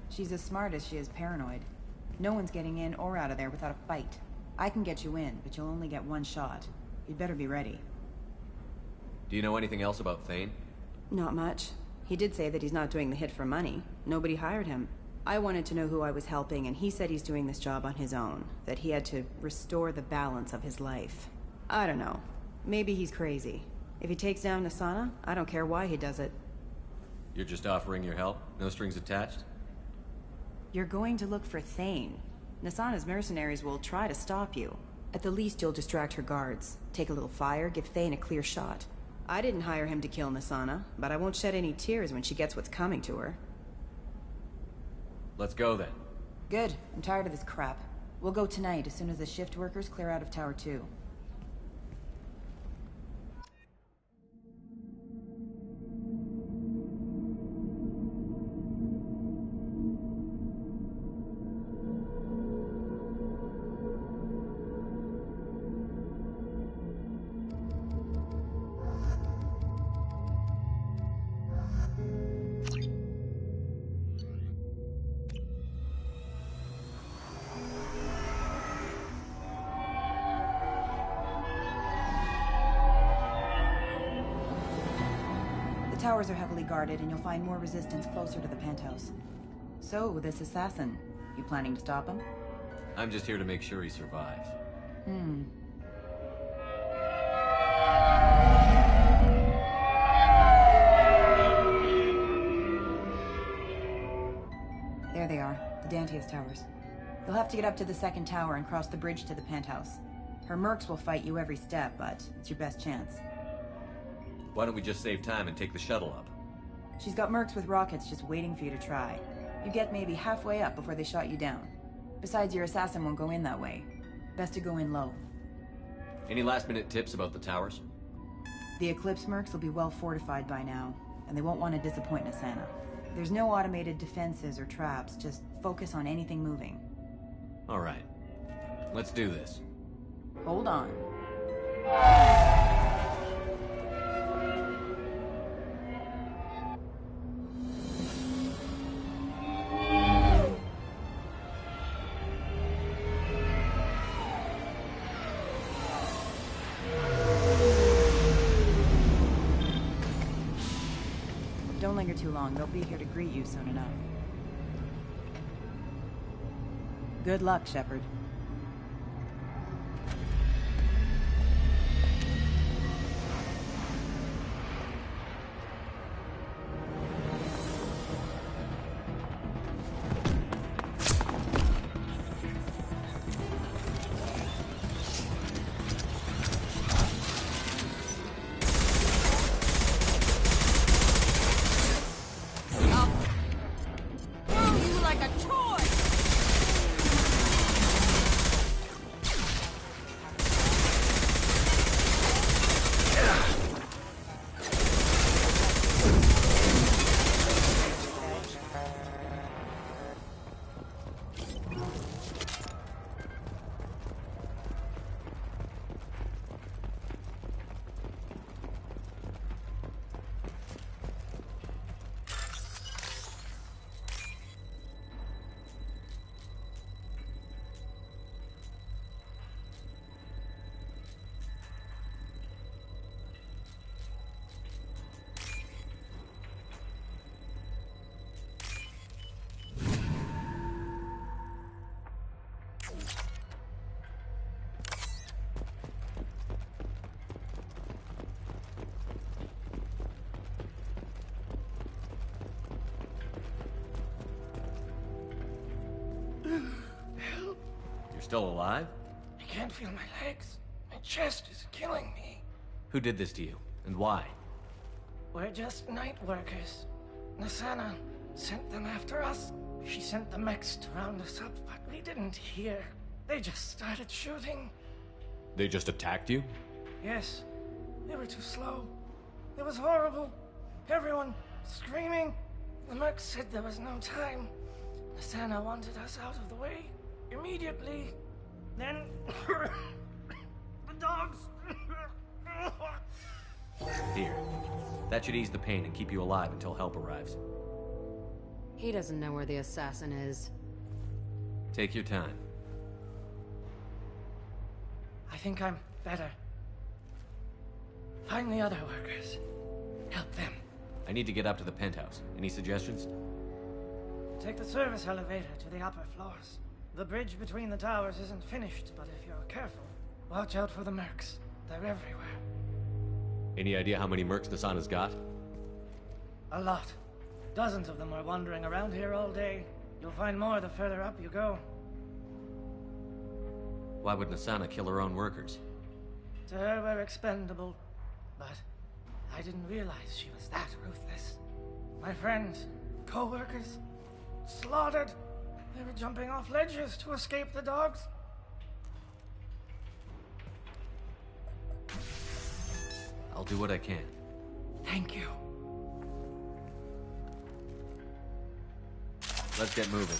She's as smart as she is paranoid. No one's getting in or out of there without a fight. I can get you in, but you'll only get one shot. You'd better be ready. Do you know anything else about Thane? Not much. He did say that he's not doing the hit for money. Nobody hired him. I wanted to know who I was helping, and he said he's doing this job on his own. That he had to restore the balance of his life. I don't know. Maybe he's crazy. If he takes down Nasana, I don't care why he does it. You're just offering your help? No strings attached? You're going to look for Thane. Nasana's mercenaries will try to stop you. At the least, you'll distract her guards. Take a little fire, give Thane a clear shot. I didn't hire him to kill Nasana, but I won't shed any tears when she gets what's coming to her. Let's go then. Good. I'm tired of this crap. We'll go tonight as soon as the shift workers clear out of Tower 2. The towers are heavily guarded, and you'll find more resistance closer to the penthouse. So, this assassin, you planning to stop him? I'm just here to make sure he survives. There they are, the Dantius Towers. You'll have to get up to the second tower and cross the bridge to the penthouse. Her mercs will fight you every step, but it's your best chance. Why don't we just save time and take the shuttle up? She's got mercs with rockets just waiting for you to try. You get maybe halfway up before they shot you down. Besides, your assassin won't go in that way. Best to go in low. Any last-minute tips about the towers? The Eclipse mercs will be well fortified by now, and they won't want to disappoint Nasana. There's no automated defenses or traps, just focus on anything moving. All right. Let's do this. Hold on. Don't linger too long. They'll be here to greet you soon enough. Good luck, Shepard. like a toy! Still alive? I can't feel my legs. My chest is killing me. Who did this to you, and why? We're just night workers. Nasana sent them after us. She sent the mechs to round us up, but we didn't hear. They just started shooting. They just attacked you? Yes. They were too slow. It was horrible. Everyone screaming. The mechs said there was no time. Nasana wanted us out of the way. Immediately. Then the dogs. Here. That should ease the pain and keep you alive until help arrives. He doesn't know where the assassin is. Take your time. I think I'm better. Find the other workers. Help them. I need to get up to the penthouse. Any suggestions? Take the service elevator to the upper floors. The bridge between the towers isn't finished, but if you're careful, watch out for the mercs. They're everywhere. Any idea how many mercs Nasana's got? A lot. Dozens of them are wandering around here all day. You'll find more the further up you go. Why would Nasana kill her own workers? To her, we're expendable. But I didn't realize she was that ruthless. My friends, co-workers, slaughtered. They were jumping off ledges to escape the dogs. I'll do what I can. Thank you. Let's get moving.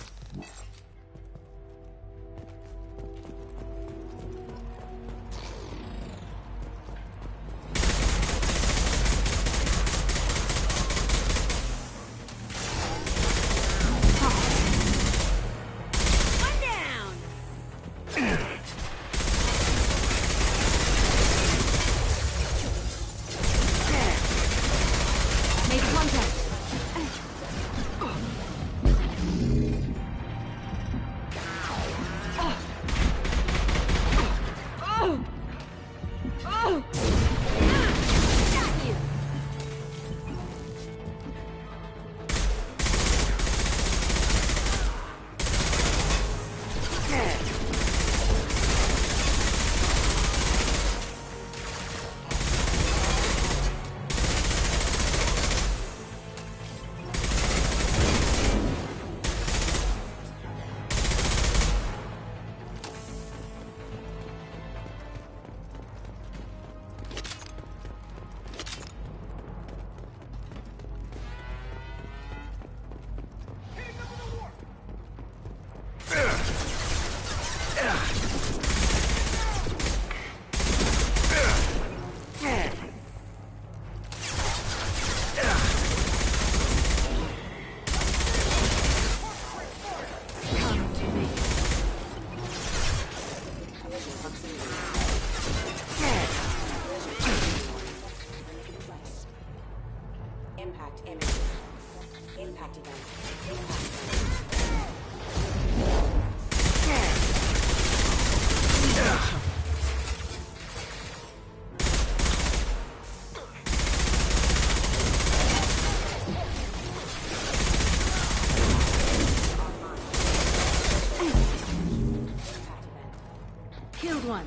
Killed one.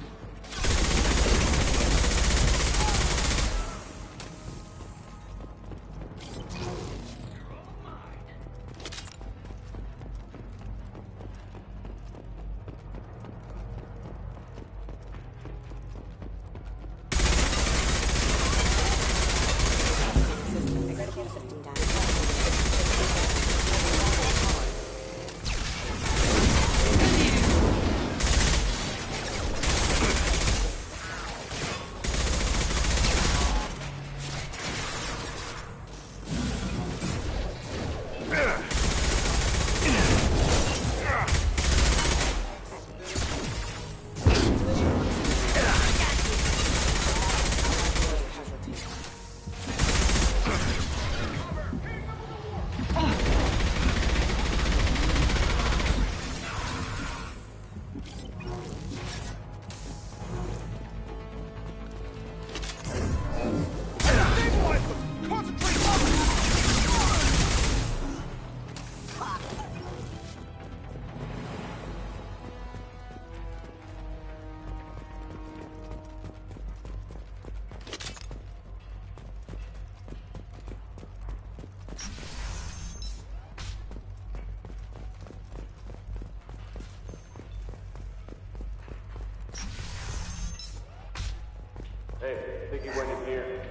Hey, I think he went in here.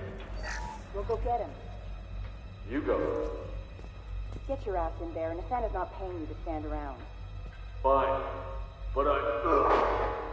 We'll go get him. You go. Get your ass in there, and Asana's not paying you to stand around. Fine. But I...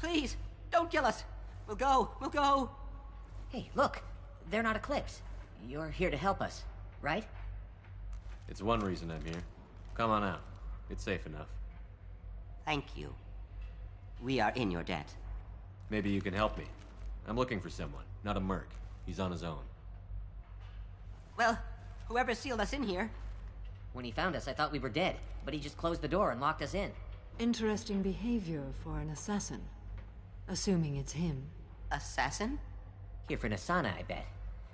Please, don't kill us. We'll go. Hey, look. They're not Eclipse. You're here to help us, right? It's one reason I'm here. Come on out. It's safe enough. Thank you. We are in your debt. Maybe you can help me. I'm looking for someone, not a merc. He's on his own. Well, whoever sealed us in here... When he found us, I thought we were dead, but he just closed the door and locked us in. Interesting behavior for an assassin. Assuming it's him. Assassin? Here for Nasana, I bet.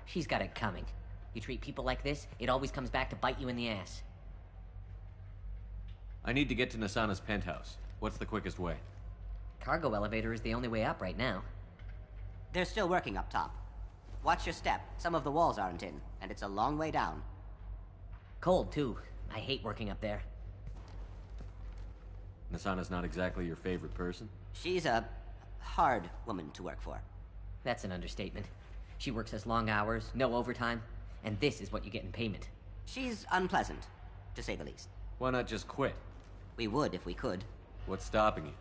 She's got it coming. You treat people like this, it always comes back to bite you in the ass. I need to get to Nasana's penthouse. What's the quickest way? Cargo elevator is the only way up right now. They're still working up top. Watch your step. Some of the walls aren't in, and it's a long way down. Cold, too. I hate working up there. Nasana's not exactly your favorite person? She's a hard woman to work for. That's an understatement. She works us long hours, no overtime, and this is what you get in payment. She's unpleasant, to say the least. Why not just quit? We would if we could. What's stopping you?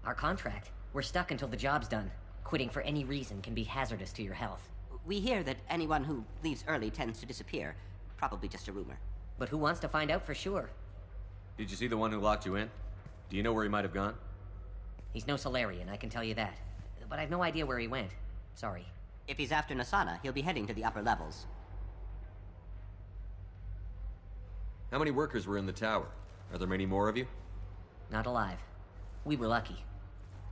Our contract. We're stuck until the job's done. Quitting for any reason can be hazardous to your health. We hear that anyone who leaves early tends to disappear. Probably just a rumor. But who wants to find out for sure? Did you see the one who locked you in? Do you know where he might have gone? He's no Solarian, I can tell you that. But I've no idea where he went. Sorry. If he's after Nasana, he'll be heading to the upper levels. How many workers were in the tower? Are there many more of you? Not alive. We were lucky.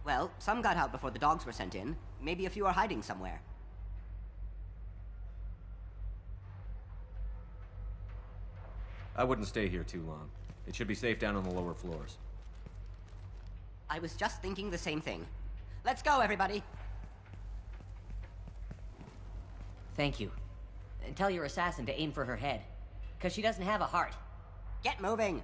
Well, some got out before the dogs were sent in. Maybe a few are hiding somewhere. I wouldn't stay here too long. It should be safe down on the lower floors. I was just thinking the same thing. Let's go, everybody! Thank you. And tell your assassin to aim for her head. Because she doesn't have a heart. Get moving!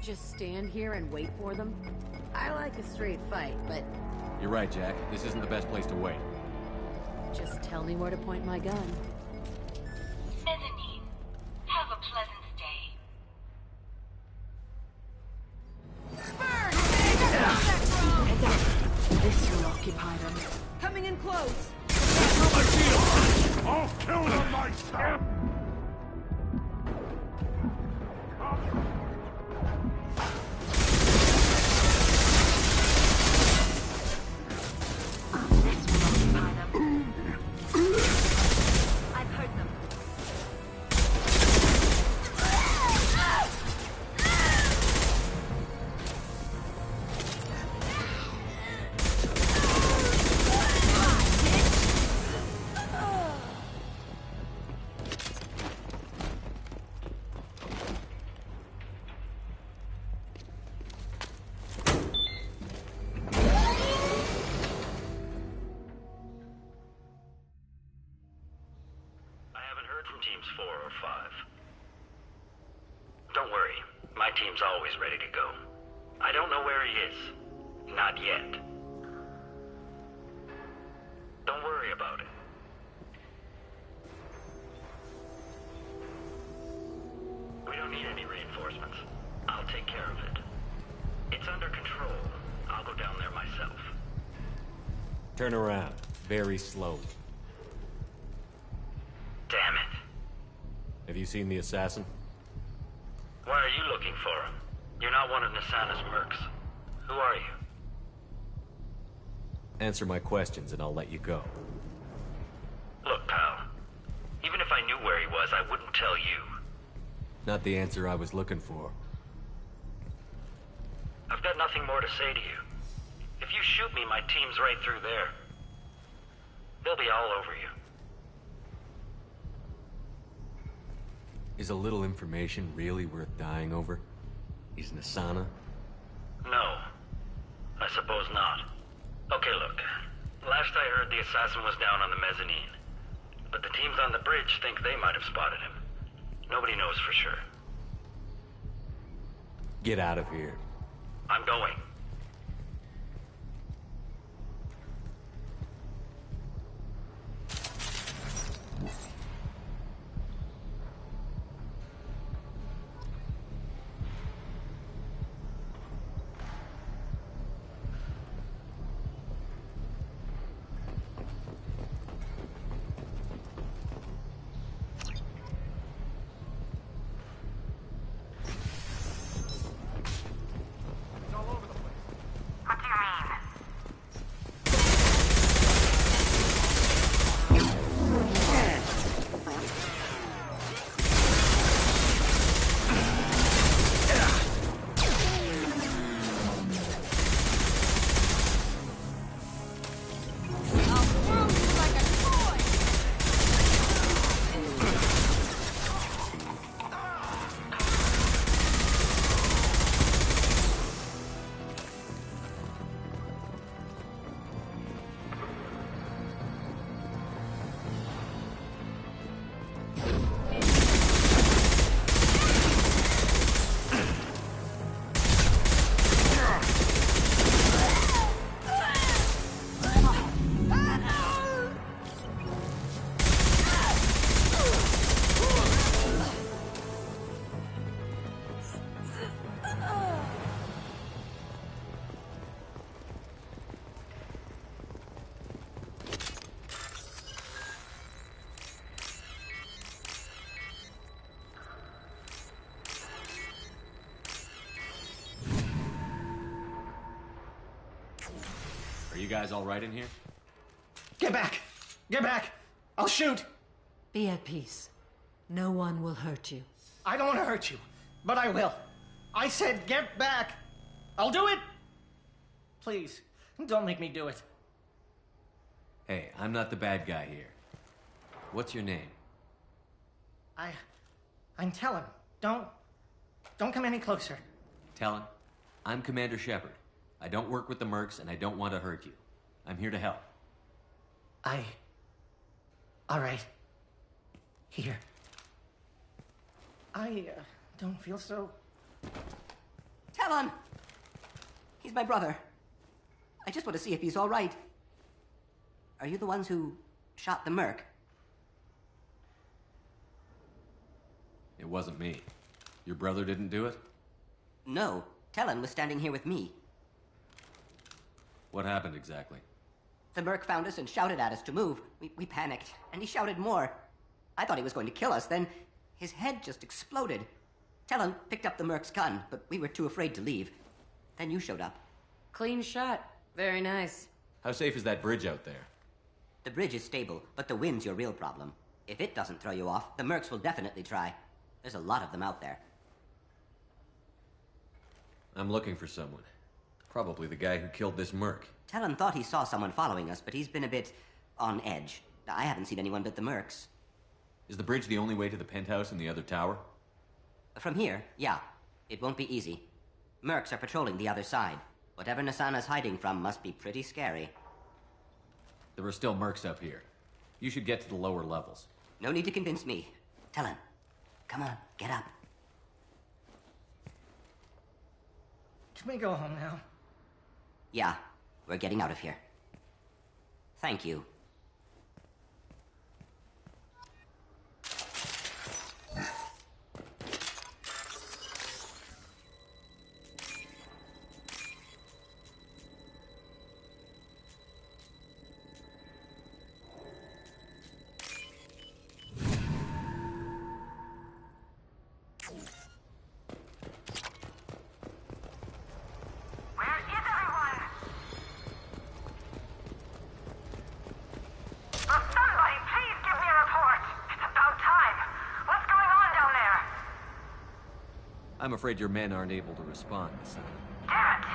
Just stand here and wait for them? I like a straight fight, but You're right, Jack. This isn't the best place to wait. just tell me where to point my gun. Mezzanine. Have a pleasant stay. This will occupy them. Coming in close. I'll kill them myself! I've heard them. Teams 4 or 5. Don't worry, my team's always ready to go. I don't know where he is. Not yet. Don't worry about it. We don't need any reinforcements. I'll take care of it. It's under control. I'll go down there myself. Turn around. Very slowly. Damn it. Have you seen the assassin? Why are you looking for him? You're not one of Nasana's mercs. Who are you? Answer my questions and I'll let you go. Look, pal. Even if I knew where he was, I wouldn't tell you. Not the answer I was looking for. I've got nothing more to say to you. If you shoot me, my team's right through there. They'll be all over you. Is a little information really worth dying over? Is Nasana? No. I suppose not. Okay, look. Last I heard, the assassin was down on the mezzanine. But the teams on the bridge think they might have spotted him. Nobody knows for sure. Get out of here. I'm going. It's all over the You guys all right in here? Get back! Get back! I'll shoot! Be at peace. No one will hurt you. I don't want to hurt you, but I will. I said get back! I'll do it! Please, don't make me do it. Hey, I'm not the bad guy here. What's your name? I'm Talon. Don't come any closer. Talon, I'm Commander Shepard. I don't work with the mercs, and I don't want to hurt you. I'm here to help. All right. Here. I don't feel so... Talon! He's my brother. I just want to see if he's all right. Are you the ones who shot the merc? It wasn't me. Your brother didn't do it? No. Talon was standing here with me. What happened exactly? The merc found us and shouted at us to move. We panicked, and he shouted more. I thought he was going to kill us, then his head just exploded. Talon picked up the merc's gun, but we were too afraid to leave. Then you showed up. Clean shot. Very nice. How safe is that bridge out there? The bridge is stable, but the wind's your real problem. If it doesn't throw you off, the mercs will definitely try. There's a lot of them out there. I'm looking for someone. Probably the guy who killed this merc. Talon thought he saw someone following us, but he's been a bit on edge. I haven't seen anyone but the mercs. Is the bridge the only way to the penthouse in the other tower? From here, yeah. It won't be easy. Mercs are patrolling the other side. Whatever Nasana's hiding from must be pretty scary. There are still mercs up here. You should get to the lower levels. No need to convince me. Talon, come on, get up. Can we go home now? Yeah, we're getting out of here. Thank you. I'm afraid your men aren't able to respond, son. Damn it!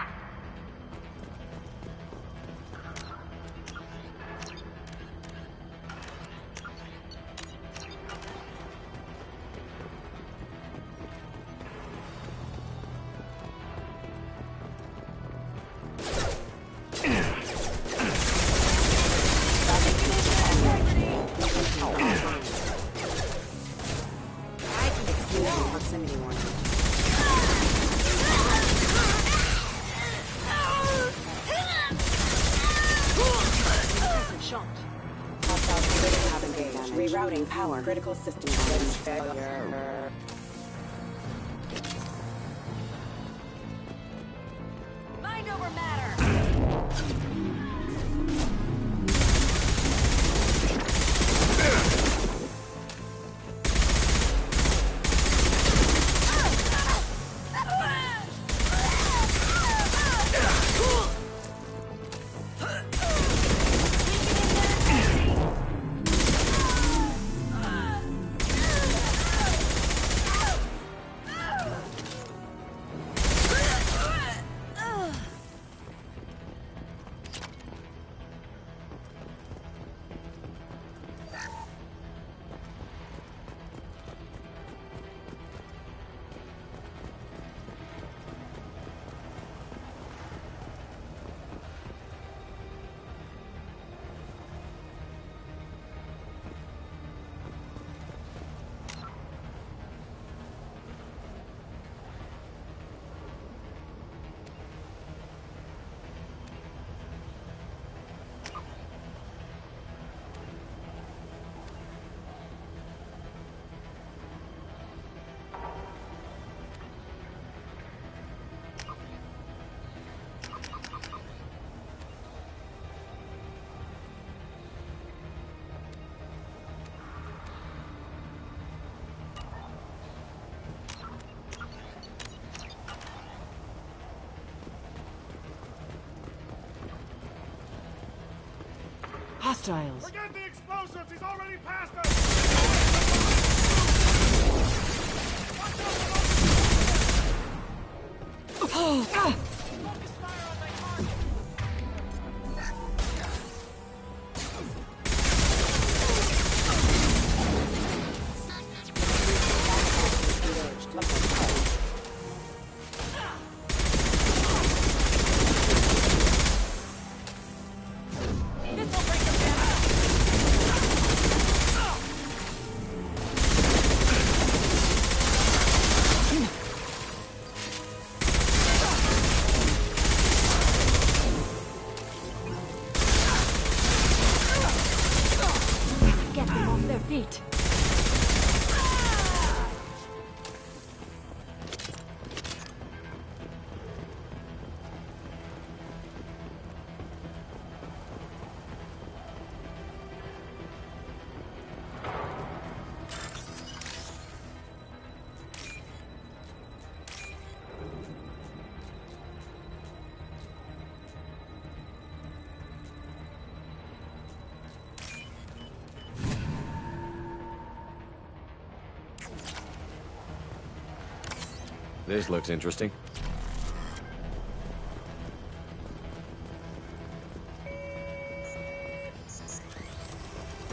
Rerouting power. Critical system failure. Mind over matter. Hostiles. Forget the explosives! He's already past us! Get them off their feet. This looks interesting.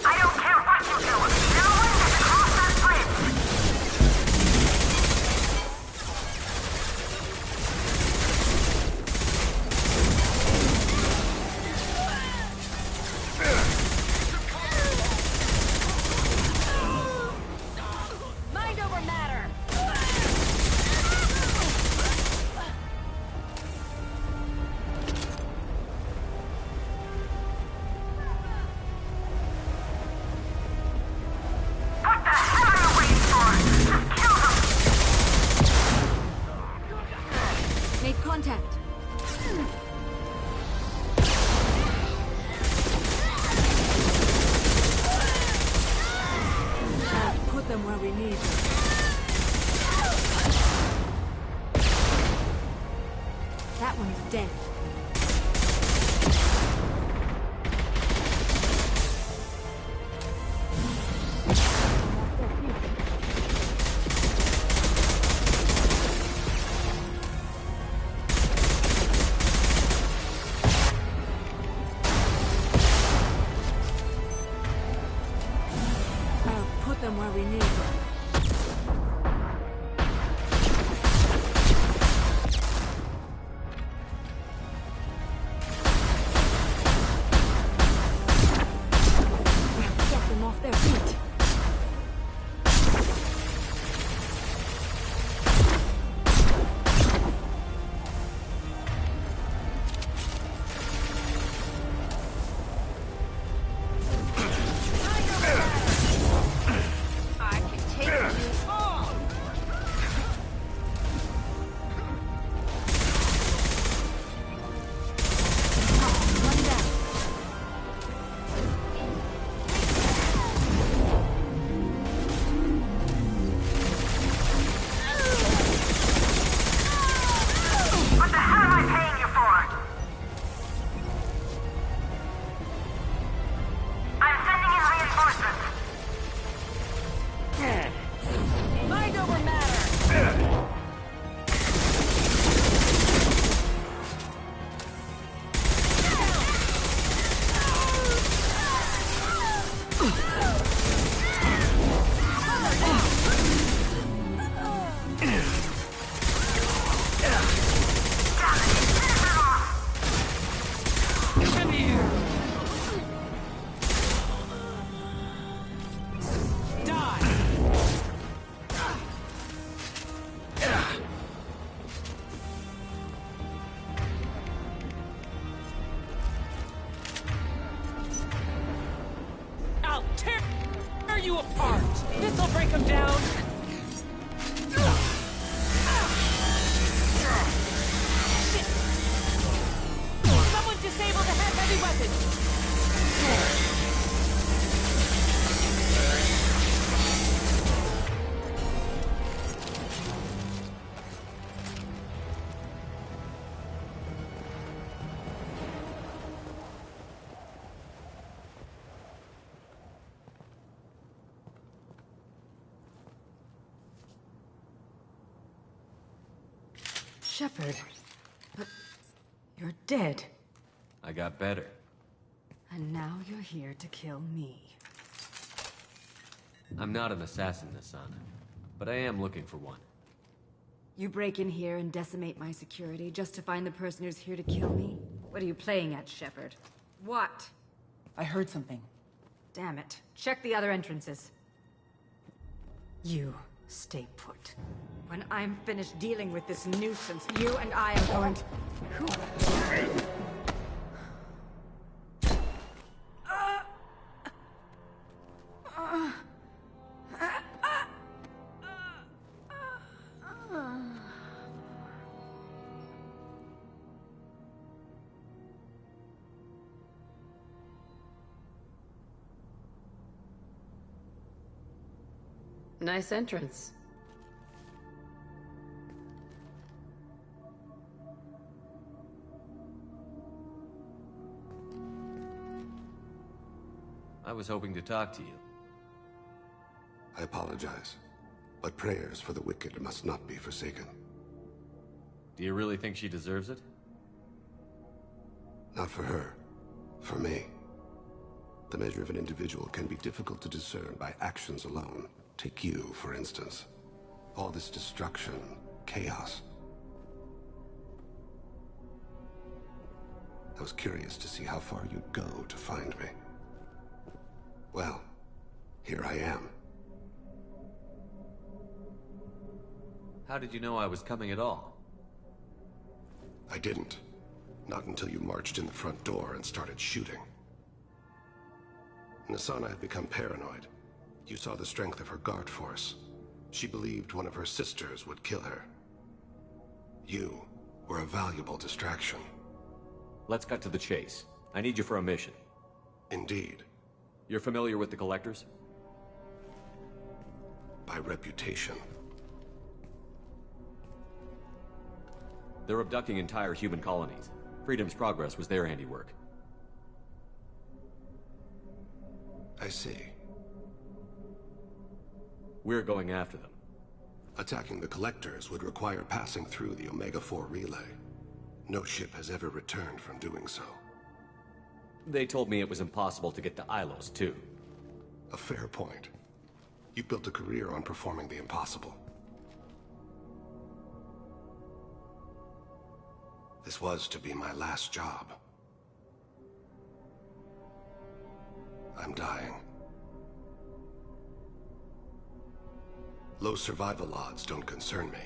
I don't care what you do. No one gets across that bridge. Mind over matter. What the hell are you waiting for? Just kill them! Make contact. Put them where we need them. That one is dead. I'll put them where we need them. Get them off their feet. I can take you all. One down. What the hell am I paying you for? I'm sending in reinforcements. Mind over matter. Come here! Die! I'll tear you apart! This'll break them down! Shit! Someone disable the heavy weapon! Shepard. But you're dead. I got better. And now you're here to kill me. I'm not an assassin, Asana, but I am looking for one. You break in here and decimate my security just to find the person who's here to kill me? What are you playing at, Shepard? What? I heard something. Damn it. Check the other entrances. You stay put. When I'm finished dealing with this nuisance, you and I are going to... Nice entrance. I was hoping to talk to you. I apologize, but prayers for the wicked must not be forsaken. Do you really think she deserves it? Not for her. For me. The measure of an individual can be difficult to discern by actions alone. Take you, for instance. All this destruction, chaos. I was curious to see how far you'd go to find me. Well, here I am. How did you know I was coming at all? I didn't. Not until you marched in the front door and started shooting. Nasana had become paranoid. You saw the strength of her guard force. She believed one of her sisters would kill her. You were a valuable distraction. Let's cut to the chase. I need you for a mission. Indeed. You're familiar with the Collectors? By reputation. They're abducting entire human colonies. Freedom's Progress was their handiwork. I see. We're going after them. Attacking the Collectors would require passing through the Omega-4 relay. No ship has ever returned from doing so. They told me it was impossible to get to Ilos, too. A fair point. You built a career on performing the impossible. This was to be my last job. I'm dying. Low survival odds don't concern me.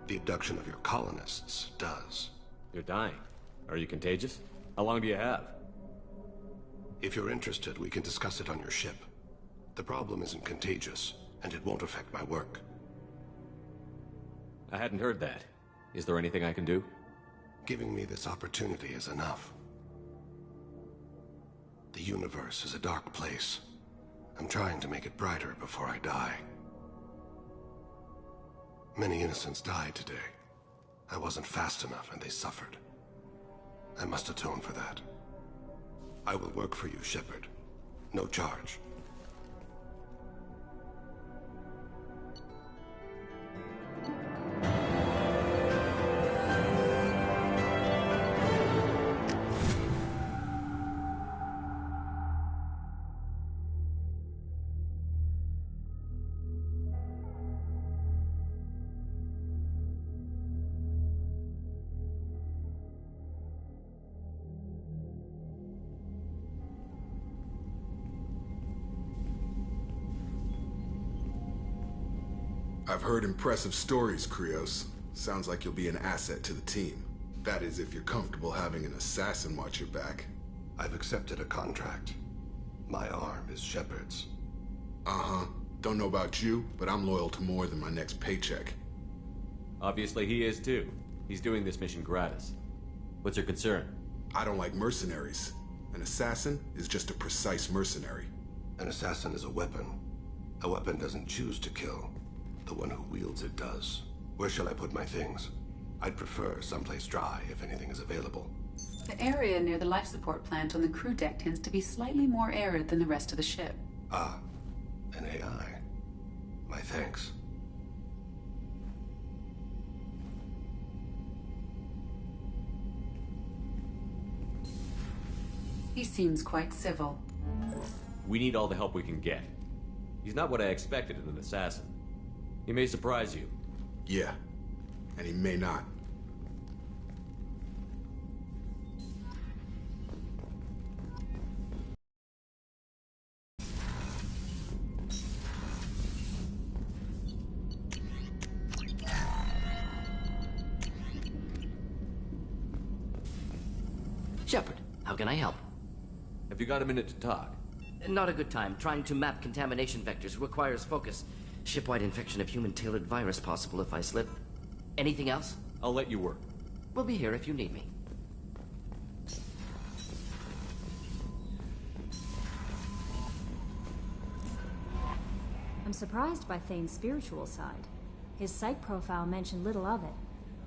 The abduction of your colonists does. You're dying. Are you contagious? How long do you have? If you're interested, we can discuss it on your ship. The problem isn't contagious, and it won't affect my work. I hadn't heard that. Is there anything I can do? Giving me this opportunity is enough. The universe is a dark place. I'm trying to make it brighter before I die. Many innocents died today. I wasn't fast enough and they suffered. I must atone for that. I will work for you, Shepard. No charge. I've heard impressive stories, Krios. Sounds like you'll be an asset to the team. That is, if you're comfortable having an assassin watch your back. I've accepted a contract. My arm is Shepard's. Uh-huh. Don't know about you, but I'm loyal to more than my next paycheck. Obviously he is too. He's doing this mission gratis. What's your concern? I don't like mercenaries. An assassin is just a precise mercenary. An assassin is a weapon. A weapon doesn't choose to kill. The one who wields it does. Where shall I put my things? I'd prefer someplace dry if anything is available. The area near the life support plant on the crew deck tends to be slightly more arid than the rest of the ship. Ah, an AI. My thanks. He seems quite civil. We need all the help we can get. He's not what I expected in an assassin. He may surprise you. Yeah, and he may not. Shepard, how can I help? Have you got a minute to talk? Not a good time. Trying to map contamination vectors requires focus. Shipwide infection of human-tailored virus possible if I slip. Anything else? I'll let you work. We'll be here if you need me. I'm surprised by Thane's spiritual side. His psych profile mentioned little of it,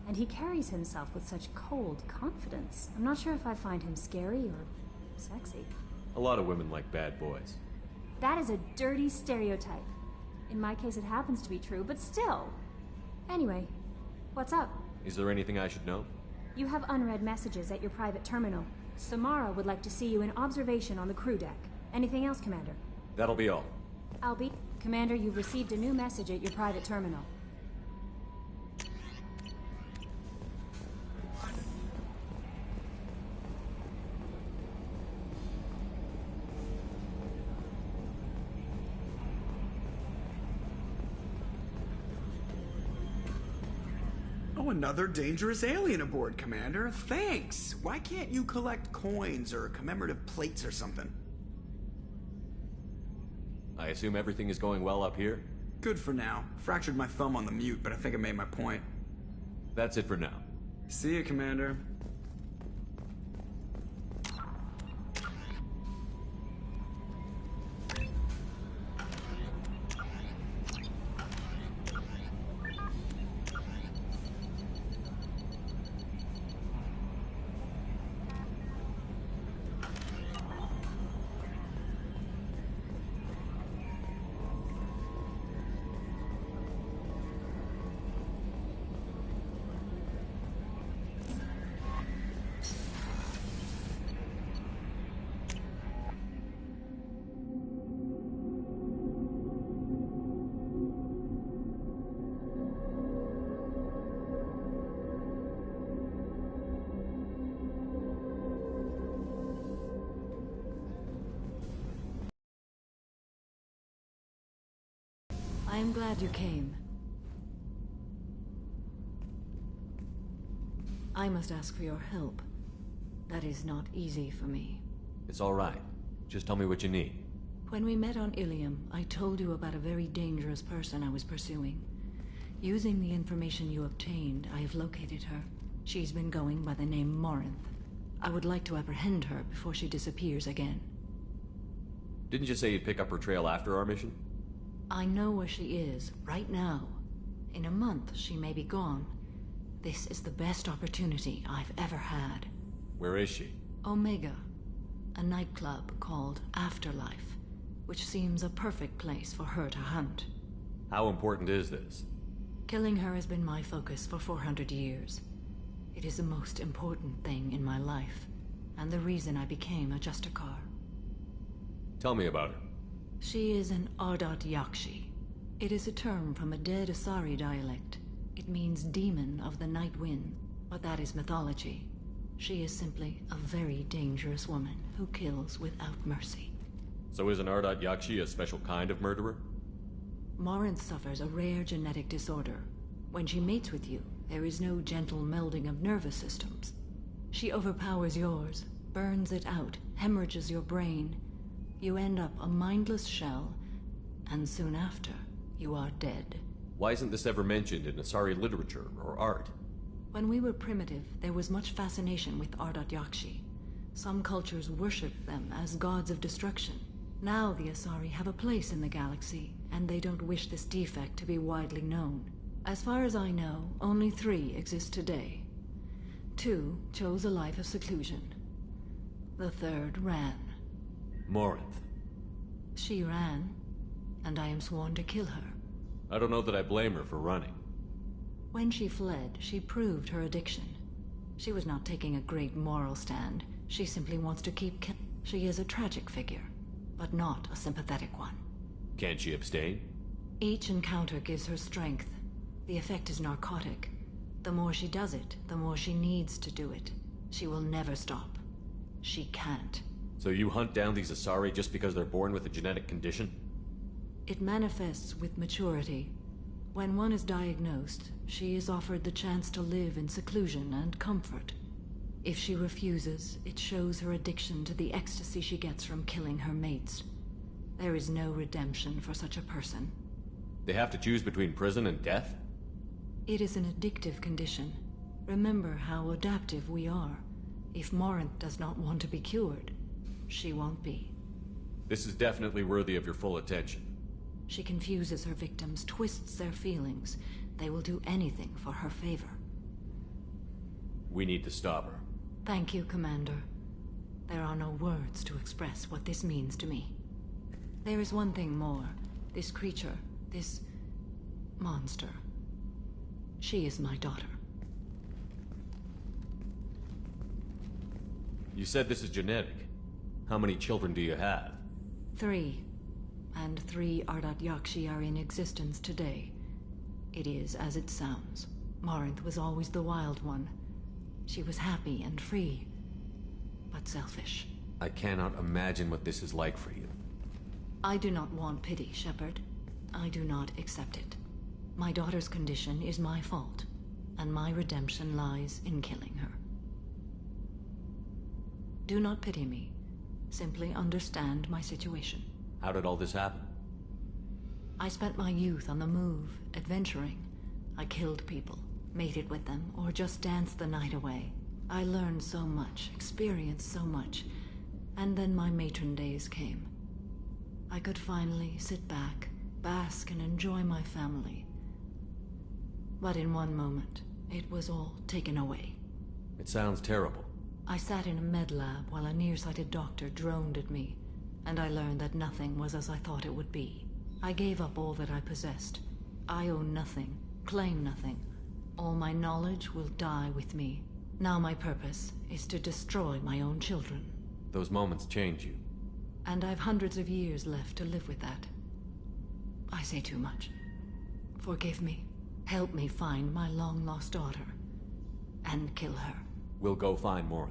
and he carries himself with such cold confidence. I'm not sure if I find him scary or sexy. A lot of women like bad boys. That is a dirty stereotype. In my case, it happens to be true, but still. Anyway, what's up? Is there anything I should know? You have unread messages at your private terminal. Samara would like to see you in observation on the crew deck. Anything else, Commander? That'll be all. Albie, Commander, you've received a new message at your private terminal. Oh, another dangerous alien aboard, Commander. Thanks. Why can't you collect coins or commemorative plates or something? I assume everything is going well up here? Good for now. Fractured my thumb on the mute, but I think I made my point. That's it for now. See you, Commander. I am glad you came. I must ask for your help. That is not easy for me. It's all right. Just tell me what you need. When we met on Ilium, I told you about a very dangerous person I was pursuing. Using the information you obtained, I have located her. She's been going by the name Morinth. I would like to apprehend her before she disappears again. Didn't you say you'd pick up her trail after our mission? I know where she is, right now. In a month, she may be gone. This is the best opportunity I've ever had. Where is she? Omega, a nightclub called Afterlife, which seems a perfect place for her to hunt. How important is this? Killing her has been my focus for 400 years. It is the most important thing in my life, and the reason I became a Justicar. Tell me about her. She is an Ardat Yakshi. It is a term from a dead Asari dialect. It means demon of the night wind, but that is mythology. She is simply a very dangerous woman who kills without mercy. So is an Ardat Yakshi a special kind of murderer? Morinth suffers a rare genetic disorder. When she mates with you, there is no gentle melding of nervous systems. She overpowers yours, burns it out, hemorrhages your brain. You end up a mindless shell, and soon after, you are dead. Why isn't this ever mentioned in Asari literature or art? When we were primitive, there was much fascination with Ardat Yakshi. Some cultures worshipped them as gods of destruction. Now the Asari have a place in the galaxy, and they don't wish this defect to be widely known. As far as I know, only 3 exist today. 2 chose a life of seclusion. The 3rd ran. Morinth. She ran, and I am sworn to kill her. I don't know that I blame her for running. When she fled, she proved her addiction. She was not taking a great moral stand. She simply wants to keep She is a tragic figure, but not a sympathetic one. Can't she abstain? Each encounter gives her strength. The effect is narcotic. The more she does it, the more she needs to do it. She will never stop. She can't. So you hunt down these Asari just because they're born with a genetic condition? It manifests with maturity. When one is diagnosed, she is offered the chance to live in seclusion and comfort. If she refuses, it shows her addiction to the ecstasy she gets from killing her mates. There is no redemption for such a person. They have to choose between prison and death? It is an addictive condition. Remember how adaptive we are. If Morinth does not want to be cured, she won't be. This is definitely worthy of your full attention. She confuses her victims, twists their feelings. They will do anything for her favor. We need to stop her. Thank you, Commander. There are no words to express what this means to me. There is one thing more. This creature, this monster. She is my daughter. You said this is genetic. How many children do you have? 3. And 3 Ardat Yakshi are in existence today. It is as it sounds. Morinth was always the wild one. She was happy and free, but selfish. I cannot imagine what this is like for you. I do not want pity, Shepard. I do not accept it. My daughter's condition is my fault, and my redemption lies in killing her. Do not pity me. Simply understand my situation. How did all this happen? I spent my youth on the move, adventuring. I killed people, mated with them, or just danced the night away. I learned so much, experienced so much, and then my matron days came. I could finally sit back, bask, and enjoy my family. But in one moment, it was all taken away. It sounds terrible. I sat in a med lab while a nearsighted doctor droned at me, and I learned that nothing was as I thought it would be. I gave up all that I possessed. I own nothing, claim nothing. All my knowledge will die with me. Now my purpose is to destroy my own children. Those moments change you. And I've hundreds of years left to live with that. I say too much. Forgive me. Help me find my long-lost daughter. And kill her. We'll go find Morinth.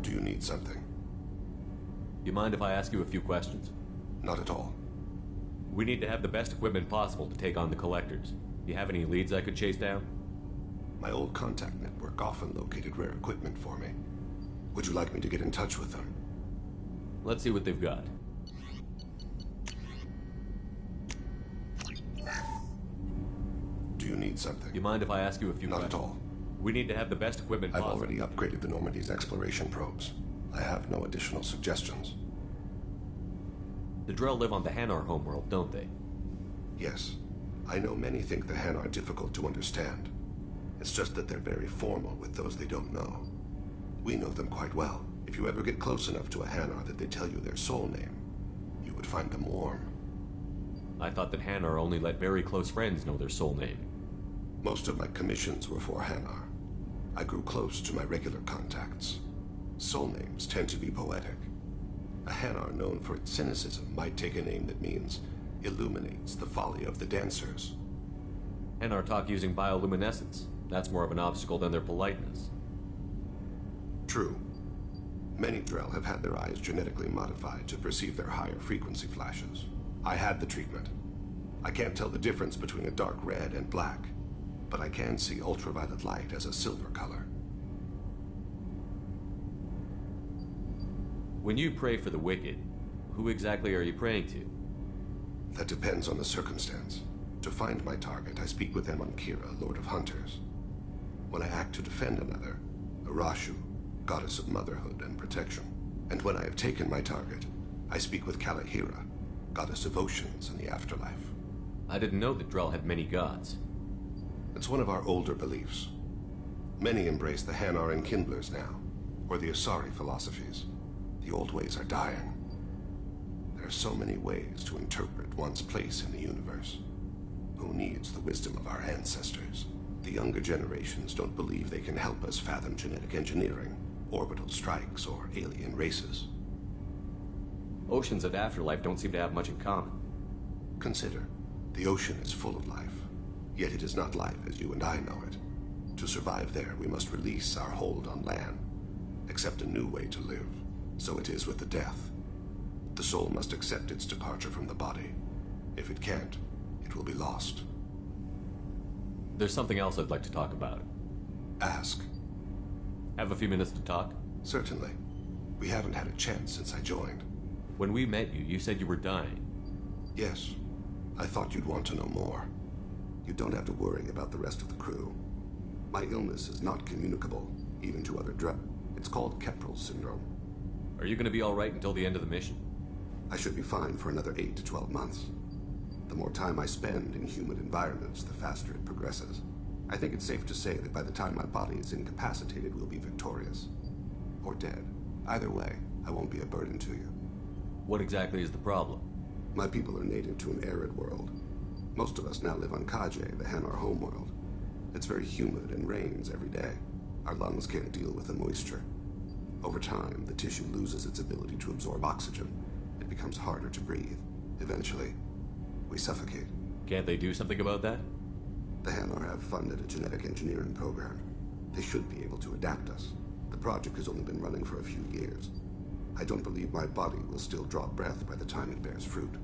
Do you need something? You mind if I ask you a few questions? Not at all. We need to have the best equipment possible to take on the Collectors. You have any leads I could chase down? My old contact network often located rare equipment for me. Would you like me to get in touch with them? Let's see what they've got. Do you need something? You mind if I ask you a few questions? Not at all. We need to have the best equipment I've possible. already upgraded the Normandy's exploration probes. I have no additional suggestions. The Drell live on the Hanar homeworld, don't they? Yes. I know many think the Hanar are difficult to understand. It's just that they're very formal with those they don't know. We know them quite well. If you ever get close enough to a Hanar that they tell you their soul name, you would find them warm. I thought that Hanar only let very close friends know their soul name. Most of my commissions were for Hanar. I grew close to my regular contacts. Soul names tend to be poetic. A Hanar known for its cynicism might take a name that means illuminates the folly of the dancers. Hanar talk using bioluminescence. That's more of an obstacle than their politeness. True. Many Drell have had their eyes genetically modified to perceive their higher frequency flashes. I had the treatment. I can't tell the difference between a dark red and black, but I can see ultraviolet light as a silver color. When you pray for the wicked, who exactly are you praying to? That depends on the circumstance. To find my target, I speak with Kira, Lord of Hunters. When I act to defend another, Arashu, Goddess of Motherhood and Protection. And when I have taken my target, I speak with Kalahira, Goddess of Oceans and the Afterlife. I didn't know that Drell had many gods. It's one of our older beliefs. Many embrace the Hanar and Kindlers now. or the Asari philosophies. The old ways are dying. There are so many ways to interpret one's place in the universe. Who needs the wisdom of our ancestors? The younger generations don't believe they can help us fathom genetic engineering, orbital strikes, or alien races. Oceans and afterlife don't seem to have much in common. Consider, the ocean is full of life, yet it is not life as you and I know it. To survive there, we must release our hold on land, accept a new way to live. So it is with the death. The soul must accept its departure from the body. If it can't, it will be lost. There's something else I'd like to talk about. Ask. Have a few minutes to talk? Certainly. We haven't had a chance since I joined. When we met you, you said you were dying. Yes. I thought you'd want to know more. You don't have to worry about the rest of the crew. My illness is not communicable, even to other drugs. It's called Keprel syndrome. Are you going to be all right until the end of the mission? I should be fine for another 8 to 12 months. The more time I spend in humid environments, the faster it progresses. I think it's safe to say that by the time my body is incapacitated, we'll be victorious. Or dead. Either way, I won't be a burden to you. What exactly is the problem? My people are native to an arid world. Most of us now live on Kaje, the Hanar homeworld. It's very humid and rains every day. Our lungs can't deal with the moisture. Over time, the tissue loses its ability to absorb oxygen. It becomes harder to breathe. Eventually, we suffocate. Can't they do something about that? The Hanar have funded a genetic engineering program. They should be able to adapt us. The project has only been running for a few years. I don't believe my body will still draw breath by the time it bears fruit.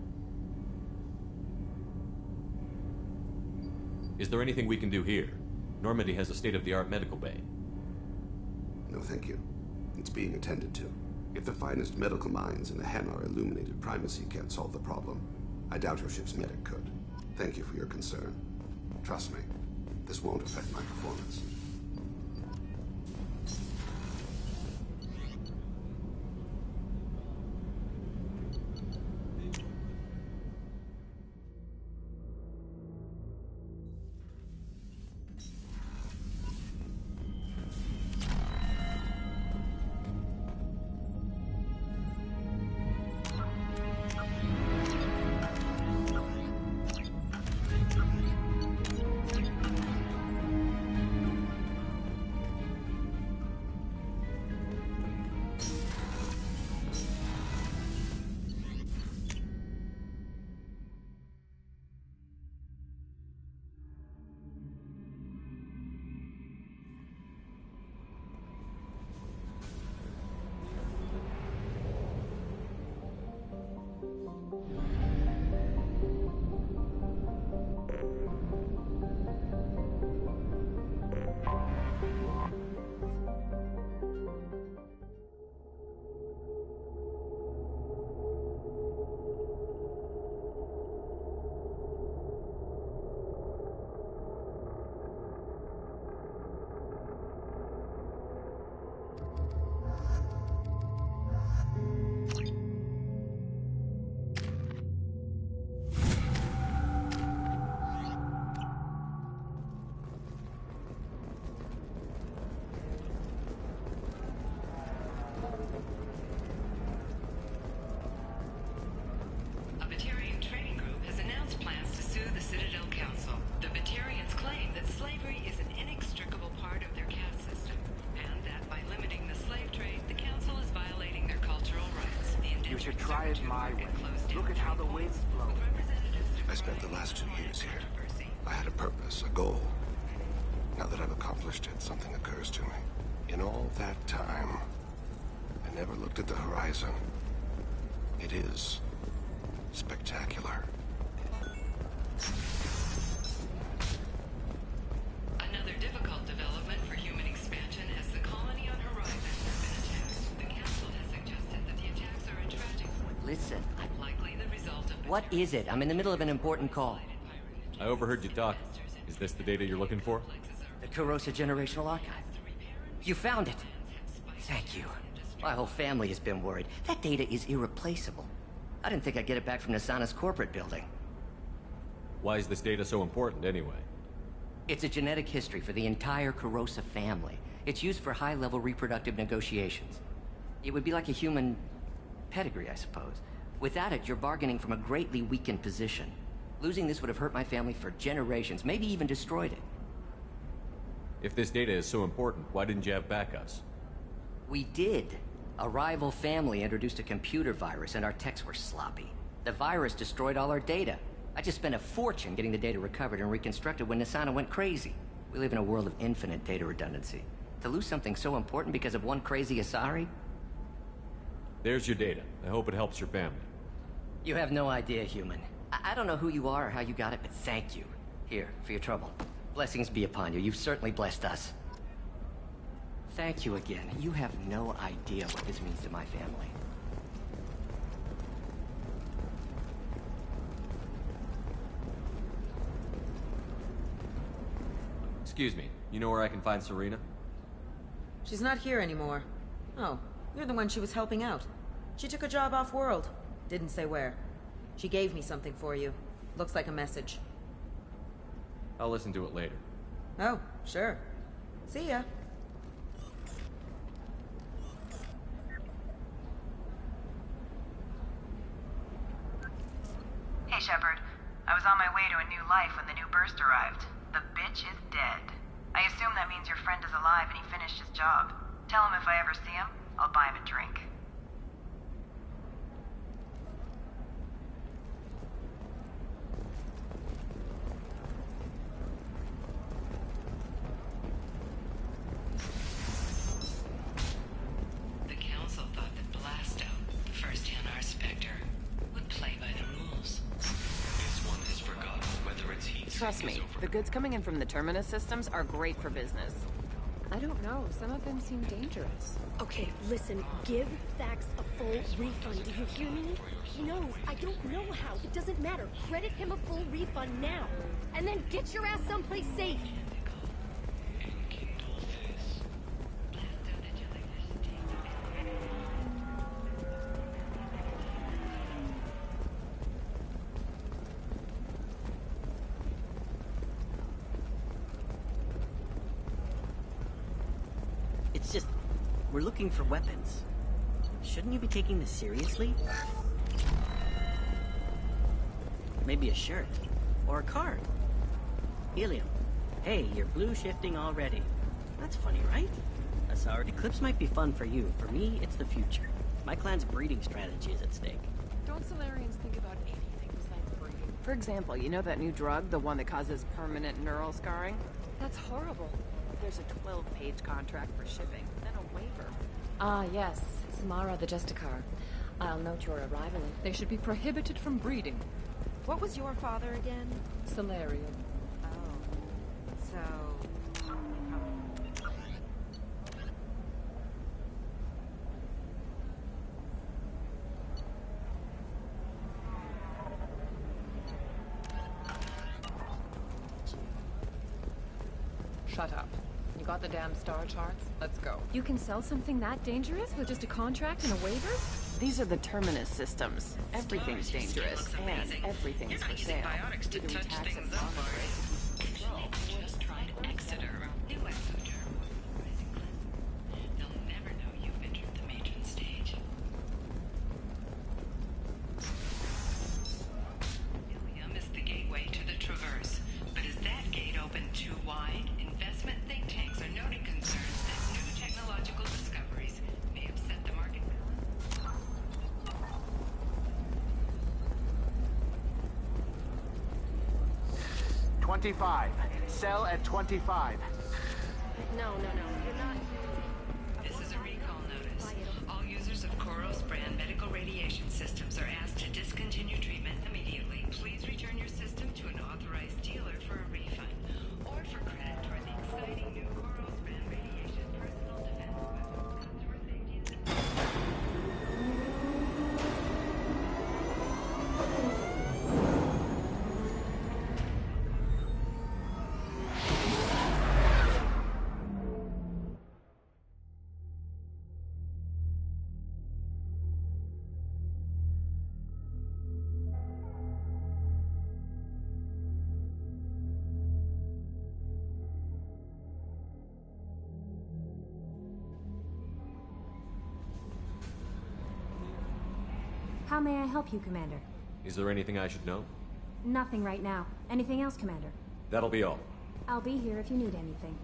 Is there anything we can do here? Normandy has a state-of-the-art medical bay. No, thank you. It's being attended to. If the finest medical minds in the Hanar illuminated primacy can't solve the problem, I doubt your ship's medic could. Thank you for your concern. Trust me, this won't affect my performance. I spent the last 2 years here. I had a purpose, a goal. Now that I've accomplished it, something occurs to me. In all that time, I never looked at the horizon. It is spectacular. Another difficult development for human expansion as the colony on Horizon has been attacked. The Council has suggested that the attacks are a tragic... Listen, likely the result of... what is it? I'm in the middle of an important call. I overheard you talking. Is this the data you're looking for? The Kurosa Generational Archive. You found it. Thank you. My whole family has been worried. That data is irreplaceable. I didn't think I'd get it back from Nasana's corporate building. Why is this data so important, anyway? It's a genetic history for the entire Corrosa family. It's used for high-level reproductive negotiations. It would be like a human pedigree, I suppose. Without it, you're bargaining from a greatly weakened position. Losing this would have hurt my family for generations, maybe even destroyed it. If this data is so important, why didn't you have backups? We did. A rival family introduced a computer virus and our techs were sloppy. The virus destroyed all our data. I just spent a fortune getting the data recovered and reconstructed when Nisana went crazy. We live in a world of infinite data redundancy. To lose something so important because of one crazy Asari? There's your data. I hope it helps your family. You have no idea, human. I don't know who you are or how you got it, but thank you. Here, for your trouble. Blessings be upon you. You've certainly blessed us. Thank you again. You have no idea what this means to my family. Excuse me, you know where I can find Serena? She's not here anymore. Oh, you're the one she was helping out. She took a job off-world. Didn't say where. She gave me something for you. Looks like a message. I'll listen to it later. Oh, sure. See ya. Hey, Shepard. I was on my way to a new life when the new burst arrived. The bitch is dead. I assume that means your friend is alive and he finished his job. Tell him if I ever see him, I'll buy him a drink. The Council thought that Blasto, the first NR Spectre, would play by the rules. This one has forgotten whether its heat Trust me, the goods coming in from the Terminus systems are great for business. I don't know, some of them seem dangerous. Okay, listen, give Thax a full refund, do you hear me? He knows, I don't know how, it doesn't matter. Credit him a full refund now, and then get your ass someplace safe. It's just, we're looking for weapons. Shouldn't you be taking this seriously? Maybe a shirt. Or a card. Helium. Hey, you're blue shifting already. That's funny, right? Asari, Eclipse might be fun for you. For me, it's the future. My clan's breeding strategy is at stake. Don't Solarians think about anything besides breeding? For example, you know that new drug, the one that causes permanent neural scarring? That's horrible. There's a 12-page contract for shipping, then a waiver. Ah, yes. Samara the Justicar. I'll note your arrival. They should be prohibited from breeding. What was your father again? Solarium. Oh. So... Shut up. You got the damn star charts? Let's go. You can sell something that dangerous with just a contract and a waiver? These are the Terminus systems. Everything's dangerous, and everything's for sale. Biotics to touch things up, alright. Just tried Exeter. New exoderm. Rising class. They'll never know you've entered the matron stage. Ilium is the gateway to the Traverse. But is that gate open too wide? Investment think tanks are noting concerns that new technological discoveries may upset the market balance. 25. Sell at 25. No, you're not... This is a recall notice. All users of Koros brand medical radiation systems are asked to discontinue treatment immediately. Please return your system to an authorized dealer for a refund or for credit toward the exciting new Koros brand radiation personal defense weapons. Customer safety is... How may I help you, Commander? Is there anything I should know? Nothing right now. Anything else, Commander? That'll be all. I'll be here if you need anything.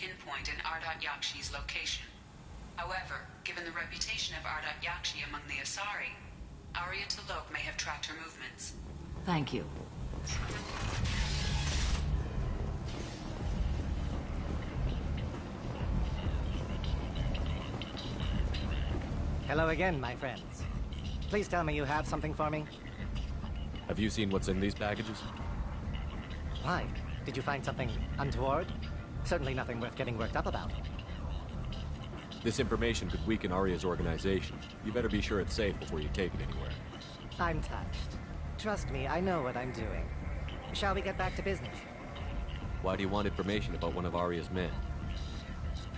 pinpoint in Ardat Yakshi's location. However, given the reputation of Ardat Yakshi among the Asari, Arya T'Loak may have tracked her movements. Thank you. Hello again, my friends. Please tell me you have something for me. Have you seen what's in these packages? Why? Did you find something untoward? Certainly nothing worth getting worked up about. This information could weaken Arya's organization. You better be sure it's safe before you take it anywhere. I'm touched. Trust me, I know what I'm doing. Shall we get back to business? Why do you want information about one of Arya's men?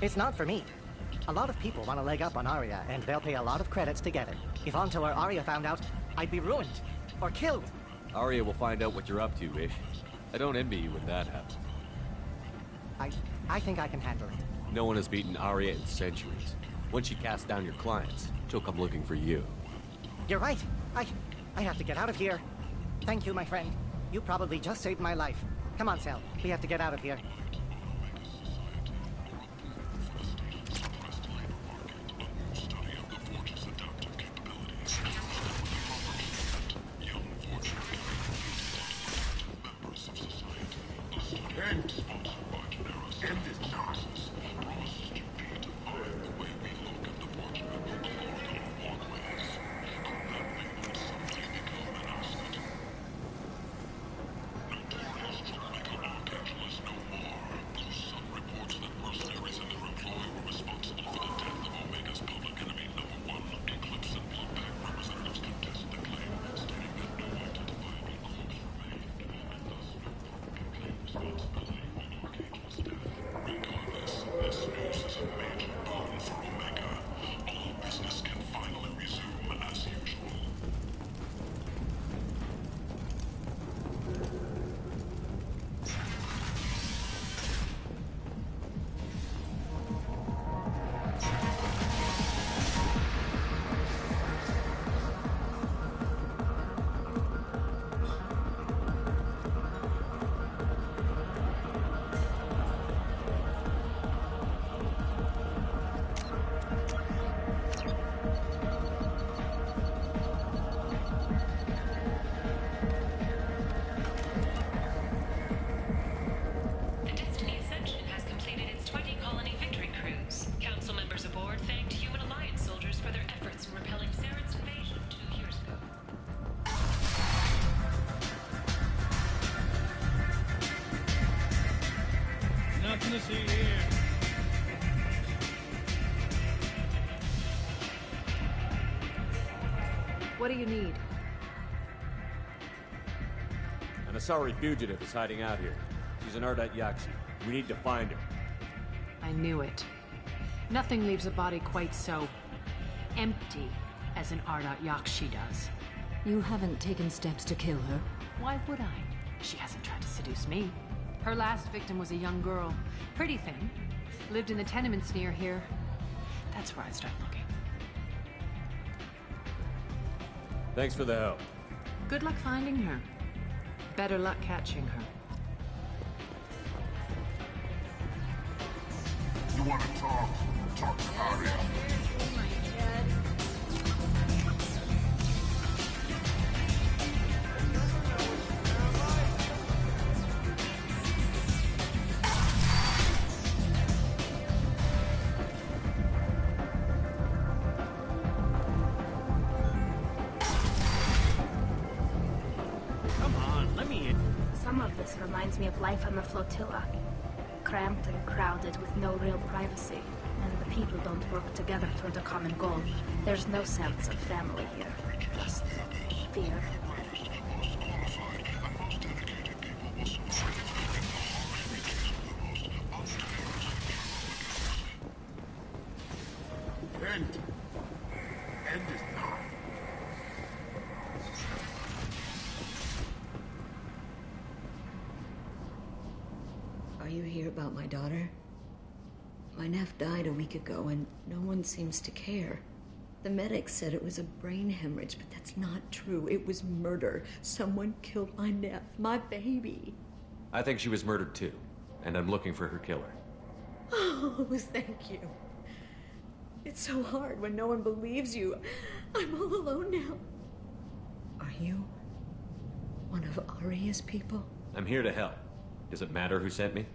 It's not for me. A lot of people want a leg up on Arya, and they'll pay a lot of credits to get it. If Anto or Arya found out, I'd be ruined. Or killed. Arya will find out what you're up to, Ish. I don't envy you when that happens. I think I can handle it. No one has beaten Arya in centuries. Once she casts down your clients, she'll come looking for you. You're right. I have to get out of here. Thank you, my friend. You probably just saved my life. Come on, Sel. We have to get out of here. here. What do you need? An Asari fugitive is hiding out here. She's an Ardat Yakshi. We need to find her. I knew it. Nothing leaves a body quite so empty as an Ardat Yakshi does. You haven't taken steps to kill her? Why would I? She hasn't tried to seduce me. Her last victim was a young girl. Pretty thing. Lived in the tenements near here. That's where I'd start looking. Thanks for the help. Good luck finding her. Better luck catching her. You want to talk? Talk to Arya. Come on, let me in. Some of this reminds me of life on the flotilla. Cramped and crowded with no real privacy. And the people don't work together toward a common goal. There's no sense of family here. Just fear. End. End is now. Are you here about my daughter? My nephew died a week ago and no one seems to care. The medics said it was a brain hemorrhage, but that's not true. It was murder. Someone killed my nephew, my baby. I think she was murdered too, and I'm looking for her killer. Oh, thank you. It's so hard when no one believes you. I'm all alone now. Are you one of Arya's people? I'm here to help. Does it matter who sent me?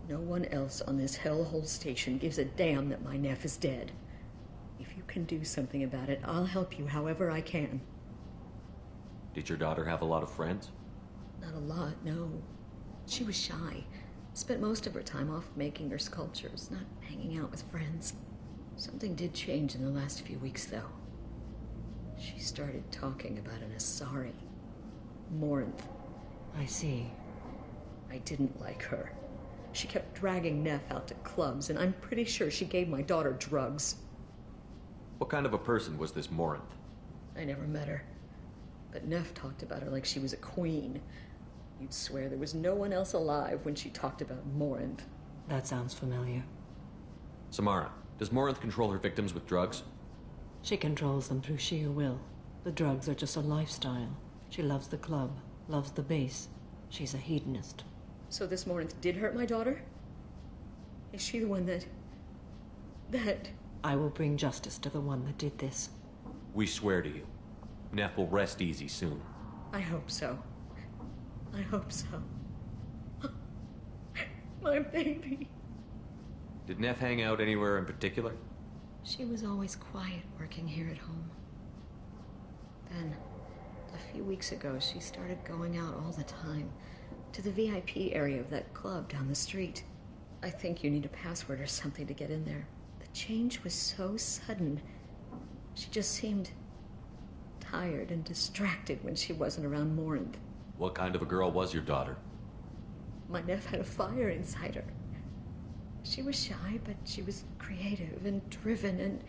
No one else on this hellhole station gives a damn that my nephew is dead. If you can do something about it, I'll help you however I can. Did your daughter have a lot of friends? Not a lot, no. She was shy. Spent most of her time off making her sculptures, not hanging out with friends. Something did change in the last few weeks, though. She started talking about an Asari. Morinth. I see. I didn't like her. She kept dragging Neff out to clubs, and I'm pretty sure she gave my daughter drugs. What kind of a person was this Morinth? I never met her. But Neff talked about her like she was a queen. You'd swear there was no one else alive when she talked about Morinth. That sounds familiar. Samara, does Morinth control her victims with drugs? She controls them through sheer will. The drugs are just a lifestyle. She loves the club, loves the base. She's a hedonist. So this Morinth did hurt my daughter? Is she the one that... I will bring justice to the one that did this. We swear to you. Neff will rest easy soon. I hope so. I hope so. My baby. Did Neff hang out anywhere in particular? She was always quiet working here at home. Then, a few weeks ago, she started going out all the time. To the VIP area of that club down the street. I think you need a password or something to get in there. The change was so sudden. She just seemed tired and distracted when she wasn't around Morinth. What kind of a girl was your daughter? My nephew had a fire inside her. She was shy, but she was creative and driven and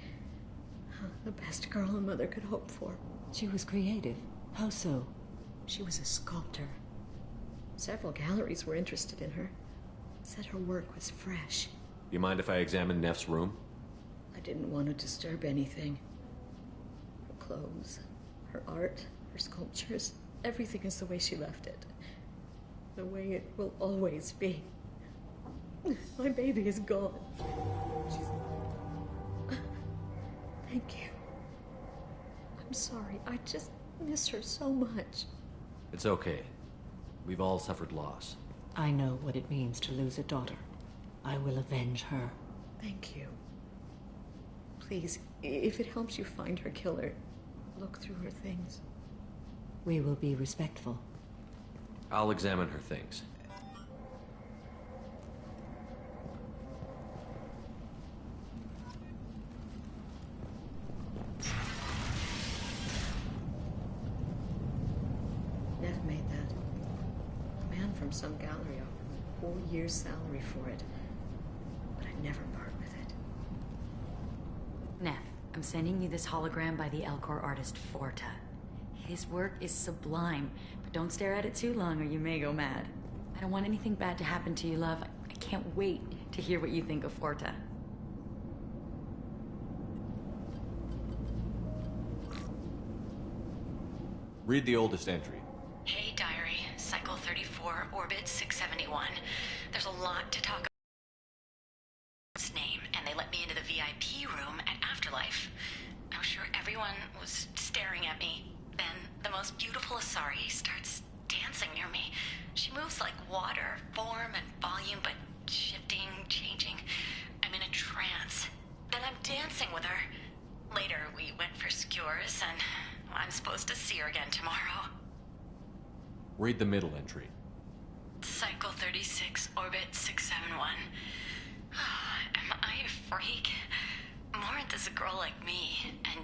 the best girl a mother could hope for. She was creative? How so? She was a sculptor. Several galleries were interested in her. Said her work was fresh. You mind if I examine Neff's room? I didn't want to disturb anything. Her clothes, her art, her sculptures, everything is the way she left it. The way it will always be. My baby is gone. Thank you. I'm sorry. I just miss her so much. It's okay. We've all suffered loss. I know what it means to lose a daughter. I will avenge her. Thank you. Please, if it helps you find her killer, look through her things. We will be respectful. I'll examine her things. some gallery a whole year's salary for it. But I'd never part with it. Neff, I'm sending you this hologram by the Elcor artist Forta. His work is sublime, but don't stare at it too long or you may go mad. I don't want anything bad to happen to you, love. I can't wait to hear what you think of Forta. Read the oldest entry. Hey, diary. Cycle 34, orbit 671. There's a lot to talk about. His name, and they let me into the VIP room at Afterlife. I'm sure everyone was staring at me. Then the most beautiful Asari starts dancing near me. She moves like water, form and volume, but shifting, changing. I'm in a trance. Then I'm dancing with her. Later, we went for skewers, and I'm supposed to see her again tomorrow. Read the middle entry. Cycle 36, orbit 671. Am I a freak? Morinth is a girl like me, and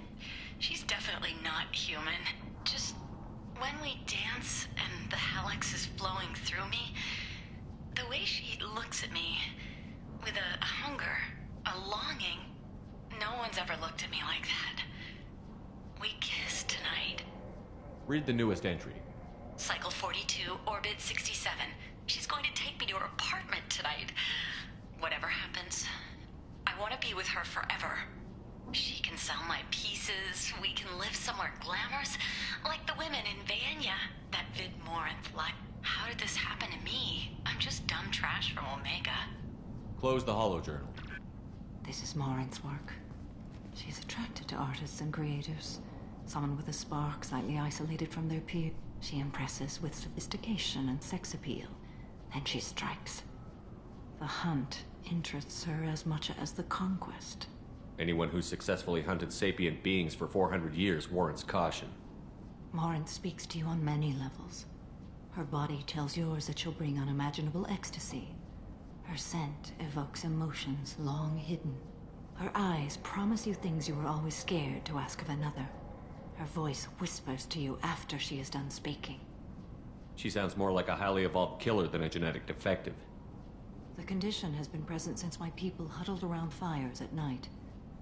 she's definitely not human. Just when we dance and the hallux is flowing through me, the way she looks at me, with a hunger, a longing, no one's ever looked at me like that. We kissed tonight. Read the newest entry. Cycle 42, orbit 67. She's going to take me to her apartment tonight. Whatever happens, I want to be with her forever. She can sell my pieces, we can live somewhere glamorous, like the women in Vanya, that Vid Morinth like. How did this happen to me? I'm just dumb trash from Omega. Close the holojournal. This is Morinth's work. She's attracted to artists and creators. Someone with a spark, slightly isolated from their peer. She impresses with sophistication and sex appeal. Then she strikes. The hunt interests her as much as the conquest. Anyone who's successfully hunted sapient beings for 400 years warrants caution. Morinth speaks to you on many levels. Her body tells yours that she'll bring unimaginable ecstasy. Her scent evokes emotions long hidden. Her eyes promise you things you were always scared to ask of another. Her voice whispers to you after she is done speaking. She sounds more like a highly evolved killer than a genetic defective. The condition has been present since my people huddled around fires at night.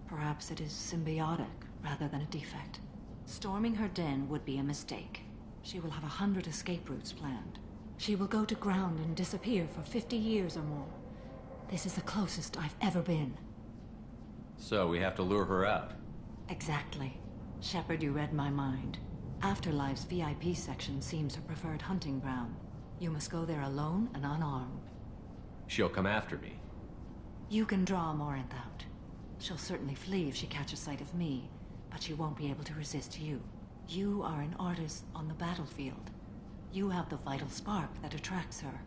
Perhaps it is symbiotic rather than a defect. Storming her den would be a mistake. She will have 100 escape routes planned. She will go to ground and disappear for 50 years or more. This is the closest I've ever been. So we have to lure her out. Exactly. Shepard, you read my mind. Afterlife's VIP section seems her preferred hunting ground. You must go there alone and unarmed. She'll come after me. You can draw Morinth out. She'll certainly flee if she catches sight of me, but she won't be able to resist you. You are an artist on the battlefield. You have the vital spark that attracts her.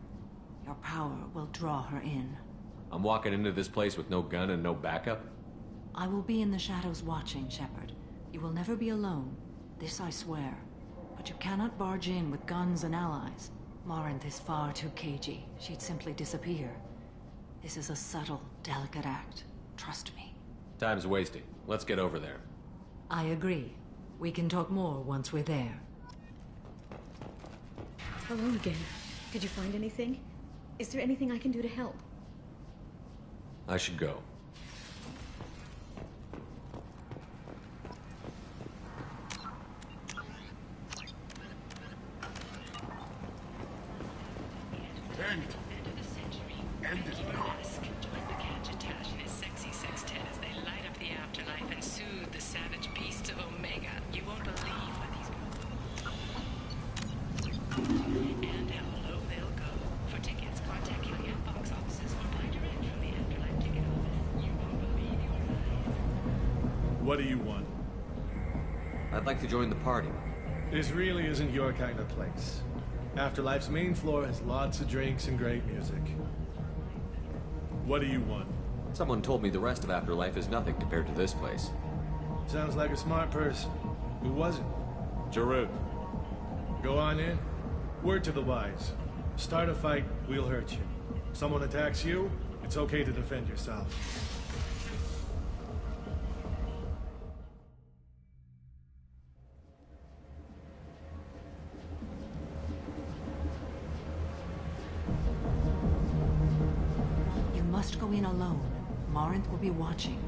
Your power will draw her in. I'm walking into this place with no gun and no backup? I will be in the shadows watching, Shepard. You will never be alone. This I swear. But you cannot barge in with guns and allies. Morinth is far too cagey. She'd simply disappear. This is a subtle, delicate act. Trust me. Time's wasting. Let's get over there. I agree. We can talk more once we're there. Hello again. Did you find anything? Is there anything I can do to help? I should go. What do you want? I'd like to join the party. This really isn't your kind of place. Afterlife's main floor has lots of drinks and great music. What do you want? Someone told me the rest of Afterlife is nothing compared to this place. Sounds like a smart person. Who was it? Jarut. Go on in. Word to the wise. Start a fight, we'll hurt you. Someone attacks you, it's okay to defend yourself. Morinth will be watching.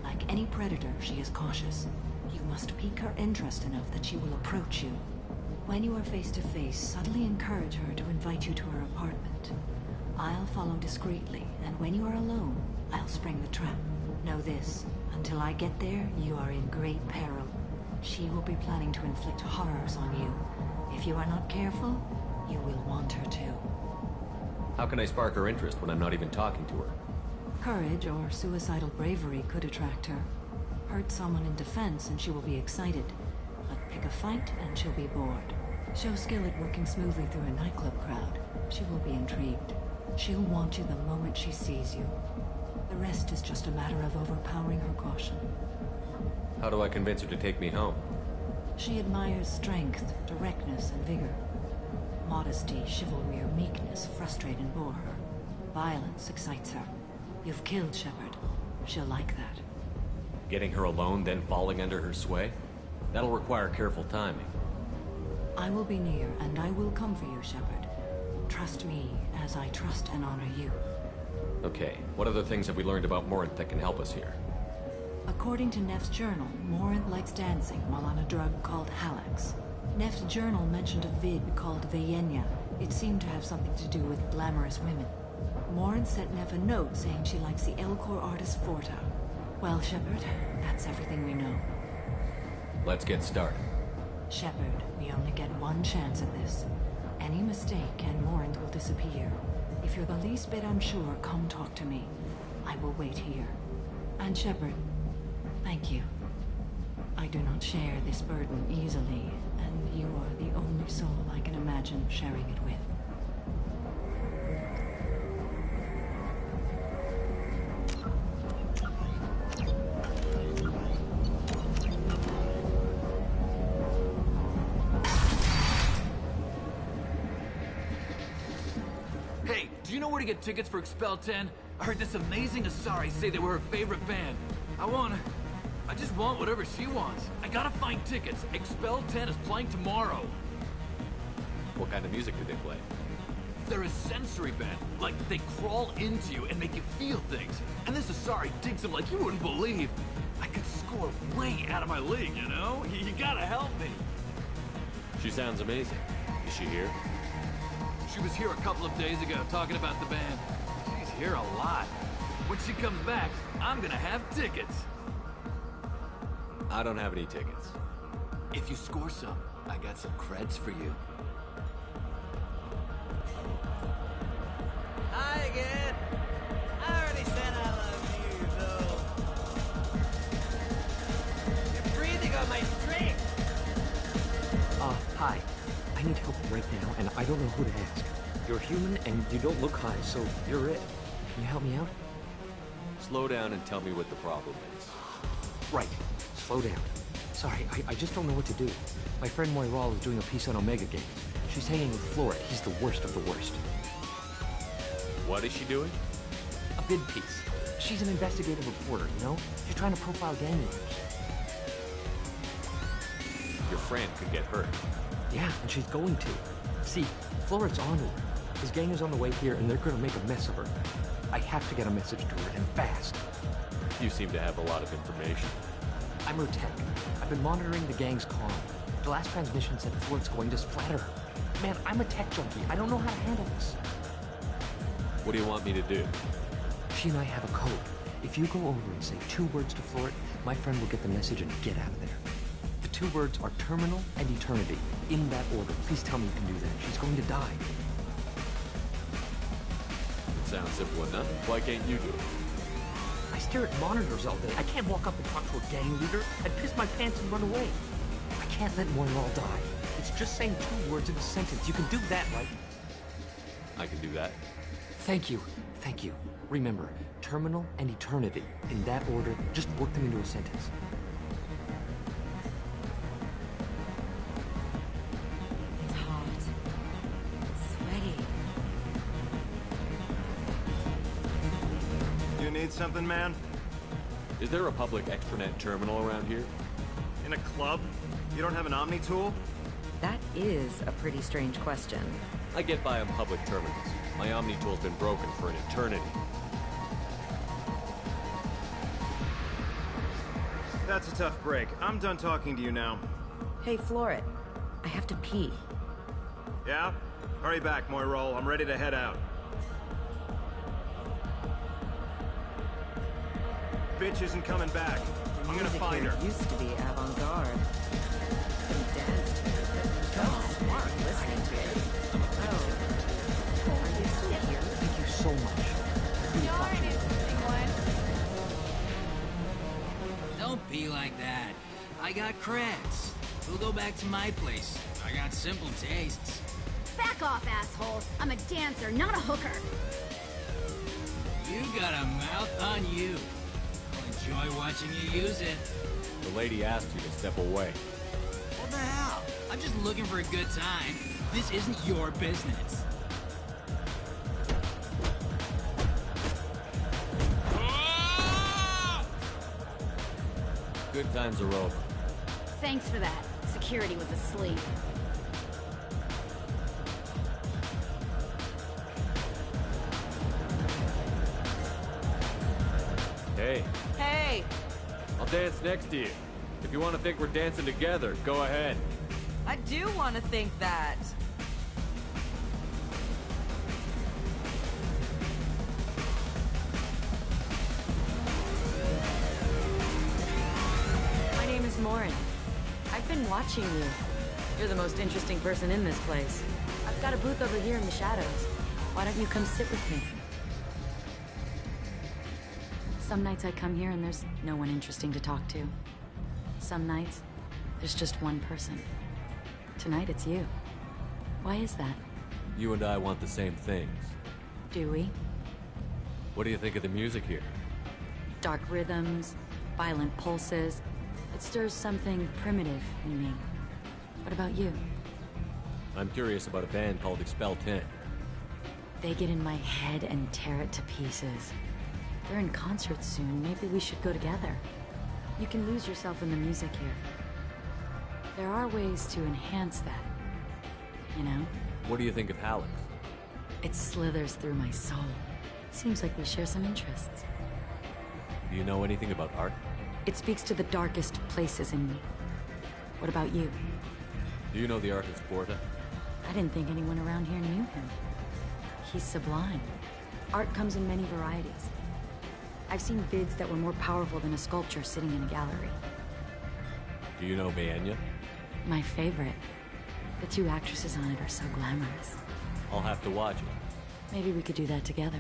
Like any predator, she is cautious. You must pique her interest enough that she will approach you. When you are face to face, subtly encourage her to invite you to her apartment. I'll follow discreetly, and when you are alone, I'll spring the trap. Know this, until I get there, you are in great peril. She will be planning to inflict horrors on you. If you are not careful, you will want her to. How can I spark her interest when I'm not even talking to her? Courage or suicidal bravery could attract her. Hurt someone in defense and she will be excited. But pick a fight and she'll be bored. Show skill at working smoothly through a nightclub crowd. She will be intrigued. She'll want you the moment she sees you. The rest is just a matter of overpowering her caution. How do I convince her to take me home? She admires strength, directness, and vigor. Modesty, chivalry, or meekness frustrate and bore her. Violence excites her. You've killed Shepard. She'll like that. Getting her alone, then falling under her sway? That'll require careful timing. I will be near, and I will come for you, Shepard. Trust me, as I trust and honor you. Okay, what other things have we learned about Morinth that can help us here? According to Neff's journal, Morinth likes dancing while on a drug called Halax. Neff's journal mentioned a vid called Veyenya. It seemed to have something to do with glamorous women. Morinth sent Neff a note saying she likes the Elcor artist Forta. Well, Shepard, that's everything we know. Let's get started. Shepard, we only get one chance at this. Any mistake and Morinth will disappear. If you're the least bit unsure, come talk to me. I will wait here. And Shepard, thank you. I do not share this burden easily, and you are the only soul I can imagine sharing it with. Hey, do you know where to get tickets for Expel 10? I heard this amazing Asari say they were her favorite band. I just want whatever she wants. I gotta find tickets. Expel 10 is playing tomorrow. What kind of music do they play? They're a sensory band. Like, they crawl into you and make you feel things. And this Asari digs them like you wouldn't believe. I could score way out of my league, you know? You gotta help me. She sounds amazing. Is she here? She was here a couple of days ago talking about the band. She's here a lot. When she comes back, I'm gonna have tickets. I don't have any tickets. If you score some, I got some creds for you. Hi again. I already said I love you, though. You're breathing on my string. Hi. I need help right now, and I don't know who to ask. You're human, and you don't look high, so you're it. Can you help me out? Slow down and tell me what the problem is. Right. Slow down. Sorry, I just don't know what to do. My friend Moiral is doing a piece on Omega Games. She's hanging with Floret. He's the worst of the worst. What is she doing? A vid piece. She's an investigative reporter, you know? She's trying to profile gang leaders. Your friend could get hurt. Yeah, and she's going to. See, Floret's on her. His gang is on the way here, and they're gonna make a mess of her. I have to get a message to her, and fast. You seem to have a lot of information. I'm her tech. I've been monitoring the gang's comm. The last transmission said Floret's going to splatter her. Man, I'm a tech junkie. I don't know how to handle this. What do you want me to do? She and I have a code. If you go over and say 2 words to Floret, my friend will get the message and get out of there. The 2 words are terminal and eternity. In that order. Please tell me you can do that. She's going to die. It sounds simple enough. Why can't you do it? I stare at monitors all day. I can't walk up and talk to a gang leader. I'd piss my pants and run away. I can't let Moiral die. It's just saying 2 words in a sentence. You can do that, right? I can do that. Thank you. Thank you. Remember, terminal and eternity. In that order, just work them into a sentence. It's hot. Sweaty. You need something, man? Is there a public extranet terminal around here? In a club? You don't have an Omni tool? That is a pretty strange question. I get by on public terminals. My Omni tool's been broken for an eternity. That's a tough break. I'm done talking to you now. Hey, Floret. I have to pee. Yeah? Hurry back, Moirol. I'm ready to head out. Bitch isn't coming back. I'm gonna find her. Used to be avant-garde. We danced to it, but felt smart listening to it. Oh. Are you still here? Thank you so much. You're an interesting one. Don't be like that. I got creds. We'll go back to my place. I got simple tastes. Back off, asshole. I'm a dancer, not a hooker. You got a mouth on you. I'll enjoy watching you use it. The lady asked you to step away. What the hell? I'm just looking for a good time. This isn't your business. Good times are over. Thanks for that. Security was asleep. Hey, Hey! I'll dance next to you. If you want to think we're dancing together, go ahead. I do want to think that. My name is Morin. I've been watching you. You're the most interesting person in this place. I've got a booth over here in the shadows. Why don't you come sit with me? Some nights I come here and there's no one interesting to talk to. Some nights, there's just one person. Tonight it's you. Why is that? You and I want the same things. Do we? What do you think of the music here? Dark rhythms, violent pulses. It stirs something primitive in me. What about you? I'm curious about a band called Expel 10. They get in my head and tear it to pieces. They're in concert soon. Maybe we should go together. You can lose yourself in the music here. There are ways to enhance that. You know? What do you think of Hallex? It slithers through my soul. Seems like we share some interests. Do you know anything about art? It speaks to the darkest places in me. What about you? Do you know the artist Porta? I didn't think anyone around here knew him. He's sublime. Art comes in many varieties. I've seen vids that were more powerful than a sculpture sitting in a gallery. Do you know Mayenya? My favorite. The two actresses on it are so glamorous. I'll have to watch it. Maybe we could do that together.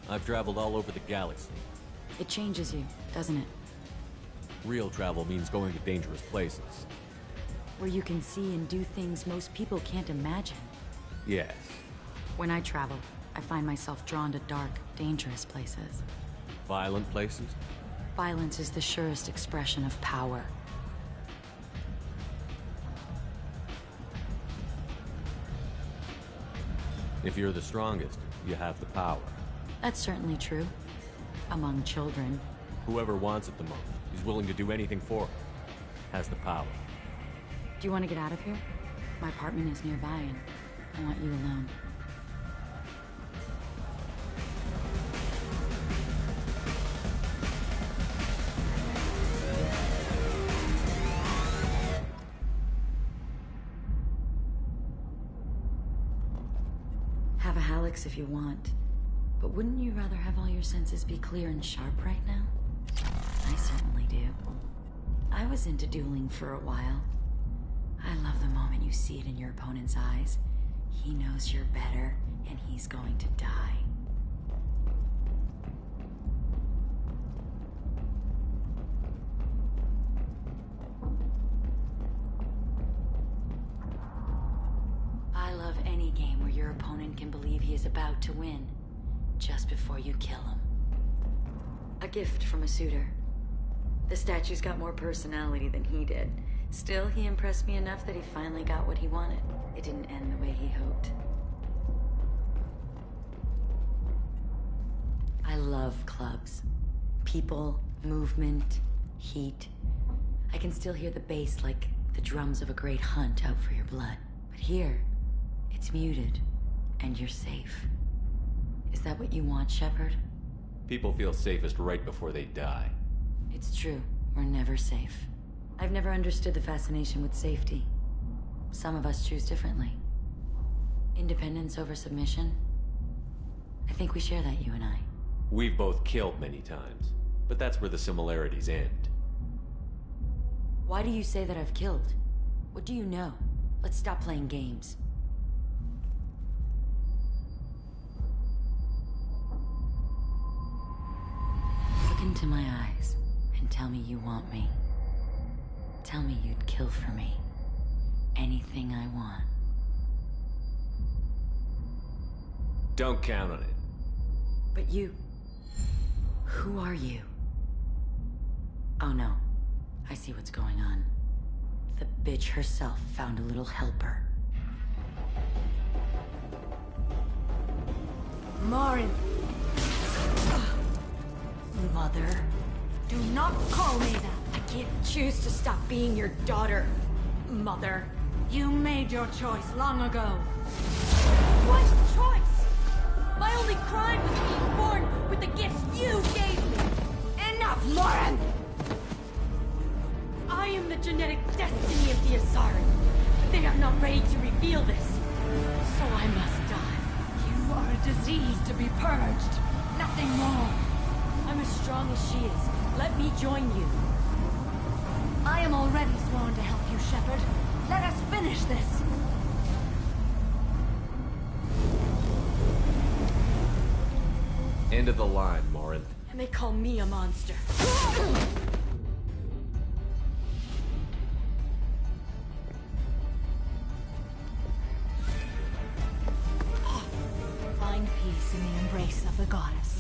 I've traveled all over the galaxy. It changes you, doesn't it? Real travel means going to dangerous places. Where you can see and do things most people can't imagine. Yes. When I travel, I find myself drawn to dark, dangerous places. Violent places? Violence is the surest expression of power. If you're the strongest, you have the power. That's certainly true. Among children. Whoever wants it the most, is willing to do anything for it, has the power. Do you want to get out of here? My apartment is nearby and I want you alone. Have a Hallex if you want. But wouldn't you rather have all your senses be clear and sharp right now? I certainly do. I was into dueling for a while. I love the moment you see it in your opponent's eyes. He knows you're better, and he's going to die. I love any game where your opponent can believe he is about to win, just before you kill him. A gift from a suitor. The statue's got more personality than he did. Still, he impressed me enough that he finally got what he wanted. It didn't end the way he hoped. I love clubs. People, movement, heat. I can still hear the bass like the drums of a great hunt out for your blood. But here, it's muted, and you're safe. Is that what you want, Shepard? People feel safest right before they die. It's true. We're never safe. I've never understood the fascination with safety. Some of us choose differently. Independence over submission. I think we share that, you and I. We've both killed many times, but that's where the similarities end. Why do you say that I've killed? What do you know? Let's stop playing games. Look into my eyes and tell me you want me. Tell me you'd kill for me. Anything I want. Don't count on it. But you... Who are you? Oh no. I see what's going on. The bitch herself found a little helper. Marin! Mother. Do not call me that! I can't choose to stop being your daughter, Mother. You made your choice long ago. What choice? My only crime was being born with the gifts you gave me! Enough, Marin! I am the genetic destiny of the Asari, but they are not ready to reveal this. So I must die. You are a disease to be purged. Nothing more. I'm as strong as she is. Let me join you. I am already sworn to help you, Shepard. Let us finish this. End of the line, Morinth. And they call me a monster. Find peace in the embrace of the goddess.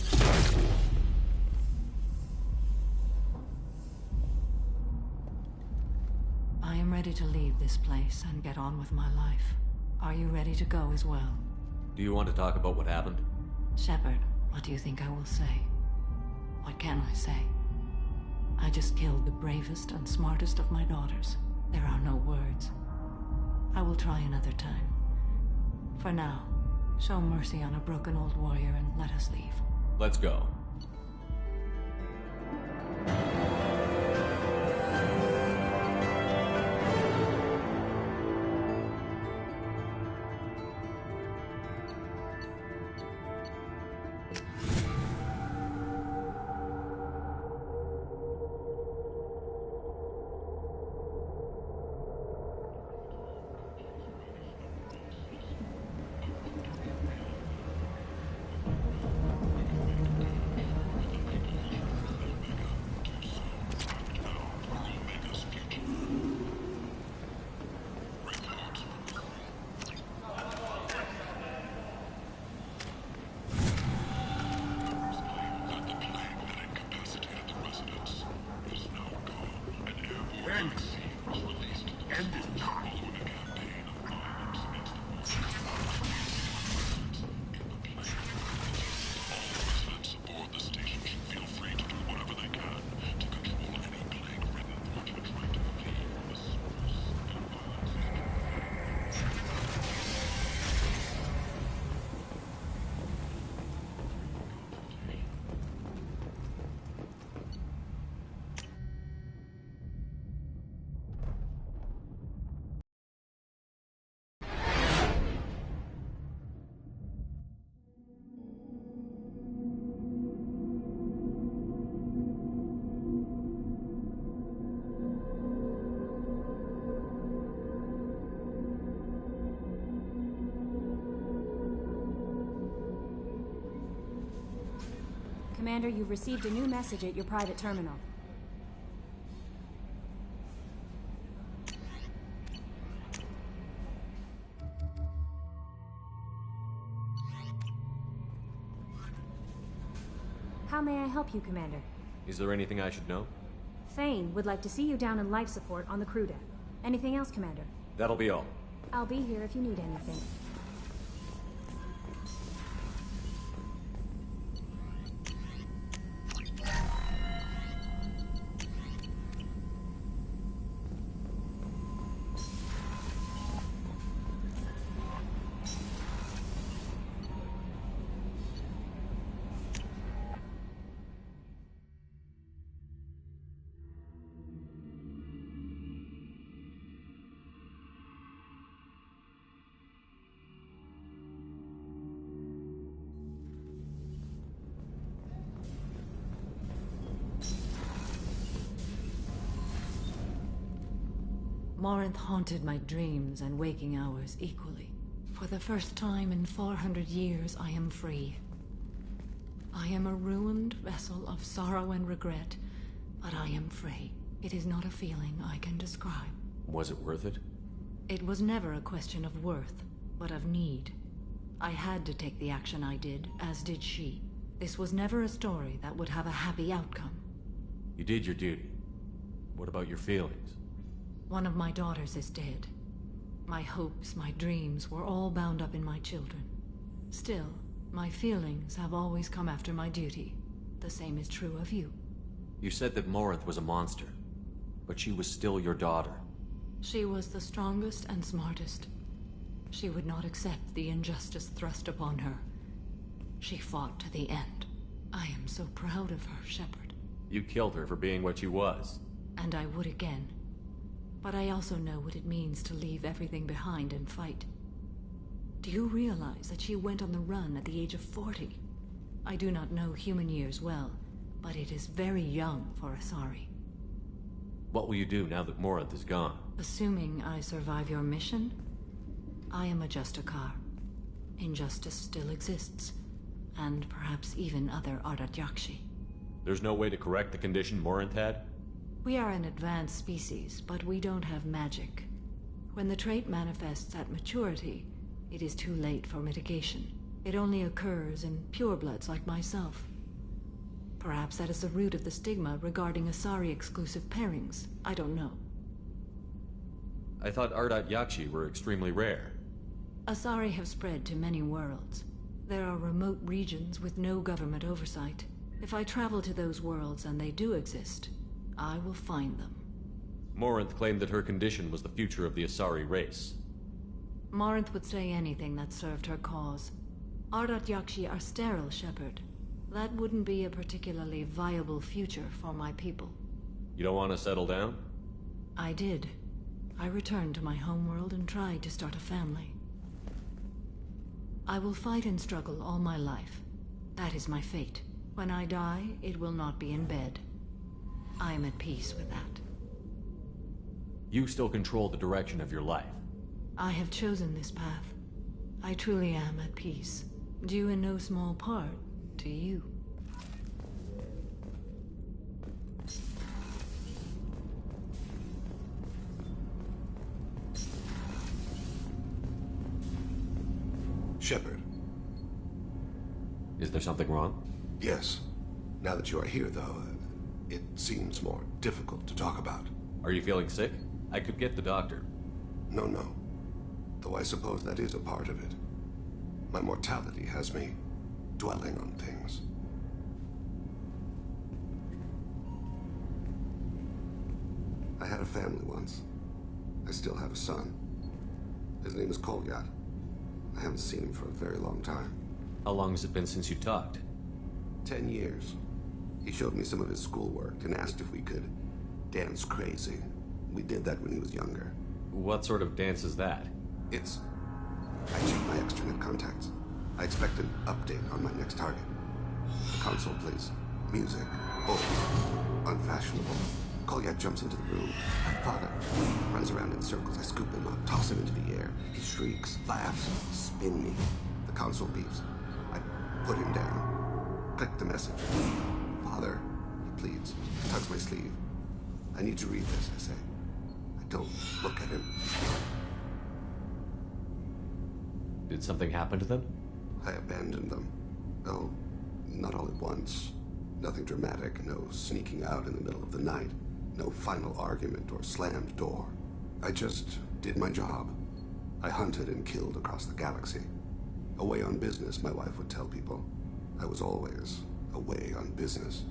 I am ready to leave this place and get on with my life. Are you ready to go as well? Do you want to talk about what happened? Shepard, what do you think I will say? What can I say? I just killed the bravest and smartest of my daughters. There are no words. I will try another time. For now, show mercy on a broken old warrior and let us leave. Let's go. Commander, you've received a new message at your private terminal. How may I help you, Commander? Is there anything I should know? Thane would like to see you down in life support on the crew deck. Anything else, Commander? That'll be all. I'll be here if you need anything. Morinth haunted my dreams and waking hours equally. For the first time in 400 years, I am free. I am a ruined vessel of sorrow and regret, but I am free. It is not a feeling I can describe. Was it worth it? It was never a question of worth, but of need. I had to take the action I did, as did she. This was never a story that would have a happy outcome. You did your duty. What about your feelings? One of my daughters is dead. My hopes, my dreams were all bound up in my children. Still, my feelings have always come after my duty. The same is true of you. You said that Morinth was a monster, but she was still your daughter. She was the strongest and smartest. She would not accept the injustice thrust upon her. She fought to the end. I am so proud of her, Shepard. You killed her for being what she was. And I would again. But I also know what it means to leave everything behind and fight. Do you realize that she went on the run at the age of 40? I do not know human years well, but it is very young for Asari. What will you do now that Morinth is gone? Assuming I survive your mission, I am a Justicar. Injustice still exists, and perhaps even other Ardat Yakshi. There's no way to correct the condition Morinth had? We are an advanced species, but we don't have magic. When the trait manifests at maturity, it is too late for mitigation. It only occurs in purebloods like myself. Perhaps that is the root of the stigma regarding Asari-exclusive pairings. I don't know. I thought Ardat Yakshi were extremely rare. Asari have spread to many worlds. There are remote regions with no government oversight. If I travel to those worlds and they do exist, I will find them. Morinth claimed that her condition was the future of the Asari race. Morinth would say anything that served her cause. Ardat Yakshi are sterile, Shepard. That wouldn't be a particularly viable future for my people. You don't want to settle down? I did. I returned to my homeworld and tried to start a family. I will fight and struggle all my life. That is my fate. When I die, it will not be in bed. I am at peace with that. You still control the direction of your life. I have chosen this path. I truly am at peace, due in no small part to you. Shepard. Is there something wrong? Yes. Now that you are here, though, it seems more difficult to talk about. Are you feeling sick? I could get the doctor. No. Though I suppose that is a part of it. My mortality has me dwelling on things. I had a family once. I still have a son. His name is Ouat. I haven't seen him for a very long time. How long has it been since you talked? 10 years. He showed me some of his schoolwork and asked if we could dance crazy. We did that when he was younger. What sort of dance is that? It's... I checked my extranet contacts. I expect an update on my next target. The console plays music. Oh, unfashionable. Ouat jumps into the room. My father runs around in circles. I scoop him up, toss him into the air. He shrieks, laughs, spin me. The console beeps. I put him down. Click the message. Father, he pleads. Tugs my sleeve. I need to read this, I say. I don't look at him. Did something happen to them? I abandoned them. Oh, not all at once. Nothing dramatic, no sneaking out in the middle of the night. No final argument or slammed door. I just did my job. I hunted and killed across the galaxy. Away on business, my wife would tell people. I was always away on business.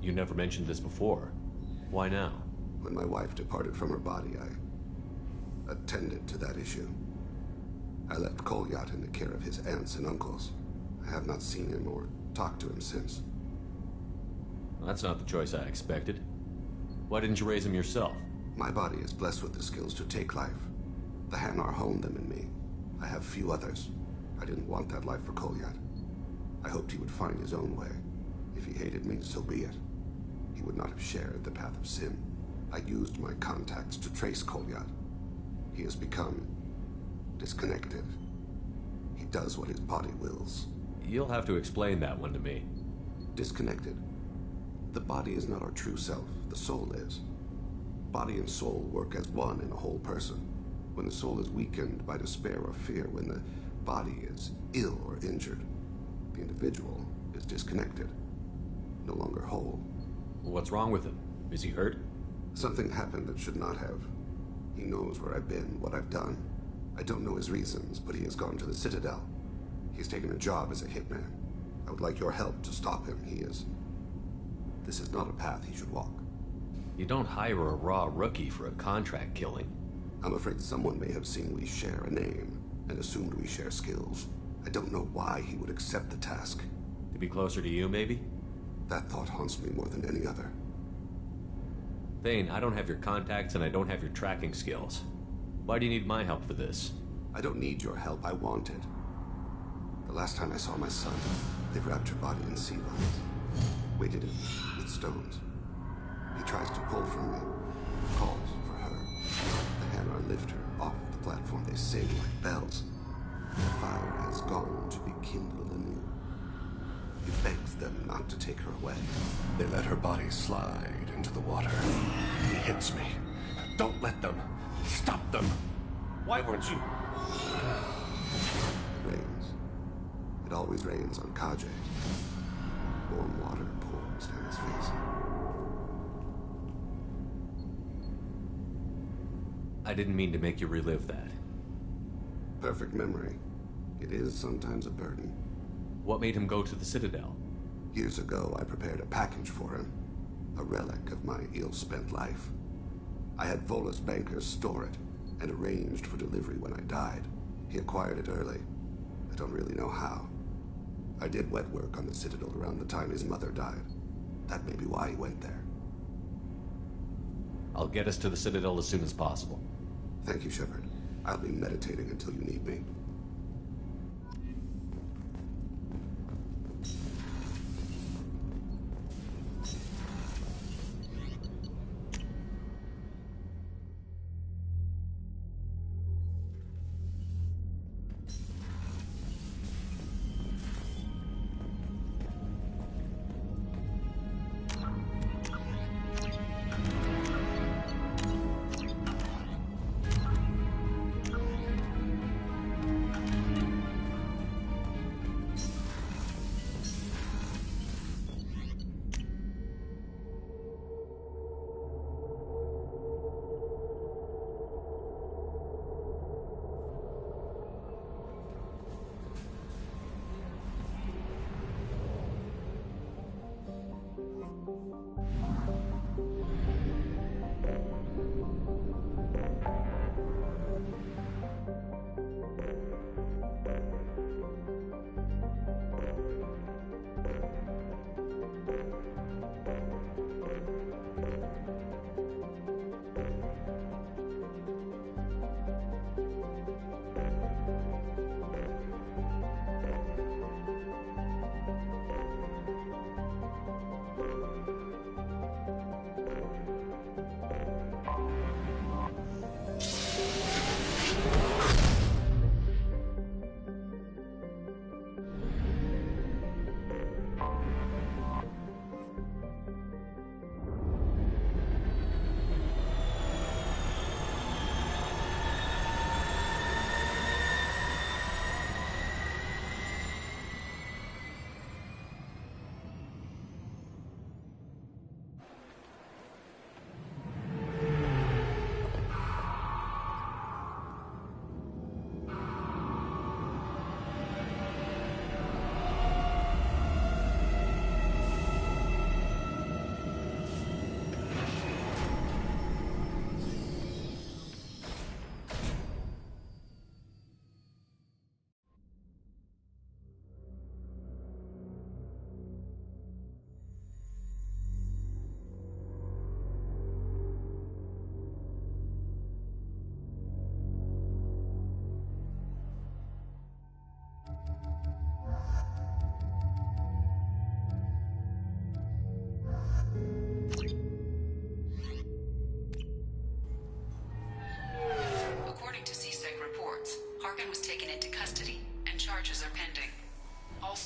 You never mentioned this before. Why now? When my wife departed from her body, I attended to that issue. I left Ouat in the care of his aunts and uncles. I have not seen him or talked to him since. That's not the choice I expected. Why didn't you raise him yourself? My body is blessed with the skills to take life. The Hanar honed them in me. I have few others. I didn't want that life for Ouat. I hoped he would find his own way. If he hated me, so be it. He would not have shared the path of sin. I used my contacts to trace Ouat. He has become disconnected. He does what his body wills. You'll have to explain that one to me. Disconnected. The body is not our true self. The soul is. Body and soul work as one in a whole person. When the soul is weakened by despair or fear, when the body is ill or injured, the individual is disconnected, no longer whole. What's wrong with him? Is he hurt? Something happened that should not have. He knows where I've been, what I've done. I don't know his reasons, but he has gone to the Citadel. He's taken a job as a hitman. I would like your help to stop him. This is not a path he should walk. You don't hire a raw rookie for a contract killing. I'm afraid someone may have seen we share a name and assumed we share skills. I don't know why he would accept the task. To be closer to you, maybe? That thought haunts me more than any other. Thane, I don't have your contacts and I don't have your tracking skills. Why do you need my help for this? I don't need your help. I want it. The last time I saw my son, they wrapped her body in sea vines, weighted it with stones. He tries to pull from me, calls for her. The hammer lift her off the platform. They sing like bells. The fire has gone to be kindled anew. He begs them not to take her away. They let her body slide into the water. He hits me. Don't let them. Stop them. Why weren't you? It rains. It always rains on Kage. Warm water pours down his face. I didn't mean to make you relive that. Perfect memory. It is sometimes a burden. What made him go to the Citadel? Years ago, I prepared a package for him. A relic of my ill-spent life. I had Volus bankers store it, and arranged for delivery when I died. He acquired it early. I don't really know how. I did wet work on the Citadel around the time his mother died. That may be why he went there. I'll get us to the Citadel as soon as possible. Thank you, Shepard. I'll be meditating until you need me.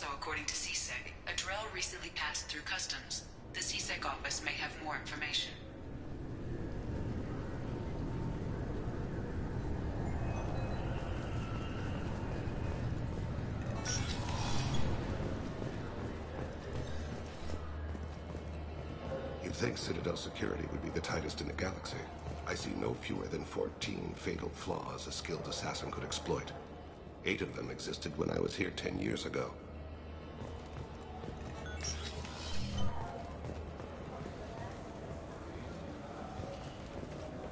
Also, according to CSEC, a Drell recently passed through customs. The CSEC office may have more information. You'd think Citadel security would be the tightest in the galaxy. I see no fewer than 14 fatal flaws a skilled assassin could exploit. 8 of them existed when I was here 10 years ago.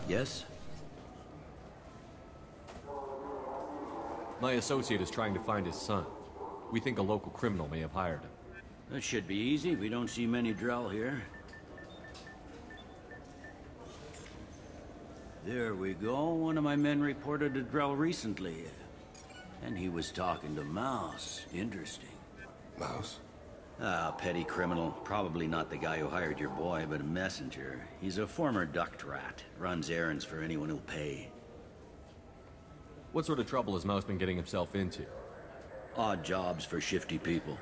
Yes? My associate is trying to find his son. We think a local criminal may have hired him. That should be easy. We don't see many Drell here. There we go. One of my men reported a Drell recently. And he was talking to Mouse. Interesting. Mouse? Ah, petty criminal. Probably not the guy who hired your boy, but a messenger. He's a former duct rat. Runs errands for anyone who'll pay. What sort of trouble has Mouse been getting himself into? Odd jobs for shifty people.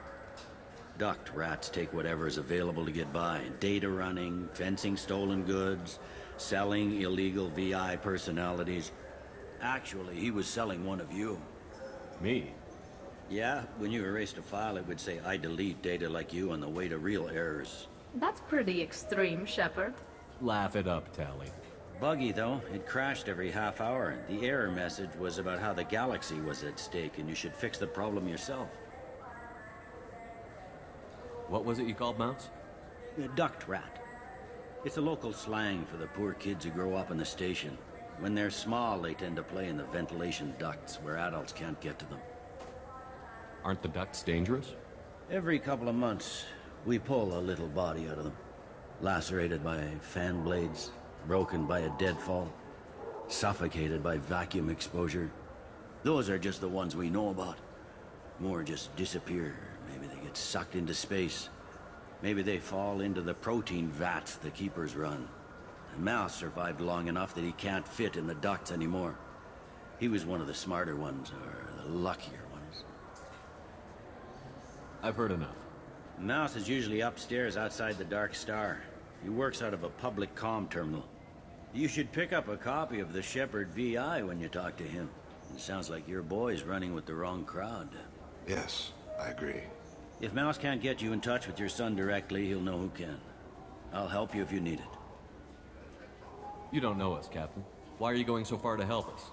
Duct rats take whatever is available to get by. Data running, fencing stolen goods, selling illegal VI personalities. Actually, he was selling one of you. Me? Yeah, when you erased a file, it would say, I delete data like you on the way to real errors. That's pretty extreme, Shepard. Laugh it up, Tally. Buggy, though. It crashed every half hour. The error message was about how the galaxy was at stake, and you should fix the problem yourself. What was it you called Mouse? A duct rat. It's a local slang for the poor kids who grow up in the station. When they're small, they tend to play in the ventilation ducts where adults can't get to them. Aren't the ducts dangerous? Every couple of months, we pull a little body out of them. Lacerated by fan blades, broken by a deadfall, suffocated by vacuum exposure. Those are just the ones we know about. More just disappear. Maybe they get sucked into space. Maybe they fall into the protein vats the keepers run. And Mouse survived long enough that he can't fit in the ducts anymore. He was one of the smarter ones, or the luckier ones. I've heard enough. Mouse is usually upstairs outside the Dark Star. He works out of a public comm terminal. You should pick up a copy of the Shepard VI when you talk to him. It sounds like your boy's running with the wrong crowd. Yes, I agree. If Mouse can't get you in touch with your son directly, he'll know who can. I'll help you if you need it. You don't know us, Captain. Why are you going so far to help us?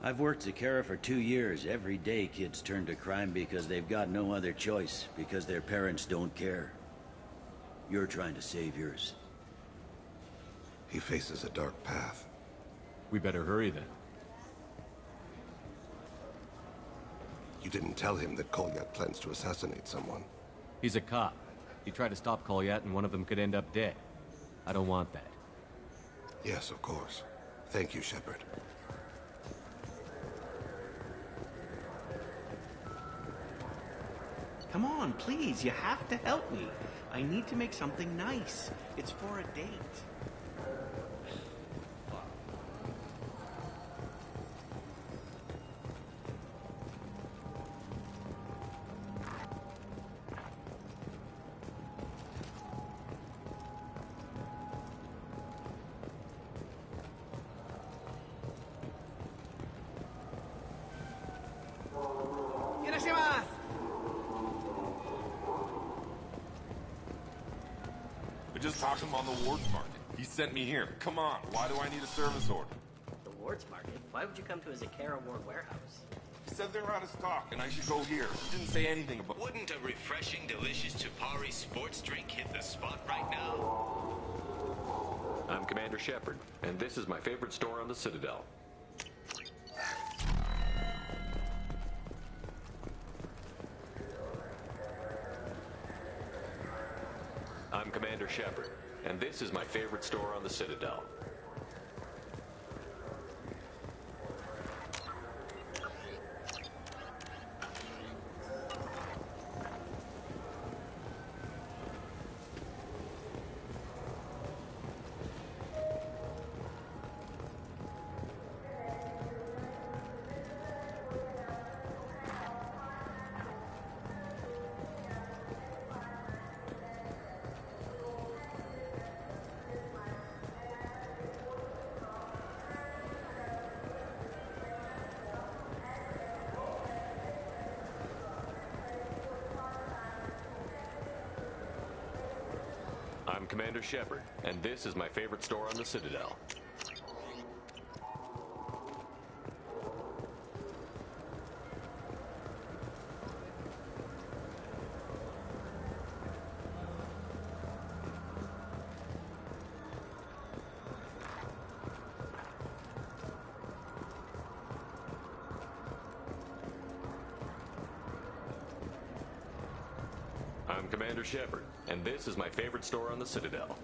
I've worked Zakera for 2 years. Every day kids turn to crime because they've got no other choice, because their parents don't care. You're trying to save yours. He faces a dark path. We better hurry then. You didn't tell him that Ouat plans to assassinate someone. He's a cop. He tried to stop Ouat and one of them could end up dead. I don't want that. Yes, of course. Thank you, Shepard. Come on, please, you have to help me. I need to make something nice. It's for a date. Just talked to him on the Wards Market. He sent me here. Come on, why do I need a service order? The Wards Market? Why would you come to a Zakera Ward warehouse? He said they're out of stock and I should go here. He didn't say anything about... Wouldn't a refreshing, delicious Chupari sports drink hit the spot right now? I'm Commander Shepard, and this is my favorite store on the Citadel. I'm Commander Shepard, and this is my favorite store on the Citadel. I'm Commander Shepard, and this is my favorite store on the Citadel. I'm Commander Shepard, and this is my favorite store on the Citadel.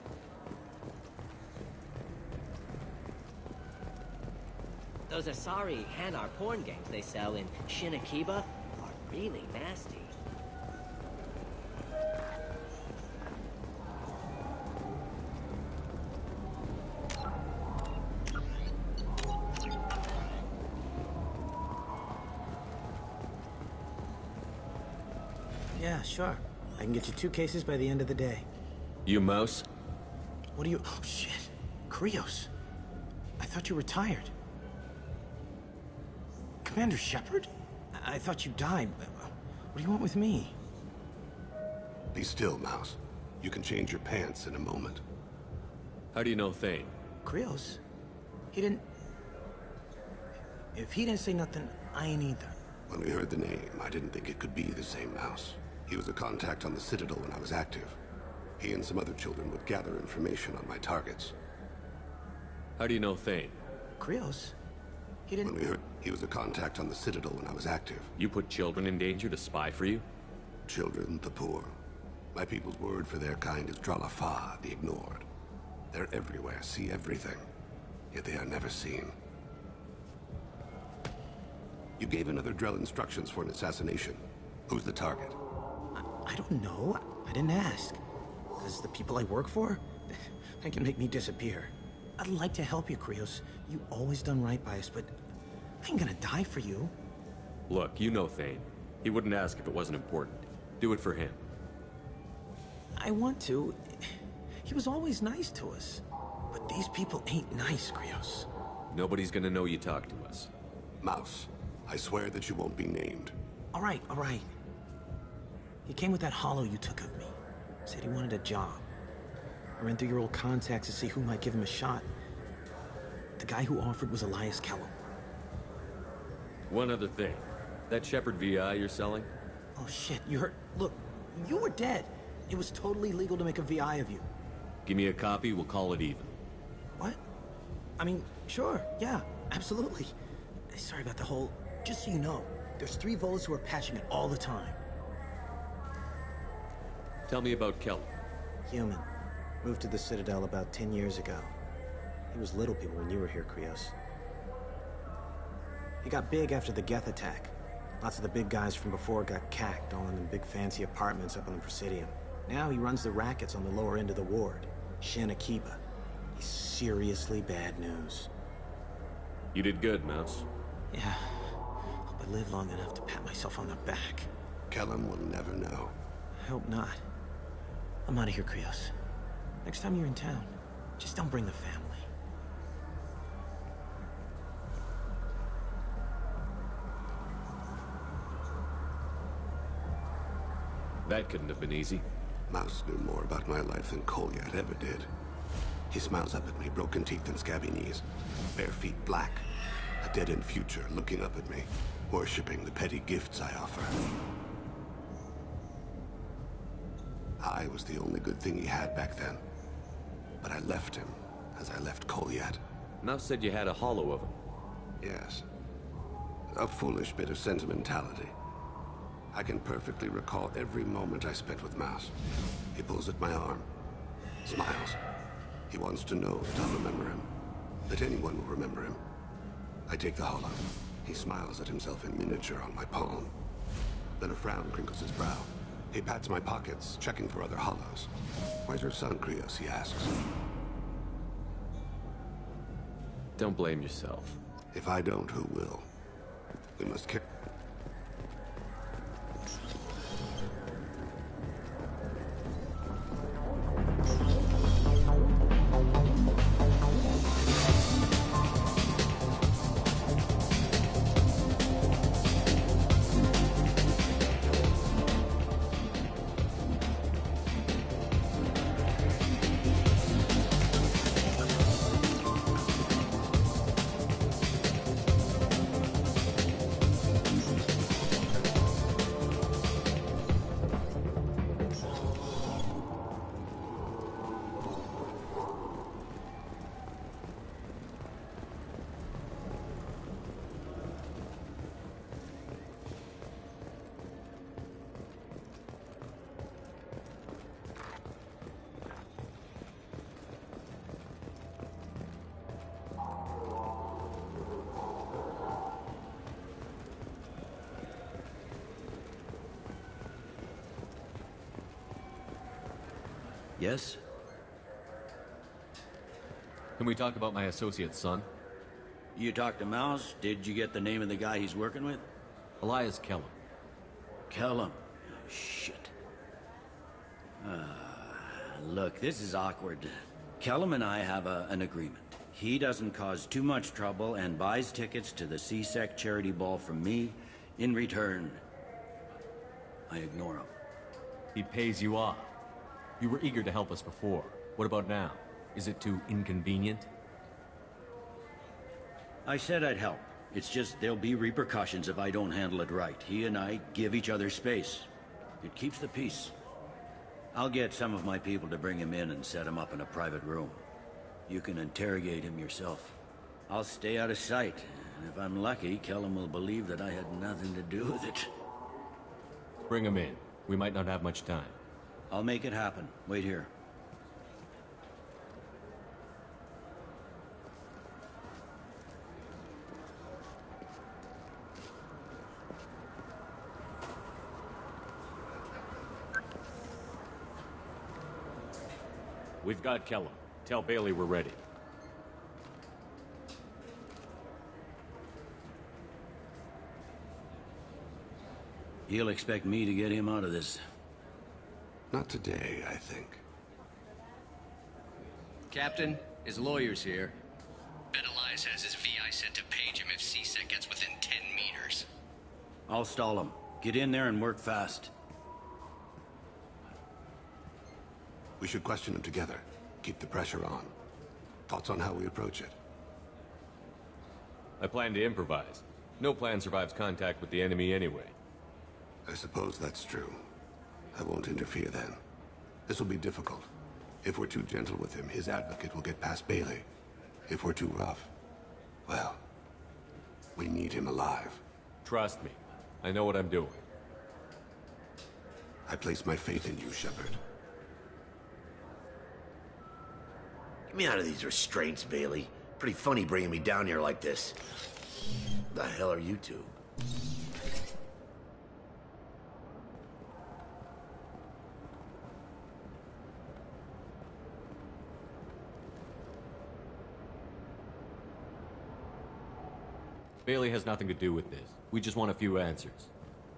Those Asari Hanar porn games they sell in Shinakiba are really nasty. Yeah, sure. I can get you 2 cases by the end of the day. You mouse? What are you... Oh, shit. Krios. I thought you retired. Commander Shepard? I thought you died. What do you want with me? Be still, Mouse. You can change your pants in a moment. How do you know Thane? Krios? He didn't... If he didn't say nothing, I ain't either. When we heard the name, I didn't think it could be the same Mouse. He was a contact on the Citadel when I was active. He and some other children would gather information on my targets. How do you know Thane? Krios? He didn't... When we heard he was a contact on the Citadel when I was active. You put children in danger to spy for you? Children, the poor. My people's word for their kind is Dralafa, the ignored. They're everywhere, see everything. Yet they are never seen. You gave another Drell instructions for an assassination. Who's the target? I don't know. I didn't ask. Because the people I work for, they can make me disappear. I'd like to help you, Krios. You always done right by us, but I ain't gonna die for you. Look, you know Thane. He wouldn't ask if it wasn't important. Do it for him. I want to. He was always nice to us. But these people ain't nice, Krios. Nobody's gonna know you talk to us. Mouse, I swear that you won't be named. All right, all right. He came with that hollow you took of me. Said he wanted a job. I ran through your old contacts to see who might give him a shot. The guy who offered was Elias Kellum. One other thing. That Shepard VI you're selling? Oh shit, you heard... Look, you were dead. It was totally legal to make a VI of you. Give me a copy, we'll call it even. What? I mean, sure, yeah, absolutely. Sorry about the whole... Just so you know, there's 3 Volas who are patching it all the time. Tell me about Kellum. Human. Moved to the Citadel about 10 years ago. He was little people when you were here, Krios. He got big after the Geth attack. Lots of the big guys from before got cacked, all in them big fancy apartments up on the Presidium. Now he runs the rackets on the lower end of the ward, Shinakiba. He's seriously bad news. You did good, Mouse. Yeah. Hope I live long enough to pat myself on the back. Kellum will never know. I hope not. I'm out of here, Krios. Next time you're in town, just don't bring the family. That couldn't have been easy. Mouse knew more about my life than Ouat ever did. He smiles up at me, broken teeth and scabby knees. Bare feet black. A dead-end future looking up at me, worshipping the petty gifts I offer. I was the only good thing he had back then. But I left him, as I left Ouat. Mouse said you had a hollow of him. Yes. A foolish bit of sentimentality. I can perfectly recall every moment I spent with Mouse. He pulls at my arm, smiles. He wants to know that I'll remember him, that anyone will remember him. I take the hollow. He smiles at himself in miniature on my palm. Then a frown crinkles his brow. He pats my pockets, checking for other hollows. Where's your son, Krios? He asks. Don't blame yourself. If I don't, who will? We must care. Yes? Can we talk about my associate's son? You talked to Mouse? Did you get the name of the guy he's working with? Elias Kellum. Kellum? Shit. Look, this is awkward. Kellum and I have an agreement. He doesn't cause too much trouble and buys tickets to the C-Sec charity ball from me. In return, I ignore him. He pays you off. You were eager to help us before. What about now? Is it too inconvenient? I said I'd help. It's just there'll be repercussions if I don't handle it right. He and I give each other space. It keeps the peace. I'll get some of my people to bring him in and set him up in a private room. You can interrogate him yourself. I'll stay out of sight, and if I'm lucky, Kellum will believe that I had nothing to do with it. Bring him in. We might not have much time. I'll make it happen. Wait here. We've got Kellum. Tell Bailey we're ready. He'll expect me to get him out of this. Not today, I think. Captain, his lawyer's here. Bet Elias has his VI set to page him if C-Sec gets within 10 meters. I'll stall him. Get in there and work fast. We should question him together. Keep the pressure on. Thoughts on how we approach it? I plan to improvise. No plan survives contact with the enemy anyway. I suppose that's true. I won't interfere then. This will be difficult. If we're too gentle with him, his advocate will get past Bailey. If we're too rough, well, we need him alive. Trust me. I know what I'm doing. I place my faith in you, Shepard. Get me out of these restraints, Bailey. Pretty funny bringing me down here like this. The hell are you two? Bailey has nothing to do with this. We just want a few answers.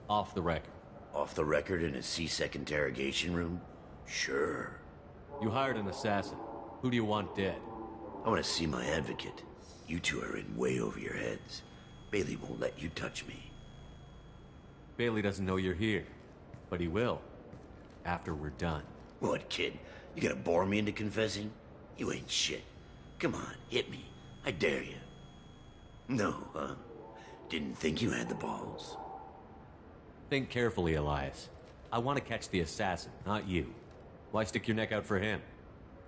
Off the record. Off the record in a C-Sec interrogation room? Sure. You hired an assassin. Who do you want dead? I want to see my advocate. You two are in way over your heads. Bailey won't let you touch me. Bailey doesn't know you're here. But he will. After we're done. What, kid? You gonna bore me into confessing? You ain't shit. Come on, hit me. I dare you. No, huh? Didn't think you had the balls. Think carefully, Elias. I want to catch the assassin, not you. Why stick your neck out for him?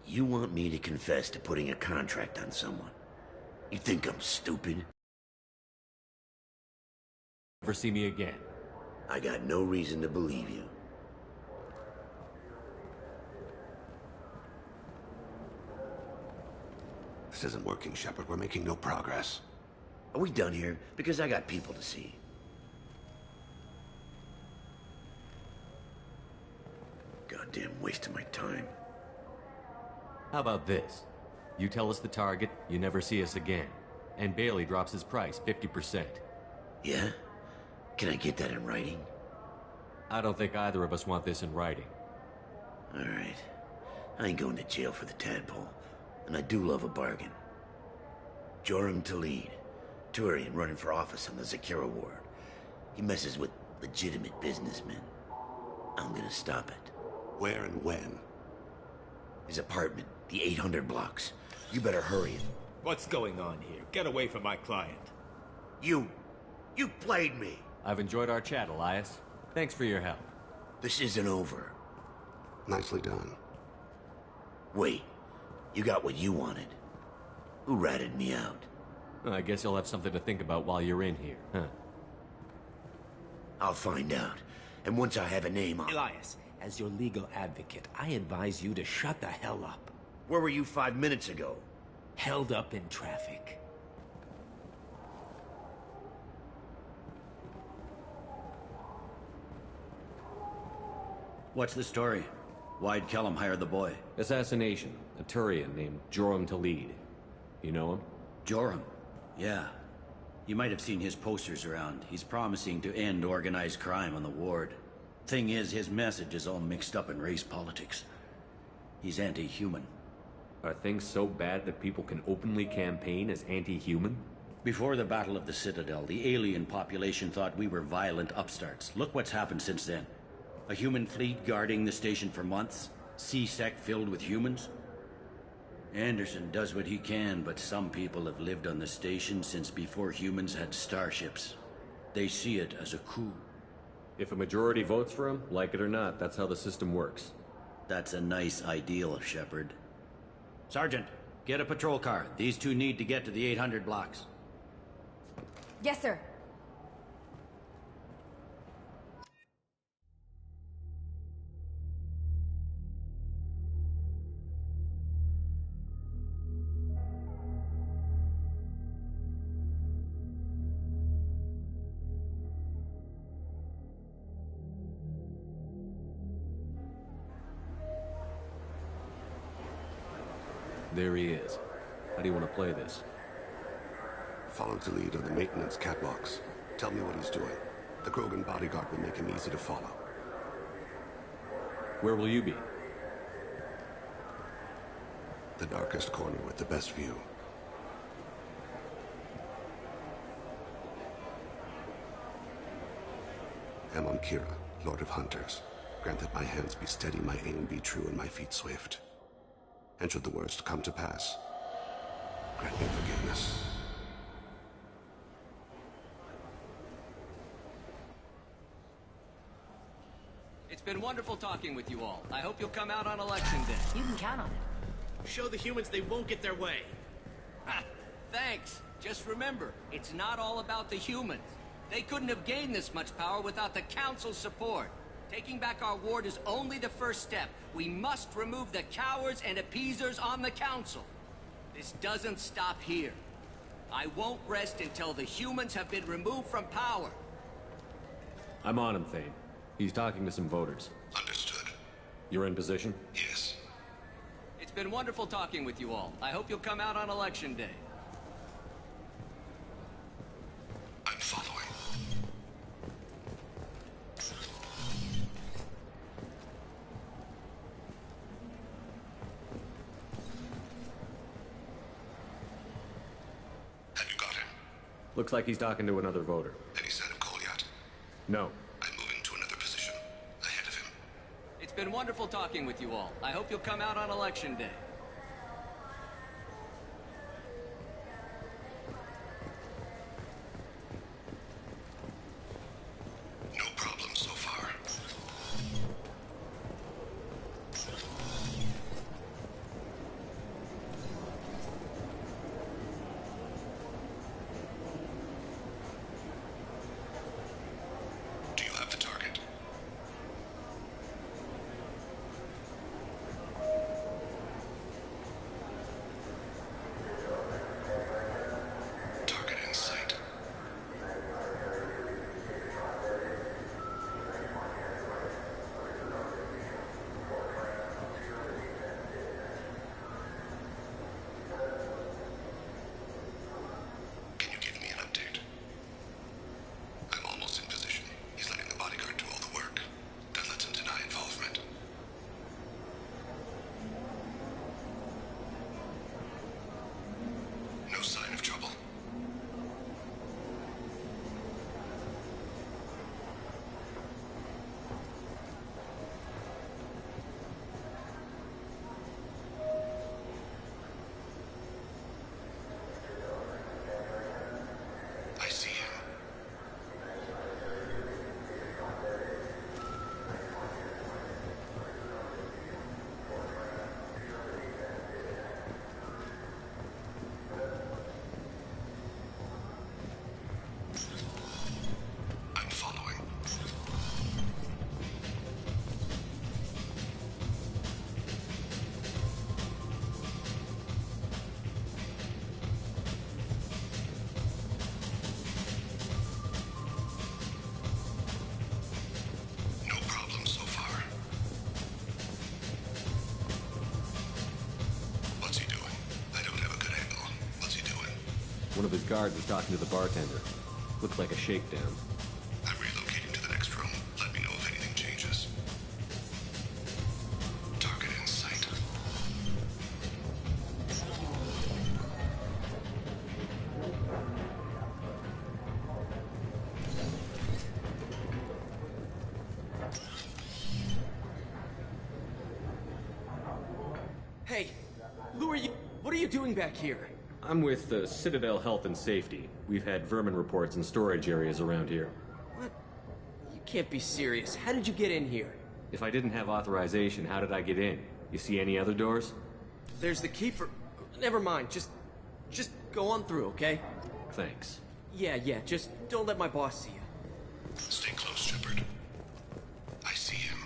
You want me to confess to putting a contract on someone? You think I'm stupid? Never see me again. I got no reason to believe you. This isn't working, Shepard. We're making no progress. Are we done here? Because I got people to see. Goddamn waste of my time. How about this? You tell us the target, you never see us again. And Bailey drops his price 50%. Yeah? Can I get that in writing? I don't think either of us want this in writing. Alright. I ain't going to jail for the tadpole. And I do love a bargain. Joram Talid. Turian running for office on the Zakira ward. He messes with legitimate businessmen. I'm gonna stop it. Where and when? His apartment, the 800 blocks. You better hurry it. What's going on here? Get away from my client. You played me. I've enjoyed our chat, Elias. Thanks for your help. This isn't over. Nicely done. Wait, you got what you wanted. Who ratted me out? I guess you'll have something to think about while you're in here, huh? I'll find out. And once I have a name, Elias, as your legal advocate, I advise you to shut the hell up. Where were you 5 minutes ago? Held up in traffic. What's the story? Why'd Kellum hire the boy? Assassination. A Turian named Joram to lead. You know him? Joram? Yeah. You might have seen his posters around. He's promising to end organized crime on the ward. Thing is, his message is all mixed up in race politics. He's anti-human. Are things so bad that people can openly campaign as anti-human? Before the Battle of the Citadel, the alien population thought we were violent upstarts. Look what's happened since then. A human fleet guarding the station for months. C-Sec filled with humans. Anderson does what he can, but some people have lived on the station since before humans had starships. They see it as a coup. If a majority votes for him, like it or not, that's how the system works. That's a nice ideal, Shepard. Sergeant, get a patrol car. These two need to get to the 800 blocks. Yes, sir. There he is. How do you want to play this? Follow to lead on the maintenance catwalks. Tell me what he's doing. The Krogan bodyguard will make him easy to follow. Where will you be? The darkest corner with the best view. Am on Kira, Lord of Hunters. Grant that my hands be steady, my aim be true, and my feet swift. And should the worst come to pass, grant me forgiveness. It's been wonderful talking with you all. I hope you'll come out on election day. You can count on it. Show the humans they won't get their way. Ha! Thanks. Just remember, it's not all about the humans. They couldn't have gained this much power without the Council's support. Taking back our ward is only the first step. We must remove the cowards and appeasers on the Council. This doesn't stop here. I won't rest until the humans have been removed from power. I'm on him, Thane. He's talking to some voters. Understood. You're in position? Yes. It's been wonderful talking with you all. I hope you'll come out on election day. I'm following. Looks like he's talking to another voter. Any sign of Ouat? No. I'm moving to another position. Ahead of him. It's been wonderful talking with you all. I hope you'll come out on election day. No problem so far. One of his guards was talking to the bartender. Looks like a shakedown. I'm relocating to the next room. Let me know if anything changes. Target in sight. Hey, who are you? What are you doing back here? I'm with the Citadel Health and Safety. We've had vermin reports in storage areas around here. What? You can't be serious. How did you get in here? If I didn't have authorization, how did I get in? You see any other doors? There's the keeper. Never mind. Just go on through, okay? Thanks. Yeah. Just don't let my boss see you. Stay close, Shepard. I see him.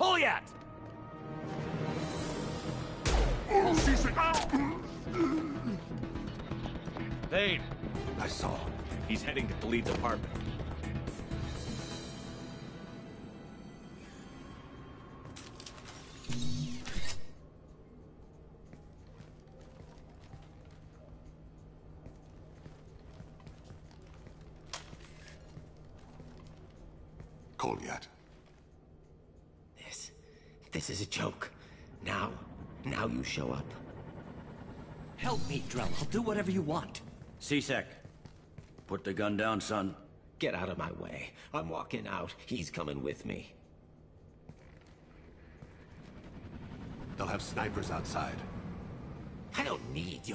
Ouat! Thane! I saw him. He's heading to Khalid's apartment. Ouat. This is a joke. Now you show up. Help me, Drell. I'll do whatever you want. C-Sec. Put the gun down, son. Get out of my way. I'm walking out. He's coming with me. They'll have snipers outside. I don't need you.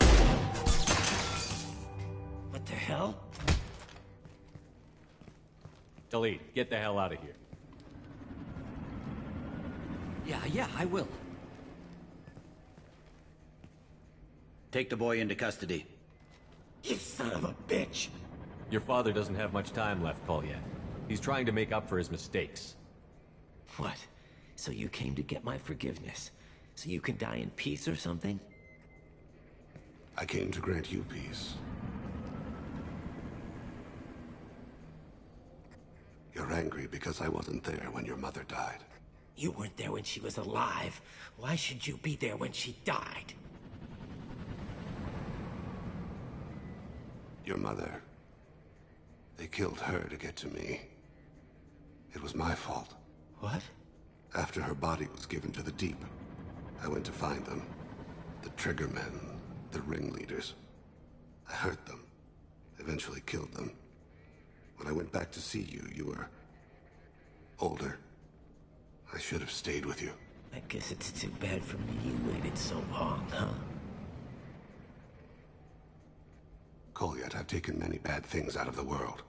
What the hell? Delete. Get the hell out of here. Yeah, I will. Take the boy into custody. You son of a bitch! Your father doesn't have much time left, Ouat. He's trying to make up for his mistakes. What? So you came to get my forgiveness? So you can die in peace or something? I came to grant you peace. You're angry because I wasn't there when your mother died. You weren't there when she was alive. Why should you be there when she died? Your mother. They killed her to get to me. It was my fault. What? After her body was given to the Deep, I went to find them. The Triggermen, the ringleaders. I hurt them. Eventually killed them. When I went back to see you, you were older. I should have stayed with you. I guess it's too bad for me you waited so long, huh? Ouat, I've taken many bad things out of the world.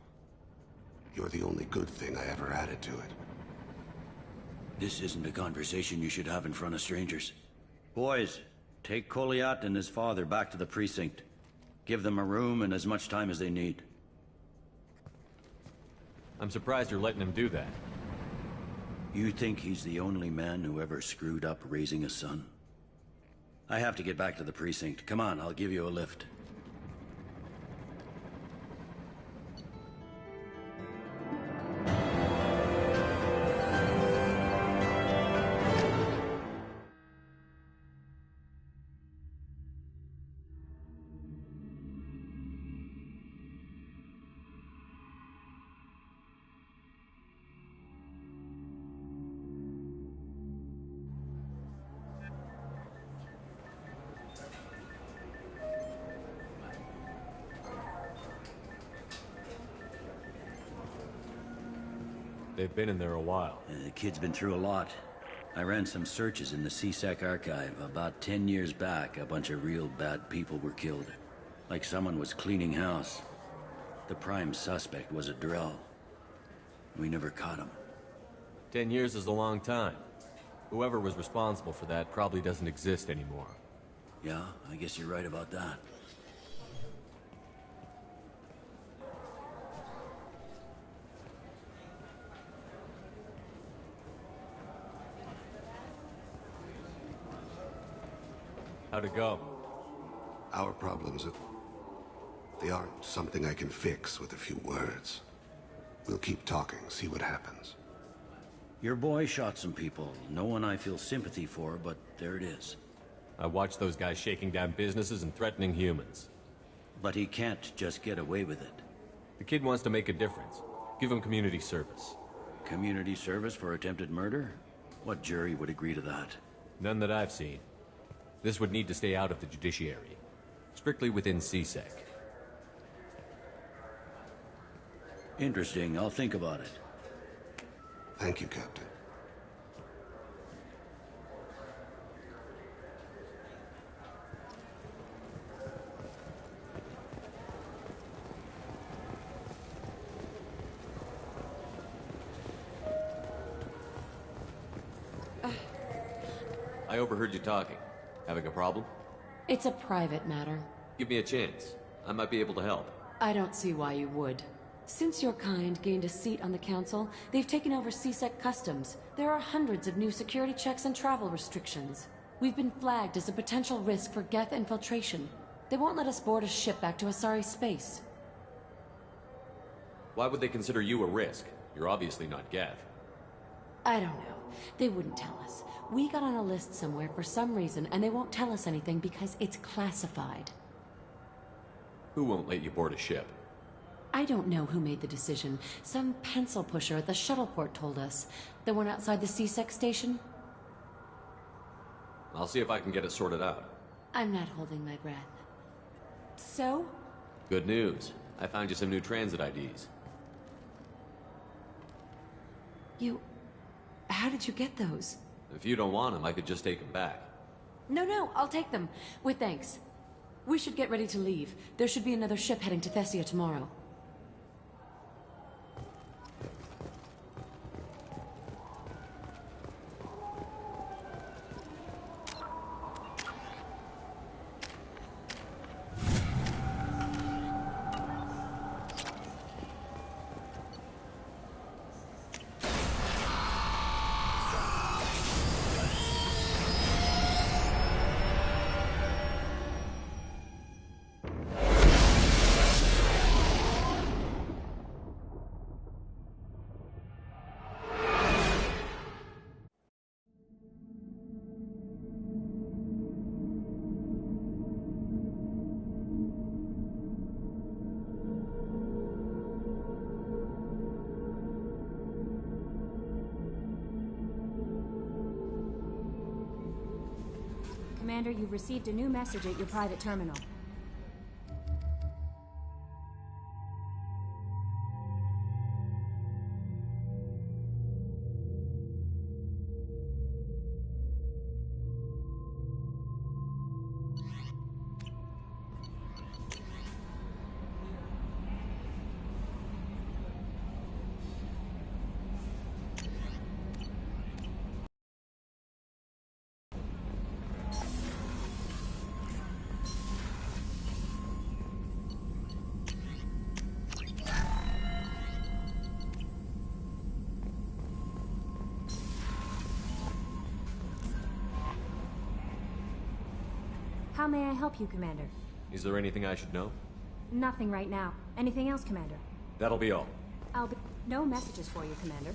You're the only good thing I ever added to it. This isn't a conversation you should have in front of strangers. Boys, take Ouat and his father back to the precinct. Give them a room and as much time as they need. I'm surprised you're letting him do that. You think he's the only man who ever screwed up raising a son? I have to get back to the precinct. Come on, I'll give you a lift. They've been in there a while. The kid's been through a lot. I ran some searches in the C-Sec archive. About 10 years back, a bunch of real bad people were killed. Like someone was cleaning house. The prime suspect was a Drell. We never caught him. 10 years is a long time. Whoever was responsible for that probably doesn't exist anymore. Yeah, I guess you're right about that. How'd it go? Our problems, they aren't something I can fix with a few words. We'll keep talking, see what happens. Your boy shot some people. No one I feel sympathy for, but there it is. I watched those guys shaking down businesses and threatening humans. But he can't just get away with it. The kid wants to make a difference. Give him community service. Community service for attempted murder? What jury would agree to that? None that I've seen. This would need to stay out of the judiciary. Strictly within CSEC. Interesting. I'll think about it. Thank you, Captain. I overheard you talking. Having a problem? It's a private matter. Give me a chance. I might be able to help. I don't see why you would. Since your kind gained a seat on the council, they've taken over CSEC customs. There are hundreds of new security checks and travel restrictions. We've been flagged as a potential risk for Geth infiltration. They won't let us board a ship back to Asari space. Why would they consider you a risk? You're obviously not Geth. I don't know. They wouldn't tell us. We got on a list somewhere for some reason, and they won't tell us anything because it's classified. Who won't let you board a ship? I don't know who made the decision. Some pencil pusher at the shuttle port told us. The one outside the CSEC station? I'll see if I can get it sorted out. I'm not holding my breath. So? Good news. I found you some new transit IDs. How did you get those? If you don't want them, I could just take them back. No, I'll take them. With thanks. We should get ready to leave. There should be another ship heading to Thessia tomorrow. Commander, you've received a new message at your private terminal. How may I help you, Commander? Is there anything I should know? Nothing right now. Anything else, Commander? That'll be all. No messages for you, Commander.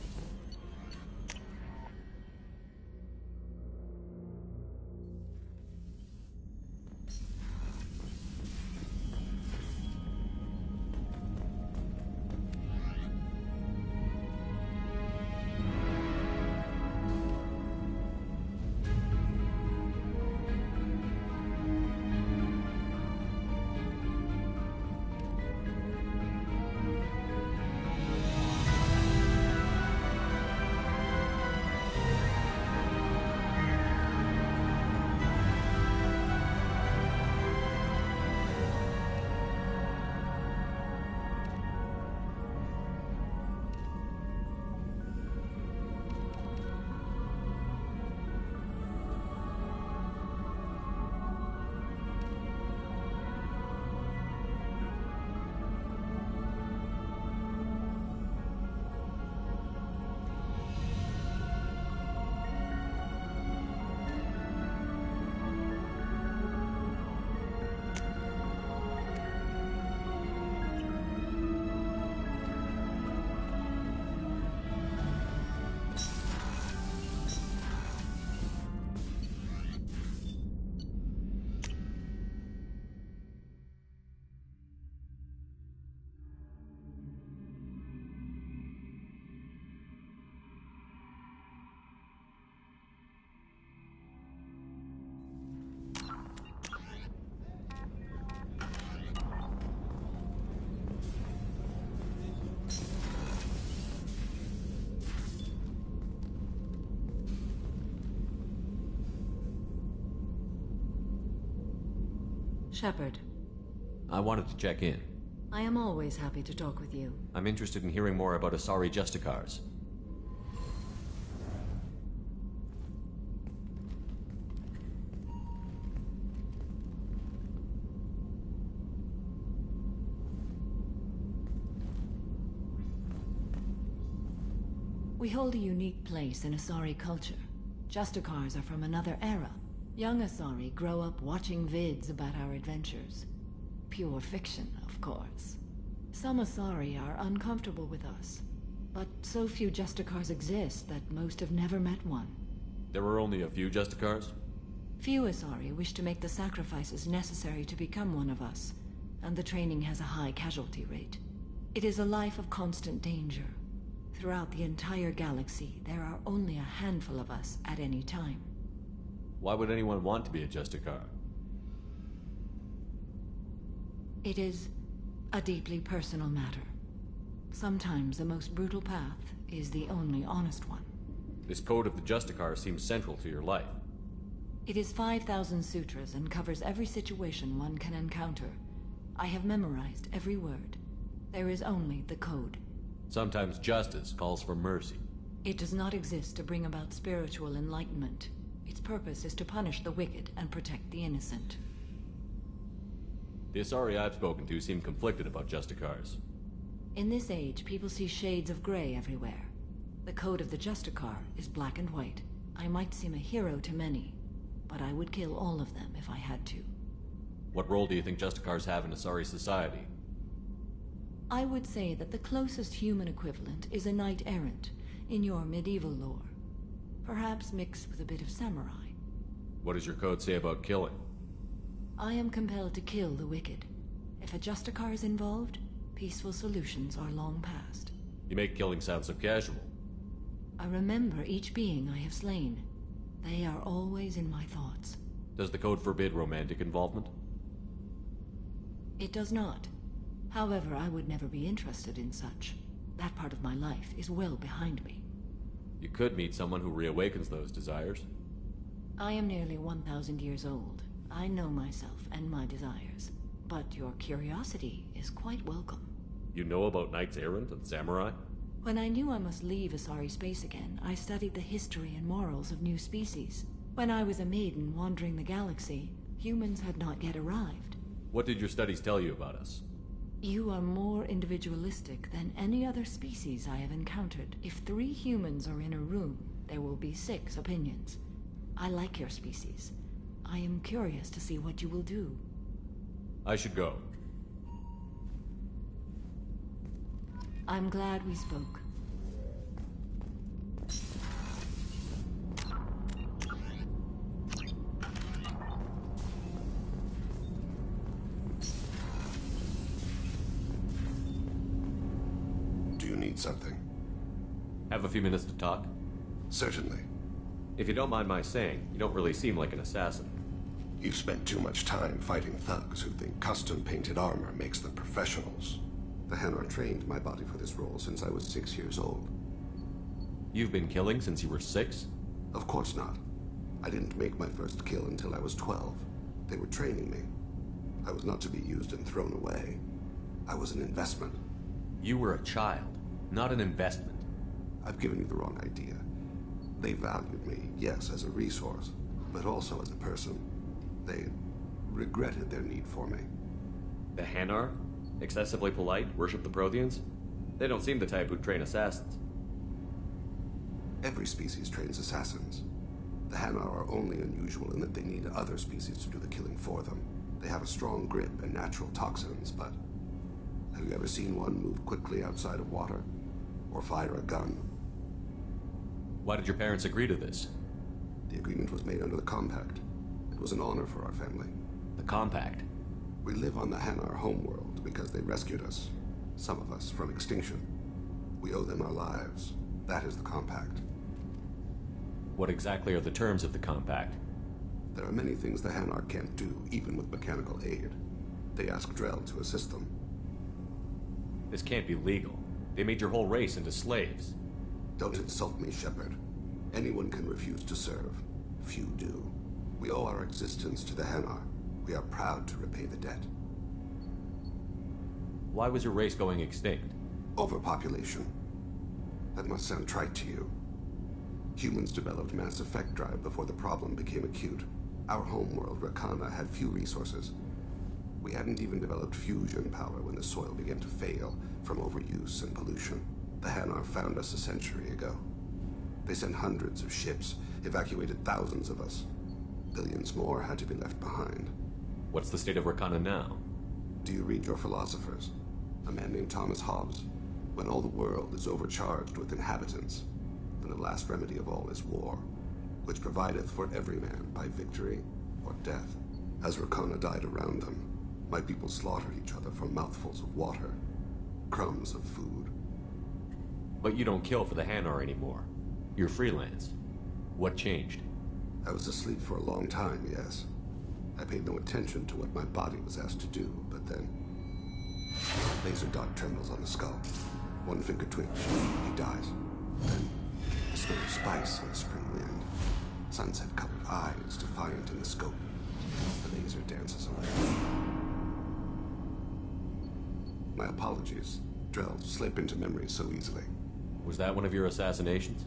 Shepard. I wanted to check in. I am always happy to talk with you. I'm interested in hearing more about Asari Justicars. We hold a unique place in Asari culture. Justicars are from another era. Young Asari grow up watching vids about our adventures. Pure fiction, of course. Some Asari are uncomfortable with us, but so few Justicars exist that most have never met one. There were only a few Justicars? Few Asari wish to make the sacrifices necessary to become one of us, and the training has a high casualty rate. It is a life of constant danger. Throughout the entire galaxy, there are only a handful of us at any time. Why would anyone want to be a Justicar? It is a deeply personal matter. Sometimes the most brutal path is the only honest one. This code of the Justicar seems central to your life. It is 5,000 sutras and covers every situation one can encounter. I have memorized every word. There is only the code. Sometimes justice calls for mercy. It does not exist to bring about spiritual enlightenment. Its purpose is to punish the wicked and protect the innocent. The Asari I've spoken to seem conflicted about Justicars. In this age, people see shades of gray everywhere. The code of the Justicar is black and white. I might seem a hero to many, but I would kill all of them if I had to. What role do you think Justicars have in Asari society? I would say that the closest human equivalent is a knight-errant in your medieval lore. Perhaps mixed with a bit of samurai. What does your code say about killing? I am compelled to kill the wicked. If a Justicar is involved, peaceful solutions are long past. You make killing sound so casual. I remember each being I have slain. They are always in my thoughts. Does the code forbid romantic involvement? It does not. However, I would never be interested in such. That part of my life is well behind me. You could meet someone who reawakens those desires. I am nearly 1,000 years old. I know myself and my desires. But your curiosity is quite welcome. You know about knights errant and samurai? When I knew I must leave Asari space again, I studied the history and morals of new species. When I was a maiden wandering the galaxy, humans had not yet arrived. What did your studies tell you about us? You are more individualistic than any other species I have encountered. If 3 humans are in a room, there will be 6 opinions. I like your species. I am curious to see what you will do. I should go. I'm glad we spoke. Something. Have a few minutes to talk? Certainly. If you don't mind my saying, you don't really seem like an assassin. You've spent too much time fighting thugs who think custom-painted armor makes them professionals. The Hanar trained my body for this role since I was 6 years old. You've been killing since you were 6? Of course not. I didn't make my first kill until I was 12. They were training me. I was not to be used and thrown away. I was an investment. You were a child. Not an investment. I've given you the wrong idea. They valued me, yes, as a resource, but also as a person. They regretted their need for me. The Hanar? Excessively polite, worship the Protheans? They don't seem the type who'd train assassins. Every species trains assassins. The Hanar are only unusual in that they need other species to do the killing for them. They have a strong grip and natural toxins, but have you ever seen one move quickly outside of water? Or fire a gun? Why did your parents agree to this? The agreement was made under the Compact. It was an honor for our family. The Compact? We live on the Hanar homeworld because they rescued us. Some of us from extinction. We owe them our lives. That is the Compact. What exactly are the terms of the Compact? There are many things the Hanar can't do, even with mechanical aid. They ask Drell to assist them. This can't be legal. They made your whole race into slaves. Don't insult me, Shepard. Anyone can refuse to serve. Few do. We owe our existence to the Hanar. We are proud to repay the debt. Why was your race going extinct? Overpopulation. That must sound trite to you. Humans developed mass effect drive before the problem became acute. Our homeworld, Rakana, had few resources. We hadn't even developed fusion power when the soil began to fail from overuse and pollution. The Hanar found us a century ago. They sent hundreds of ships, evacuated thousands of us. Billions more had to be left behind. What's the state of Rakana now? Do you read your philosophers? A man named Thomas Hobbes. When all the world is overcharged with inhabitants, then the last remedy of all is war, which provideth for every man by victory or death. As Rakana died around them, my people slaughtered each other for mouthfuls of water, crumbs of food. But you don't kill for the Hanar anymore. You're freelance. What changed? I was asleep for a long time, yes. I paid no attention to what my body was asked to do, but then... Laser dot trembles on the skull. One finger twitch, he dies. Then, the smell of spice on the spring wind. Sunset-colored eyes defiant in the scope. The laser dances away. My apologies. Drell slip into memory so easily. Was that one of your assassinations?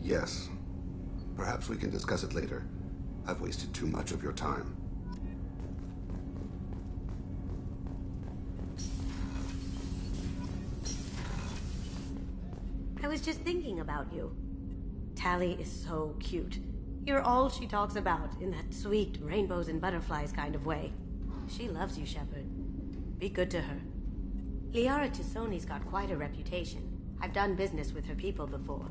Yes. Perhaps we can discuss it later. I've wasted too much of your time. I was just thinking about you. Tally is so cute. You're all she talks about in that sweet rainbows and butterflies kind of way. She loves you, Shepard. Be good to her. Liara Chisoni's got quite a reputation. I've done business with her people before.